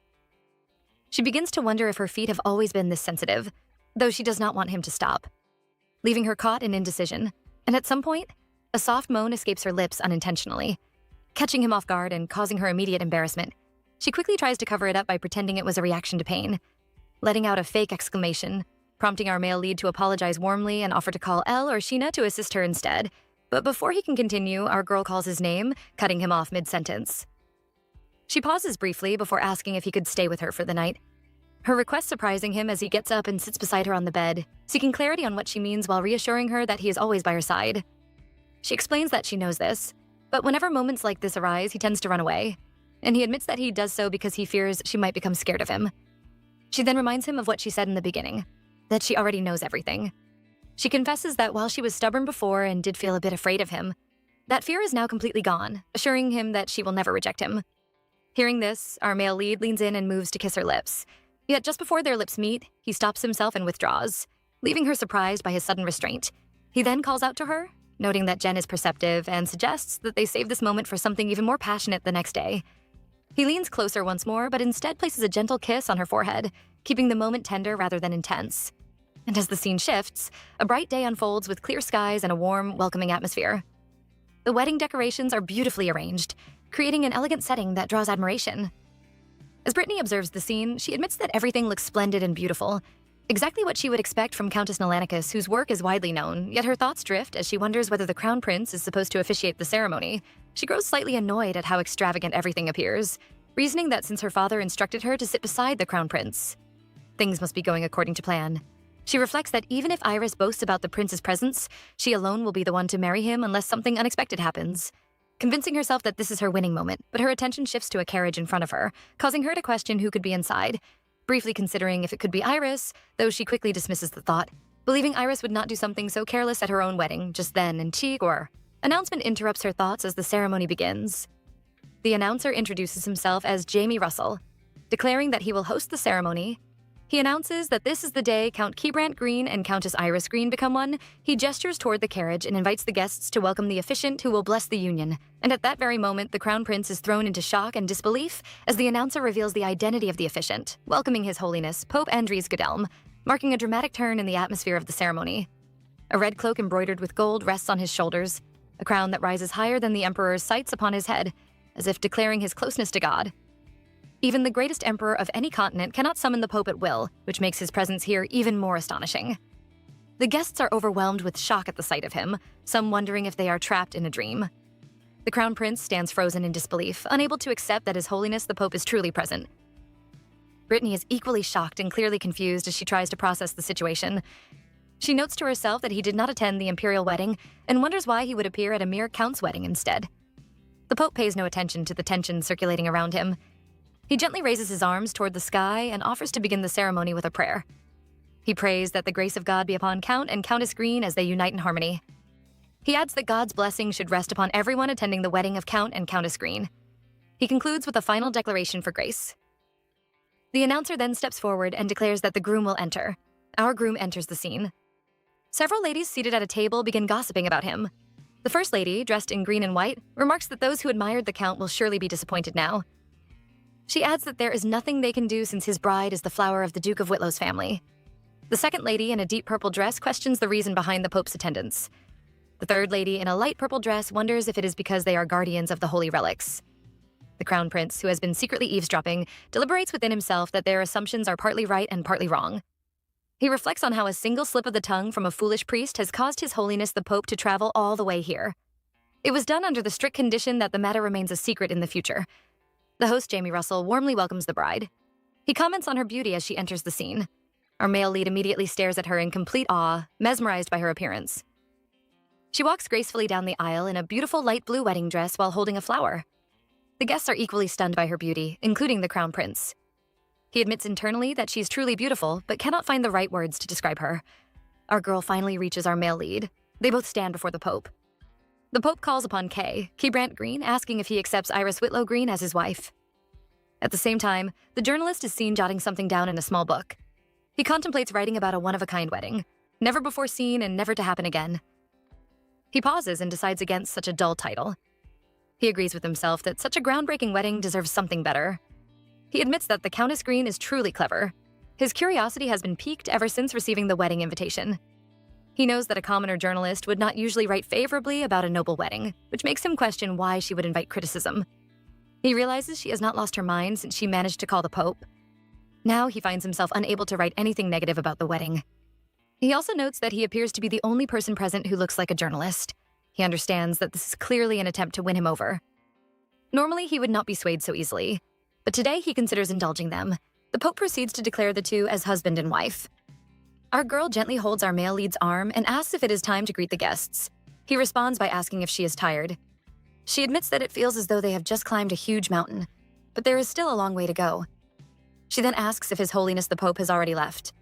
She begins to wonder if her feet have always been this sensitive, though she does not want him to stop, leaving her caught in indecision, and at some point, a soft moan escapes her lips unintentionally, catching him off guard and causing her immediate embarrassment. She quickly tries to cover it up by pretending it was a reaction to pain, letting out a fake exclamation, prompting our male lead to apologize warmly and offer to call Elle or Sheena to assist her instead. But before he can continue, our girl calls his name, cutting him off mid-sentence. She pauses briefly before asking if he could stay with her for the night, her request surprising him as he gets up and sits beside her on the bed, seeking clarity on what she means while reassuring her that he is always by her side. She explains that she knows this, but whenever moments like this arise, he tends to run away, and he admits that he does so because he fears she might become scared of him. She then reminds him of what she said in the beginning, that she already knows everything. She confesses that while she was stubborn before and did feel a bit afraid of him, that fear is now completely gone, assuring him that she will never reject him. Hearing this, our male lead leans in and moves to kiss her lips. Yet just before their lips meet, he stops himself and withdraws, leaving her surprised by his sudden restraint. He then calls out to her, noting that Jen is perceptive and suggests that they save this moment for something even more passionate the next day. He leans closer once more, but instead places a gentle kiss on her forehead, keeping the moment tender rather than intense. And as the scene shifts, a bright day unfolds with clear skies and a warm, welcoming atmosphere. The wedding decorations are beautifully arranged, creating an elegant setting that draws admiration. As Brittany observes the scene, she admits that everything looks splendid and beautiful, exactly what she would expect from Countess Nelanicus, whose work is widely known, yet her thoughts drift as she wonders whether the crown prince is supposed to officiate the ceremony. She grows slightly annoyed at how extravagant everything appears, reasoning that since her father instructed her to sit beside the crown prince, things must be going according to plan. She reflects that even if Iris boasts about the prince's presence, she alone will be the one to marry him unless something unexpected happens. Convincing herself that this is her winning moment, but her attention shifts to a carriage in front of her, causing her to question who could be inside. Briefly considering if it could be Iris, though she quickly dismisses the thought, believing Iris would not do something so careless at her own wedding just then, and announcement interrupts her thoughts as the ceremony begins. The announcer introduces himself as Jamie Russell, declaring that he will host the ceremony. He announces that this is the day Count Keybrant Green and Countess Iris Green become one. He gestures toward the carriage and invites the guests to welcome the officiant who will bless the union. And at that very moment, the crown prince is thrown into shock and disbelief as the announcer reveals the identity of the officiant, welcoming His Holiness Pope Andries Gudelm, marking a dramatic turn in the atmosphere of the ceremony. A red cloak embroidered with gold rests on his shoulders, a crown that rises higher than the emperor's sights upon his head, as if declaring his closeness to God. Even the greatest emperor of any continent cannot summon the Pope at will, which makes his presence here even more astonishing. The guests are overwhelmed with shock at the sight of him, some wondering if they are trapped in a dream. The Crown Prince stands frozen in disbelief, unable to accept that His Holiness the Pope is truly present. Brittany is equally shocked and clearly confused as she tries to process the situation. She notes to herself that he did not attend the imperial wedding and wonders why he would appear at a mere count's wedding instead. The Pope pays no attention to the tension circulating around him. He gently raises his arms toward the sky and offers to begin the ceremony with a prayer. He prays that the grace of God be upon Count and Countess Green as they unite in harmony. He adds that God's blessing should rest upon everyone attending the wedding of Count and Countess Green. He concludes with a final declaration for grace. The announcer then steps forward and declares that the groom will enter. Our groom enters the scene. Several ladies seated at a table begin gossiping about him. The first lady, dressed in green and white, remarks that those who admired the Count will surely be disappointed now. She adds that there is nothing they can do since his bride is the flower of the Duke of Whitlow's family. The second lady in a deep purple dress questions the reason behind the Pope's attendance. The third lady in a light purple dress wonders if it is because they are guardians of the holy relics. The Crown Prince, who has been secretly eavesdropping, deliberates within himself that their assumptions are partly right and partly wrong. He reflects on how a single slip of the tongue from a foolish priest has caused His Holiness the Pope to travel all the way here. It was done under the strict condition that the matter remains a secret in the future. The host, Jamie Russell, warmly welcomes the bride. He comments on her beauty as she enters the scene. Our male lead immediately stares at her in complete awe, mesmerized by her appearance. She walks gracefully down the aisle in a beautiful light blue wedding dress while holding a flower. The guests are equally stunned by her beauty, including the Crown Prince. He admits internally that she's truly beautiful, but cannot find the right words to describe her. Our girl finally reaches our male lead. They both stand before the Pope. The Pope calls upon Keybrant Green, asking if he accepts Iris Whitlow Green as his wife. At the same time, the journalist is seen jotting something down in a small book. He contemplates writing about a one-of-a-kind wedding, never before seen and never to happen again. He pauses and decides against such a dull title. He agrees with himself that such a groundbreaking wedding deserves something better. He admits that the Countess Green is truly clever. His curiosity has been piqued ever since receiving the wedding invitation. He knows that a commoner journalist would not usually write favorably about a noble wedding, which makes him question why she would invite criticism. He realizes she has not lost her mind since she managed to call the Pope. Now he finds himself unable to write anything negative about the wedding. He also notes that he appears to be the only person present who looks like a journalist. He understands that this is clearly an attempt to win him over. Normally, he would not be swayed so easily, but today he considers indulging them. The Pope proceeds to declare the two as husband and wife. Our girl gently holds our male lead's arm and asks if it is time to greet the guests. He responds by asking if she is tired. She admits that it feels as though they have just climbed a huge mountain, but there is still a long way to go. She then asks if His Holiness the Pope has already left.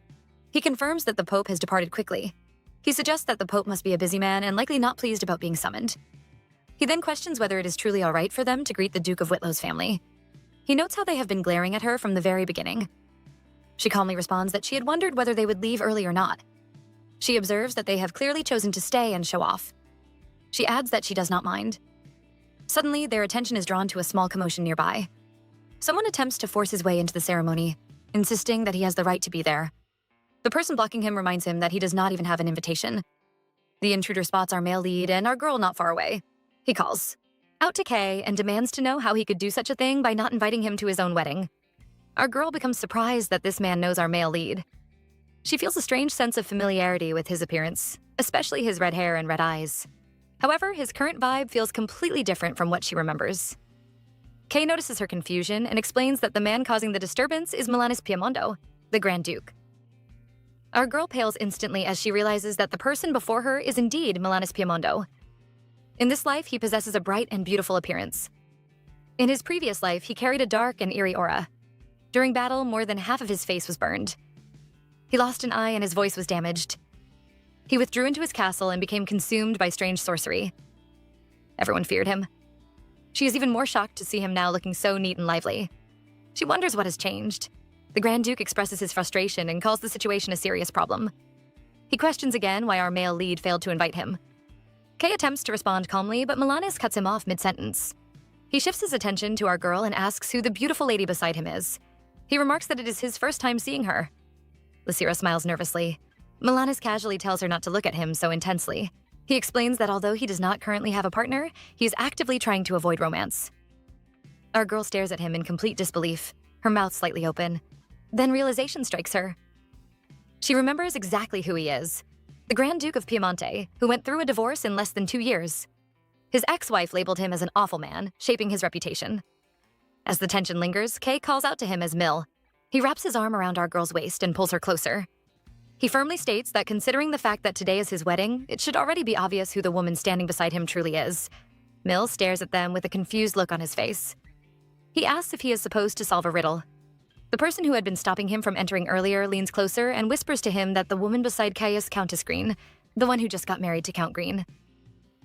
He confirms that the Pope has departed quickly. He suggests that the Pope must be a busy man and likely not pleased about being summoned. He then questions whether it is truly all right for them to greet the Duke of Whitlow's family. He notes how they have been glaring at her from the very beginning. She calmly responds that she had wondered whether they would leave early or not. She observes that they have clearly chosen to stay and show off. She adds that she does not mind. Suddenly, their attention is drawn to a small commotion nearby. Someone attempts to force his way into the ceremony, insisting that he has the right to be there. The person blocking him reminds him that he does not even have an invitation. The intruder spots our male lead and our girl not far away. He calls out to Kay and demands to know how he could do such a thing by not inviting him to his own wedding. Our girl becomes surprised that this man knows our male lead. She feels a strange sense of familiarity with his appearance, especially his red hair and red eyes. However, his current vibe feels completely different from what she remembers. Kay notices her confusion and explains that the man causing the disturbance is Milanis Piemondo, the Grand Duke. Our girl pales instantly as she realizes that the person before her is indeed Milanis Piemondo. In this life, he possesses a bright and beautiful appearance. In his previous life, he carried a dark and eerie aura. During battle, more than half of his face was burned. He lost an eye and his voice was damaged. He withdrew into his castle and became consumed by strange sorcery. Everyone feared him. She is even more shocked to see him now looking so neat and lively. She wonders what has changed. The Grand Duke expresses his frustration and calls the situation a serious problem. He questions again why our male lead failed to invite him. Kay attempts to respond calmly, but Milanis cuts him off mid-sentence. He shifts his attention to our girl and asks who the beautiful lady beside him is. He remarks that it is his first time seeing her. Lysira smiles nervously. Milanis casually tells her not to look at him so intensely. He explains that although he does not currently have a partner, he is actively trying to avoid romance. Our girl stares at him in complete disbelief, her mouth slightly open. Then realization strikes her. She remembers exactly who he is. The Grand Duke of Piemonte, who went through a divorce in less than 2 years. His ex-wife labeled him as an awful man, shaping his reputation. As the tension lingers, Kay calls out to him as Mill. He wraps his arm around our girl's waist and pulls her closer. He firmly states that considering the fact that today is his wedding, it should already be obvious who the woman standing beside him truly is. Mill stares at them with a confused look on his face. He asks if he is supposed to solve a riddle. The person who had been stopping him from entering earlier leans closer and whispers to him that the woman beside Kay is Countess Green, the one who just got married to Count Green.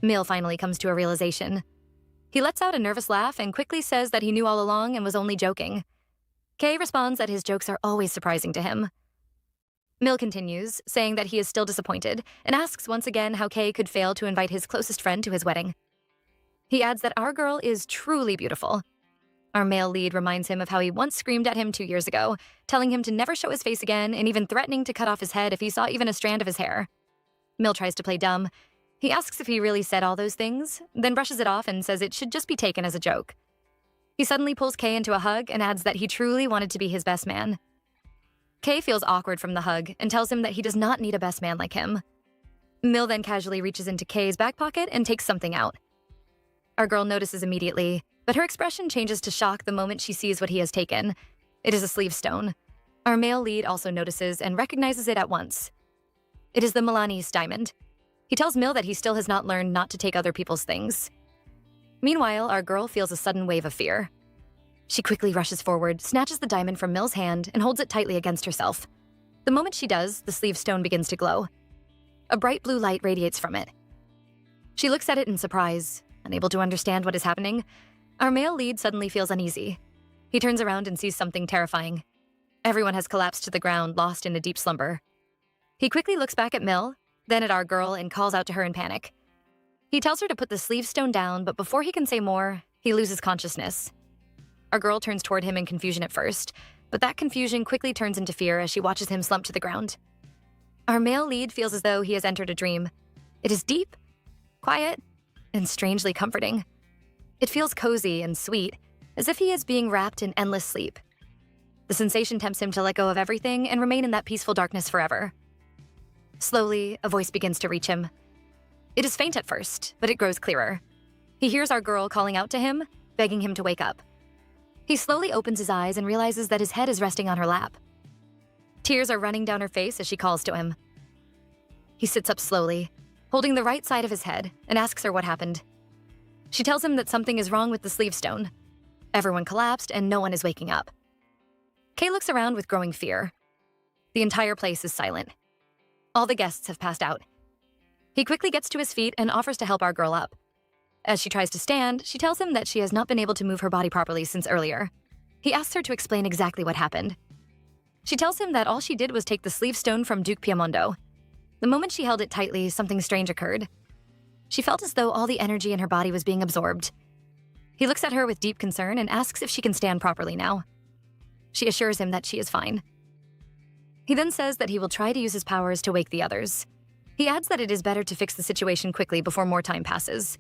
Mill finally comes to a realization. He lets out a nervous laugh and quickly says that he knew all along and was only joking. Kay responds that his jokes are always surprising to him. Mill continues, saying that he is still disappointed, and asks once again how Kay could fail to invite his closest friend to his wedding. He adds that our girl is truly beautiful. Our male lead reminds him of how he once screamed at him 2 years ago, telling him to never show his face again and even threatening to cut off his head if he saw even a strand of his hair. Mill tries to play dumb. He asks if he really said all those things, then brushes it off and says it should just be taken as a joke. He suddenly pulls Kay into a hug and adds that he truly wanted to be his best man. Kay feels awkward from the hug and tells him that he does not need a best man like him. Mill then casually reaches into Kay's back pocket and takes something out. Our girl notices immediately, but her expression changes to shock the moment she sees what he has taken. It is a sleeve stone. Our male lead also notices and recognizes it at once. It is the Milanis diamond. He tells Mill that he still has not learned not to take other people's things. Meanwhile, our girl feels a sudden wave of fear. She quickly rushes forward, snatches the diamond from Mill's hand, and holds it tightly against herself. The moment she does, the sleeve stone begins to glow. A bright blue light radiates from it. She looks at it in surprise, unable to understand what is happening. Our male lead suddenly feels uneasy. He turns around and sees something terrifying. Everyone has collapsed to the ground, lost in a deep slumber. He quickly looks back at Mill, then at our girl, and calls out to her in panic. He tells her to put the sleeve stone down, but before he can say more, he loses consciousness. Our girl turns toward him in confusion at first, but that confusion quickly turns into fear as she watches him slump to the ground. Our male lead feels as though he has entered a dream. It is deep, quiet, and strangely comforting. It feels cozy and sweet, as if he is being wrapped in endless sleep. The sensation tempts him to let go of everything and remain in that peaceful darkness forever. Slowly, a voice begins to reach him. It is faint at first, but it grows clearer. He hears our girl calling out to him, begging him to wake up. He slowly opens his eyes and realizes that his head is resting on her lap. Tears are running down her face as she calls to him. He sits up slowly, holding the right side of his head, and asks her what happened. She tells him that something is wrong with the sleeve stone. Everyone collapsed and no one is waking up. Kay looks around with growing fear. The entire place is silent. All the guests have passed out. He quickly gets to his feet and offers to help our girl up. As she tries to stand, she tells him that she has not been able to move her body properly since earlier. He asks her to explain exactly what happened. She tells him that all she did was take the sleeve stone from Duke Piemondo. The moment she held it tightly, something strange occurred. She felt as though all the energy in her body was being absorbed. He looks at her with deep concern and asks if she can stand properly now. She assures him that she is fine. He then says that he will try to use his powers to wake the others. He adds that it is better to fix the situation quickly before more time passes.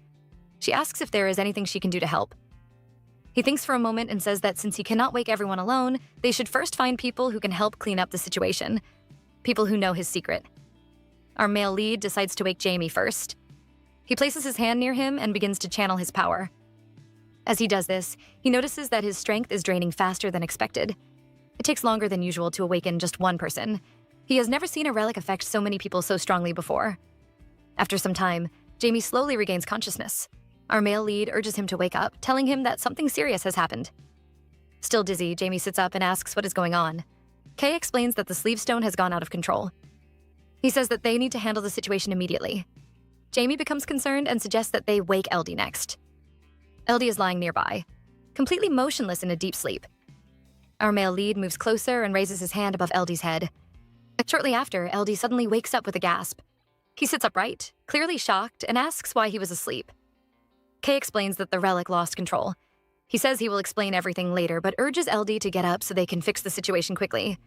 She asks if there is anything she can do to help. He thinks for a moment and says that since he cannot wake everyone alone, they should first find people who can help clean up the situation. People who know his secret. Our male lead decides to wake Jamie first. He places his hand near him and begins to channel his power. As he does this, he notices that his strength is draining faster than expected. It takes longer than usual to awaken just one person. He has never seen a relic affect so many people so strongly before. After some time, Jamie slowly regains consciousness. Our male lead urges him to wake up, telling him that something serious has happened. Still dizzy, Jamie sits up and asks what is going on. Kay explains that the sleeve stone has gone out of control. He says that they need to handle the situation immediately. Jamie becomes concerned and suggests that they wake LD next. LD is lying nearby, completely motionless in a deep sleep. Our male lead moves closer and raises his hand above LD's head. Shortly after, LD suddenly wakes up with a gasp. He sits upright, clearly shocked, and asks why he was asleep. Kay explains that the relic lost control. He says he will explain everything later, but urges LD to get up so they can fix the situation quickly.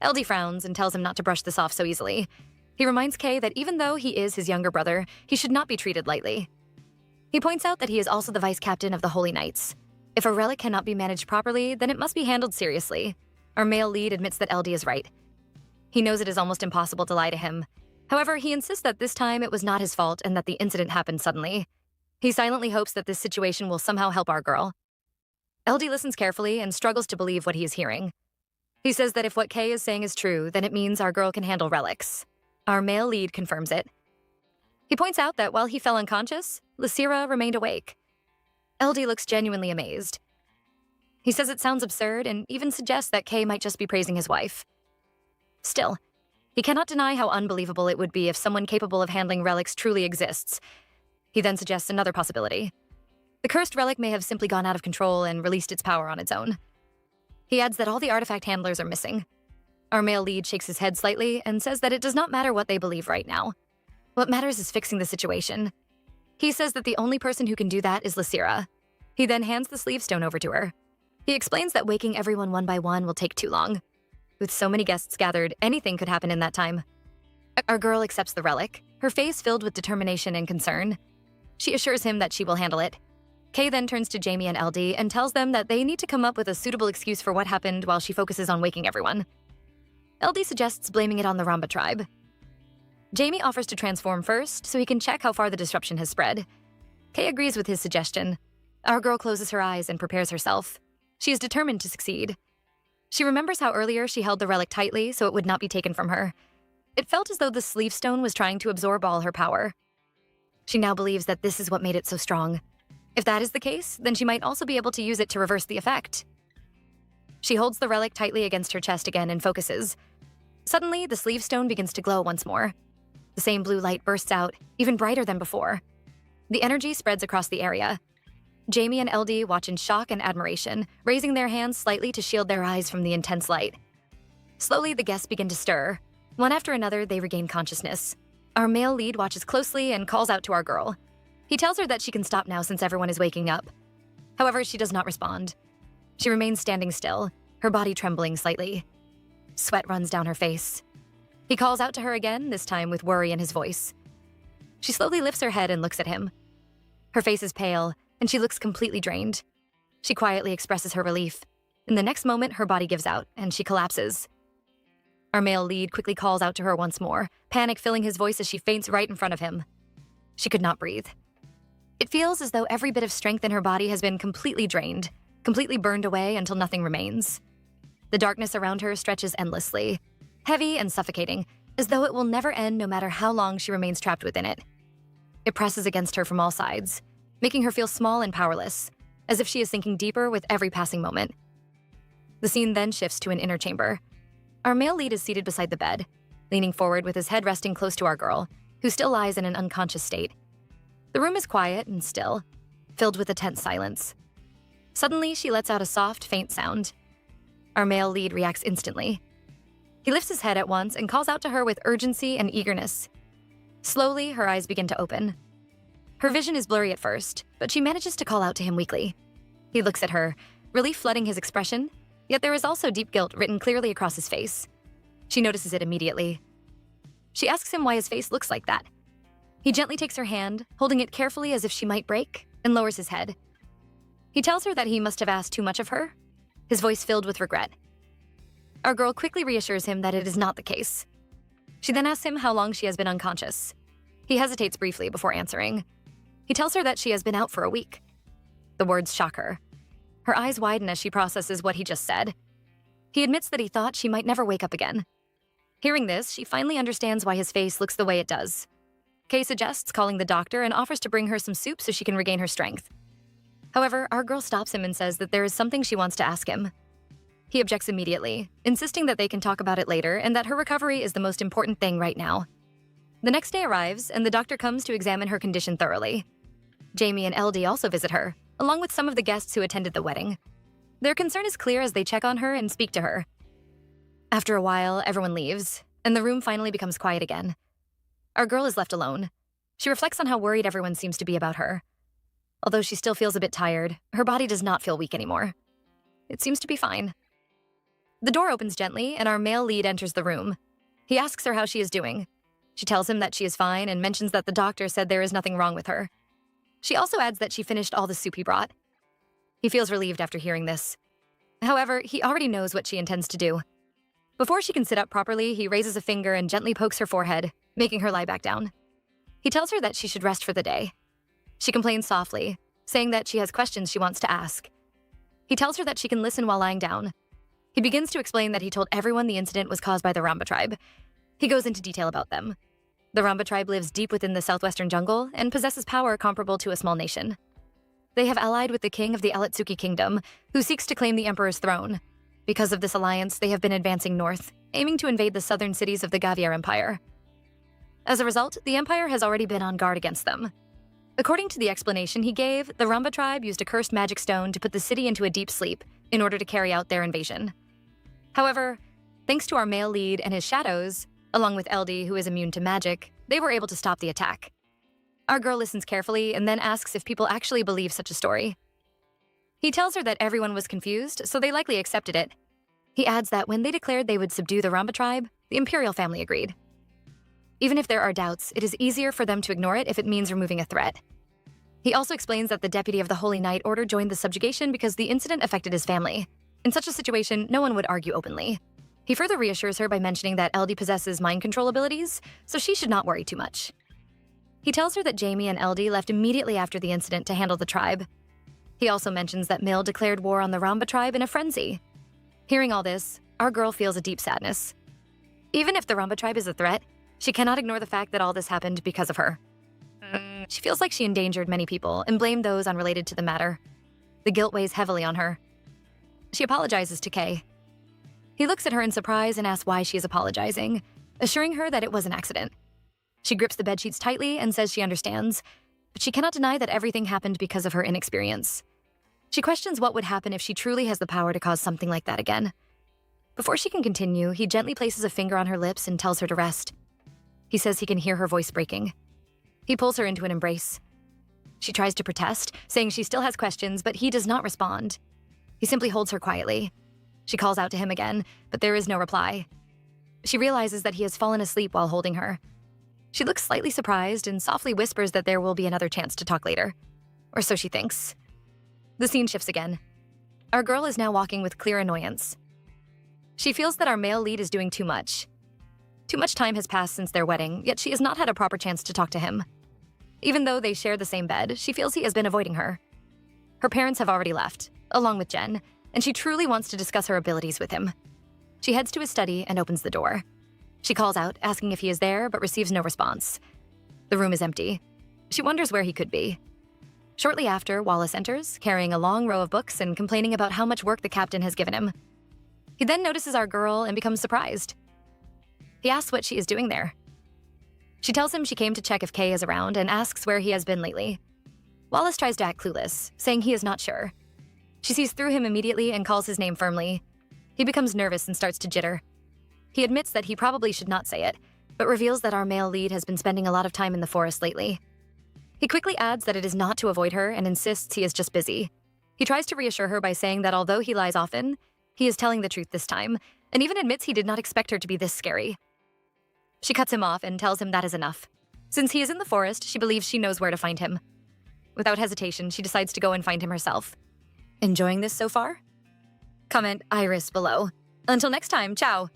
LD frowns and tells him not to brush this off so easily. He reminds Kay that even though he is his younger brother, he should not be treated lightly. He points out that he is also the vice captain of the Holy Knights. If a relic cannot be managed properly, then it must be handled seriously. Our male lead admits that LD is right. He knows it is almost impossible to lie to him. However, he insists that this time it was not his fault and that the incident happened suddenly. He silently hopes that this situation will somehow help our girl. LD listens carefully and struggles to believe what he is hearing. He says that if what Kay is saying is true, then it means our girl can handle relics. Our male lead confirms it. He points out that while he fell unconscious, Lysira remained awake. LD looks genuinely amazed. He says it sounds absurd and even suggests that Kay might just be praising his wife. Still, he cannot deny how unbelievable it would be if someone capable of handling relics truly exists. He then suggests another possibility. The cursed relic may have simply gone out of control and released its power on its own. He adds that all the artifact handlers are missing. Our male lead shakes his head slightly and says that it does not matter what they believe right now. What matters is fixing the situation. He says that the only person who can do that is Lysira. He then hands the sleeve stone over to her. He explains that waking everyone one by one will take too long. With so many guests gathered, anything could happen in that time. Our girl accepts the relic, her face filled with determination and concern. She assures him that she will handle it. Kay then turns to Jamie and LD and tells them that they need to come up with a suitable excuse for what happened while she focuses on waking everyone. LD suggests blaming it on the Ramba tribe. Jamie offers to transform first so he can check how far the disruption has spread. Kay agrees with his suggestion. Our girl closes her eyes and prepares herself. She is determined to succeed. She remembers how earlier she held the relic tightly so it would not be taken from her. It felt as though the sleeve stone was trying to absorb all her power. She now believes that this is what made it so strong. If that is the case, then she might also be able to use it to reverse the effect. She holds the relic tightly against her chest again and focuses. Suddenly, the sleeve stone begins to glow once more. The same blue light bursts out, even brighter than before. The energy spreads across the area. Jamie and LD watch in shock and admiration, raising their hands slightly to shield their eyes from the intense light. Slowly, the guests begin to stir. One after another, they regain consciousness. Our male lead watches closely and calls out to our girl. He tells her that she can stop now since everyone is waking up. However, she does not respond. She remains standing still, her body trembling slightly. Sweat runs down her face. He calls out to her again, this time with worry in his voice. She slowly lifts her head and looks at him. Her face is pale, and she looks completely drained. She quietly expresses her relief. In the next moment, her body gives out, and she collapses. Our male lead quickly calls out to her once more, panic filling his voice as she faints right in front of him. She could not breathe. It feels as though every bit of strength in her body has been completely drained, completely burned away until nothing remains. The darkness around her stretches endlessly, heavy and suffocating, as though it will never end no matter how long she remains trapped within it. It presses against her from all sides, making her feel small and powerless, as if she is sinking deeper with every passing moment. The scene then shifts to an inner chamber. Our male lead is seated beside the bed, leaning forward with his head resting close to our girl, who still lies in an unconscious state. The room is quiet and still, filled with a tense silence. Suddenly, she lets out a soft, faint sound. Our male lead reacts instantly. He lifts his head at once and calls out to her with urgency and eagerness. Slowly, her eyes begin to open. Her vision is blurry at first, but she manages to call out to him weakly. He looks at her, relief flooding his expression, yet there is also deep guilt written clearly across his face. She notices it immediately. She asks him why his face looks like that. He gently takes her hand, holding it carefully as if she might break, and lowers his head. He tells her that he must have asked too much of her, his voice filled with regret. Our girl quickly reassures him that it is not the case. She then asks him how long she has been unconscious. He hesitates briefly before answering. He tells her that she has been out for a week. The words shock her. Her eyes widen as she processes what he just said. He admits that he thought she might never wake up again. Hearing this, she finally understands why his face looks the way it does. Kay suggests calling the doctor and offers to bring her some soup so she can regain her strength. However, our girl stops him and says that there is something she wants to ask him. He objects immediately, insisting that they can talk about it later and that her recovery is the most important thing right now. The next day arrives, and the doctor comes to examine her condition thoroughly. Jamie and LD also visit her, along with some of the guests who attended the wedding. Their concern is clear as they check on her and speak to her. After a while, everyone leaves, and the room finally becomes quiet again. Our girl is left alone. She reflects on how worried everyone seems to be about her. Although she still feels a bit tired, her body does not feel weak anymore. It seems to be fine. The door opens gently, and our male lead enters the room. He asks her how she is doing. She tells him that she is fine and mentions that the doctor said there is nothing wrong with her. She also adds that she finished all the soup he brought. He feels relieved after hearing this. However, he already knows what she intends to do. Before she can sit up properly, he raises a finger and gently pokes her forehead, making her lie back down. He tells her that she should rest for the day. She complains softly, saying that she has questions she wants to ask. He tells her that she can listen while lying down. He begins to explain that he told everyone the incident was caused by the Ramba tribe. He goes into detail about them. The Ramba tribe lives deep within the southwestern jungle and possesses power comparable to a small nation. They have allied with the king of the Alatsuki kingdom, who seeks to claim the emperor's throne. Because of this alliance, they have been advancing north, aiming to invade the southern cities of the Gaviar Empire. As a result, the empire has already been on guard against them. According to the explanation he gave, the Ramba tribe used a cursed magic stone to put the city into a deep sleep in order to carry out their invasion. However, thanks to our male lead and his shadows, along with LD, who is immune to magic, they were able to stop the attack. Our girl listens carefully and then asks if people actually believe such a story. He tells her that everyone was confused, so they likely accepted it. He adds that when they declared they would subdue the Ramba tribe, the imperial family agreed. Even if there are doubts, it is easier for them to ignore it if it means removing a threat. He also explains that the deputy of the Holy Knight Order joined the subjugation because the incident affected his family. In such a situation, no one would argue openly. He further reassures her by mentioning that LD possesses mind control abilities, so she should not worry too much. He tells her that Jamie and LD left immediately after the incident to handle the tribe. He also mentions that Mill declared war on the Ramba tribe in a frenzy. Hearing all this, our girl feels a deep sadness. Even if the Ramba tribe is a threat, she cannot ignore the fact that all this happened because of her. She feels like she endangered many people and blamed those unrelated to the matter. The guilt weighs heavily on her. She apologizes to Kay. He looks at her in surprise and asks why she is apologizing, assuring her that it was an accident. She grips the bedsheets tightly and says she understands, but she cannot deny that everything happened because of her inexperience. She questions what would happen if she truly has the power to cause something like that again. Before she can continue, he gently places a finger on her lips and tells her to rest. He says he can hear her voice breaking. He pulls her into an embrace. She tries to protest, saying she still has questions, but he does not respond. He simply holds her quietly. She calls out to him again, but there is no reply. She realizes that he has fallen asleep while holding her. She looks slightly surprised and softly whispers that there will be another chance to talk later. Or so she thinks. The scene shifts again. Our girl is now walking with clear annoyance. She feels that our male lead is doing too much. Too much time has passed since their wedding, yet she has not had a proper chance to talk to him. Even though they share the same bed, she feels he has been avoiding her. Her parents have already left, along with Jen, and she truly wants to discuss her abilities with him. She heads to his study and opens the door. She calls out, asking if he is there, but receives no response. The room is empty. She wonders where he could be. Shortly after, Wallace enters, carrying a long row of books and complaining about how much work the captain has given him. He then notices our girl and becomes surprised. He asks what she is doing there. She tells him she came to check if Kay is around and asks where he has been lately. Wallace tries to act clueless, saying he is not sure. She sees through him immediately and calls his name firmly. He becomes nervous and starts to jitter. He admits that he probably should not say it, but reveals that our male lead has been spending a lot of time in the forest lately. He quickly adds that it is not to avoid her and insists he is just busy. He tries to reassure her by saying that although he lies often, He is telling the truth this time, and even admits he did not expect her to be this scary. She cuts him off and tells him that is enough. Since he is in the forest, she believes she knows where to find him. Without hesitation, she decides to go and find him herself. Enjoying this so far? Comment Iris below. Until next time, ciao!